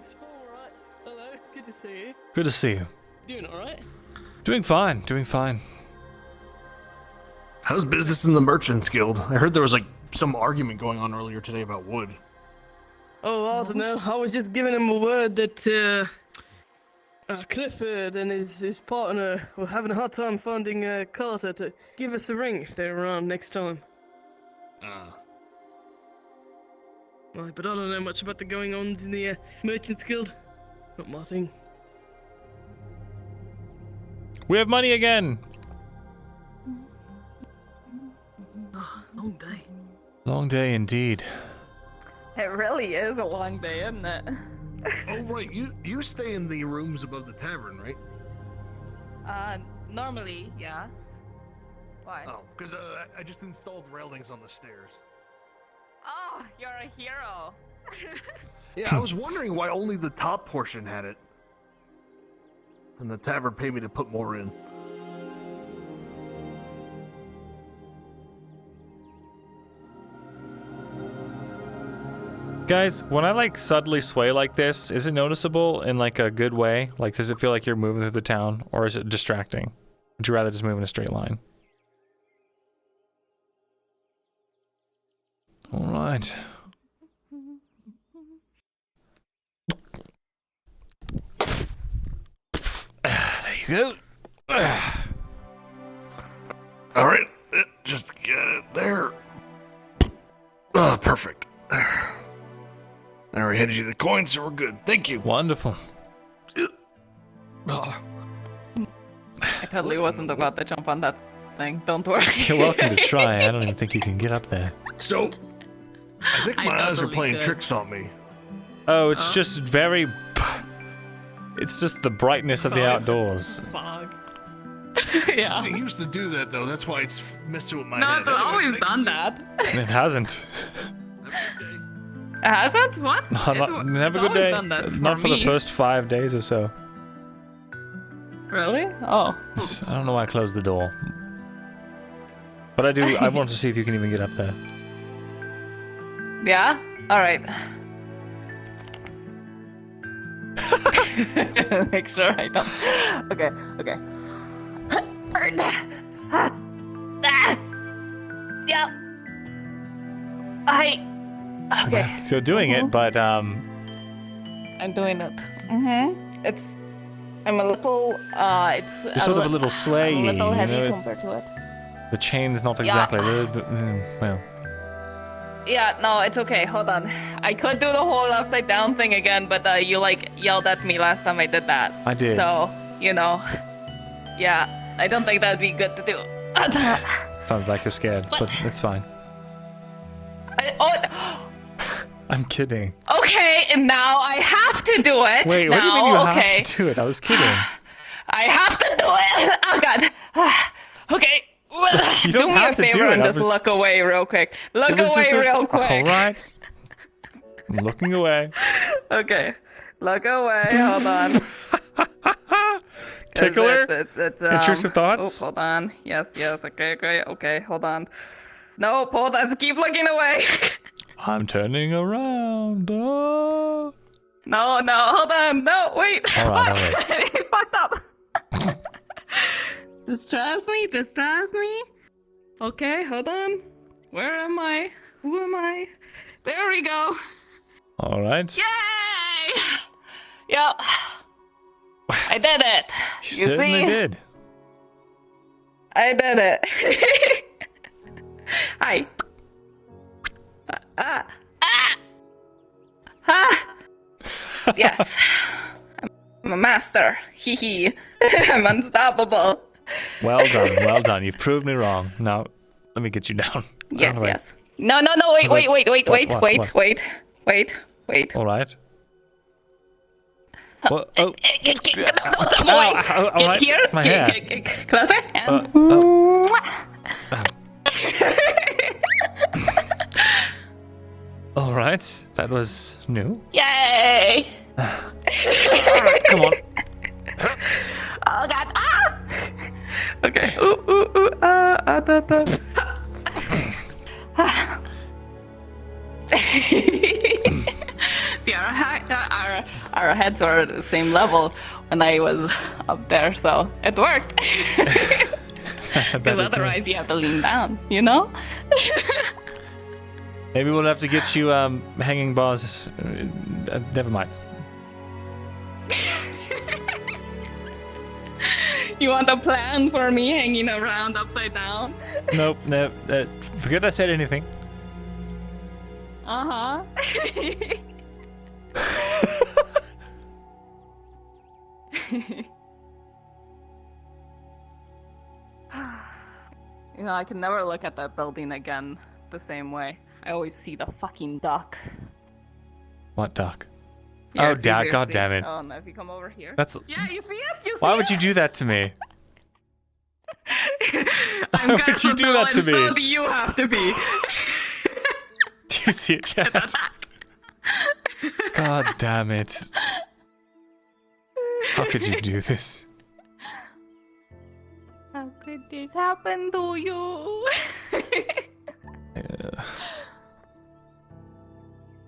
Hello, good to see you.
Good to see you.
Doing alright?
Doing fine, doing fine.
How's business in the Merchants Guild? I heard there was, like, some argument going on earlier today about wood.
Oh, I don't know. I was just giving him a word that, Clifford and his partner were having a hard time finding Carter to give us a ring if they're around next time. Right, but I don't know much about the going-ons in the Merchants Guild. Not my thing.
We have money again.
Oh, long day.
Long day indeed.
It really is a long day, isn't it?
Oh, right. You stay in the rooms above the tavern, right?
Normally, yes. Why?
Oh, because I just installed railings on the stairs.
Oh, you're a hero.
Yeah, I was wondering why only the top portion had it. And the tavern paid me to put more in.
Guys, when I like subtly sway like this, is it noticeable in like a good way? Like, does it feel like you're moving through the town, or is it distracting? Would you rather just move in a straight line?
All right.
There you go.
All right, just get it there. Oh, perfect. I already handed you the coins, so we're good. Thank you.
Wonderful.
I totally wasn't about to jump on that thing. Don't worry.
You're welcome to try. I don't even think you can get up there.
So, I think my eyes are playing tricks on me.
Oh, it's just very... It's just the brightness of the outdoors.
Fog.
Yeah. It used to do that, though. That's why it's messing with my
No,
head.
it's always done that.
It hasn't.
It hasn't? What?
No, have a good day. Not for the first 5 days or so.
Really? Oh.
I don't know why I closed the door. But I do. I want to see if you can even get up there.
Yeah? Alright. Make sure I don't. Okay, okay. Yeah. Okay.
So you're doing it, but
I'm doing it. I'm a little,
you're sort of a little swayy.
A little heavy
you know,
compared to it.
The chain's not exactly. Well.
Yeah, no, it's okay. Hold on. I could do the whole upside down thing again, but you like yelled at me last time I did that.
I did.
So, you know, yeah, I don't think that'd be good to do.
Sounds like you're scared, but it's fine. I'm kidding.
Okay, and now I have to do it.
Wait, what do you mean you have to do it? I was kidding.
I have to do it. Oh God. Okay.
You don't
do me
have
a
to
favor
do it.
and just look away real quick. Look away real quick.
All right. I'm looking away.
Okay. Look away. Hold on.
Tickler?
It's,
Intrusive thoughts?
Oh, hold on. Yes. Okay. Hold on. No, hold on. Keep looking away.
I'm turning around. Oh.
No, hold on. No, wait.
All right.
He fucked up. Distrust me. Okay, hold on. Where am I? Who am I? There we go.
All right.
Yay! Yep. I did it.
You certainly did.
I did it. Hi. Yes. I'm a master. Hee hee. I'm unstoppable.
Well done. You've proved me wrong. Now, let me get you down.
Yes.
Right.
Yes. No. Wait.
All right. Well,
Get here.
My hair.
Get closer. And...
All right. That was new.
Yay!
All right, come on.
Oh God! Ah! Okay. See, our heads were at the same level when I was up there, so it worked. Because otherwise you have to lean down, you know?
Maybe we'll have to get you hanging bars. Never mind.
You want a plan for me hanging around upside down?
Nope, no. Forget I said anything.
Uh-huh. You know, I can never look at that building again the same way. I always see the fucking duck.
What duck?
Yeah,
oh,
it's
duck!
easier
God
to
damn
see.
it!
Oh, no, if you come over here.
That's.
Yeah, you see it? You see
Why
it?
would you do that to me?
I'm
Why would you do that to me?
So do you have to be.
Do you see it, Chad? God damn it! How could you do this?
How could this happen to you?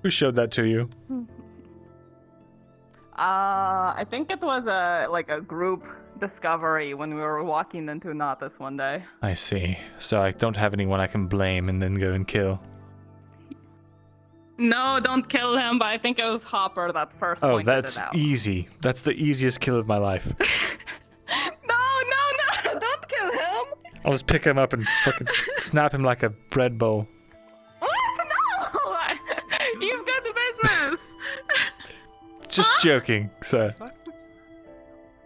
Who showed that to you?
I think it was a group discovery when we were walking into Natas one day.
I see. So I don't have anyone I can blame and then go and kill.
No, don't kill him, but I think it was Hopper that first
Oh,
pointed
that's
it out.
easy. That's the easiest kill of my life.
No, don't kill him!
I'll just pick him up and fucking snap him like a bread bowl.
What? No! He's good business!
Just joking, sir.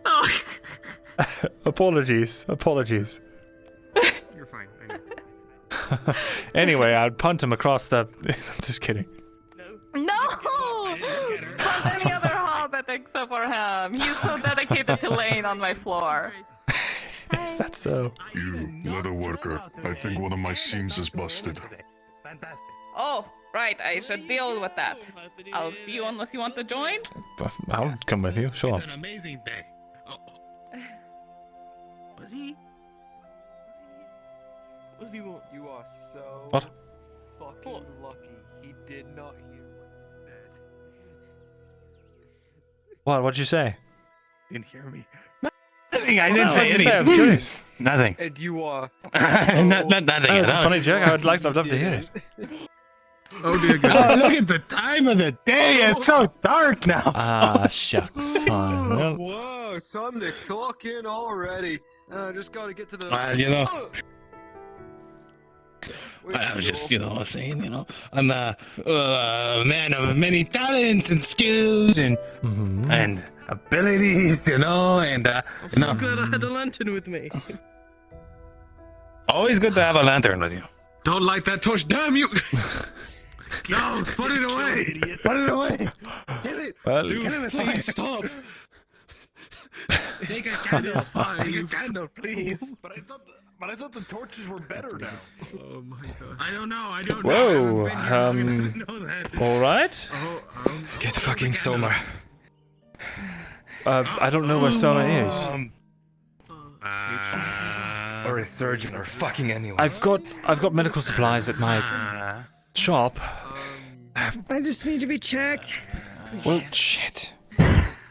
Oh.
Apologies.
You're fine. I know.
Anyway, I'd punt him across the... Just kidding.
No! Punt any other hobbit except for him. He's so dedicated to laying on my floor.
Is that so?
You leather worker, I think one of my seams is busted.
Oh, right, I should deal with that. I'll see you unless you want to join.
I'll come with you, sure.
It's an amazing day. Was he?
What does he want? You are so
What?
fucking lucky. He did not hear what you said.
What'd you say?
Didn't hear me. Nothing. I didn't say
What'd you say? I'm
anything.
curious.
Nothing.
And you are.
Nothing.
That's a funny joke. I'd love to hear it.
Oh dear goodness.
Oh, look at the time of the day. It's so dark now.
Ah, shucks. Fine. Well,
Whoa, time to clock in already. Just gotta get to the.
You know. I was just, saying, I'm a man of many talents and skills and abilities, and
I'm so glad I had a lantern with me.
always good to have a lantern with you. Don't light that torch, damn you! No, put it away! Put it away! Get it!
Well,
Dude, please stop! Take a candle, fine. Take a candle, please. But I thought the torches were better now. Oh my god. I don't know.
whoa.
That.
All right.
Get fucking Soma.
I don't know where Soma is.
Or a surgeon, or fucking anyone.
I've got medical supplies at my shop.
I just need to be checked.
Well, shit.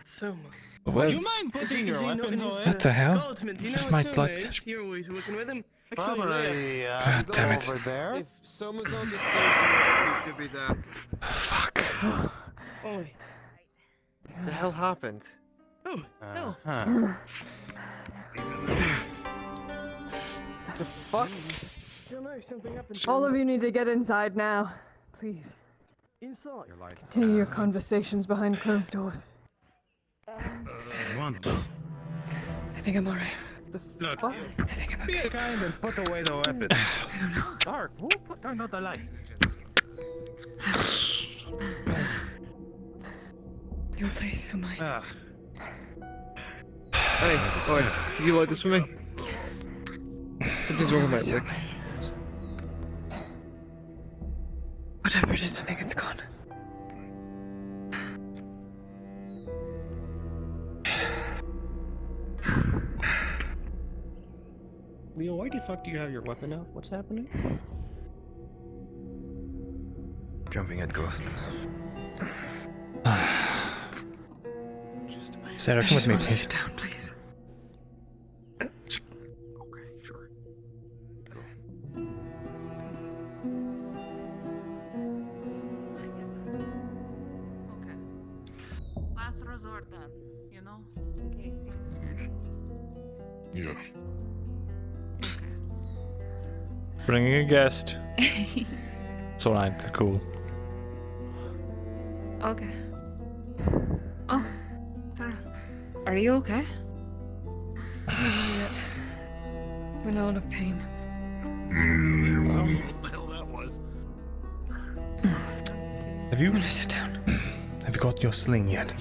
So much.
Well,
Do you mind putting your weapons away?
what the hell?
Guardsman, do you know
Here's
where
my
Soma
blood
is?
pressure.
You're always working with him.
Probably,
God damn it.
over there. If Soma's on the surgeon, he should be there.
Fuck.
Oh,
The hell happened?
oh, no.
The fuck?
Don't know, something happened.
All of you need to get inside now. Please.
Inside.
Continue your conversations behind closed doors. I think I'm alright.
Look, be kind and put away the weapon. Dark, who turned out the lights?
Your place, am I?
Hey, boy, did you like this for me? Something's wrong with my leg.
Whatever it is, I think it's gone.
Leo, why the fuck do you have your weapon out? What's happening?
Jumping at ghosts.
Sarah, come with me, please.
Sit down, please.
Last resort then, you know?
Yeah.
Bringing a guest. It's alright, they're cool.
Okay. Oh, Tara. Are you okay?
Not yet. I'm in a lot of pain.
What the hell that was?
Have you?
I'm gonna sit down.
Have you got your sling yet?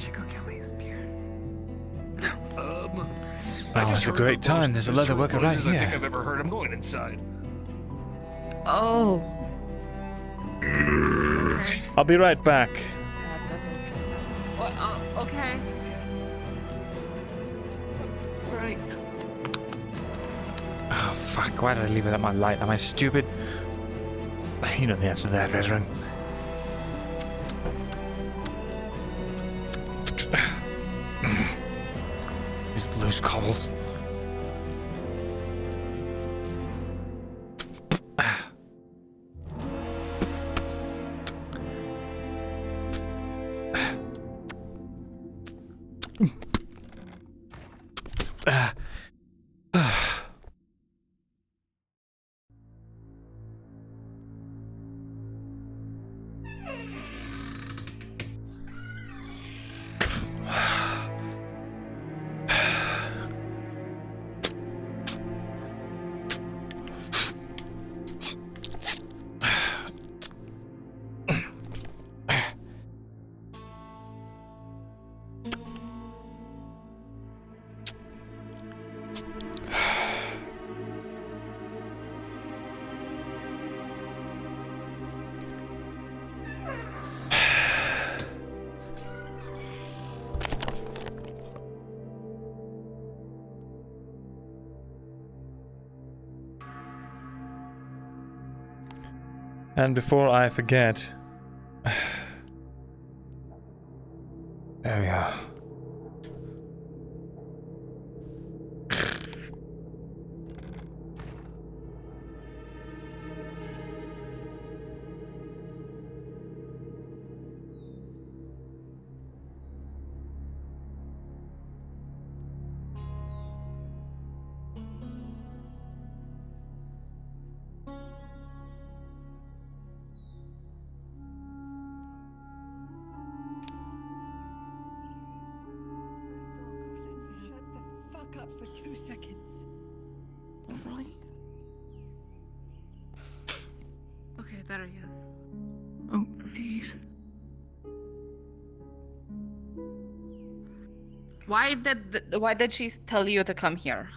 Oh, it's a great time. There's a leather worker right
I think
here.
I've ever heard. I'm going inside.
Oh.
I'll be right back.
That doesn't feel well, okay.
Right.
Oh, fuck. Why did I leave without my light? Am I stupid? You know the answer to that, veteran. These loose cobbles. And before I forget, there we are.
Up for 2 seconds. Alright.
Okay, there he is.
Oh, please.
Why did she tell you to come here?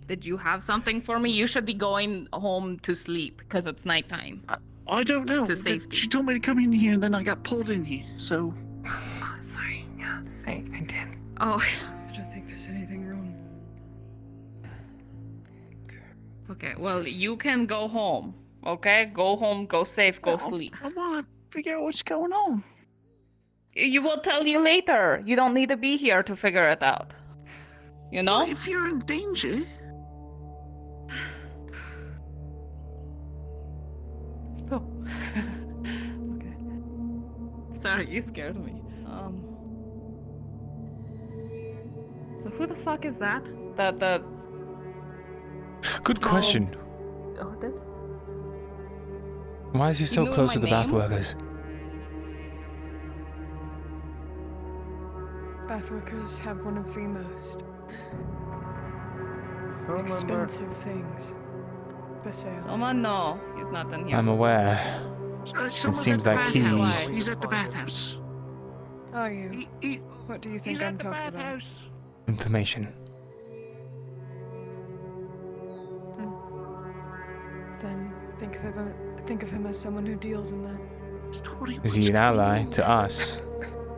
Did you have something for me? You should be going home to sleep because it's nighttime.
I don't know.
To safety.
She told me to come in here, and then I got pulled in here. So.
Oh, sorry. Yeah, I did.
Oh.
I don't think there's anything wrong.
Okay, well, you can go home. Okay? Go home, go safe, go sleep.
I want to figure out what's going on.
You will tell you later. You don't need to be here to figure it out. You know?
Well, if you're in danger.
Oh. Okay. Sorry, you scared me. So who the fuck is that? The
Good question.
Oh, that?
Why is he so
knew
close
my
to the
name?
bath workers?
Bathworkers have one of the most expensive things for sale.
Someone no, he's not in here.
I'm aware. It
Someone's
seems
at the
like he...
bathhouse. He's at the bathhouse.
Are you? What do you think I'm talking about?
Information.
Then think of him as someone who deals in that.
Is he an ally to us?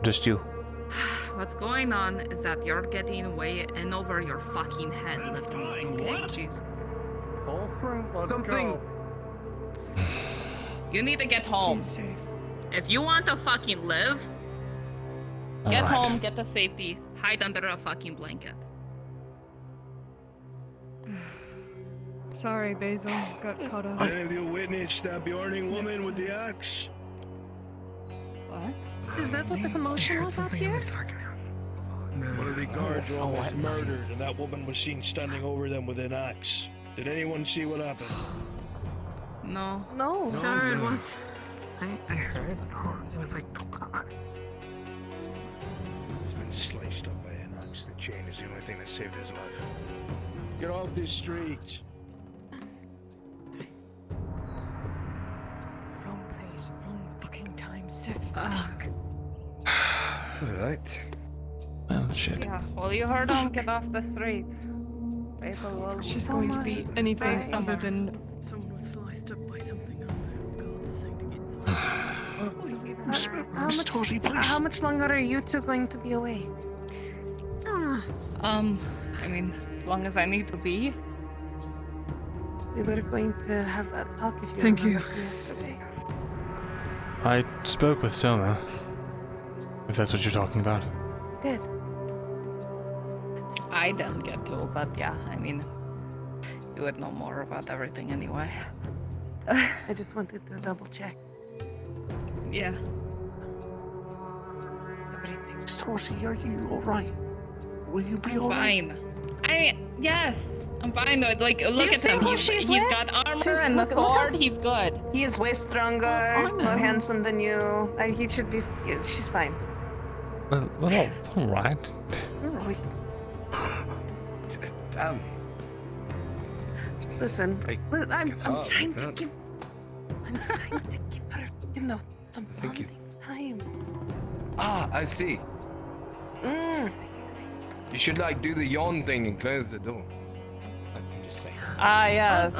Just you?
What's going on is that you're getting way in over your fucking head. Lifting, okay? Jeez.
Something.
You need to get home. If you want to fucking live, get home, get to safety, hide under a fucking blanket.
Sorry, Basil. Got caught up.
Any of you witnessed that Bjorning woman with the axe?
What?
Is that what the commotion was out here?
One of the guards were almost murdered, and that woman was seen standing over them with an axe. Did anyone see what happened?
No.
No.
Sorry, it was. I heard. Oh, it was like.
He's been sliced up by an axe. The chain is the only thing that saved his life. Get off this street.
Wrong place, wrong fucking time, Sif.
Alright.
Oh, shit.
Yeah, well, you heard him. Get off the streets. Basil will.
She's going to be anything other than someone was sliced up by something unknown. God, this ain't against.
How much longer are you two going to be away?
I mean, as long as I need to be.
We were going to have that talk if you
Thank you.
remember yesterday.
I spoke with Soma, if that's what you're talking about.
Did.
I didn't get to, but yeah, I mean, you would know more about everything anyway.
I just wanted to double check.
Yeah.
Everything.
Storcy, are you alright? Will you be
I'm
alright?
fine. Yes, I'm fine. Like, look at him. He's got armor and the sword. He's good.
He is way stronger, more handsome than you. He should be. She's fine.
Well, all right.
Alright. Listen, I'm trying to give. I'm trying to give her, some bonding time.
Ah, I see. You should do the yawn thing and close the door. I'm just saying.
Yes.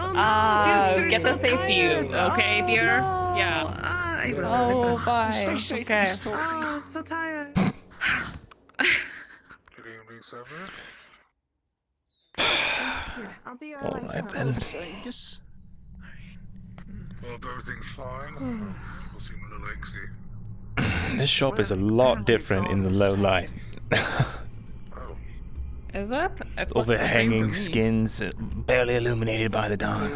Get the safety, okay, dear?
No.
Yeah.
I will.
Oh, bye.
Stay safe,
Okay.
Oh, so tired.
I'll be
All right then.
Yes.
Well, everything's fine. We'll see when the legs see.
This shop is a lot different in the low light.
Is it?
All the hanging skins, barely illuminated by the dawn.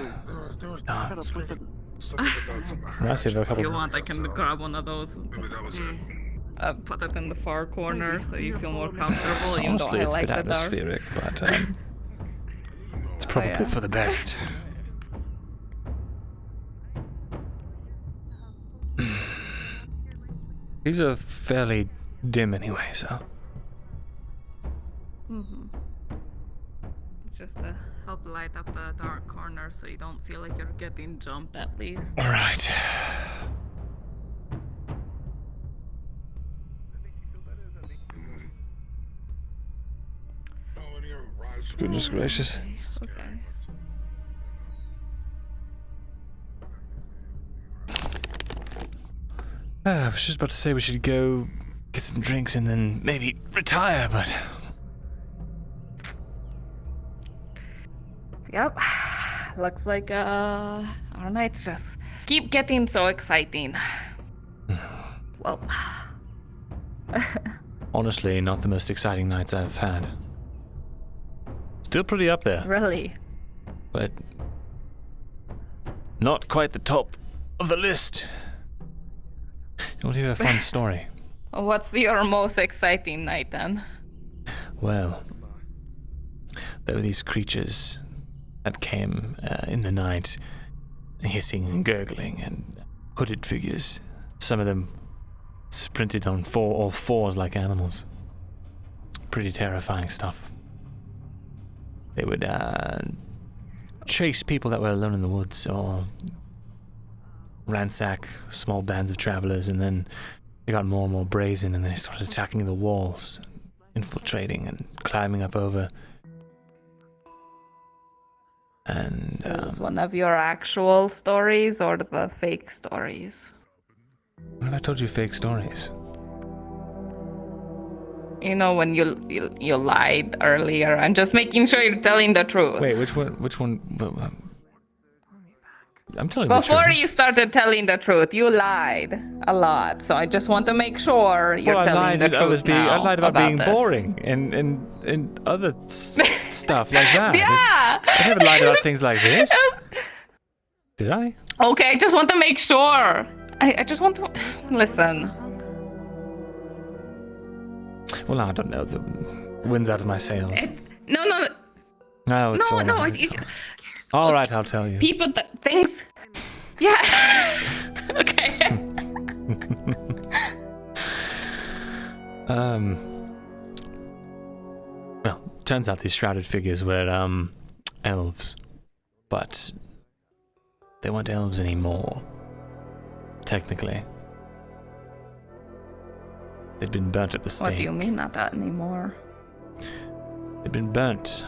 Reminds
me of a
If
couple.
you want, I can grab one of those.
Maybe that was it.
Put it in the far corner so you feel more comfortable. Even
Honestly,
though I
it's a
like
bit
the dark.
atmospheric, but it's probably for the best. These are fairly dim anyway, so.
It's just to help light up the dark corner so you don't feel like you're getting jumped at least.
All right. Goodness gracious.
Okay.
I was just about to say we should go get some drinks and then maybe retire, but.
Yep. Looks like our nights just keep getting so exciting. Well.
Honestly, not the most exciting nights I've had. Still pretty up there.
Really?
But not quite the top of the list. You want to hear a fun story?
What's your most exciting night then?
Well, there were these creatures that came in the night, hissing and gurgling, and hooded figures. Some of them sprinted on all fours like animals. Pretty terrifying stuff. They would chase people that were alone in the woods or ransack small bands of travelers, and then they got more and more brazen, and then they started attacking the walls, infiltrating and climbing up over. And
Is one of your actual stories or the fake stories?
what if I told you fake stories?
You know when you lied earlier. I'm just making sure you're telling the truth.
Wait, which one?
I'm telling the
Before
truth.
you started telling the truth, you lied a lot. So I just want to make sure you're telling the truth now.
I lied about being
this.
boring and other stuff like that.
Yeah.
I never lied about things like this. Did I?
Okay, I just want to make sure. I just want to listen.
Well, I don't know. The wind's out of my sails.
No.
No, it's all
No.
right. All right, I'll tell you.
People, things. Yeah. Okay.
Well, turns out these shrouded figures were elves, but they weren't elves anymore. Technically, they'd been burnt at the stake.
What do you mean not that anymore?
They'd been burnt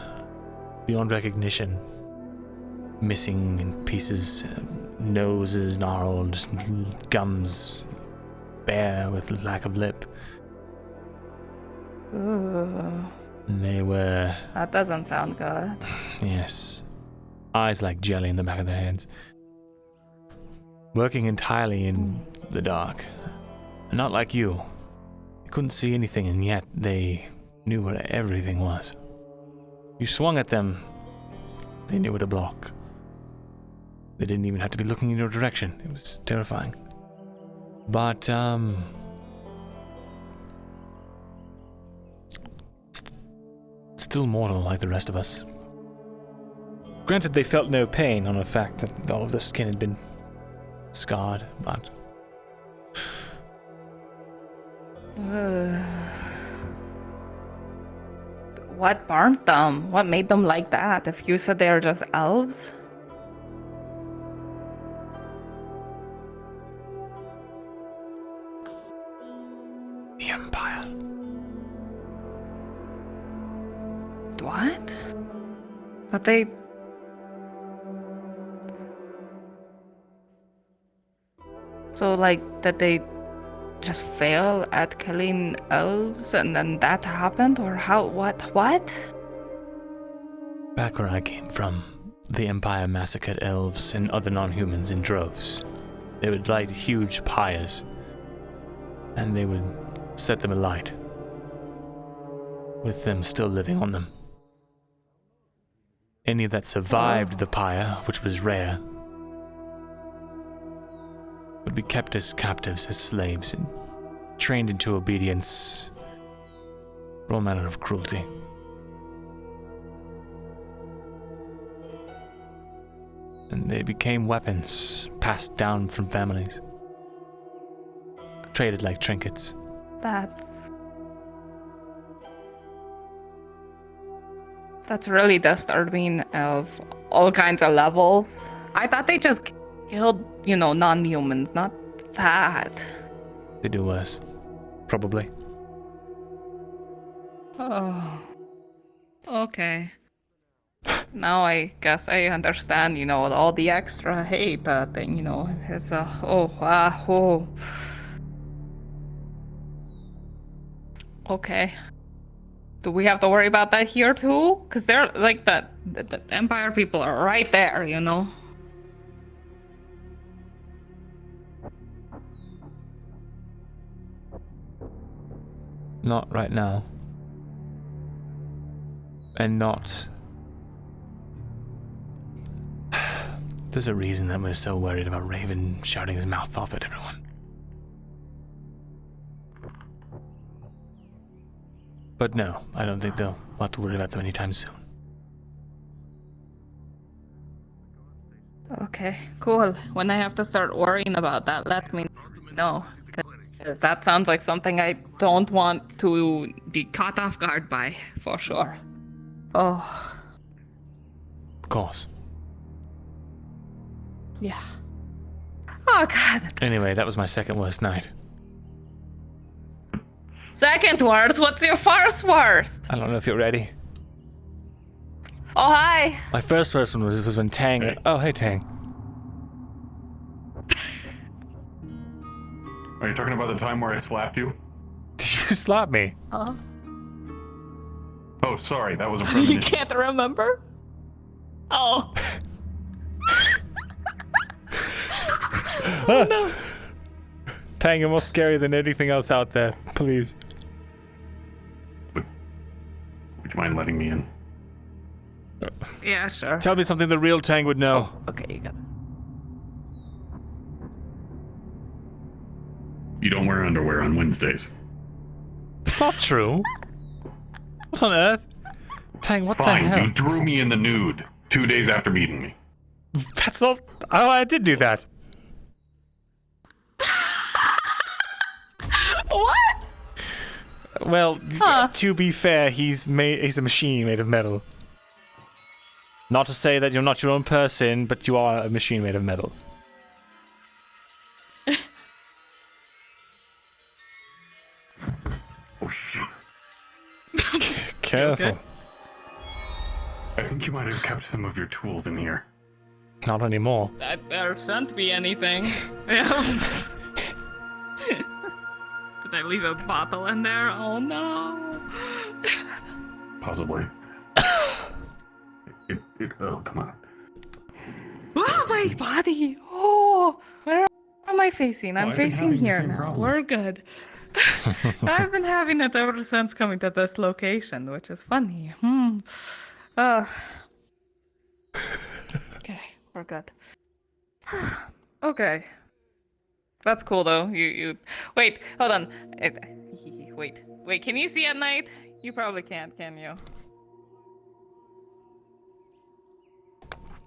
beyond recognition, missing in pieces, noses gnarled, gums bare with lack of lip.
Ooh,
And they were,
that doesn't sound good.
yes, eyes like jelly in the back of their heads, working entirely in the dark. Not like you. They couldn't see anything, and yet they knew what everything was. You swung at them, they knew where to block. They didn't even have to be looking in your direction. It was terrifying. But, still mortal like the rest of us.
Granted, they felt no pain on the fact that all of the skin had been scarred, but...
What burnt them? What made them like that? If you said they were just elves?
The Empire.
What? But they... So, like, did they just fail at killing elves and then that happened? Or how? What?
Back where I came from, the Empire massacred elves and other non-humans in droves. They would light huge pyres, and they would set them alight, with them still living on them. Any that survived the pyre, which was rare, would be kept as captives, as slaves, and trained into obedience, for all manner of cruelty. And they became weapons passed down from families, traded like trinkets.
That's really disturbing of all kinds of levels. I thought they just killed, non-humans, not that.
They do worse. Probably.
Oh. Okay. Now I guess I understand, all the extra hate thing, it's Okay. Do we have to worry about that here too? Because they're like the Empire people are right there,
Not right now. And not... There's a reason that we're so worried about Raven shouting his mouth off at everyone. But no, I don't think they'll have to worry about them anytime soon.
Okay, cool. When I have to start worrying about that, let me know. Because that sounds like something I don't want to be caught off guard by, for sure. Oh.
Of course.
Yeah. Oh, God.
Anyway, that was my second worst night.
Second worst? What's your first worst?
I don't know if you're ready.
Oh, hi.
My first one was when Tang... Hey. Oh, hey, Tang.
Are you talking about the time where I slapped you?
Did you slap me?
Huh?
Oh, sorry, that was a premonition.
You can't remember? Oh.
Oh, no. Tang, you're more scary than anything else out there. Please.
Would you mind letting me in?
Yeah, sure.
Tell me something the real Tang would know.
Okay, you got it.
You don't wear underwear on Wednesdays.
Not true. What on earth? Tang, what
Fine,
the hell?
you drew me in the nude 2 days after meeting me.
That's all. Oh, I did do that.
What?
Well, to be fair, he's a machine made of metal. Not to say that you're not your own person, but you are a machine made of metal.
Oh shit.
Careful.
Okay? I think you might have kept some of your tools in here.
Not anymore.
There shouldn't be anything. Yeah. Did I leave a bottle in there? Oh no.
Possibly. Oh, come on.
Oh, my body. Oh, where am I facing? I'm facing here now.
Problem.
We're good. I've been having it ever since coming to this location, which is funny. Okay, we're good. Okay. That's cool though. You wait, hold on. Wait, can you see at night? You probably can't, can you?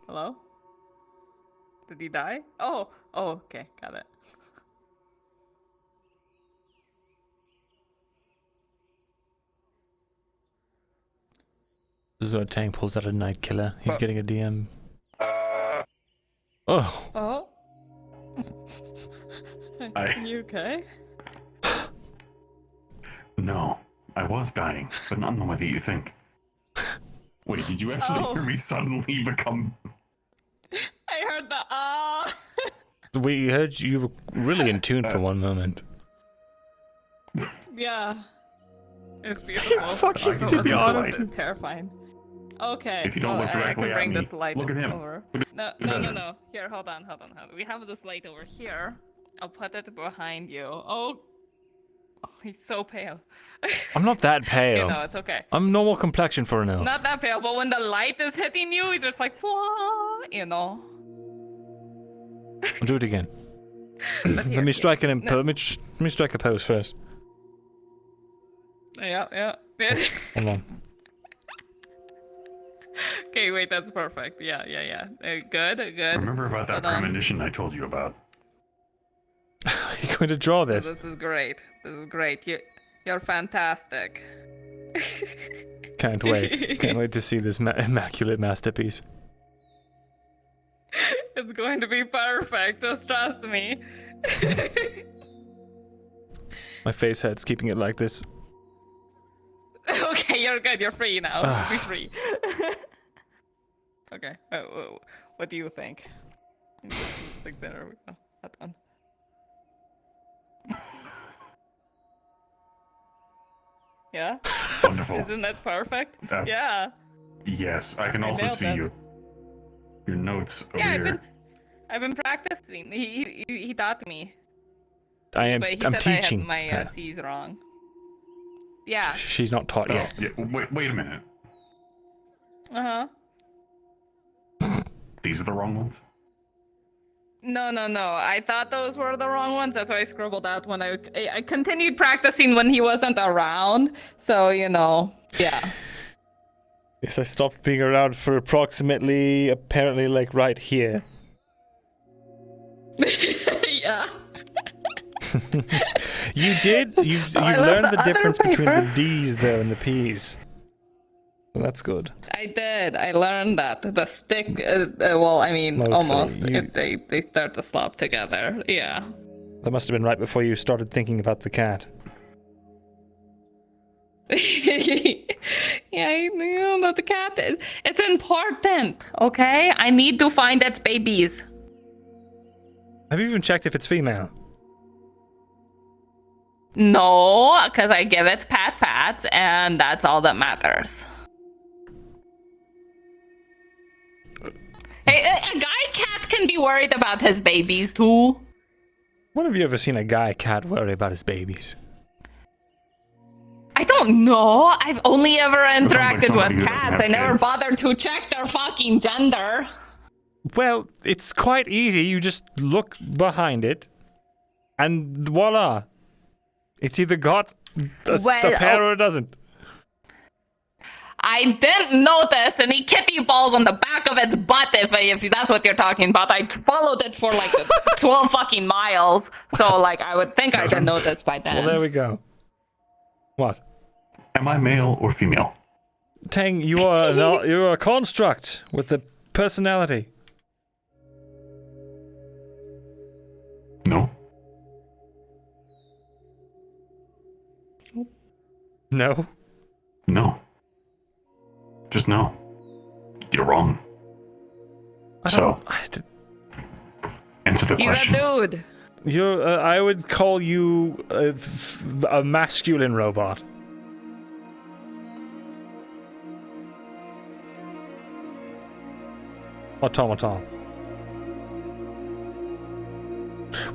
Hello? Did he die? Oh, okay, got it.
This is where Tang pulls out a night killer. He's getting a DM. Oh.
Oh? Are you okay?
No, I was dying, but not in the way that you think. Wait, did you actually hear me suddenly become...
I heard the
We heard you were really in tune for one moment.
Yeah. It's beautiful.
Fucking did the honor.
Terrifying. Okay.
If you don't look
I
directly
can
at
bring
me,
this light
look at him.
over. No. Here, hold on. We have this light over here. I'll put it behind you. Oh, he's so pale.
I'm not that pale.
You know, it's okay.
I'm normal complexion for an elf.
Not that pale, but when the light is hitting you, it's just like, whoa, you know.
I'll do it again. Let me strike an let me strike a pose first.
Yeah.
Hold on.
Okay, wait, that's perfect. Yeah. Good.
Remember about that premonition I told you about?
You're going to draw this.
This is great. You're fantastic.
Can't wait. Can't wait to see this immaculate masterpiece.
It's going to be perfect. Just trust me.
My face hurts keeping it like this.
Okay, you're good. You're free now. Be free. Okay. What do you think? Like there we go. That's done. Yeah?
Wonderful.
Isn't that perfect? Yeah.
Yes, I can also see your notes over here.
I've been practicing. He taught me.
I'm
said
teaching.
I had my C's wrong. Yeah.
She's not taught yet.
Yeah, wait a minute.
Uh-huh.
These are the wrong ones?
No. I thought those were the wrong ones. That's why I scribbled out when I continued practicing when he wasn't around. So, yeah.
Yes, I stopped being around for apparently, like right here.
Yeah.
You did? You learned the difference between the D's, though, and the P's. Well, that's good.
I did. I learned that. The stick, mostly, almost. They start to slop together. Yeah.
That must have been right before you started thinking about the cat.
Yeah, the cat, it's important, okay? I need to find its babies.
Have you even checked if it's female?
No, because I give it pats, and that's all that matters. Hey, a guy cat can be worried about his babies too.
When have you ever seen a guy cat worry about his babies?
I don't know. I've only ever
like
interacted
somebody who
with
doesn't
cats.
have
I never
kids.
bothered to check their fucking gender.
Well, it's quite easy. You just look behind it, and voila. It's either got a pair or it doesn't.
I didn't notice any kitty balls on the back of its butt, if that's what you're talking about. I followed it for like 12 fucking miles, so like I would think I would notice by then.
Well, there we go. What?
Am I male or female?
Tang, you're a construct with a personality.
No.
No.
No. Just no. You're wrong. Answer the
He's
question.
a dude.
I would call you a masculine robot. Automaton.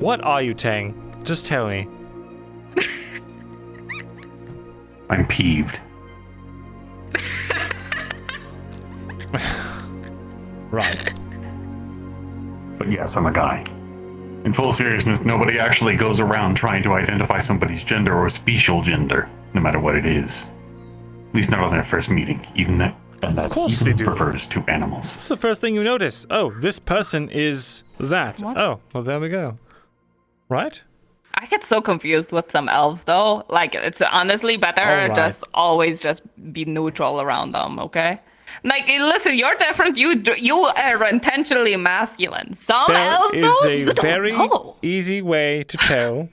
What are you, Tang? Just tell me.
I'm peeved.
Right.
But yes, I'm a guy. In full seriousness, nobody actually goes around trying to identify somebody's gender or special gender, no matter what it is. At least not on their first meeting, even that. And that
of course they do.
prefers to animals.
It's the first thing you notice. Oh, this person is that.
What?
Oh, well, there we go. Right?
I get so confused with some elves, though. Like, it's honestly better just always just be neutral around them, okay? Like, listen, you're different. You are intentionally masculine. Some elves,
There
though,
is
you
a
don't
very
know.
easy way to tell.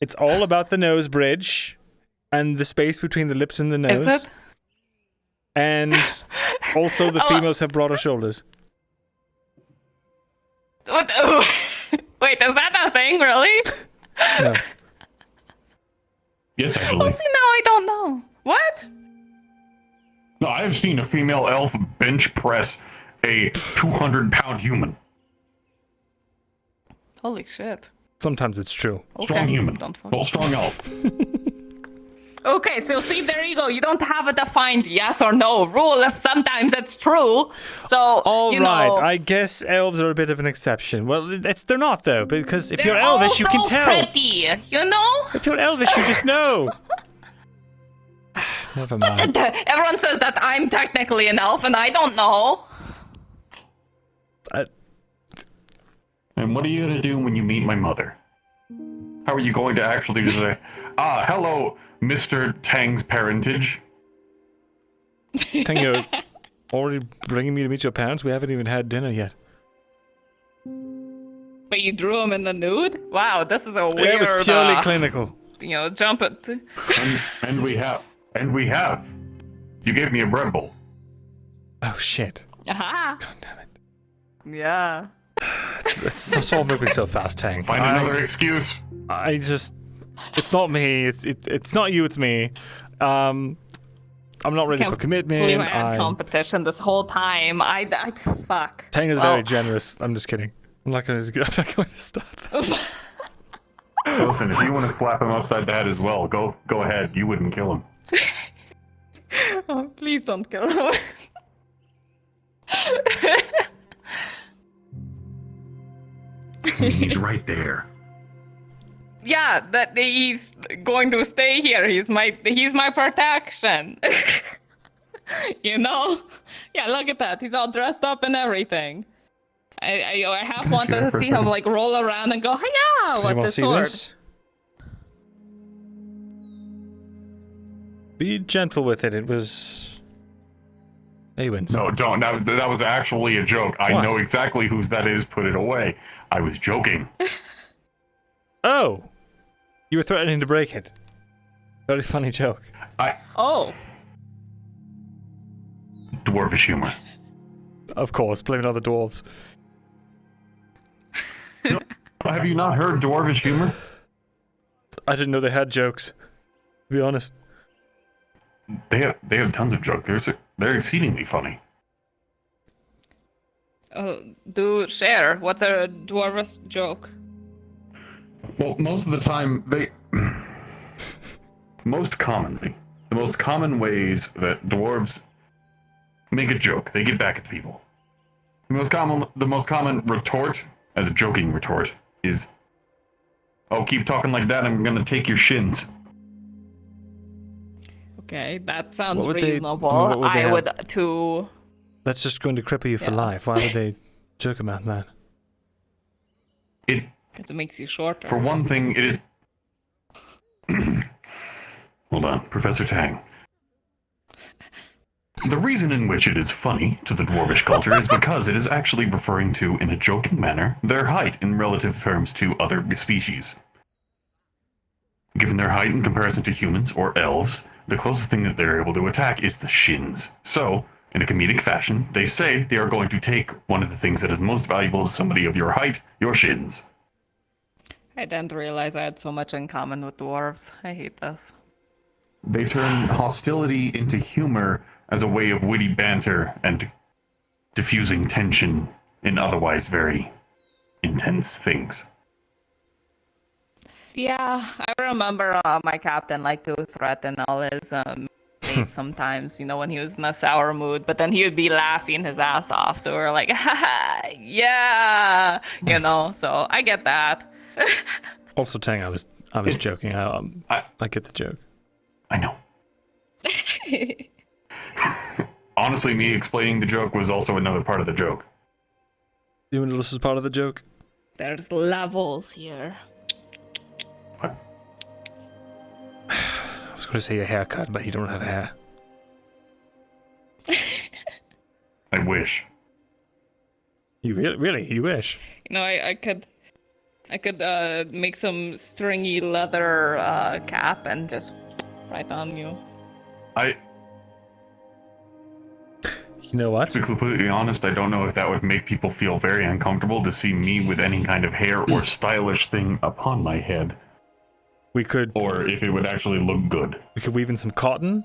It's all about the nose bridge and the space between the lips and the nose.
Is it?
And also the females have broader shoulders.
What? Wait, is that a thing, really?
No.
Yes,
Oh,
actually.
see, now I don't know. What?
No, I have seen a female elf bench press a 200-pound human.
Holy shit.
Sometimes it's true.
Strong human.
Don't fuck.
Well, strong elf.
Okay, so see, there you go. You don't have a defined yes or no rule if sometimes it's true. So,
All
you
right,
know,
I guess elves are a bit of an exception. Well, they're not, though, because if
they're
you're elvish, you can
also
tell.
pretty, you know?
If you're elvish, you just know. Never mind.
Everyone says that I'm technically an elf, and I don't know.
And what are you going to do when you meet my mother? How are you going to actually just say, hello, Mr. Tang's parentage?
Tang, you're already bringing me to meet your parents? We haven't even had dinner yet.
But you drew him in the nude? Wow, this is a weird...
It was purely clinical.
You know, jump it.
And we have. You gave me a bread bowl.
Oh, shit.
Aha. God damn it. Yeah.
It's all moving so fast, Tang.
Find another excuse.
It's not me. It's not you. It's me. I'm not ready for commitment.
I can't believe I had competition this whole time. I fuck.
Tang is very generous. I'm just kidding. I'm not going to stop.
Listen, if you want to slap him upside the head as well, go ahead. You wouldn't kill him.
Oh, please don't kill him.
He's right there.
Yeah, that he's going to stay here. He's my protection. You know? Yeah, look at that. He's all dressed up and everything. I half want to see him like roll around and go, "Hiya!" with the sword.
This? Be gentle with it. It was. He wins.
No, don't. That was actually a joke. I know exactly whose that is. Put it away. I was joking.
Oh, you were threatening to break it. Very funny joke.
Oh.
Dwarvish humor.
Of course, blame it on the dwarves.
No, have you not heard dwarvish humor?
I didn't know they had jokes. To be honest.
They have tons of jokes. They're exceedingly funny.
Do share. What's a dwarvish joke?
Well, most of the time, most commonly, the most common ways that dwarves make a joke, they get back at people. The most common retort, as a joking retort, is, "Oh, keep talking like that, I'm gonna take your shins."
Okay, that sounds
What would they-
reasonable.
I mean, what would they
I
have?
would too.
That's just going to cripple you for life. Why would they joke about that?
Because it makes you shorter.
For one thing, it is... Hold on, Professor Tang. The reason in which it is funny to the dwarvish culture is because it is actually referring to, in a joking manner, their height in relative terms to other species. Given their height in comparison to humans or elves, the closest thing that they're able to attack is the shins. So, in a comedic fashion, they say they are going to take one of the things that is most valuable to somebody of your height, your shins.
I didn't realize I had so much in common with dwarves. I hate this.
They turn hostility into humor as a way of witty banter and diffusing tension in otherwise very intense things.
Yeah, I remember my captain liked to threaten all his mates sometimes, you know, when he was in a sour mood, but then he would be laughing his ass off. So we were like, haha, yeah, you know, so I get that.
Also, Tang, I was joking. I get the joke.
I know. Honestly, me explaining the joke was also another part of the joke.
You and this is part of the joke?
There's levels here.
What?
I was going to say a haircut, but you don't have hair.
I wish.
You really? You wish?
You know, I could make some stringy leather cap and just right on you.
You know what?
To be completely honest, I don't know if that would make people feel very uncomfortable to see me with any kind of hair or stylish thing upon my head.
We could...
Or if it would actually look good.
We could weave in some cotton.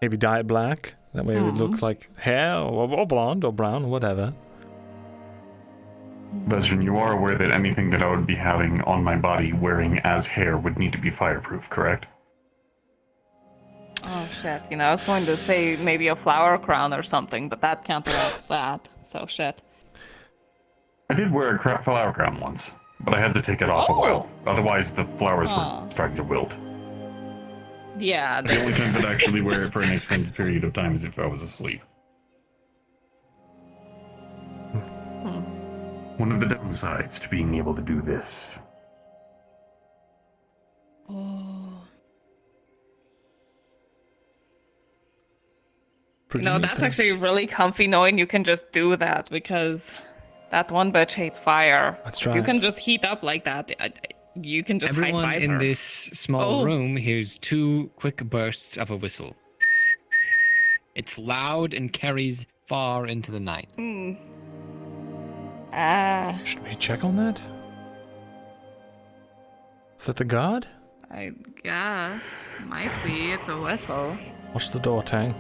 Maybe dye it black. That way it would look like hair, or blonde, or brown, or whatever.
Bastion, you are aware that anything that I would be having on my body wearing as hair would need to be fireproof, correct?
Oh shit, you know, I was going to say maybe a flower crown or something, but that counteracts that, so shit.
I did wear a flower crown once, but I had to take it off a while. Otherwise, the flowers were starting to wilt.
Yeah.
The only time I'd actually wear it for an extended period of time is if I was asleep. One of the downsides to being able to do this.
You know, that's actually really comfy knowing you can just do that, because that one bitch hates fire.
That's
You can just heat up like that. You can just
Everyone
high-five
in
her.
this small room hears 2 quick bursts of a whistle. It's loud and carries far into the night.
Should we check on that? Is that the guard?
I guess. Might be. It's a whistle.
Watch the door, Tang.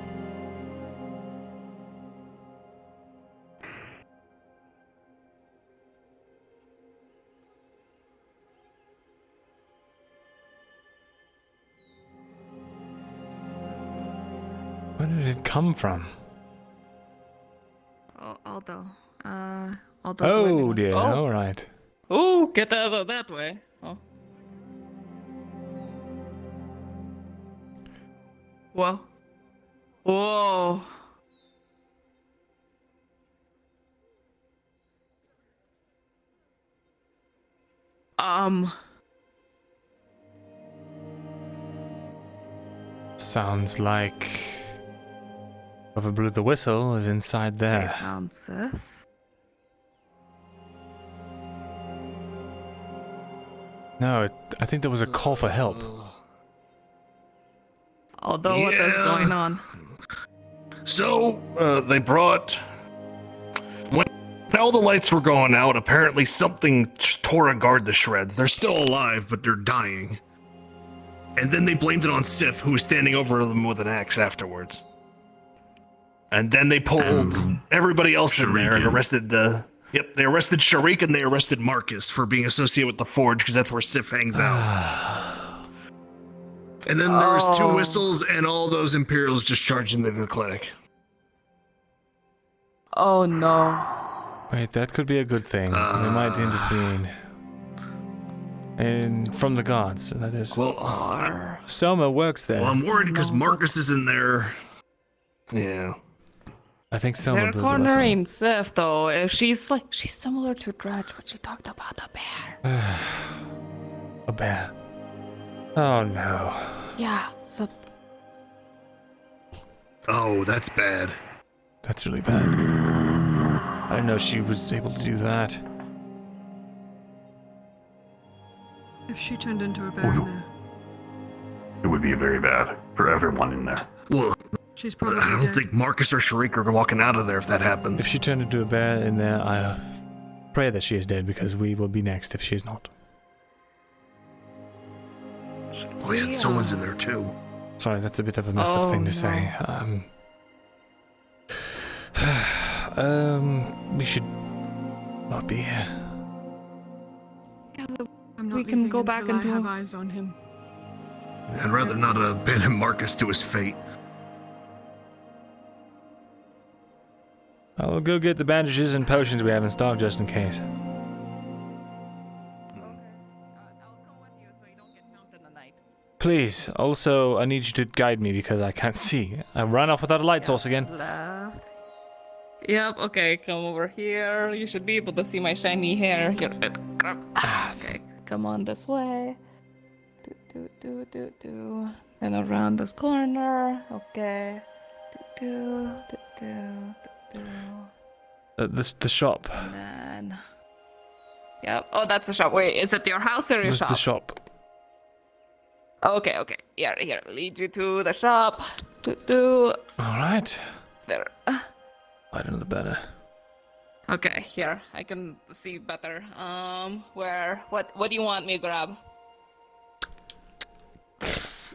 Where did it come from?
Aldo.
Oh dear, alright.
Oh, get out of that way. Oh. Whoa. Whoa.
Sounds like whoever blew the whistle is inside there.
Sounds safe.
No, I think there was a call for help.
Although what is going on?
So, they brought... When all the lights were going out, apparently something tore a guard to shreds. They're still alive, but they're dying. And then they blamed it on Sif, who was standing over them with an axe afterwards. And then they pulled everybody else in there and arrested the Yep, they arrested Sharik and they arrested Marcus for being associated with the Forge because that's where Sif hangs out. And then there's two
Oh.
whistles and all those Imperials just charged into the clinic.
Oh no.
Wait, that could be a good thing. They might intervene. And from the gods, that is.
Well,
Soma works there.
Well, I'm worried because Marcus is in there. Yeah.
I think Soma
They're
blew the whistle.
cornering Sif though. If she's similar to Dredge, but she talked about the bear.
A bear. Oh no.
Yeah, so
Oh, that's bad.
That's really bad. I didn't know she was able to do that.
If she turned into a bear in there,
It would be very bad for everyone in there.
Well,
she's probably
I don't
dead.
think Marcus or Sharik are walking out of there if that happens.
If she turned into a bear in there, I pray that she is dead because we will be next if she is not.
Oh yeah, Soma's in there too.
Sorry, that's a bit of a messed up thing to say. We should not be here.
I'm not
we can
leaving
go back
until I
into-
have eyes on him.
I'd rather not abandon Marcus to his fate.
I'll go get the bandages and potions we have in stock just in case. Please, also, I need you to guide me because I can't see. I ran off without a light source again.
left. Yep, okay, come over here. You should be able to see my shiny hair. Here, okay, come on this way. Do. And around this corner. Okay. Do.
The shop.
And then... Yep, oh, that's the shop. Wait, is it your house or your shop?
The shop.
Okay. Here, lead you to the shop. Do.
Alright.
There.
Lighter the better.
Okay, here, I can see better. What do you want me to grab?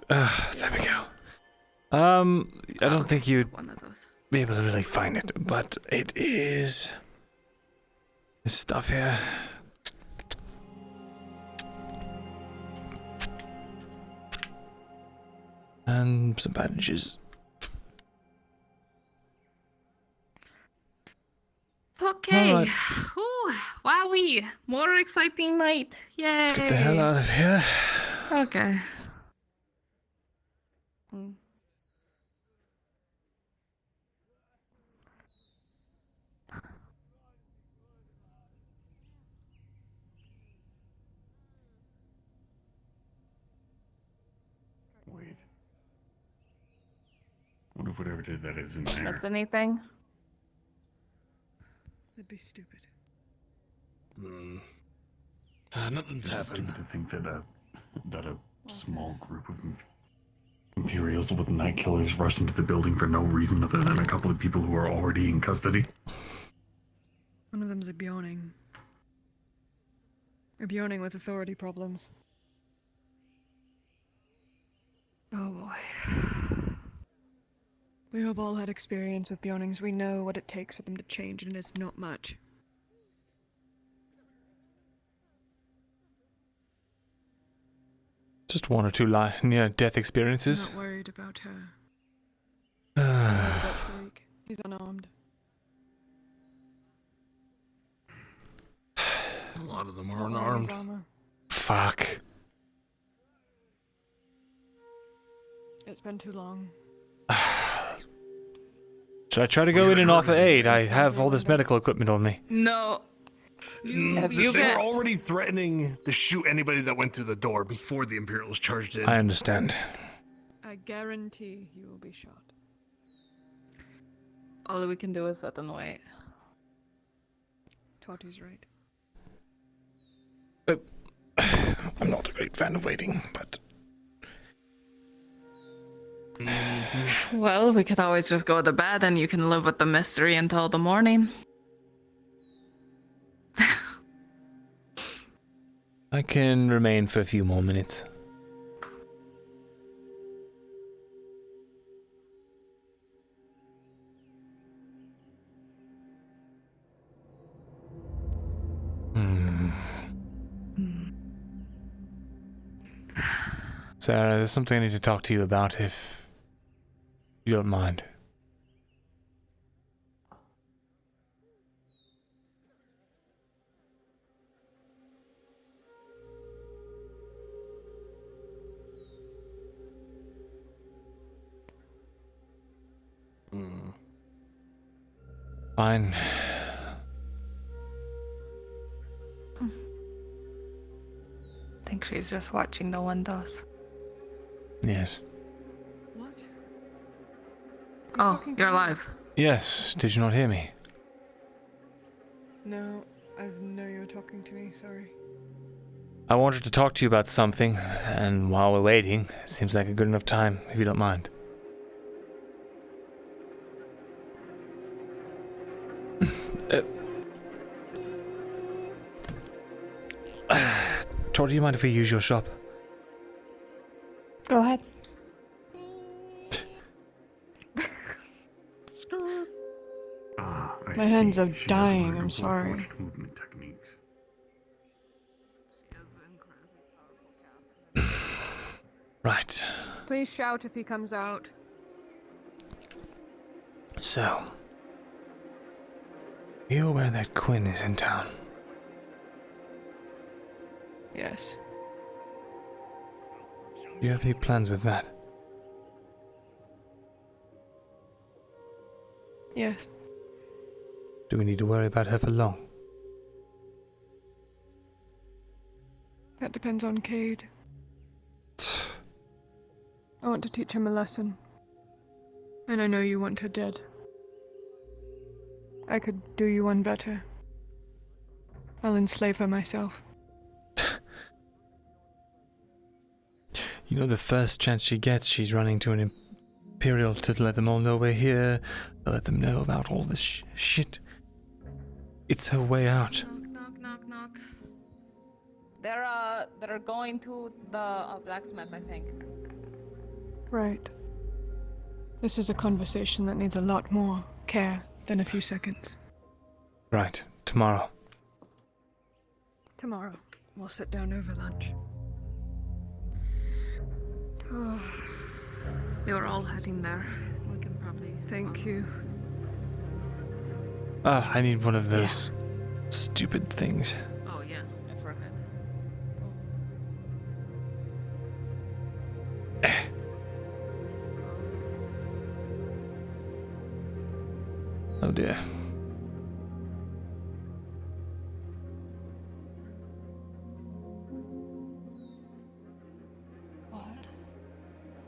There we go. I don't think you'd
one of those.
be able to really find it, but it is this stuff here. And some bandages.
Okay.
Alright.
Ooh, wowee. More exciting night. Yay.
Get the hell out of here.
Okay.
Wait. What if whatever did that is in there?
Miss anything?
That'd be stupid.
Nothing's happened. To think that a small group of Imperials with night killers rushed into the building for no reason other than a couple of people who are already in custody.
One of them's a Bjorning. A Bjorning with authority problems. Oh boy. We have all had experience with Bjornings. We know what it takes for them to change, and it's not much.
Just one or two near-death experiences.
I'm not worried about her. About Sharik. He's unarmed.
A lot of them are
Not wearing his
unarmed.
armor.
Fuck.
It's been too long.
Should I try to go in and offer aid? I have all this medical equipment on me.
No.
They were already threatening to shoot anybody that went through the door before the Imperials charged in.
I understand.
I guarantee you will be shot.
All we can do is sit and wait.
Totti's right.
I'm not a great fan of waiting, but...
Well, we could always just go to bed and you can live with the mystery until the morning.
I can remain for a few more minutes. Sarah, there's something I need to talk to you about, if you don't mind. Fine.
I think she's just watching the windows.
Yes.
What?
Oh, you're alive.
Yes, did you not hear me?
No, I didn't know you were talking to me, sorry.
I wanted to talk to you about something, and while we're waiting, it seems like a good enough time, if you don't mind. Tor, do you mind if we use your shop?
Go ahead. My hands are dying, I'm sorry.
Movement techniques.
Right.
Please shout if he comes out.
So, you aware that Quinn is in town?
Yes.
Do you have any plans with that?
Yes.
Do we need to worry about her for long?
That depends on Cade. I want to teach him a lesson. And I know you want her dead. I could do you one better. I'll enslave her myself.
You know, the first chance she gets, she's running to an Imperial to let them all know we're here, to let them know about all this shit. It's her way out.
Knock, knock, knock. They're going to the blacksmith, I think.
Right. This is a conversation that needs a lot more care than a few seconds.
Right, tomorrow.
Tomorrow, we'll sit down over lunch. Oh,
You're all heading there. We can probably...
thank you.
Ah, I need one of those stupid things.
Oh yeah, I forgot.
Oh dear.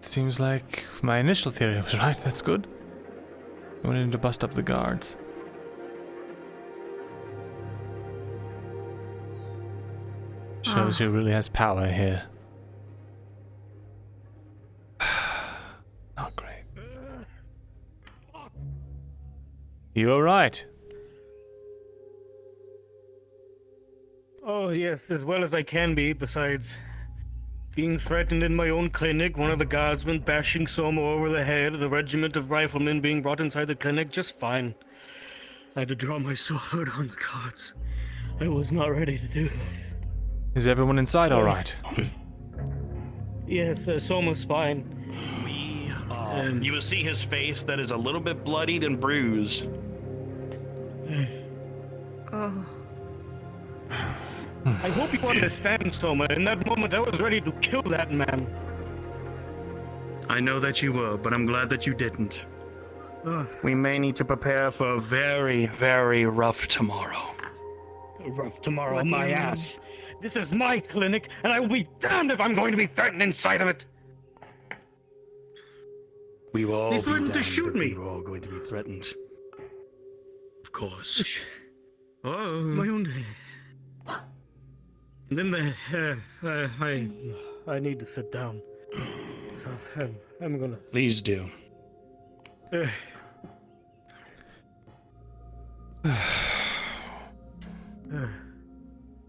Seems like my initial theory was right. That's good. We wanted to bust up the guards. Shows who really has power here. Not great. You alright?
Oh, yes, as well as I can be, besides being threatened in my own clinic, one of the guardsmen bashing Soma over the head, the regiment of riflemen being brought inside the clinic, just fine. I had to draw my sword on the guards. I was not ready to do that.
Is everyone inside alright?
Yes, Soma's fine. You will see his face that is a little bit bloodied and bruised.
Oh.
I hope you understand, Soma. In that moment, I was ready to kill that man.
I know that you were, but I'm glad that you didn't.
We may need to prepare for a very, very rough tomorrow. Rough tomorrow, my ass. This is my clinic, and I will be damned if I'm going to be threatened inside of it.
We were all
They threatened to
damned,
shoot
but
me.
We were all going to be threatened. Of course.
Oh, my own. And then I need to sit down. So I'm gonna.
Please do.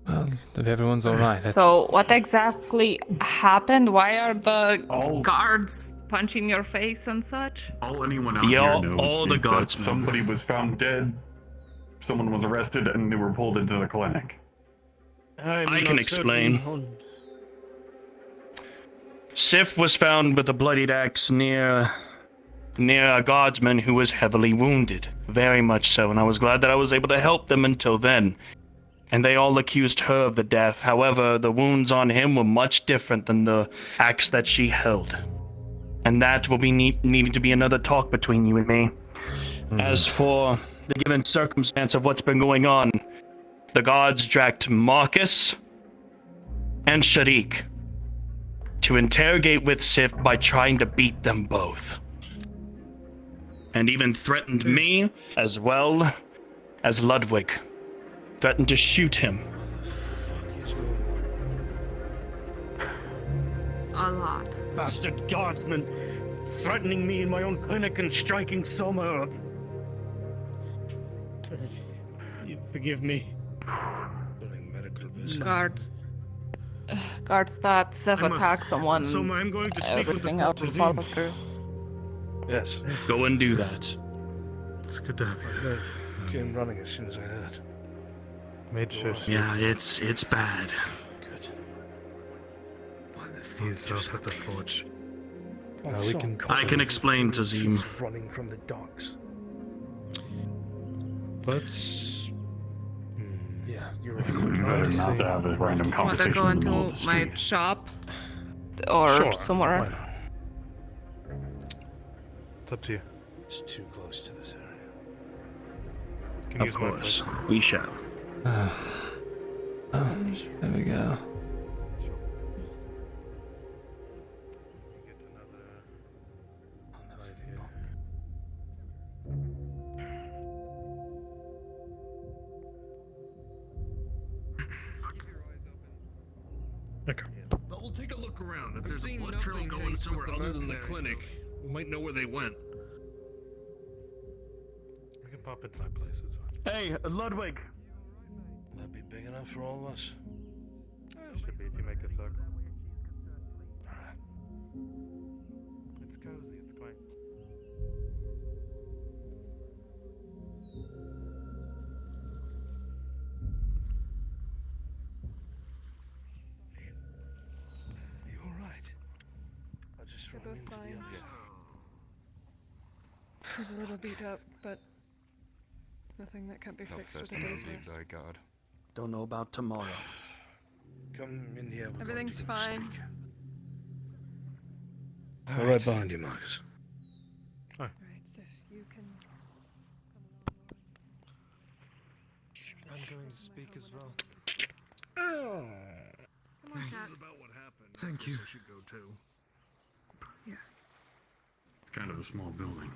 Well, if everyone's alright.
So what exactly happened? Why are the guards punching your face and such?
All anyone out here knows is that somebody was found dead, someone was arrested, and they were pulled into the clinic.
I can explain. Sif was found with a bloodied axe near a guardsman who was heavily wounded. Very much so, and I was glad that I was able to help them until then. And they all accused her of the death. However, the wounds on him were much different than the axe that she held. And that will be needing to be another talk between you and me. As for the given circumstance of what's been going on, the guards dragged Marcus and Sharik to interrogate with Sif by trying to beat them both. And even threatened me as well as Ludwig. Threatened to shoot him.
A lot.
Bastard guardsman threatening me in my own clinic and striking Soma.
You forgive me.
Guards thought Sif attacked someone.
Soma, I'm going to speak with the
everything else followed through.
Yes. Go and do that.
It's good to have you.
Came running as soon as I heard.
Made sure.
Yeah, it's bad.
Good.
He's off at the forge.
I can explain, Tazim.
Running from the docks.
Let's.
Yeah, you're
Better
right.
not to have a random
Want to
conversation
go
in the middle
into
of the
my
street.
shop or
Sure,
somewhere?
It's up to you.
It's too close to this area.
Can you
Of
use my
course,
place?
we shall.
There we go.
Okay.
But we'll take a look around. If there's a blood trail going somewhere other than the clinic, we might know where they went.
We can pop into my place. It's fine.
Hey, Ludwig.
Will that be big enough for all of us?
Should be if you make a circle. Alright. It's cozy, it's quaint.
You alright? I just
They're
ran
both
into
fine.
the other.
He's a little beat up, but nothing that can't be fixed with a day's rest.
God.
Don't know about tomorrow.
Come in here. we're going
Everything's
to
fine.
speak. All right behind you, Marcus.
Right, so if you can.
I'm going to speak as well.
Oh.
Come on, cat.
About what happened.
Thank
I
you.
guess I should go too.
Yeah.
It's kind of a small building.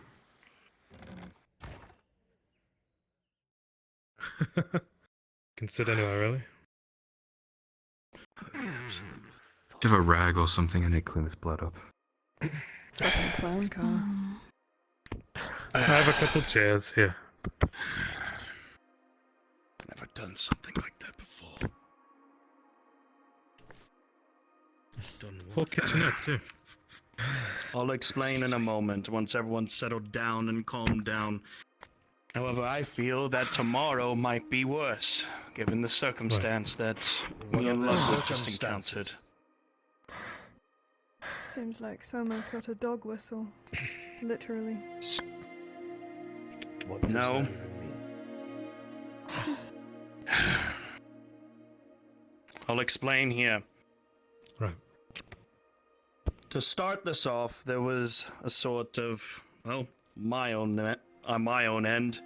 Can sit anywhere, really?
Do you have a rag or something? I need to clean this blood up.
Fucking clown car.
I have a couple chairs here.
Never done something like that before.
Full kitchenette, too.
I'll explain in a moment once everyone's settled down and calmed down. However, I feel that tomorrow might be worse, given the circumstance that me and Ludwig just encountered.
Seems like Soma's got a dog whistle. Literally.
What does
No.
that even mean?
I'll explain here.
Right.
To start this off, there was a sort of, well, my own end.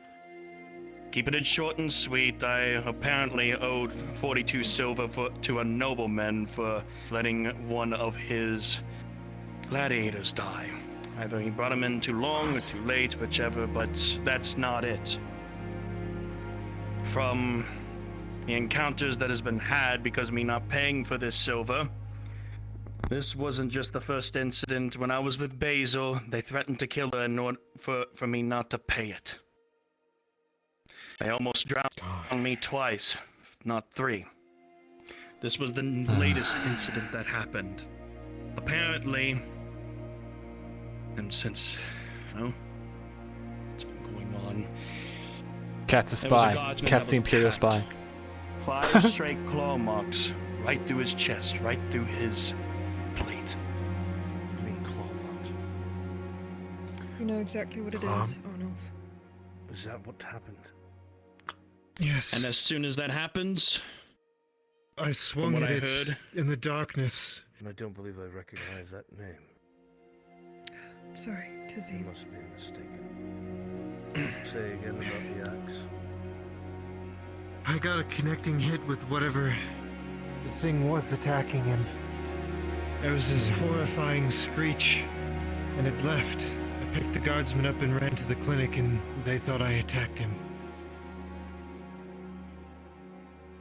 Keeping it short and sweet, I apparently owed 42 silver to a nobleman for letting one of his gladiators die. Either he brought him in too long or too late, whichever, but that's not it. From the encounters that has been had because of me not paying for this silver, this wasn't just the first incident. When I was with Basil, they threatened to kill her in order for me not to pay it. They almost drowned me twice, if not 3. This was the latest incident that happened. Apparently, and since, well, it's been going on.
Cat's a
there was
spy.
guardsman
Cat's
that
the
was
Imperial
attacked.
spy.
5 straight claw marks, right through his chest, right through his plate.
know exactly what it is, Arnulf.
Is that what happened?
Yes.
And as soon as that happens,
I swung
what
at
I
it
heard-
in the darkness.
I don't believe I recognize that name.
Sorry,
I
Tizzy.
must be mistaken. Say again about the axe.
I got a connecting hit with whatever the thing was attacking him. There was this horrifying screech, and it left. I picked the guardsmen up and ran to the clinic, and they thought I attacked him.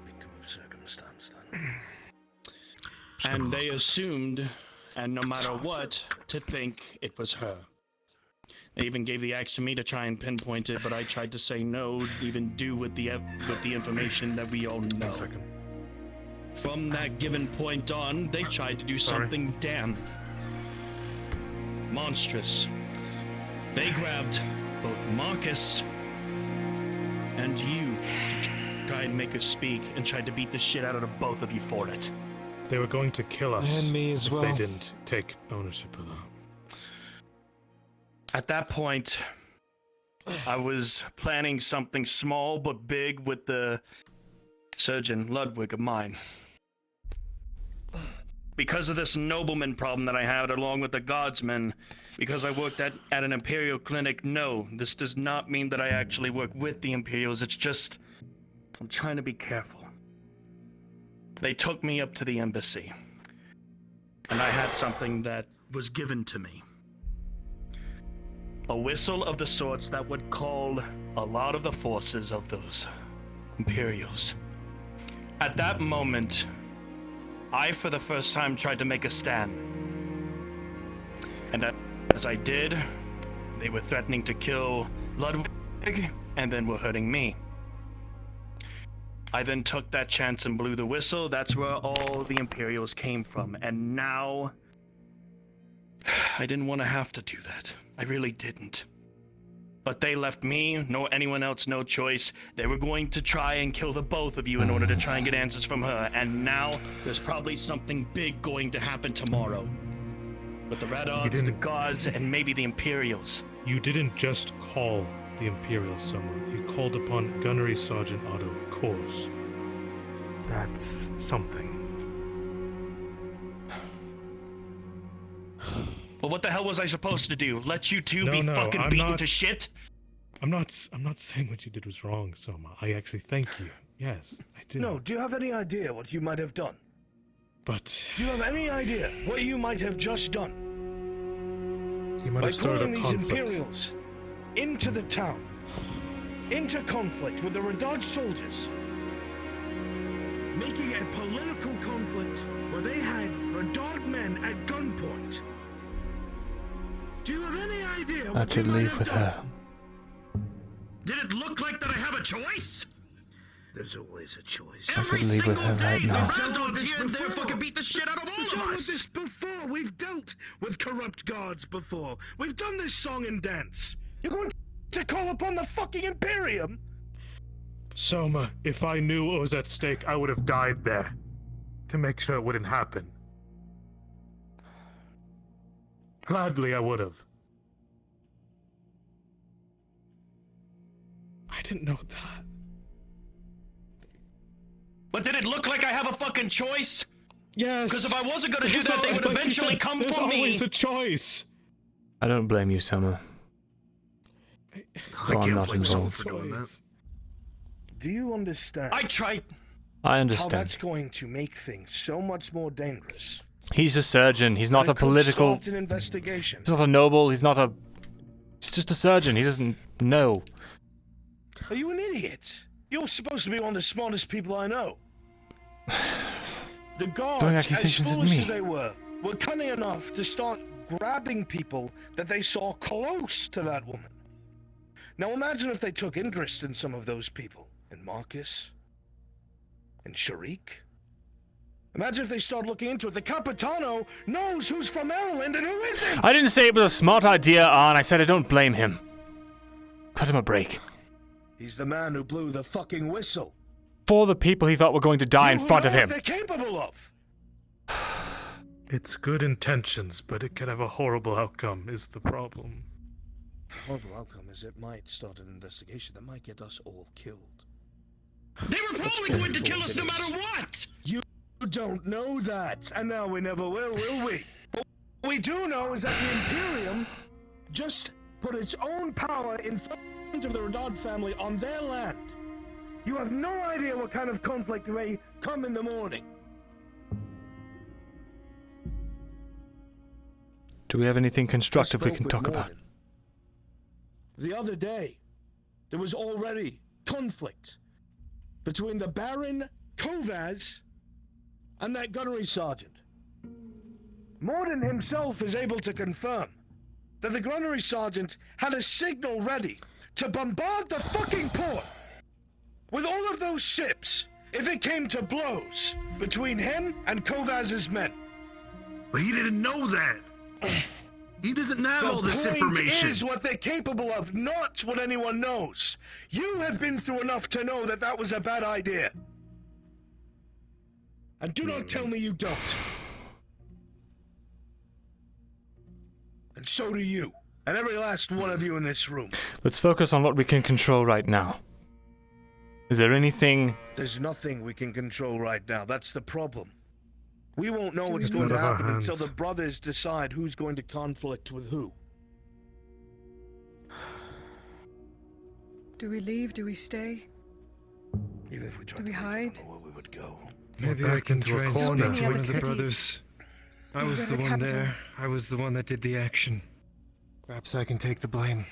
Victim of circumstance, then.
and they assumed, and no matter what, to think it was her. They even gave the axe to me to try and pinpoint it, but I tried to say no, even do with the information that we all know.
1 second.
From that given point on, they tried to do something damned monstrous. They grabbed both Marcus and you to try and make us speak, and tried to beat the shit out of the both of you for it.
They were going to kill us
And me as
if
well.
they didn't take ownership of that.
At that point, I was planning something small but big with the surgeon Ludwig of mine. Because of this nobleman problem that I had, along with the guardsmen, because I worked at an Imperial clinic, no, this does not mean that I actually work with the Imperials. It's just, I'm trying to be careful. They took me up to the embassy, and I had something that was given to me. A whistle of the sorts that would call a lot of the forces of those Imperials. At that moment, I for the first time tried to make a stand. And as I did, they were threatening to kill Ludwig and then were hurting me. I then took that chance and blew the whistle. That's where all the Imperials came from. And now, I didn't want to have to do that. I really didn't. But they left me, nor anyone else, no choice. They were going to try and kill the both of you in order to try and get answers from her. And now, there's probably something big going to happen tomorrow. With the Red Odds, the Guards, and maybe the Imperials.
You didn't just call the Imperials, Summer. You called upon Gunnery Sergeant Otto Kors. That's something.
Well, what the hell was I supposed to do? Let you two be
No,
fucking
I'm
beaten
not-
to shit?
I'm not saying what you did was wrong, Soma. I actually thank you. Yes, I do.
No, do you have any idea what you might have done?
But
Do you have any idea what you might have just done?
you might
By
have started
calling
a
these
conflict.
Imperials into the town, into conflict with the Radad soldiers, making a political conflict where they had Radad men at gunpoint. Do you have any idea
I
what
should
you might
leave
have
with
done?
her.
Did it look like that I have a choice?
There's always a choice.
I should leave with her right now.
The Red Dogs here and there fucking beat the shit out of all
We've
of
done
us.
this before. We've dealt with corrupt guards before. We've done this song and dance. You're going to call upon the fucking Imperium?
Soma, if I knew what was at stake, I would have died there. To make sure it wouldn't happen. Gladly I would have. I didn't know that.
But did it look like I have a fucking choice?
Yes.
Because if I wasn't going to do that, they would eventually come
there's
for me.
always a choice.
I don't blame you, Summer. Though I'm not involved.
Do you understand?
I tried.
I
How
understand.
that's going to make things so much more dangerous.
He's a surgeon. He's not
And
a
it could
political.
start an investigation.
He's not a noble. He's not a. He's just a surgeon. He doesn't know.
Are you an idiot? You're supposed to be one of the smartest people I know. The guards,
Throwing
as
accusations at
foolish
me.
as they were cunning enough to start grabbing people that they saw close to that woman. Now imagine if they took interest in some of those people. In Marcus. And Sharik. Imagine if they start looking into it. The Capitano knows who's from Ireland and who isn't!
I didn't say it was a smart idea, Arn. I said I don't blame him. Cut him a break.
He's the man who blew the fucking whistle.
For the people he thought were going to die in front of him.
They're capable of.
It's good intentions, but it could have a horrible outcome, is the problem.
horrible outcome is it might start an investigation that might get us all killed.
They were probably going to kill us no matter what!
You don't know that, and now we never will we? What we do know is that the Imperium just put its own power in front of the Radad family on their land. You have no idea what kind of conflict may come in the morning.
Do we have anything constructive we can talk about?
The other day, there was already conflict between the Baron Kovaz and that gunnery sergeant. Morden himself is able to confirm that the gunnery sergeant had a signal ready to bombard the fucking port with all of those ships if it came to blows between him and Kovaz's men.
But he didn't know that. He doesn't have all this information.
The point is what they're capable of, not what anyone knows. You have been through enough to know that that was a bad idea. And do not tell me you don't. And so do you. And every last one of you in this room.
Let's focus on what we can control right now. Is there anything...
There's nothing we can control right now. That's the problem. We won't know what's going to happen until the brothers decide who's going to conflict with who.
Do we leave? Do we stay?
Even if we tried
Do we hide?
where we would go.
Maybe I can try and speak to one of the
cities.
brothers. I
We've
was
got
the
a
one
capital.
there. I was the one that did the action. Perhaps I can take the blame.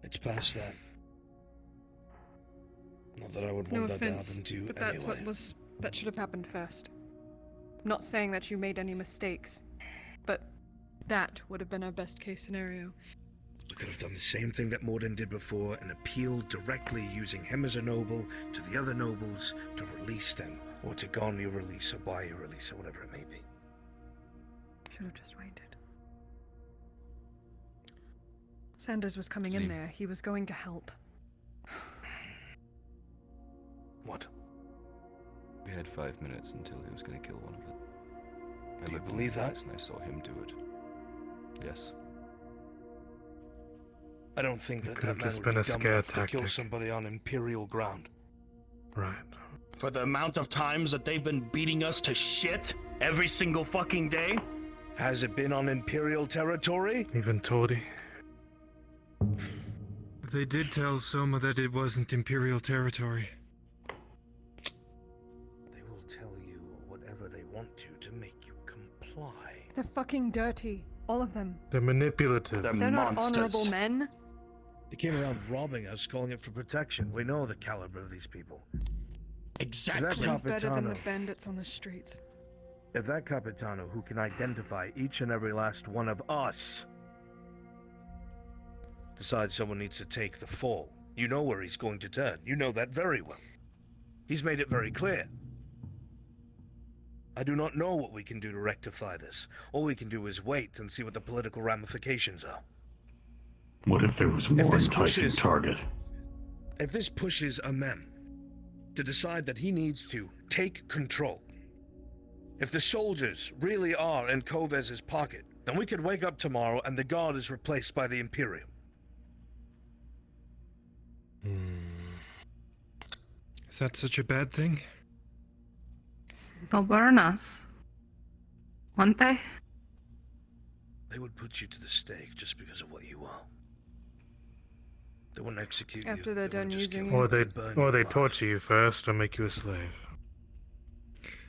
It's past that. Not that I would
No
want that to
offense,
happen to you
but that's
anyway.
that should have happened first. I'm not saying that you made any mistakes, but that would have been our best case scenario.
We could have done the same thing that Morden did before and appealed directly using him as a noble to the other nobles to release them, or to garner your release or buy your release or whatever it may be.
Should have just waited. Sanders was coming in there. He was going to help.
What?
We had 5 minutes until he was going to kill one of them. I
Do you
looked in
believe
his
that?
eyes And I saw him do it. Yes.
I don't think that
could have
man
just
would
been
be
a
dumb
scare
enough to kill
tactic.
somebody on Imperial ground.
Right.
For the amount of times that they've been beating us to shit every single fucking day?
Has it been on Imperial territory?
Even Tordy.
They did tell Soma that it wasn't Imperial territory.
They will tell you whatever they want to make you comply.
They're fucking dirty. All of them.
They're manipulative.
They're not honorable men.
They came around robbing us, calling it for protection. We know the caliber of these people.
Exactly.
That
Better than the
Capitano,
bandits on the streets.
if that Capitano who can identify each and every last one of us decides someone needs to take the fall, you know where he's going to turn. You know that very well. He's made it very clear. I do not know what we can do to rectify this. All we can do is wait and see what the political ramifications are.
What if there was a more enticing target?
If this pushes a mem to decide that he needs to take control, if the soldiers really are in Kovez's pocket, then we could wake up tomorrow and the guard is replaced by the Imperium.
Is that such a bad thing?
They'll burn us. Won't they?
They would put you to the stake just because of what you are. They wouldn't execute
After
you.
they're done using
Or they
burn
or
you
they
alive.
torture you first or make you a slave.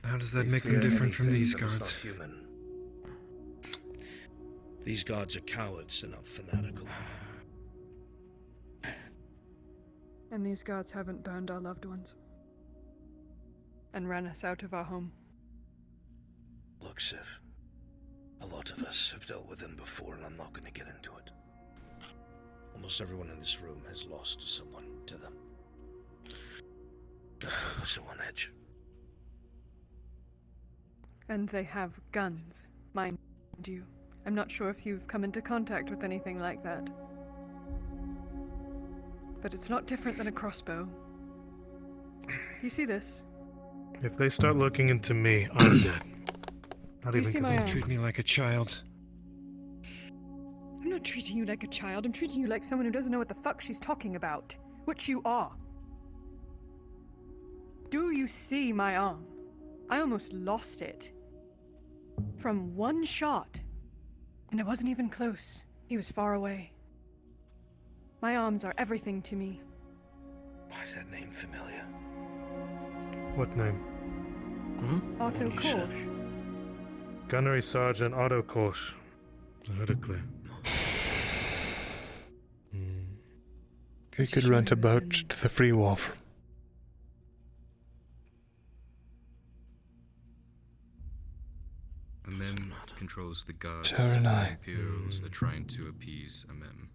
How does that
They
make them
fear
different from
anything
these
that is
guards?
not human. These guards are cowards and not fanatical.
And these guards haven't burned our loved ones. And ran us out of our home.
Look, Sif, a lot of us have dealt with them before, and I'm not going to get into it. Almost everyone in this room has lost someone to them. That's what puts them on edge.
And they have guns, mind you. I'm not sure if you've come into contact with anything like that. But it's not different than a crossbow. You see this?
If they start looking into me, I'm dead. Not
You
even
see
because
my
they
arm?
Treat me like a child.
I'm not treating you like a child. I'm treating you like someone who doesn't know what the fuck she's talking about. Which you are. Do you see my arm? I almost lost it. From one shot. And it wasn't even close. He was far away. My arms are everything to me.
Why is that name familiar?
What name?
Otto Korsch.
Gunnery Sergeant Otto Korsch. I heard it clear.
We could rent a boat to the Free Wharf.
A mem controls the guards.
Sarah and I.
Imperials are trying to appease a mem.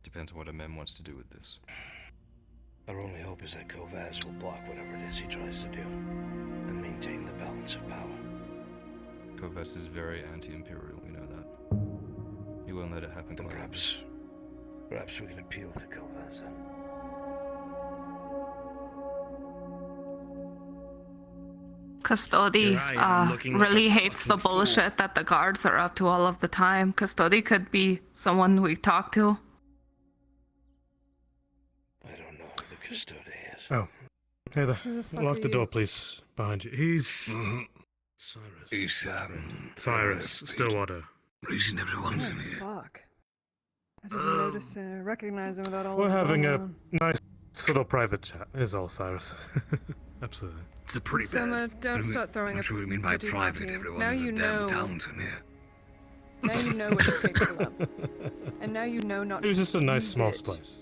Depends on what a mem wants to do with this.
Our only hope is that Kovaz will block whatever it is he tries to do, and maintain the balance of power.
Kovas is very anti-imperial, we know that. He won't let it happen.
Then perhaps we can appeal to Kovaz then.
Custody really hates the bullshit that the guards are up to all of the time. Custody could be someone we talk to.
I don't know who the Custody is.
Oh. Hey there.
Who the fuck
Lock
are
the
you?
door, please. Behind you. He's...
He's,
Cyrus Stillwater.
Reason everyone's in here.
Fuck. I didn't notice recognize him without all
We're
of his
having a
armor on.
nice little private chat, is all, Cyrus. Absolutely.
It's a pretty
Summer,
bad.
don't start throwing
I'm
up
sure we mean by
goodies
private
here.
everyone
Now
in
you
the damn
know.
town's in here.
Now you know what you're capable of. And now you know not
It was
to
just a nice
use
small
it
place.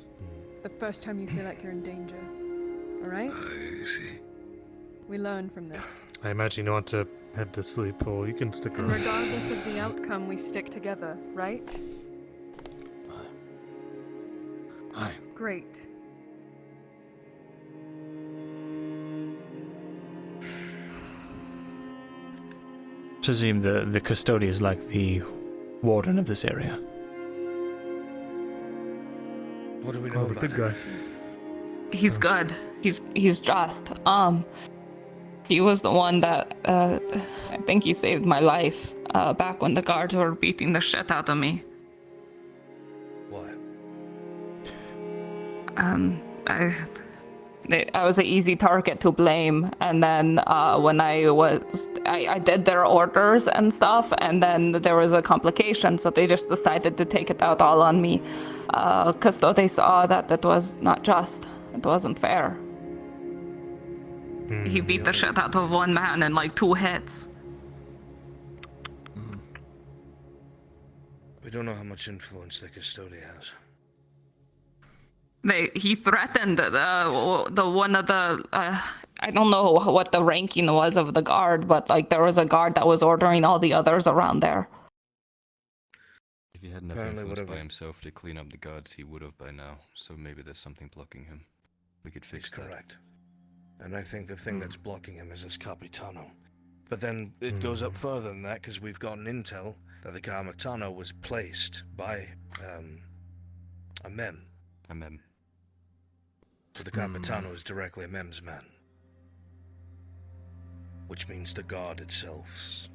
the first time you feel like you're in danger. Alright?
I see.
We learn from this.
I imagine you want to head to sleep, or you can stick
And
around.
regardless of the outcome, we stick together, right?
Aye.
Great.
Presume the custody is like the warden of this area.
What do we know
Oh, the
about
good guy.
He's good. He's just. He was the one that I think he saved my life back when the guards were beating the shit out of me.
Why?
I was an easy target to blame, and then when I did their orders and stuff, and then there was a complication, so they just decided to take it out all on me. Cause they saw that it was not just, it wasn't fair. He beat the shit out of one man in like 2 hits.
We don't know how much influence the Custody has.
He threatened the one of the I don't know what the ranking was of the guard, but like there was a guard that was ordering all the others around there.
If he had enough
Apparently
influence by
whatever-
himself to clean up the guards, he would have by now. So maybe there's something blocking him. We could fix
He's
that.
correct. And I think the thing that's blocking him is his Capitano. But then it goes up further than that, because we've gotten intel that the Capitano was placed by a mem.
A mem.
So the Capitano is directly a mem's man. Which means the guard itself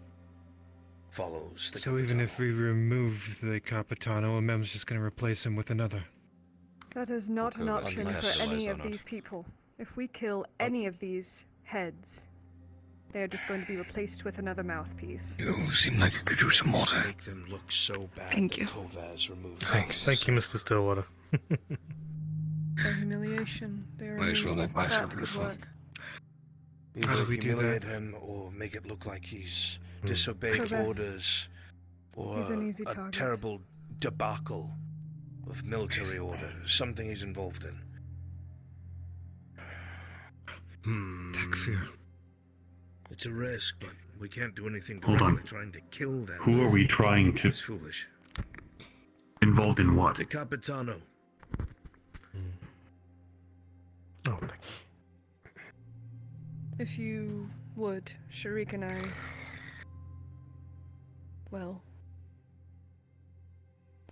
follows the
So even if we remove the Capitano, a mem's just going to replace him with another.
That is not an
Okay,
option
unless
for any
relies
of
on it.
these people. If we kill any of these heads, they are just going to be replaced with another mouthpiece.
You seem like you could do some more.
Make them look so bad.
Thank
that
you.
Kovaz removed
Thanks. Thank you, Mr. Stillwater.
Their humiliation, their
Might as well make myself
good
look
work.
Either
How do we do
humiliate
that?
him or make it look like he's disobeyed
Kovaz.
orders, or
He's an easy
a
target.
terrible debacle of military order, something he's involved in.
Takfir.
It's a risk, but we can't do anything
Hold on.
directly trying to kill them.
Who are we trying to...
It's foolish.
Involved in what?
The Capitano.
Oh,
If you would, Sharik and I. Well,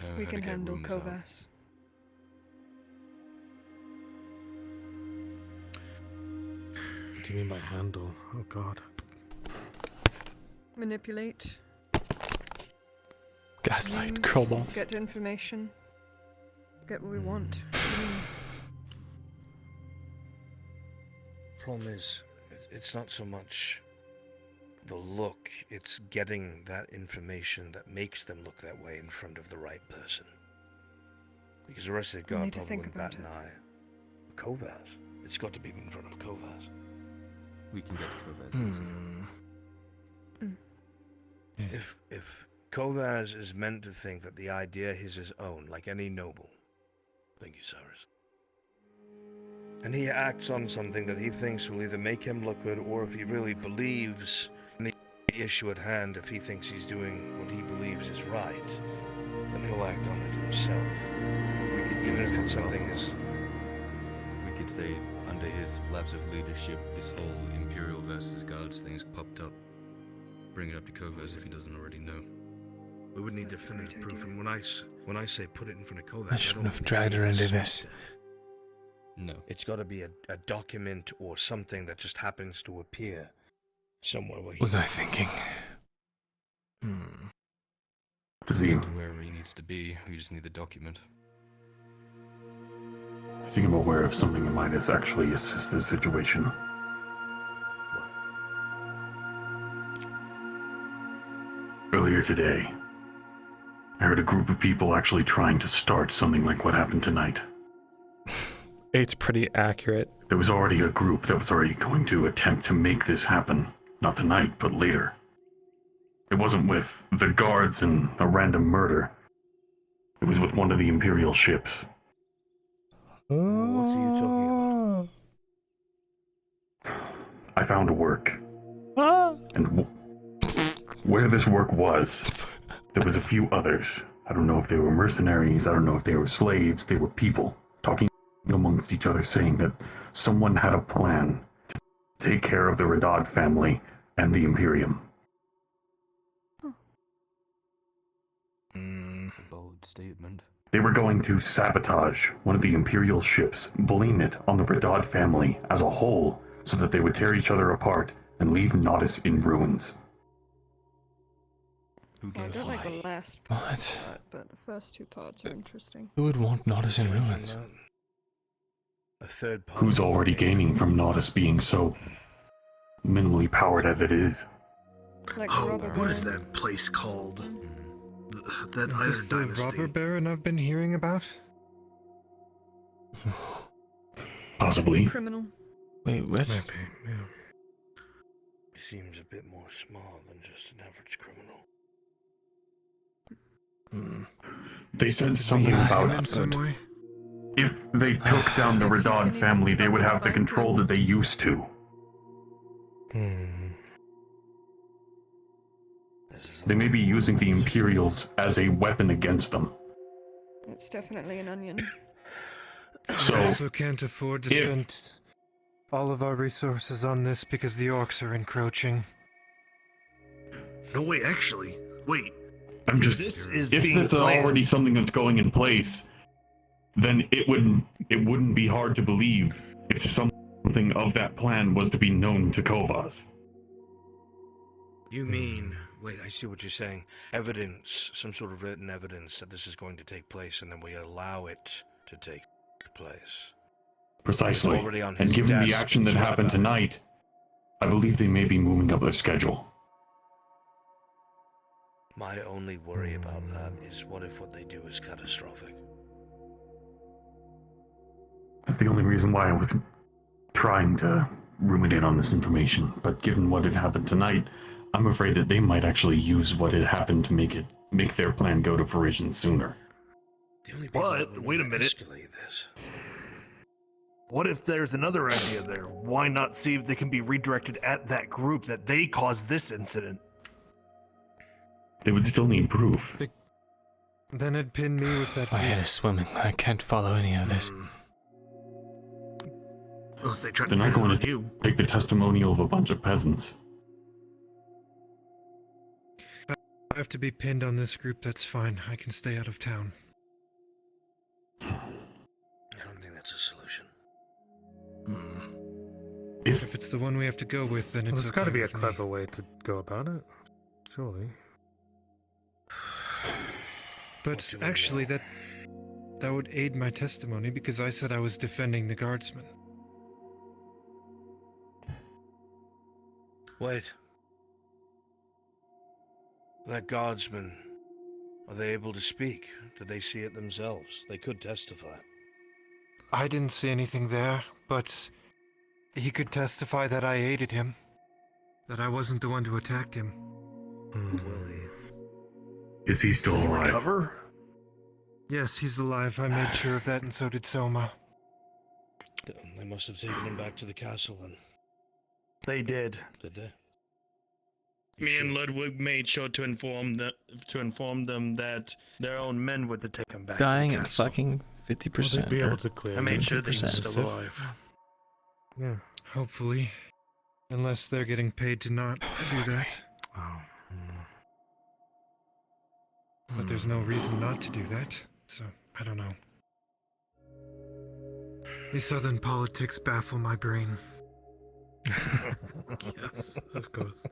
we
how
can
to get
handle
rooms out.
Kovas.
what do you mean by handle? Oh, God.
manipulate,
Gaslight,
use,
girl boss.
get information, get what we want.
Problem is, it's not so much the look, it's getting that information that makes them look that way in front of the right person. Because the rest of the
We
guard
need to
probably
think
wouldn't bat
about
an eye. Kovaz. It's got to be in front of Kovaz.
We can get to Kovaz easy.
If Kovaz is meant to think that the idea is his own, like any noble, thank you, Cyrus, and he acts on something that he thinks will either make him look good, or if he really believes in the issue at hand, if he thinks he's doing what he believes is right, then he'll act on it himself.
We could
Even if it's something as...
We could say, under his lapse of leadership, this whole Imperial versus Guards thing's popped up. Bring it up to Kovaz if he doesn't already know.
We would need definitive proof, and when I say put it in front of Kovaz,
I shouldn't have dragged her into this.
No.
It's got to be a document or something that just happens to appear somewhere where he...
Was I thinking?
Does he?
Wherever he needs to be, we just need the document.
I think I'm aware of something that might actually assist the situation. Earlier today, I heard a group of people actually trying to start something like what happened tonight.
It's pretty accurate.
There was already a group that was already going to attempt to make this happen. Not tonight, but later. It wasn't with the guards and a random murder. It was with one of the Imperial ships.
What are you talking
about? I found a work. And where this work was, there was a few others. I don't know if they were mercenaries, I don't know if they were slaves, they were people talking amongst each other, saying that someone had a plan to take care of the Radad family and the Imperium.
It's a bold statement.
They were going to sabotage one of the Imperial ships, blame it on the Radad family as a whole, so that they would tear each other apart and leave Nodus in ruins.
I don't like the last part, but the first two parts are interesting.
Who would want Nodus in ruins?
A third part.
Who's already gaining from Nodus being so minimally powered as it is?
Like
what is that place called? That
Is this the robber baron I've been hearing about?
Possibly.
Criminal.
Wait, what?
Maybe, yeah.
He seems a bit more smart than just an average criminal.
They said something about it. If they took down the Radad family, they would have the control that they used to. They may be using the Imperials as a weapon against them.
It's definitely an onion.
So,
I also can't afford to spend all of our resources on this because the orcs are encroaching.
No, wait, actually, wait.
I'm just, if it's already something that's going in place, then it wouldn't be hard to believe if something of that plan was to be known to Kovaz.
You mean, wait, I see what you're saying. Evidence, some sort of written evidence that this is going to take place, and then we allow it to take place.
Precisely. And given the action that happened tonight, I believe they may be moving up their schedule.
My only worry about that is what if what they do is catastrophic?
That's the only reason why I was trying to ruminate on this information, but given what had happened tonight, I'm afraid that they might actually use what had happened to make their plan go to fruition sooner.
But, wait a minute. What if there's another idea there? Why not see if they can be redirected at that group that they caused this incident?
They would still need proof.
Then it'd pin me with that.
My head is swimming. I can't follow any of this.
Unless they try
They're not going to take the testimonial of a bunch of peasants.
I have to be pinned on this group, that's fine. I can stay out of town.
I don't think that's a solution.
If it's the one we have to go with, then it's
There's got to be a clever way to go about it.
Surely. But actually, that would aid my testimony because I said I was defending the guardsmen.
Wait. That guardsman, are they able to speak? Did they see it themselves? They could testify.
I didn't see anything there, but he could testify that I aided him. That I wasn't the one who attacked him.
Is he still alive?
Recover? Yes, he's alive. I made sure of that, and so did Soma.
They must have taken him back to the castle then.
They did.
Did they?
Me and Ludwig made sure to inform them that their own men were to take him back
Dying
to the
at
castle.
fucking 50%.
Will they be able to clear
I made sure that
50%.
he's still alive.
Yeah. Hopefully. Unless they're getting paid to not do that. But there's no reason not to do that, so I don't know. These southern politics baffle my brain.
Yes, of course.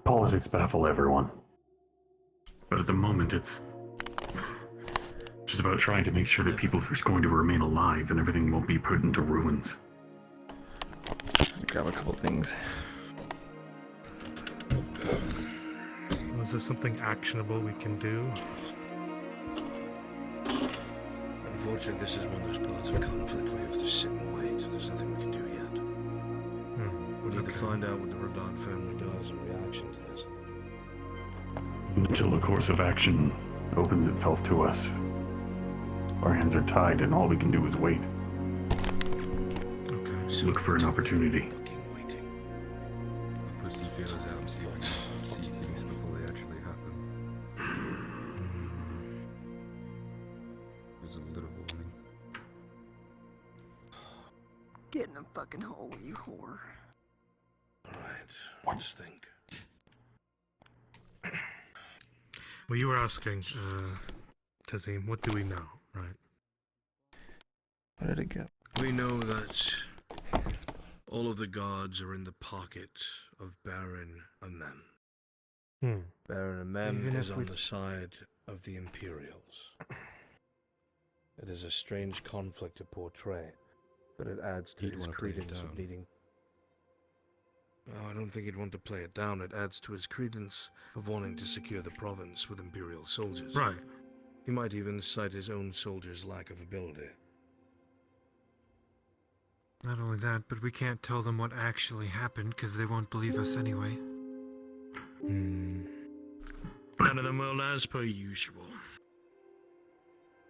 Politics baffle everyone. But at the moment, it's just about trying to make sure that people are going to remain alive and everything won't be put into ruins.
Grab a couple things.
Was there something actionable we can do?
Unfortunately, this is one of those parts of conflict where you have to sit and wait. There's nothing we can do yet. We need to find out what the Rodard family does in reaction to this.
Until the course of action opens itself to us, our hands are tied and all we can do is wait.
Okay.
Look for an opportunity.
I'll put some feelers out and see things before they actually happen. There's a little warning.
Get in the fucking hole, you whore.
Alright, let's think.
Well, you were asking, Tazim, what do we know, right?
Where did it go?
We know that all of the guards are in the pocket of Baron Amem. Baron Amem
Even
is
if
on
we-
the side of the Imperials. It is a strange conflict to portray, but it adds to
He'd
his
wanna play it
credence of
down.
needing. No, I don't think he'd want to play it down. It adds to his credence of wanting to secure the province with Imperial soldiers.
Right.
He might even cite his own soldiers' lack of ability.
Not only that, but we can't tell them what actually happened because they won't believe us anyway.
None of them will, as per usual.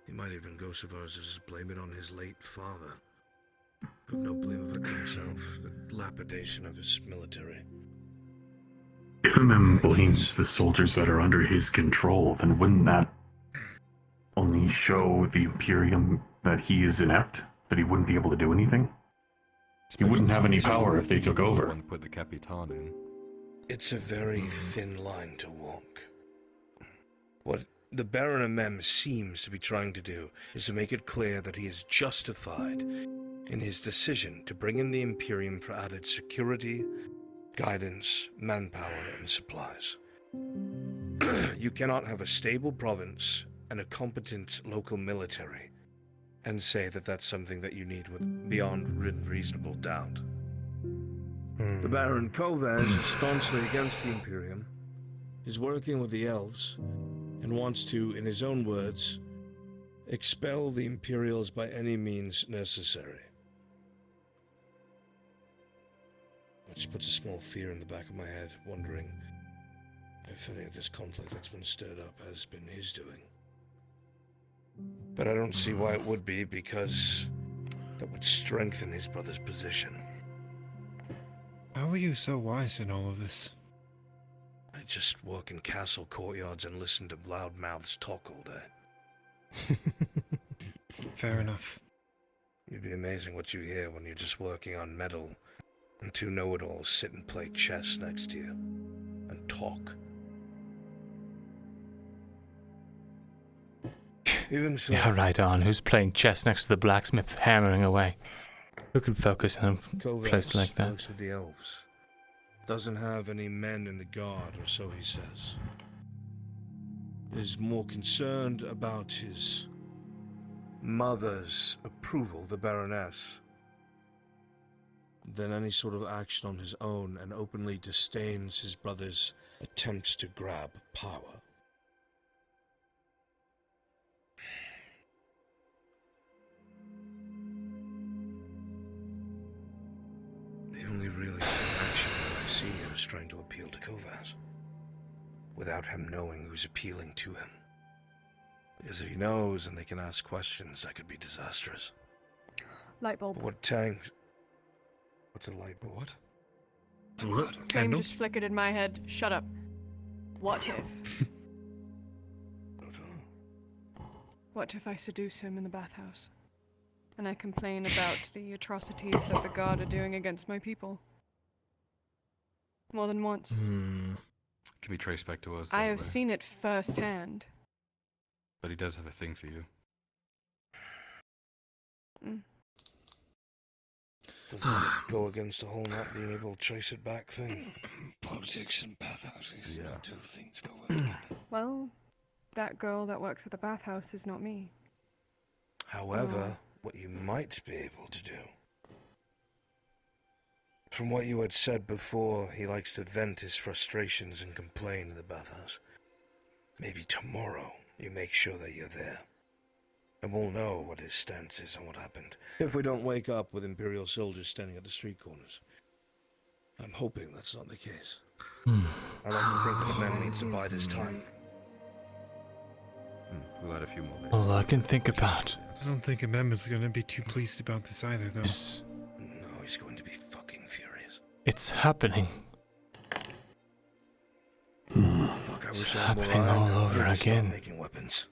He might even go so far as to just blame it on his late father. Have no blame of it himself, the lapidation of his military.
If Amem blames the soldiers that are under his control, then wouldn't that only show the Imperium that he is inept? That he wouldn't be able to do anything? He wouldn't have any power if they took over.
Put the Capitan in.
It's a very thin line to walk. What the Baron Amem seems to be trying to do is to make it clear that he is justified in his decision to bring in the Imperium for added security, guidance, manpower, and supplies. You cannot have a stable province and a competent local military and say that that's something that you need with beyond reasonable doubt. The Baron Kovaz is staunchly against the Imperium. He's working with the elves and wants to, in his own words, expel the Imperials by any means necessary. Which puts a small fear in the back of my head, wondering if any of this conflict that's been stirred up has been his doing. But I don't see why it would be, because that would strengthen his brother's position.
How are you so wise in all of this?
I just walk in castle courtyards and listen to loud mouths talk all day.
Fair enough.
It'd be amazing what you hear when you're just working on metal and two know-it-alls sit and play chess next to you and talk. Even so,
Yeah, right on. Who's playing chess next to the blacksmith hammering away? Who can focus on a place like that?
works with the elves. Doesn't have any men in the guard, or so he says. Is more concerned about his mother's approval, the Baroness, than any sort of action on his own, and openly disdains his brother's attempts to grab power. The only really action that I see here is trying to appeal to Kovas, without him knowing who's appealing to him. Because if he knows and they can ask questions, that could be disastrous.
Light bulb.
What tank? What's a light bulb?
What? Flame just flickered in my head. Shut up. What if? What if I seduce him in the bathhouse? And I complain about the atrocities that the guard are doing against my people? More than once.
Can be traced back to us.
I have seen it firsthand.
But he does have a thing for you.
Doesn't it go against the whole not being able to trace it back thing?
Politics and bathhouses.
Yeah.
Two things go well together.
Well, that girl that works at the bathhouse is not me.
However, what you might be able to do, from what you had said before, he likes to vent his frustrations and complain in the bathhouse. Maybe tomorrow you make sure that you're there, and we'll know what his stance is on what happened. If we don't wake up with Imperial soldiers standing at the street corners. I'm hoping that's not the case. I like to think that the man needs to bide his time.
We'll add a few more layers.
All I can think about.
I don't think Amem is going to be too pleased about this either, though.
No, he's going to be fucking furious.
It's happening.
Fuck,
It's happening all over again.
Making weapons.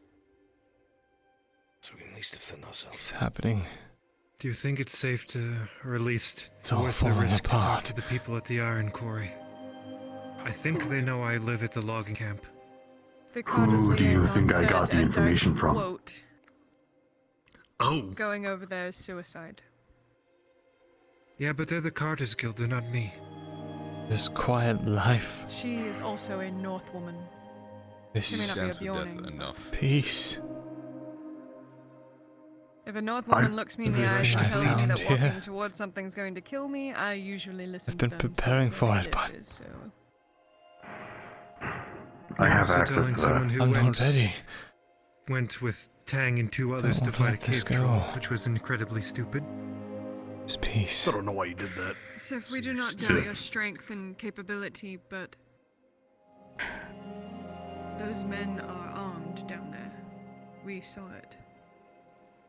So we can at least defend ourselves.
It's happening.
Do you think it's safe to, or at least
It's all
worth the
falling
risk to talk
apart.
to the people at the iron quarry? I think they know I live at the logging camp.
Who do you think I got the information from?
Quote,
Oh.
going over there is suicide.
Yeah, but they're the Carters Guild, they're not me.
This quiet life.
She is also a North woman.
This
She may not
Stands
be
for
a
death
Bjorning.
enough.
peace.
If a North woman looks me in the eyes
everything
and
I
tells me
found
that
here-
walking towards something's going to kill me, I usually listen
I've
to
been
them.
preparing
since
for
my
it, but
is, so.
I have
Also
access
telling
to
someone
that.
who
I'm
went,
not ready.
went with Tang and two others to
won't
fight a
let this
cave troll,
go.
which was incredibly stupid.
It's peace.
I don't know why you did that.
Sif, we do not doubt
Sif.
your strength and capability, but those men are armed down there. We saw it.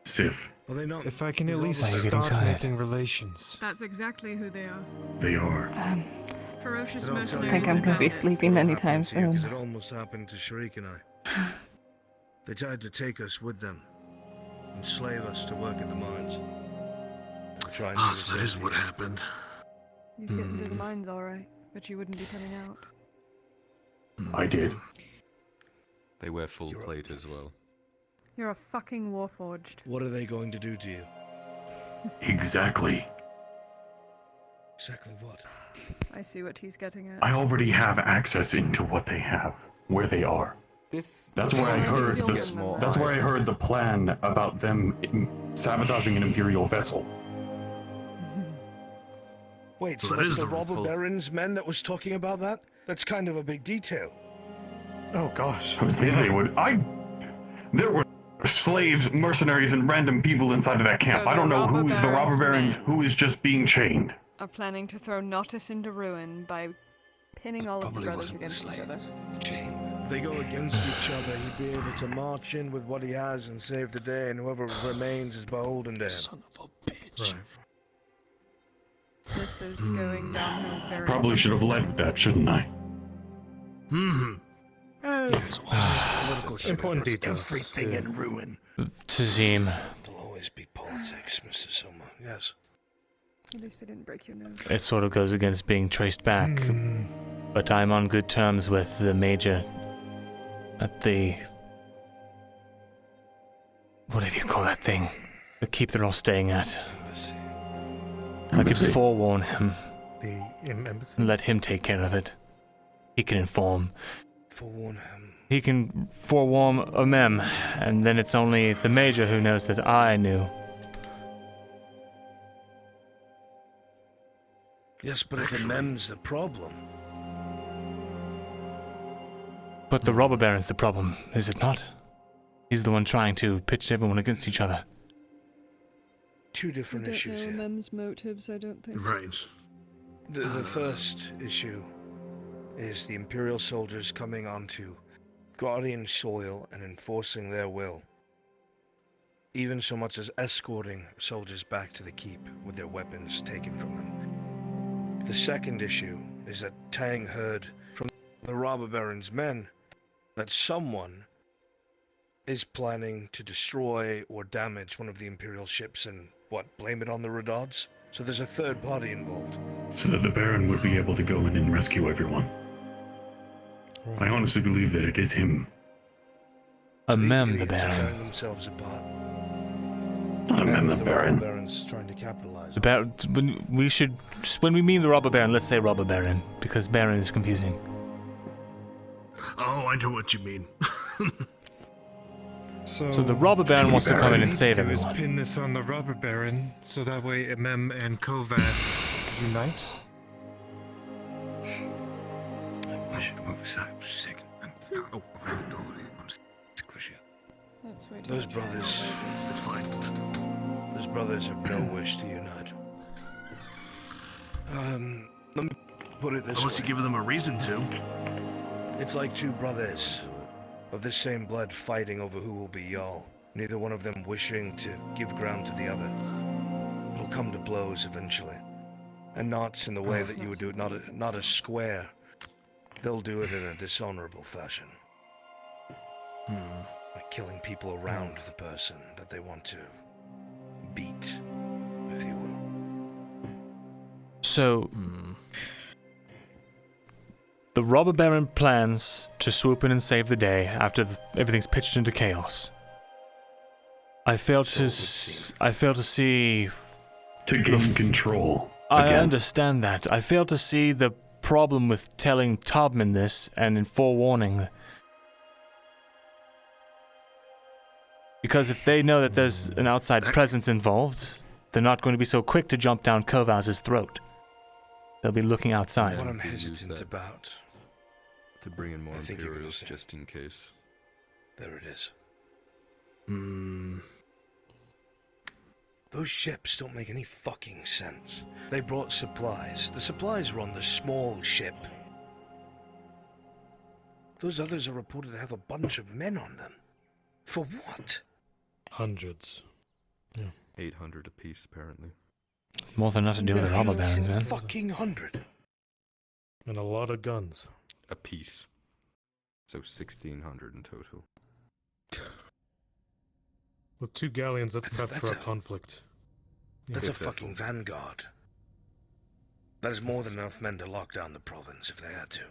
Sif,
Are they not?
If I can at least
Are you getting
start
tired?
making relations.
That's exactly who they are.
they are.
Ferocious
They don't tell you
mercenaries.
think I'm
and
gonna be
bandits.
sleeping anytime
Happened to you,
soon.
'cause it almost happened to Sharik and I. They tried to take us with them, enslave us to work at the mines. We're trying to
So that is what happened.
You'd get into the mines alright, but you wouldn't be coming out.
I did.
They wear full plate as well.
You're a fucking warforged.
What are they going to do to you?
Exactly.
Exactly what?
I see what he's getting at.
I already have access into what they have, where they are. That's where I heard this. That's where I heard the plan about them sabotaging an Imperial vessel.
Wait,
So
so
that is
that's the
the
robber
rule.
baron's men that was talking about that? That's kind of a big detail.
Oh gosh.
I would think they would. There were slaves, mercenaries, and random people inside of that camp.
So
I don't
the
know
robber
who is the robber
baron's
barons,
men.
who is just being chained.
Are planning to throw Nautis into ruin by pinning all of the brothers against each other.
If they go against each other, he'd be able to march in with what he has and save the day, and whoever remains is beholden to him.
Son of a bitch.
Right.
This is going downhill very
Probably should have led with that, shouldn't I?
Important details.
Everything in ruin.
Tazim.
There'll always be politics, Mr. Soma. Yes.
At least they didn't break your nose.
It sort of goes against being traced back. But I'm on good terms with the major at the... whatever you call that thing. The keep they're all staying at. I could
Embassy.
forewarn him.
The embassy?
and let him take care of it. He can inform.
Forewarn him.
He can forewarn a mem, and then it's only the major who knows that I knew.
Yes, but if the mem's the problem.
But the robber baron's the problem, is it not? He's the one trying to pitch everyone against each other.
Two different
I don't
issues
know
here.
Mem's motives, I don't think.
Right.
The first issue is the Imperial soldiers coming onto Guardian soil and enforcing their will. Even so much as escorting soldiers back to the keep with their weapons taken from them. The second issue is that Tang heard from the robber baron's men that someone is planning to destroy or damage one of the Imperial ships and, blame it on the Redods? So there's a third party involved.
So that the Baron would be able to go in and rescue everyone. I honestly believe that it is him.
A mem, the
Tearing
Baron.
themselves apart.
Not a mem, the Baron.
Baron's trying to capitalize.
The Baron. When we mean the robber baron, let's say robber baron, because baron is confusing.
Oh, I know what you mean.
So the robber baron wants to come in and save
do is
everyone.
pin this on the robber baron, so that way Mem and Kovas unite.
That's way too
Those
much.
brothers.
It's fine.
Those brothers have no wish to unite. Let me put it this way.
Unless you give them a reason to.
It's like two brothers of the same blood fighting over who will be Jarl. Neither one of them wishing to give ground to the other. It'll come to blows eventually. And not in the way that you would do it, not a square. They'll do it in a dishonorable fashion. Like killing people around the person that they want to beat, if you will.
So, the robber baron plans to swoop in and save the day after everything's pitched into chaos. I fail to see.
To gain control.
I
again.
understand that. I fail to see the problem with telling Tobman this and in forewarning. Because if they know that there's an outside presence involved, they're not going to be so quick to jump down Kovas's throat. They'll be looking outside.
What I'm hesitant about.
To bring in more Imperials just in case.
There it is. Those ships don't make any fucking sense. They brought supplies. The supplies were on the small ship. Those others are reported to have a bunch of men on them. For what?
Hundreds. Yeah.
800 apiece, apparently.
More than enough to do with the robber barons, man.
Fucking 100.
And a lot of guns.
A piece. So 1,600 in total.
With 2 galleons, that's cut for a conflict.
That's a fucking vanguard. That is more than enough men to lock down the province if they had to.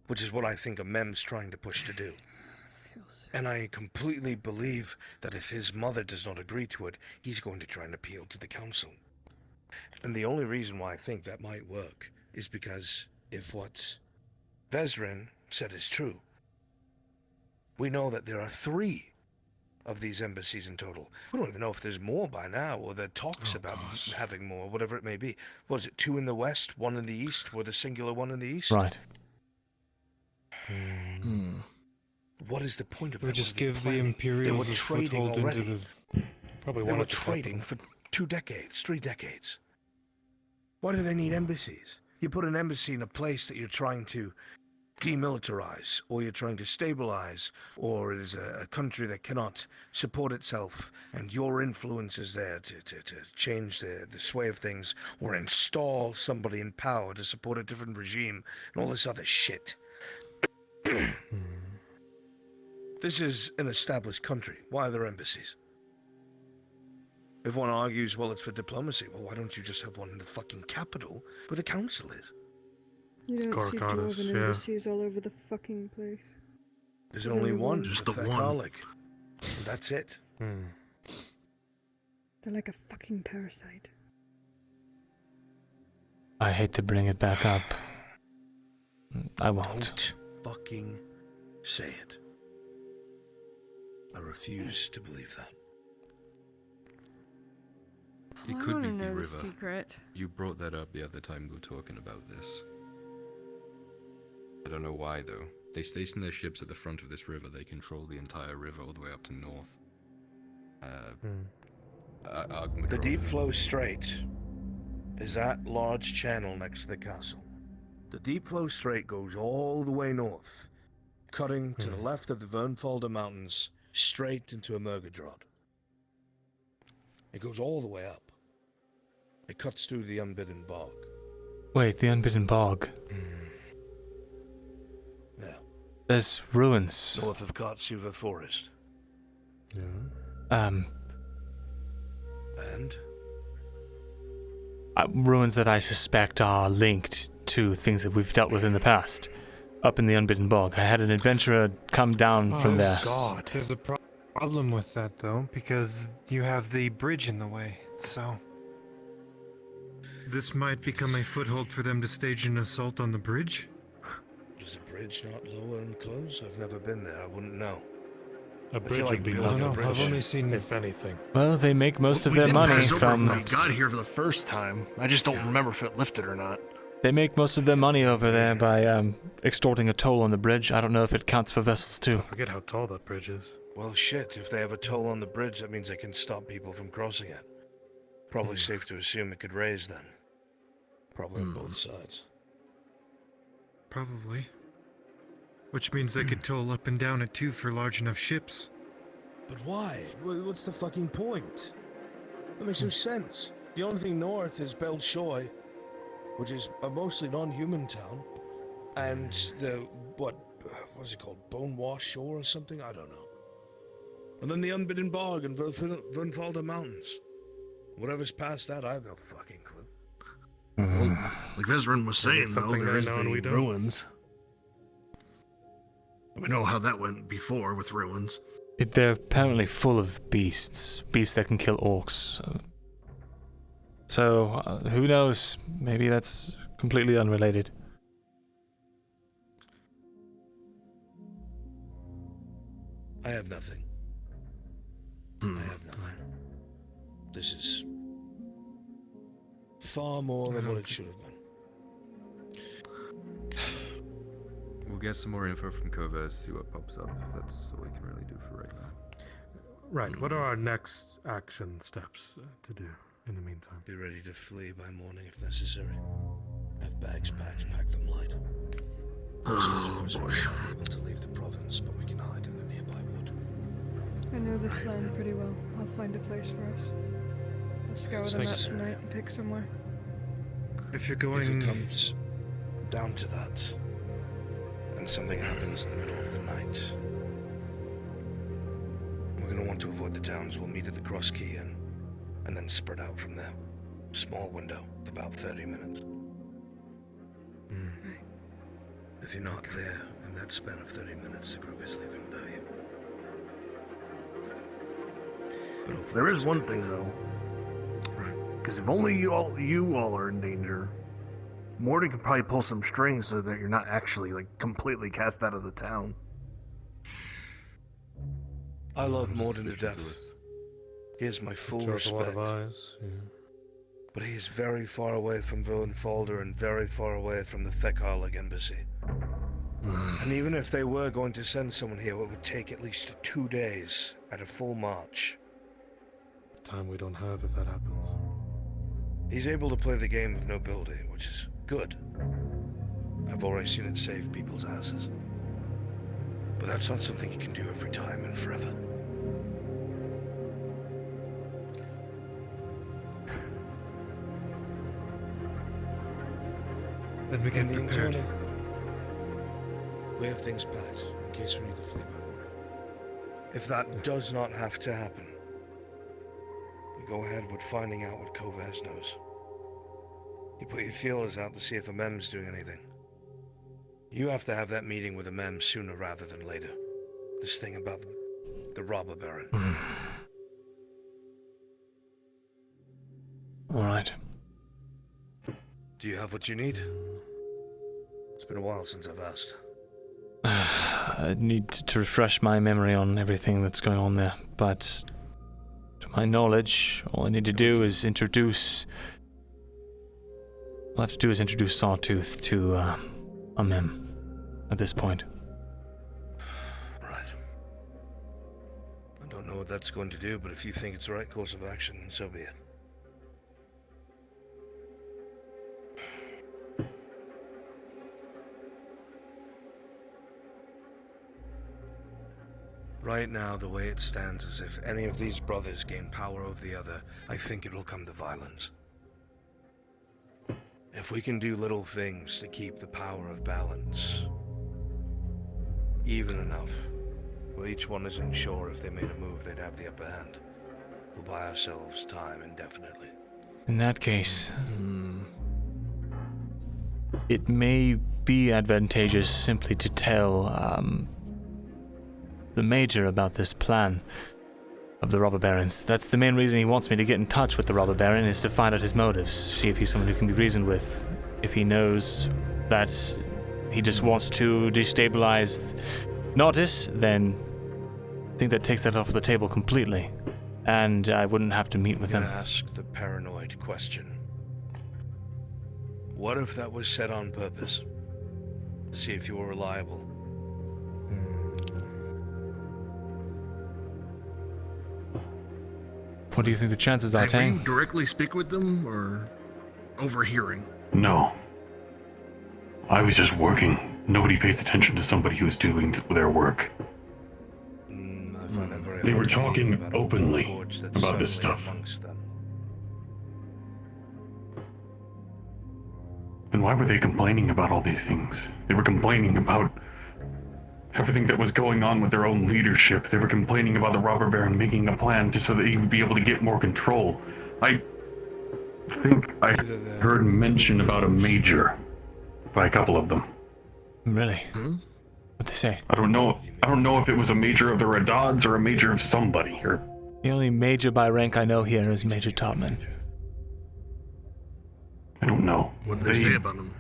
Which is what I think a mem's trying to push to do. And I completely believe that if his mother does not agree to it, he's going to try and appeal to the council. And the only reason why I think that might work is because if what Vezrin said is true, we know that there are 3 of these embassies in total. We don't even know if there's more by now, or there are talks about having more, whatever it may be. Was it 2 in the west, 1 in the east, with a singular 1 in the east?
Right.
What is the point of that?
We'll just
What are they
give the
planning?
Imperials
They were
a
trading
foothold
already.
into the...
Probably
They were
wanted to
trading for 2 decades, 3 decades. Why do they need embassies? You put an embassy in a place that you're trying to demilitarize, or you're trying to stabilize, or it is a country that cannot support itself, and your influence is there to change the sway of things, or install somebody in power to support a different regime, and all this other shit. This is an established country. Why are there embassies? If one argues, well, it's for diplomacy, well, why don't you just have one in the fucking capital where the council is?
You don't see
Corcados,
dwarven
yeah.
embassies all over the fucking place.
There's only one.
Just
the
the one.
Thekalik. And that's it.
They're like a fucking parasite.
I hate to bring it back up. I won't.
Don't fucking say it. I refuse to believe that.
It
I
could
wanna
be the
know the
river.
secret.
You brought that up the other time we were talking about this. I don't know why though. They station their ships at the front of this river. They control the entire river all the way up to north.
The Deep Flow Strait is that large channel next to the castle. The Deep Flow Strait goes all the way north, cutting to the left of the Vernfalder Mountains, straight into a Murgadrod. It goes all the way up. It cuts through the Unbidden Bog.
Wait, the Unbidden Bog.
Yeah.
There's ruins.
North of Katsuva Forest.
Um.
And?
Ruins that I suspect are linked to things that we've dealt with in the past. Up in the Unbidden Bog. I had an adventurer come down from there.
God. There's a problem with that, though, because you have the bridge in the way, so... This might become a foothold for them to stage an assault on the bridge?
Does the bridge not lower and close? I've never been there. I wouldn't know.
A bridge would be
building a bridge. I've only seen...
if anything.
Well, they make most of
We
their
did
money
pass over
from...
when we got here for the first time. I just don't remember if it lifted or not.
They make most of their money over there by extorting a toll on the bridge. I don't know if it counts for vessels too.
I forget how tall that bridge is.
Well, shit, if they have a toll on the bridge, that means they can stop people from crossing it. Probably safe to assume it could raise then. Probably on both sides.
Probably. Which means they could toll up and down it too for large enough ships.
But why? What's the fucking point? That makes no sense. The only thing north is Belchoy, which is a mostly non-human town, and the, what's it called? Bonewash Shore or something? I don't know. And then the Unbidden Bog and Vernfalder Mountains. Whatever's past that, I have no fucking clue.
Well, like Vezran was saying, though,
something
there's
they know and we
the
don't.
ruins. We know how that went before with ruins.
They're apparently full of beasts. Beasts that can kill orcs. So, who knows? Maybe that's completely unrelated.
I have nothing. I have nothing. This is far more than what it should have been.
We'll get some more info from Covers, see what pops up. That's all we can really do for right now.
Right, what are our next action steps to do in the meantime?
Be ready to flee by morning if necessary. Have bags packed, pack them light.
Oh, boy.
We're not able to leave the province, but we can hide in the nearby wood.
I know this land pretty well. I'll find a place for us. I'll scour the map tonight and pick somewhere.
If you're going...
If it comes down to that, and something happens in the middle of the night, we're going to want to avoid the towns. We'll meet at the Cross Key and then spread out from there. Small window, about 30 minutes. If you're not there in that span of 30 minutes, the group is leaving without you. But
There is one thing, though. Because if only you all are in danger, Morty could probably pull some strings so that you're not actually, like, completely cast out of the town.
I love Morden to death. He has my full
Draws a
respect.
lot of eyes. Yeah.
But he is very far away from Vernfalder and very far away from the Thekharlig embassy. And even if they were going to send someone here, it would take at least 2 days at a full march.
Time we don't have if that happens.
He's able to play the game of nobility, which is good. I've already seen it save people's asses. But that's not something you can do every time and forever.
Then we get
In the
prepared.
interim, we have things packed in case we need to flee by morning. If that does not have to happen, we go ahead with finding out what Kovaz knows. You put your feelers out to see if a mem's doing anything. You have to have that meeting with a mem sooner rather than later. This thing about the robber baron.
Alright.
Do you have what you need? It's been a while since I've asked.
I need to refresh my memory on everything that's going on there, but to my knowledge, all I need to do is introduce... All I have to do is introduce Sawtooth to Amem at this point.
Right. I don't know what that's going to do, but if you think it's the right course of action, then so be it. Right now, the way it stands is if any of these brothers gain power over the other, I think it will come to violence. If we can do little things to keep the power of balance even enough, where each one isn't sure if they made a move they'd have the upper hand, we'll buy ourselves time indefinitely.
In that case, it may be advantageous simply to tell the Major about this plan of the Robber Baron's. That's the main reason he wants me to get in touch with the Robber Baron, is to find out his motives, see if he's someone who can be reasoned with. If he knows that he just wants to destabilize Nordis, then I think that takes that off the table completely, and I wouldn't have to meet with him.
I'm gonna ask the paranoid question. What if that was set on purpose? To see if you were reliable?
What do you think the chances are,
Were you
Tang?
directly speak with them, or overhearing?
No. I was just working. Nobody pays attention to somebody who's doing their work. They were talking openly about this stuff. Then why were they complaining about all these things? They were complaining about everything that was going on with their own leadership. They were complaining about the Robber Baron making a plan just so that he would be able to get more control. I think I heard mention about a major by a couple of them.
Really? What'd they say?
I don't know if it was a major of the Radads or a major of somebody. Or
The only major by rank I know here is Major Topman.
I don't know.
What did they say about him?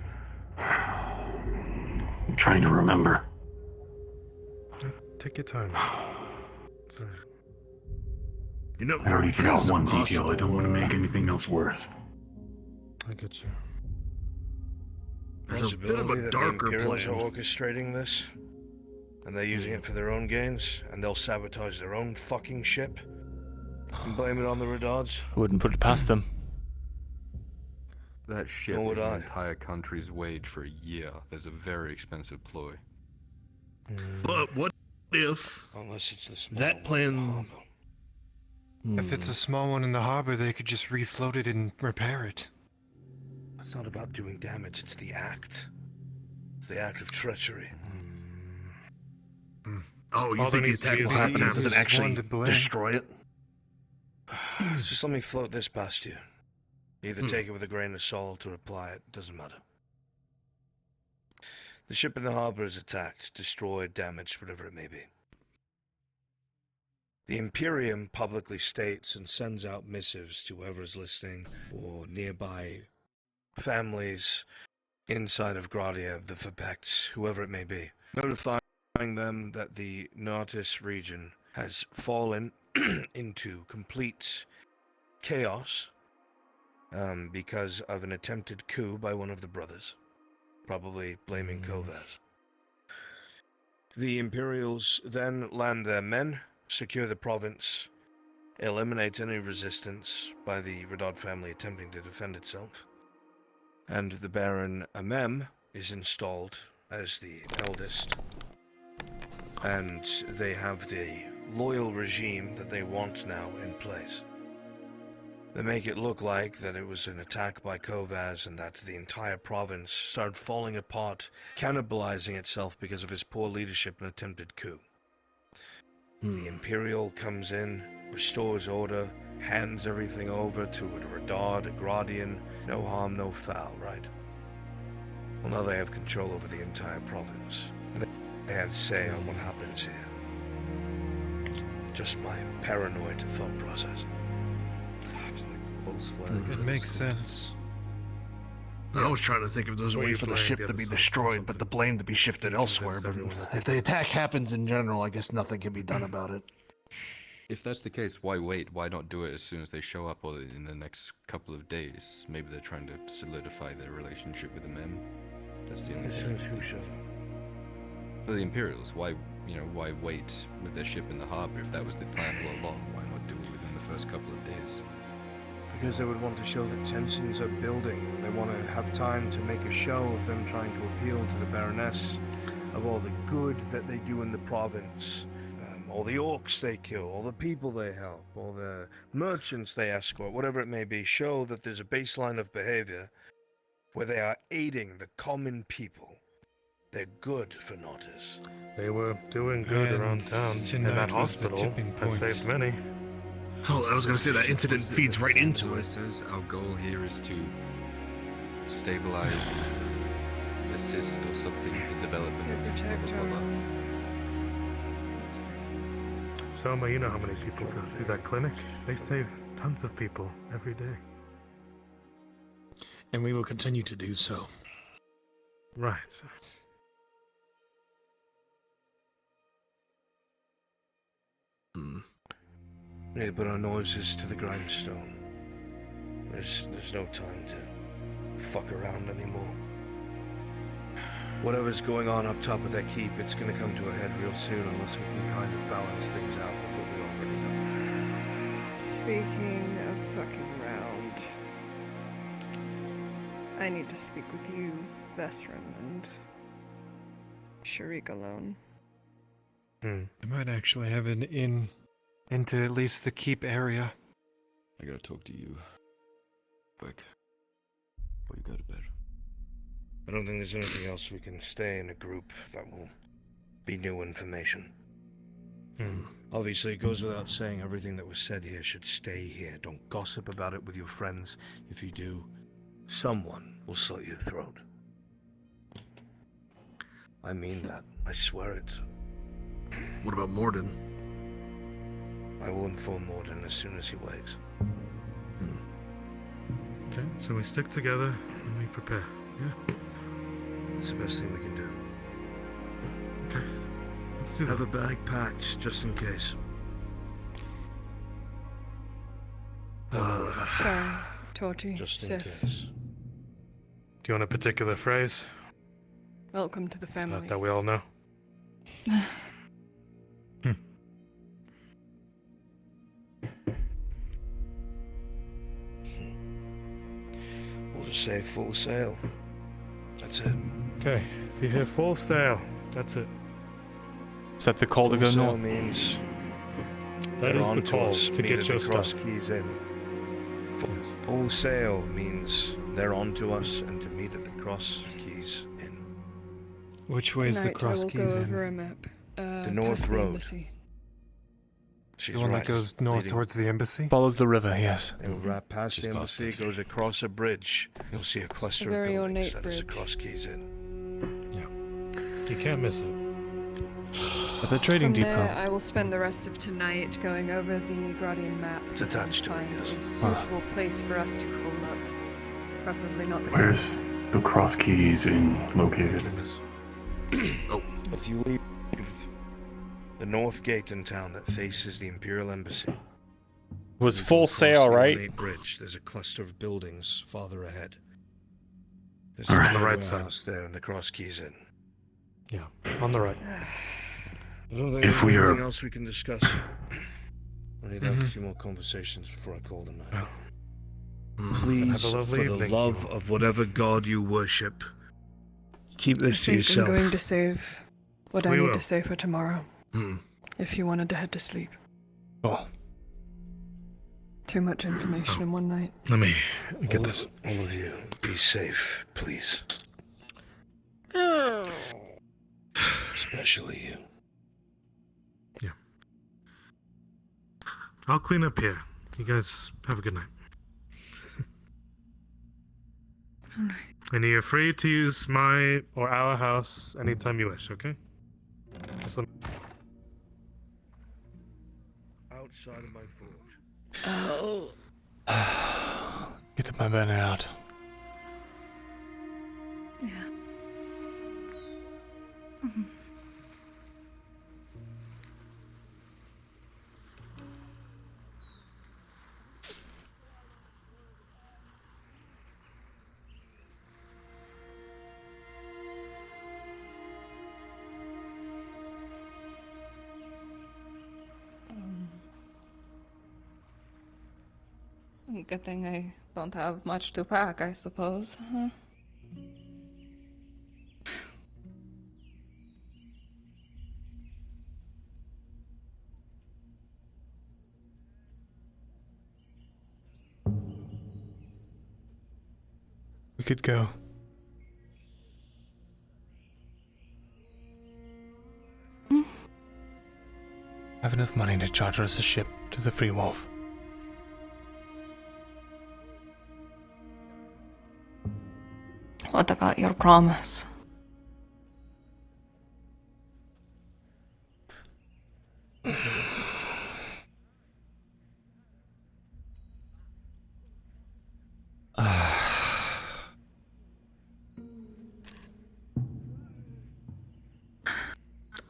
I'm trying to remember.
Take your time.
You know,
I already forgot one detail. I don't want to make anything else worse.
I get you.
There's a bit of a
Possibility that
darker
the Imperials
plan.
are orchestrating this, and they're using it for their own gains, and they'll sabotage their own fucking ship and blame it on the Radads.
I wouldn't put it past them.
That ship
Nor
is
would
an
I.
entire country's wage for a year. That's a very expensive ploy.
But what if
Unless it's the small
that
one.
plan?
If it's a small one in the harbor, they could just refloat it and repair it.
It's not about doing damage, it's the act. It's the act of treachery.
Oh, you
All
think
there
the
needs to
attack
be is
will
the
happen
easiest
doesn't actually
one to blame.
destroy it?
Just let me float this past you. Either take it with a grain of salt or apply it, doesn't matter. The ship in the harbor is attacked, destroyed, damaged, whatever it may be. The Imperium publicly states and sends out missives to whoever is listening or nearby families inside of Gradia, the Fabects, whoever it may be, notifying them that the Nartis region has fallen into complete chaos because of an attempted coup by one of the brothers, probably blaming Kovaz. The Imperials then land their men, secure the province, eliminate any resistance by the Radad family attempting to defend itself, and the Baron Amem is installed as the eldest, and they have the loyal regime that they want now in place. They make it look like that it was an attack by Kovaz and that the entire province started falling apart, cannibalizing itself because of his poor leadership and attempted coup. The Imperial comes in, restores order, hands everything over to a Radad, a Gradian, no harm, no foul, right? Well, now they have control over the entire province. They had say on what happens here. Just my paranoid thought process.
It makes sense.
I was trying to think if there's a
So
way
you
for the
blame
ship
the
to
other
be
side or
destroyed, but the blame to be shifted elsewhere. But
everyone that
if the attack happens in general, I guess nothing can be done about it.
If that's the case, why wait? Why not do it as soon as they show up or in the next couple of days? Maybe they're trying to solidify their relationship with the Mem. That's the only
As soon as who shows up?
For the Imperials, why wait with their ship in the harbor if that was the plan all along? Why not do it within the first couple of days?
Because they would want to show that tensions are building. They want to have time to make a show of them trying to appeal to the Baroness, of all the good that they do in the province. All the orcs they kill, all the people they help, all the merchants they escort, whatever it may be, show that there's a baseline of behavior where they are aiding the common people. They're good for Nautis.
They were doing good around town, and that hospital has saved many.
Oh, I was gonna say that incident feeds right into it.
Says our goal here is to stabilize and assist or something the development of blah, blah, blah.
Soma, you know how many people go through that clinic? They save tons of people every day.
And we will continue to do so.
Right.
We need to put our noses to the grindstone. There's no time to fuck around anymore. Whatever's going on up top of that keep, it's gonna come to a head real soon unless we can kind of balance things out with what we already know.
Speaking of fucking around, I need to speak with you, Vestron, and Sharik alone.
I might actually have an in into at least the keep area.
I gotta talk to you. Quick. Before you go to bed.
I don't think there's anything else we can stay in a group that will be new information. Obviously, it goes without saying everything that was said here should stay here. Don't gossip about it with your friends. If you do, someone will slit your throat. I mean that. I swear it.
What about Morden?
I will inform Morden as soon as he wakes.
Okay, so we stick together and we prepare, yeah?
That's the best thing we can do.
Okay, let's do that.
Have a bag packed, just in case.
Sorry, Torty,
Just in
Sif.
case.
Do you want a particular phrase
Welcome to the family.
that we all know?
We'll just say full sail. That's it.
Okay, if you hear full sail, that's it.
Is that the call to go
Full sail
north?
means
That
they're
is the
onto
call
us,
to
meet
get
at
your
the cross
stuff.
keys in. Full sail means they're onto us and to meet at the cross keys in.
Which way is the
Tonight
cross
I will
keys
go
in?
over a map.
The North
past
Road.
embassy.
She's
The one
right.
that goes north
leading-
towards the embassy?
Follows the river, yes.
It'll wrap past the embassy, goes across a bridge. You'll see a cluster
A
of
very
buildings
ornate
that is a
bridge.
cross keys in.
You can't miss it.
At the trading
From
depot.
there, I will spend the rest of tonight going over the Gradian map.
It's attached to it,
find a
yes.
suitable place for us to crawl up. Preferably not the
Where's the cross keys in located?
If you leave the north gate in town that faces the Imperial Embassy,
Was
you go
full
across
sail,
the
right?
ornate bridge. There's a cluster of buildings farther ahead. There's
All
a
right, on the right
warehouse there, and the cross keys in.
Yeah, on the right.
I don't think
If
there's
we are-
anything else we can discuss. I need to have a few more conversations before I call tonight. Please,
Have a
for
lovely
the
evening,
love of whatever god you worship, keep this to
I think
yourself.
I'm going to save what I
We
need
will.
to say for tomorrow. If you wanted to head to sleep.
Oh.
Too much information in one night.
Let me get
all
this.
All of you, be safe, please. Especially you.
I'll clean up here. You guys have a good night.
Alright.
And you're free to use my or our house anytime you wish, okay? Just let
Outside of my forge.
Get my banner out.
Good thing I don't have much to pack, I suppose. Huh?
We could go. I have enough money to charter us a ship to the Free Wolf.
What about your promise?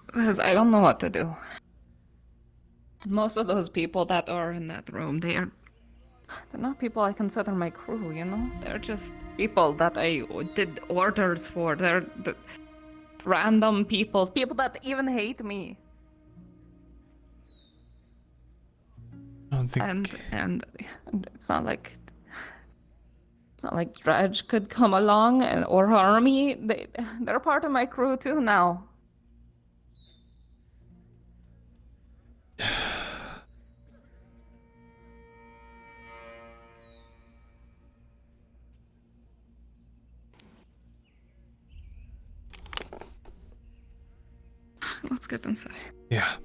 Because I don't know what to do. Most of those people that are in that room, they're not people I consider my crew, you know? They're just people that I did orders for. They're the random people that even hate me.
I don't think...
And it's not like Dredge could come along or harm me. They're part of my crew too now. Let's get inside.
Yeah.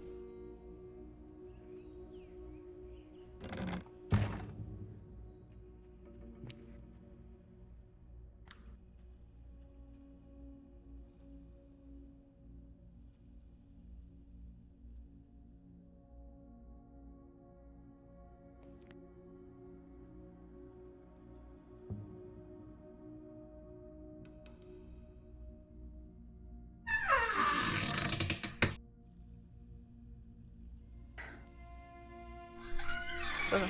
So,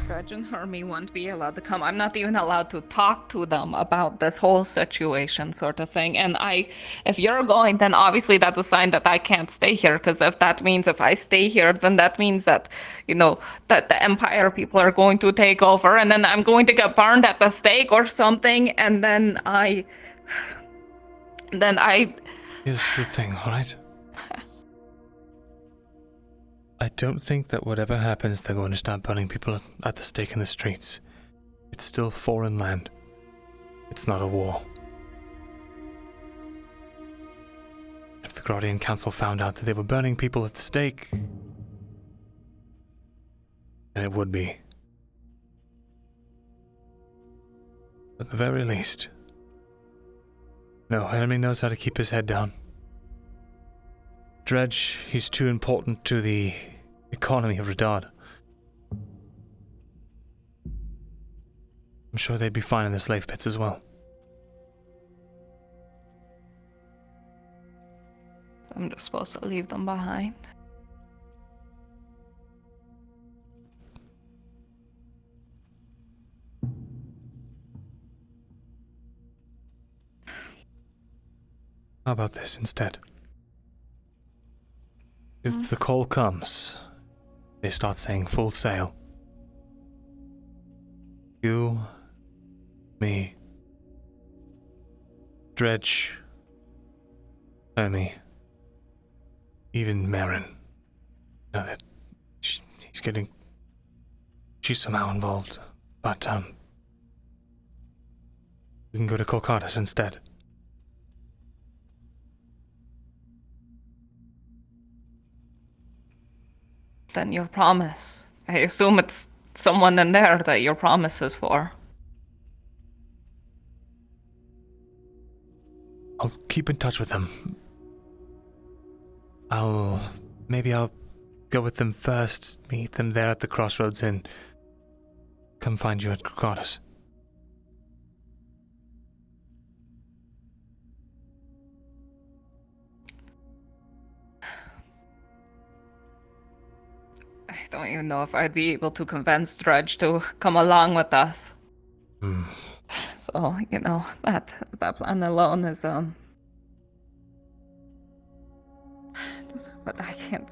Dredge and Hermie won't be allowed to come. I'm not even allowed to talk to them about this whole situation, sort of thing. And if you're going, then obviously that's a sign that I can't stay here. Because if that means if I stay here, then that means that, that the Empire people are going to take over, and then I'm going to get burned at the stake or something. And then
Here's the thing, alright? I don't think that whatever happens, they're going to start burning people at the stake in the streets. It's still foreign land. It's not a war. If the Guardian Council found out that they were burning people at the stake, then it would be. At the very least. No, Hermie knows how to keep his head down. Dredge, he's too important to the economy of Redard. I'm sure they'd be fine in the slave pits as well.
I'm just supposed to leave them behind.
How about this instead? If the call comes, they start saying full sail. You, me, Dredge, Hermie, even Marin. Know that she's somehow involved, but we can go to Corcardus instead.
Then your promise. I assume it's someone in there that your promise is for.
I'll keep in touch with them. Maybe I'll go with them first, meet them there at the crossroads and come find you at Corcardus.
I don't even know if I'd be able to convince Drudge to come along with us. So, you know, that plan alone is, but I can't.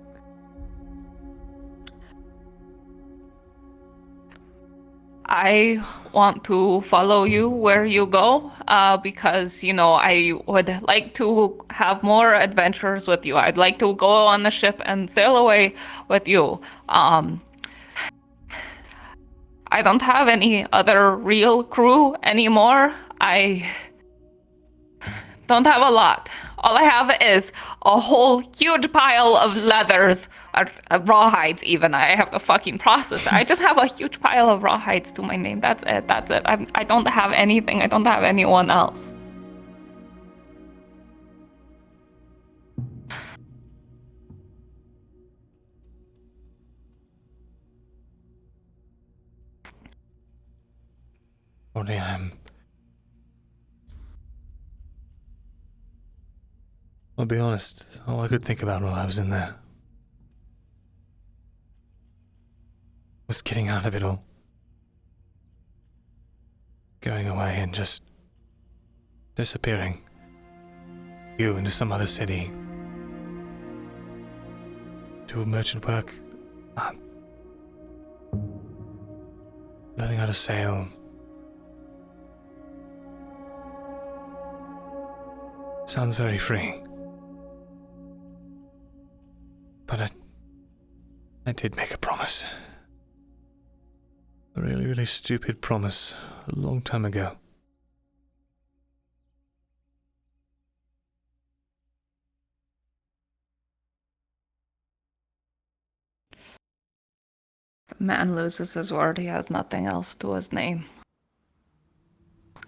I want to follow you where you go, because, you know, I would like to have more adventures with you. I'd like to go on the ship and sail away with you. I don't have any other real crew anymore. I don't have a lot. All I have is a whole huge pile of leathers, or rawhides even. I have to fucking process it. I just have a huge pile of rawhides to my name. That's it. I don't have anything. I don't have anyone else.
Only I'll be honest, all I could think about while I was in there was getting out of it all. Going away and just disappearing. You into some other city. Do merchant work. Learning how to sail. Sounds very freeing. But I did make a promise. A really, really stupid promise a long time ago.
If a man loses his word, he has nothing else to his name.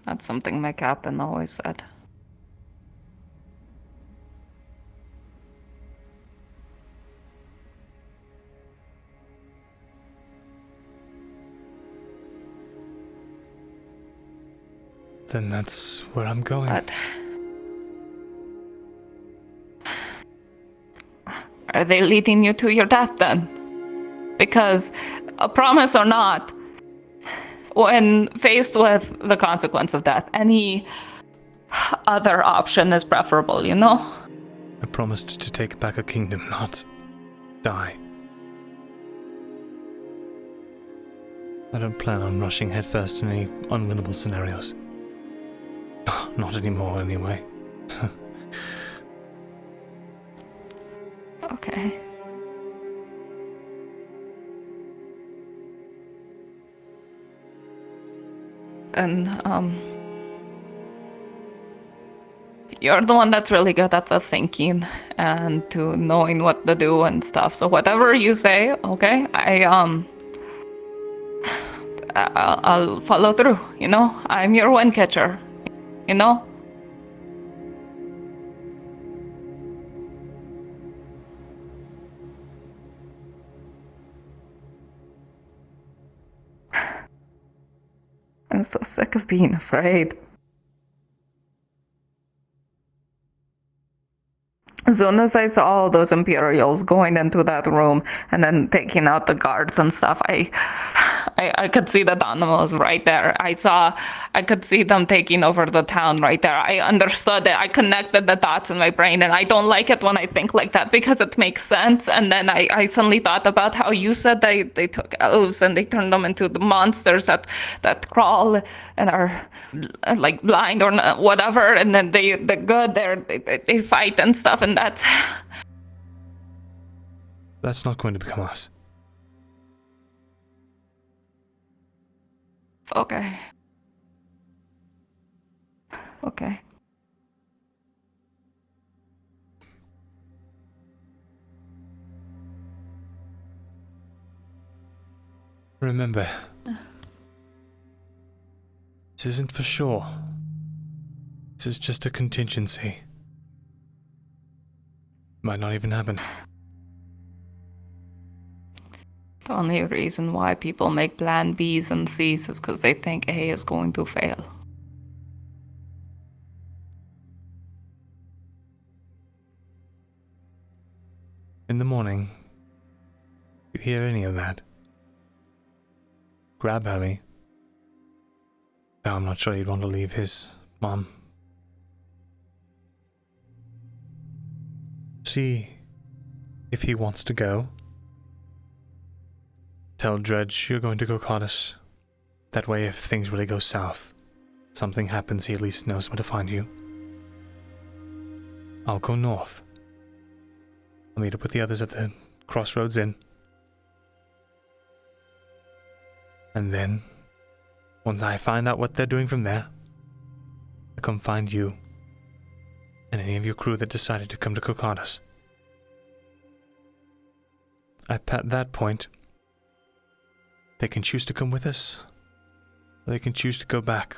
That's something my captain always said.
Then that's where I'm going.
But are they leading you to your death then? Because, a promise or not, when faced with the consequence of death, any other option is preferable, you know?
I promised to take back a kingdom, not die. I don't plan on rushing headfirst in any unwinnable scenarios. Not anymore, anyway.
Okay. And, you're the one that's really good at the thinking and to knowing what to do and stuff. So whatever you say, okay, I'll follow through, you know? I'm your wind catcher, you know? I'm so sick of being afraid. As soon as I saw all those Imperials going into that room and then taking out the guards and stuff, I could see the Donimals right there. I could see them taking over the town right there. I understood it. I connected the dots in my brain, and I don't like it when I think like that because it makes sense. And then I suddenly thought about how you said they took elves and they turned them into the monsters that crawl and are like blind or whatever, and then the good they fight and stuff, and
that's not going to become us.
Okay. Okay.
Remember, this isn't for sure. This is just a contingency. Might not even happen.
The only reason why people make plan Bs and Cs is because they think A is going to fail.
In the morning, you hear any of that, grab Harry. Though I'm not sure he'd want to leave his mom. See if he wants to go. Tell Dredge you're going to go Cadence. That way, if things really go south, something happens, he at least knows where to find you. I'll go north. I'll meet up with the others at the Crossroads Inn. And then, once I find out what they're doing from there, I'll come find you and any of your crew that decided to come to Cadence. At that point, they can choose to come with us, or they can choose to go back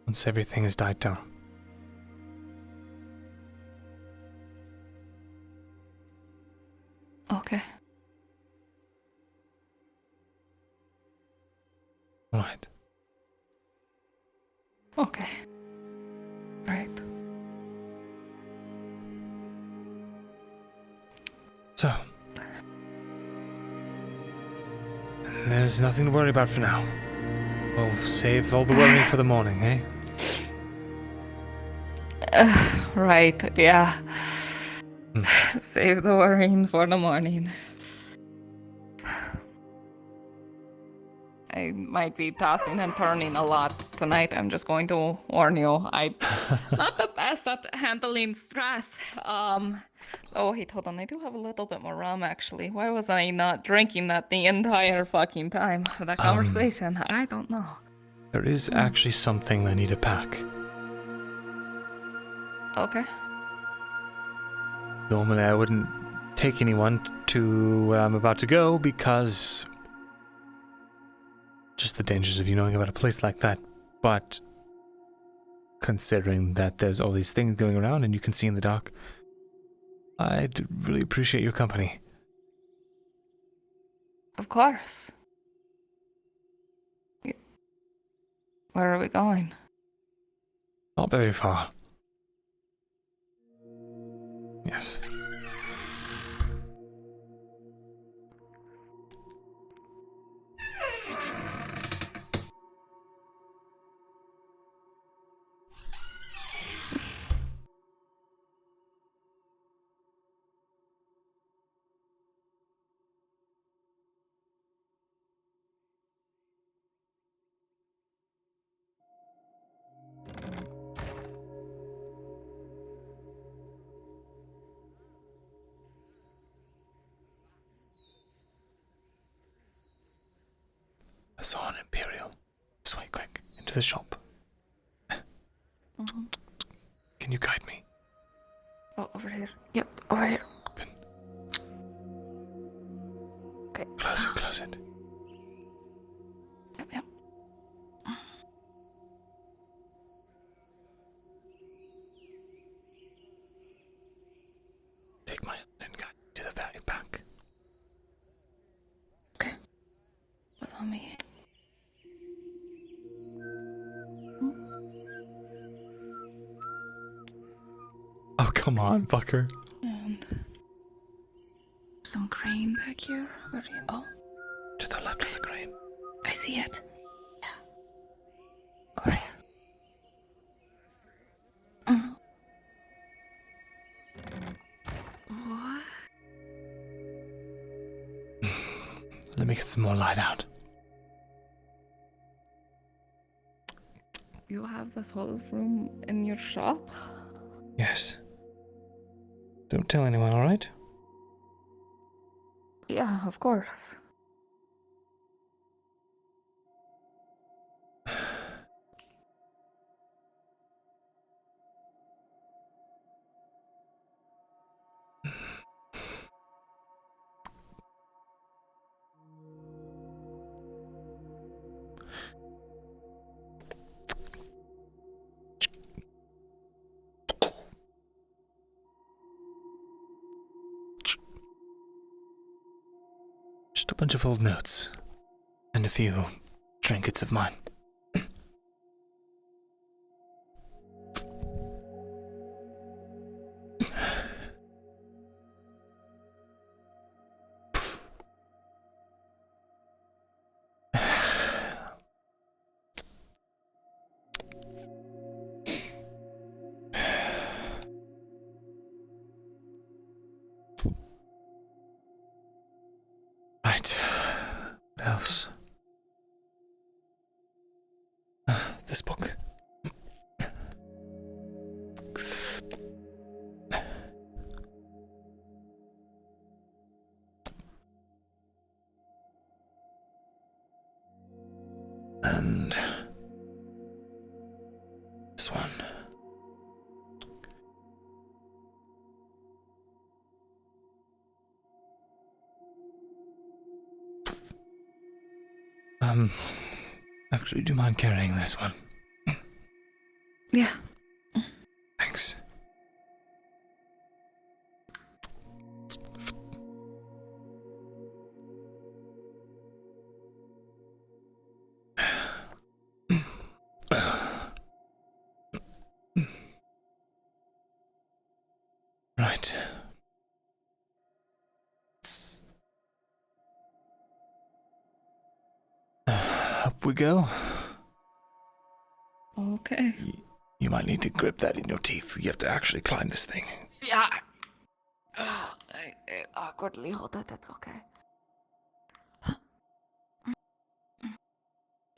once everything has died down.
Okay.
Right.
Okay. Right.
So, there's nothing to worry about for now. We'll save all the worrying for the morning, eh?
Right, yeah. Save the worrying for the morning. I might be tossing and turning a lot tonight. I'm just going to warn you. I'm not the best at handling stress. Oh, wait, hold on. I do have a little bit more rum, actually. Why was I not drinking that the entire fucking time of that conversation? I don't know.
There is actually something I need to pack.
Okay.
Normally I wouldn't take anyone to where I'm about to go because just the dangers of you knowing about a place like that. But considering that there's all these things going around and you can see in the dark, I'd really appreciate your company.
Of course. Where are we going?
Not very far. Yes. I saw an Imperial. This way, quick. Into the shop. Can you guide me?
Oh, over here. Yep, over here. Okay.
Close it.
Yep.
Take my hand and guide me to the very back.
Follow me.
Oh, come on, fucker.
And some crane back here. Where are you? Oh.
To the left of the crane.
I see it. Yeah. Over here. What?
Let me get some more light out.
You have this whole room in your shop?
Yes. Don't tell anyone, alright?
Yeah, of course.
Just a bunch of old notes. And a few trinkets of mine. else. This book. And this one. Actually, do you mind carrying this one?
Yeah.
Thanks. Right. Up we go.
Okay.
You might need to grip that in your teeth. You have to actually climb this thing.
Yeah. I awkwardly hold it. That's okay.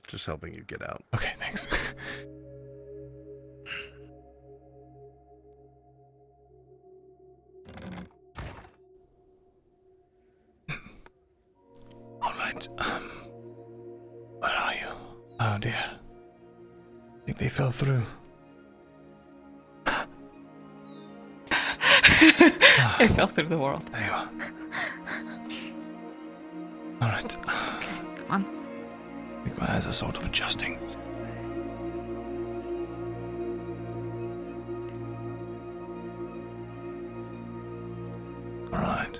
Just helping you get out.
Okay, thanks. All right. Where are you? Oh dear. I think they fell through.
I fell through the world.
There you are. All right.
Okay, come on.
I think my eyes are sort of adjusting. All right.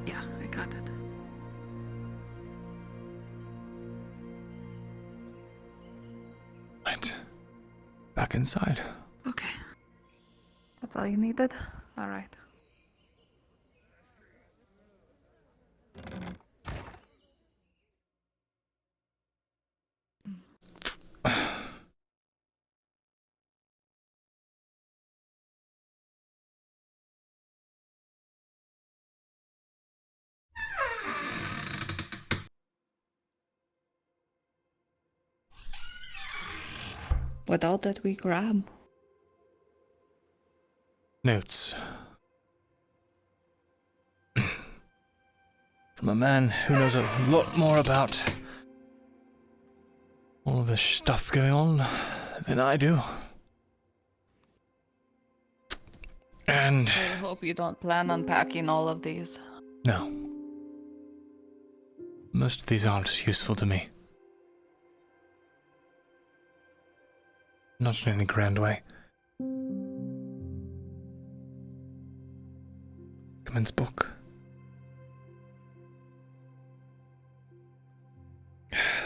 Yeah, I got it.
Right. Back inside.
Okay. That's all you needed? Alright. What all did we grab?
Notes. From a man who knows a lot more about all of this stuff going on than I do. And
I hope you don't plan on packing all of these.
no. Most of these aren't useful to me. Not in any grand way. Commence book.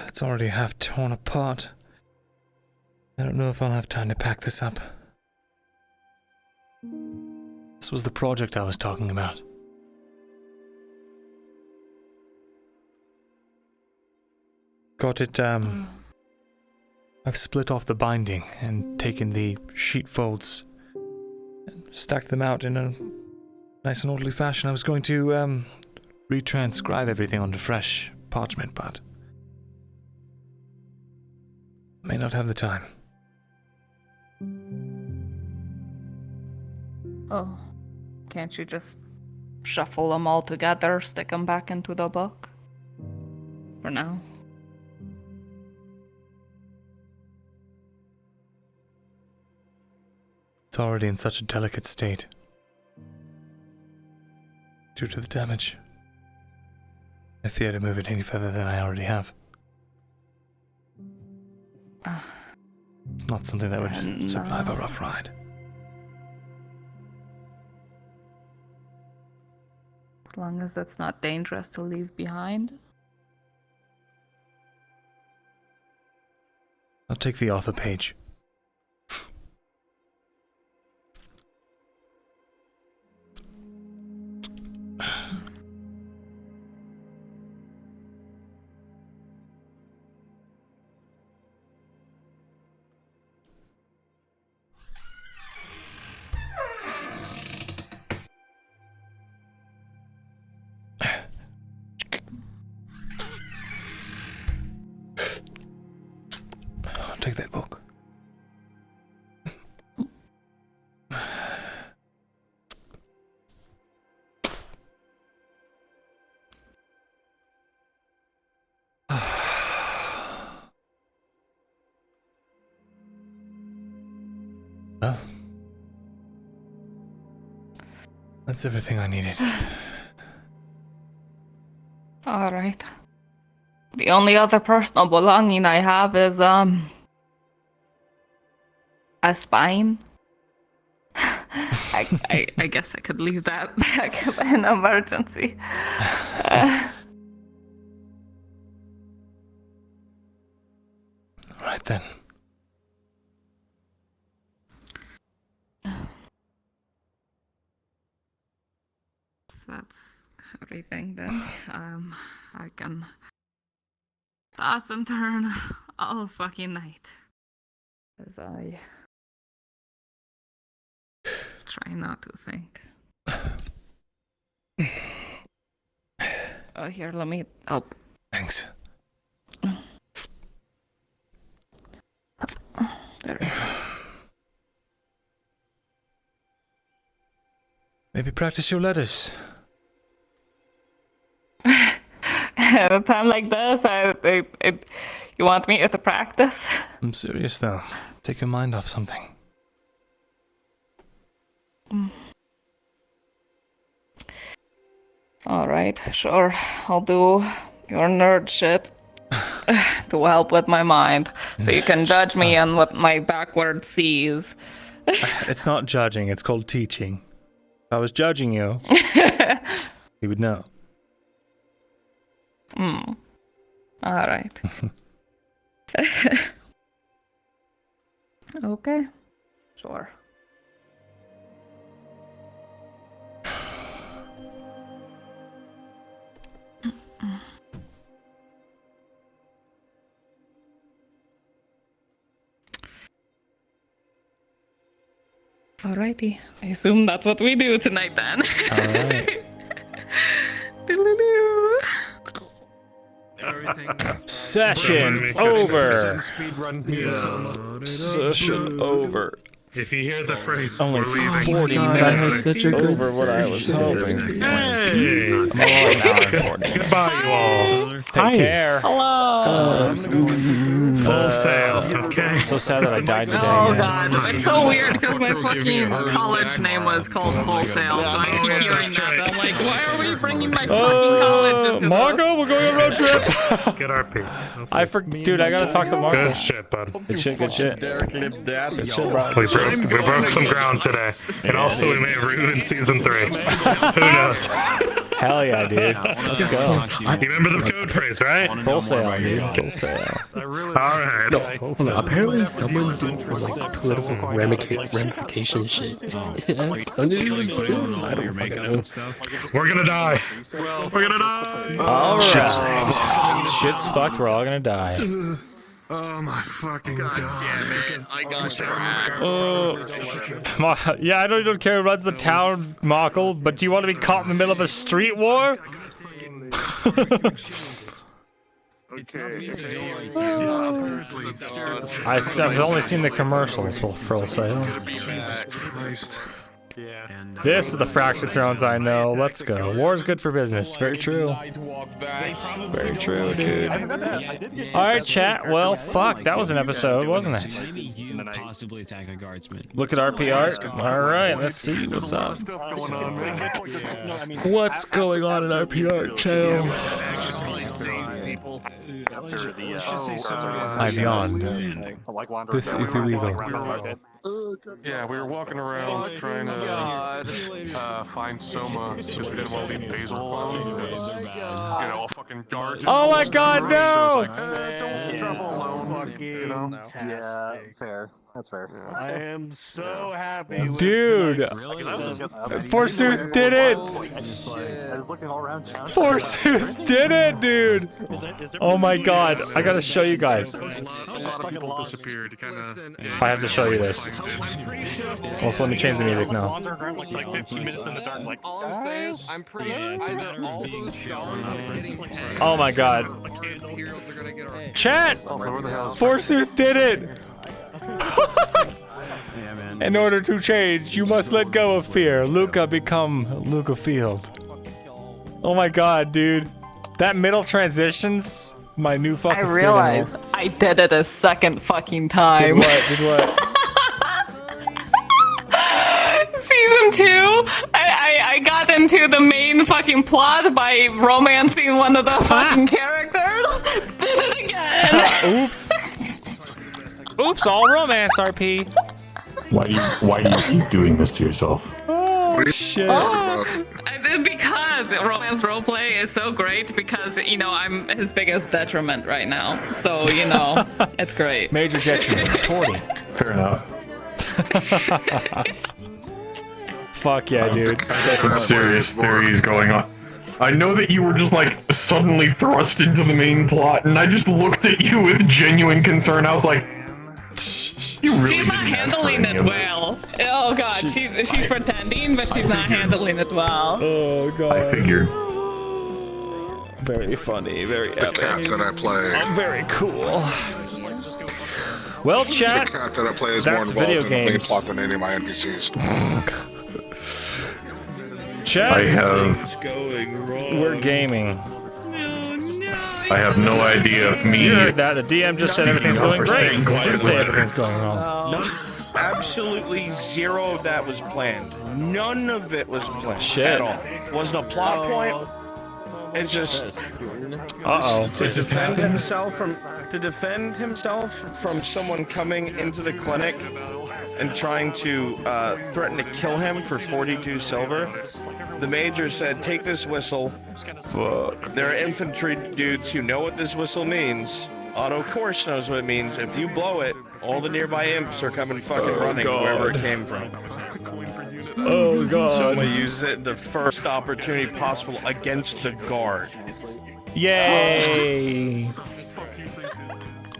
It's already half torn apart. I don't know if I'll have time to pack this up. This was the project I was talking about. Got it, I've split off the binding and taken the sheet folds and stacked them out in a nice and orderly fashion. I was going to, retranscribe everything onto fresh parchment, but may not have the time.
Oh, can't you just shuffle them all together, stick them back into the book? For now.
It's already in such a delicate state. Due to the damage. I fear to move it any further than I already have. It's not something that would survive a rough ride.
As long as it's not dangerous to leave behind.
I'll take the author page. take that book. Well, that's everything I needed.
Alright. The only other personal belonging I have is, a spine. I guess I could leave that back in emergency.
Right then.
If that's everything, then I can toss and turn all fucking night as I try not to think. Oh, here, let me help.
Thanks.
There we go.
Maybe practice your letters.
At a time like this, you want me to practice?
I'm serious though. Take your mind off something.
Alright, sure. I'll do your nerd shit to help with my mind. So you can judge me on what my backward sees.
It's not judging, it's called teaching. If I was judging you, you would know.
Alright. Okay. Sure. Alrighty. I assume that's what we do tonight then.
Alright.
Doodle-doo.
Session
over.
Session over. If you hear the phrase,
only
we're leaving.
40 minutes over what I was hoping.
Hey!
I'm an hour and 40.
Goodbye, you all.
Take care.
Hello.
Full sail, okay?
So sad that I died today.
Oh god, it's so weird because my fucking college name was called Full Sail, so I keep hearing that. I'm like, why are we bringing my fucking college into
Marco, we're going on a road trip.
Good RP.
Dude, I gotta talk to Marco.
Good shit, bud.
Good shit, good shit. Good shit, bro.
We broke some ground today. And also we may have rude in season 3. Who knows?
Hell yeah, dude. Let's go.
You remember the code phrase, right?
Full sail, dude. Full sail.
Alright.
Apparently someone's doing some like political ramification shit.
We're gonna die. We're gonna die.
Alright. Shit's fucked. We're all gonna die.
Oh my fucking god.
Damn it, because I got
Yeah, I know you don't care who runs the town, Markle, but do you want to be caught in the middle of a street war? I've only seen the commercials for Full Sail.
Jesus Christ.
This is the Fractured Thrones I know. Let's go. War's good for business. Very true. Very true, dude. Alright, chat. Well, fuck. That was an episode, wasn't it?
Possibly attack a guardsman.
Look at RP art. Alright, let's see what's up. What's going on in RP art, channel? I've yawned. This is illegal.
Yeah, we were walking around trying to find Soma because we didn't want to leave Basil alone. You know, a fucking guard.
Oh my god, no!
Don't travel alone. You know?
Yeah, fair. That's fair.
I am so happy. with
Dude, Forsooth did it!
I was looking all around town.
Forsooth did it, dude! Oh my god, I gotta show you guys.
A lot of people disappeared.
I have to show you this. Also, let me change the music now.
Like 15 minutes in the dark, like,
all I'm saying is, I'm pretty sure either all those stones
Oh my god. Chat! Forsooth did it! In order to change, you must let go of fear. Luca become Luca Field. Oh my god, dude. That middle transition's my new fucking
I
spirit
realized
animal.
I did it a second fucking time.
Did what? Did what?
Season 2, I got into the main fucking plot by romancing one of the fucking characters. Did it again.
Oops. Oops, all romance, RP.
Why do you keep doing this to yourself?
Oh, shit.
I did because romance roleplay is so great because, you know, I'm his biggest detriment right now. So, you know, it's great.
Major detriment. Torty.
Fair enough.
Fuck yeah, dude.
Some serious theories going on. I know that you were just like suddenly thrust into the main plot, and I just looked at you with genuine concern. I was like, you really
She's not handling it well. Oh god, she's pretending, but she's not handling it well.
Oh god.
I figured.
Very funny, very
The cat that I play.
I'm very cool. Well, chat.
The cat that I play is more
That's
involved
video
in the main
games.
plot than any of my NPCs.
Chat.
I have.
What's going wrong?
We're gaming.
I have no idea if me.
You heard that. The DM just said everything's going great. He didn't say everything's going wrong.
None, absolutely zero of that was planned. None of it was planned
Shit.
at all. Wasn't a plot point. It's just
Uh-oh.
to defend himself from someone coming into the clinic and trying to threaten to kill him for 42 silver. The major said, "Take this whistle."
Fuck.
There are infantry dudes who know what this whistle means. Otto Course knows what it means. If you blow it, all the nearby imps are coming fucking running wherever it came from.
Oh god.
So we used it the first opportunity possible against the guard.
Yay!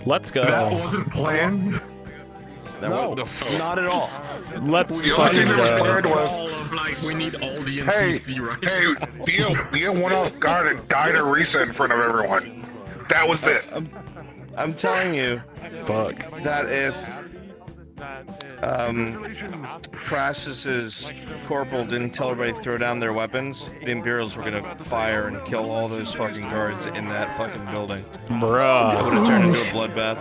Let's go.
That wasn't planned.
No, not at all.
Let's
The only thing that was
fucking
planned
go.
was,
Like, we need all the
hey,
NPC, right?
hey, Theo went off guard and died a Risa in front of everyone. That was it.
I'm telling you,
Fuck.
that if Crassus's corporal didn't tell everybody to throw down their weapons, the Imperials were gonna fire and kill all those fucking guards in that fucking building.
Bruh.
It would have turned into a bloodbath.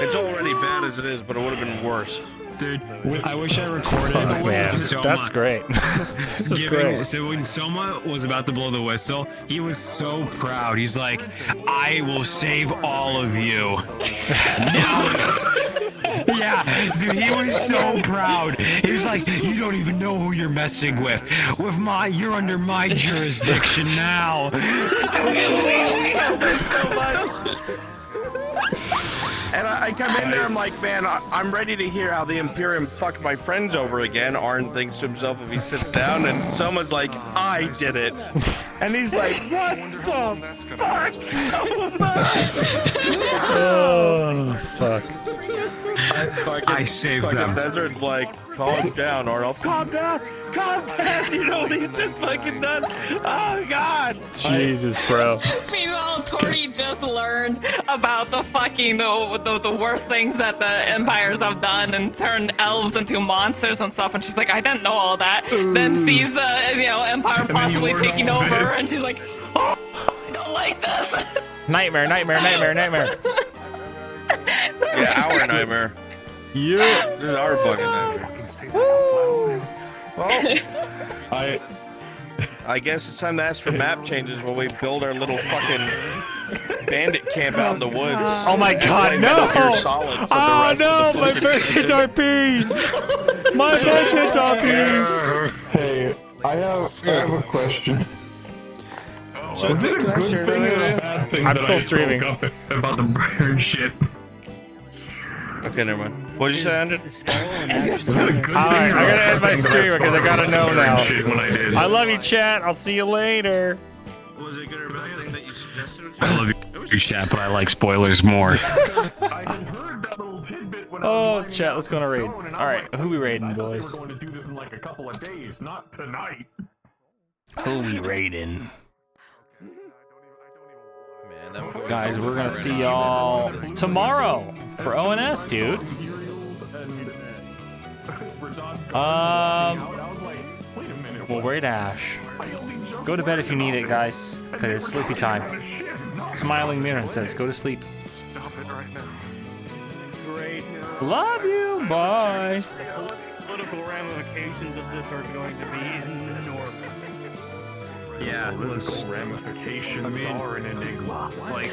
It's already bad as it is, but it would have been worse.
Dude, I wish I recorded
Fuck, man.
Soma.
That's great. This is great.
So when Soma was about to blow the whistle, he was so proud. He's like, "I will save all of you." Yeah, dude, he was so proud. He was like, "You don't even know who you're messing with. You're under my jurisdiction now."
And I come in there, I'm like, man, I'm ready to hear how the Imperium fucked my friends over again. Arn thinks to himself if he sits down, and someone's like, I did it. And he's like, what the fuck?
Oh, fuck.
I saved them.
Desert's like, calm down, Arnold. Calm down. Calm down. You know, he's just fucking done. Oh, God.
Jesus, bro.
Meanwhile, Tori just learned about the fucking the worst things that the empires have done and turned elves into monsters and stuff, and she's like, I didn't know all that. Then sees the empire possibly taking over, and she's like, oh, I don't like this.
Nightmare, nightmare, nightmare, nightmare.
Yeah, our nightmare.
Yeah.
This is our fucking nightmare. Well, I guess it's time to ask for map changes while we build our little fucking bandit camp out in the woods.
Oh my god, no! Oh no, my VRChat RP! My VRChat RP!
Hey, I have a question.
So
is it a good thing or a bad thing
I'm
that
still
I
streaming.
spoke up about the burn shit?
Okay, never mind. What'd you say, Andrew?
Alright, I gotta end my stream because I gotta know now. I love you, chat. I'll see you later.
Was it good or bad that you suggested?
I love you, chat, but I like spoilers more.
Oh, chat, let's go on a raid. Alright, who we raiding, boys?
We're going to do this in like a couple of days, not tonight.
Who we raiding?
Man,
Guys, we're gonna see y'all tomorrow for ONS, dude. We'll raid Ash. Go to bed if you need it, guys, because it's sleepy time. Smiling Mirren says, go to sleep.
Stop it right now.
Great.
Love you, bye.
The political ramifications of this are going to be enormous.
Yeah, political ramifications are an enigma. Like,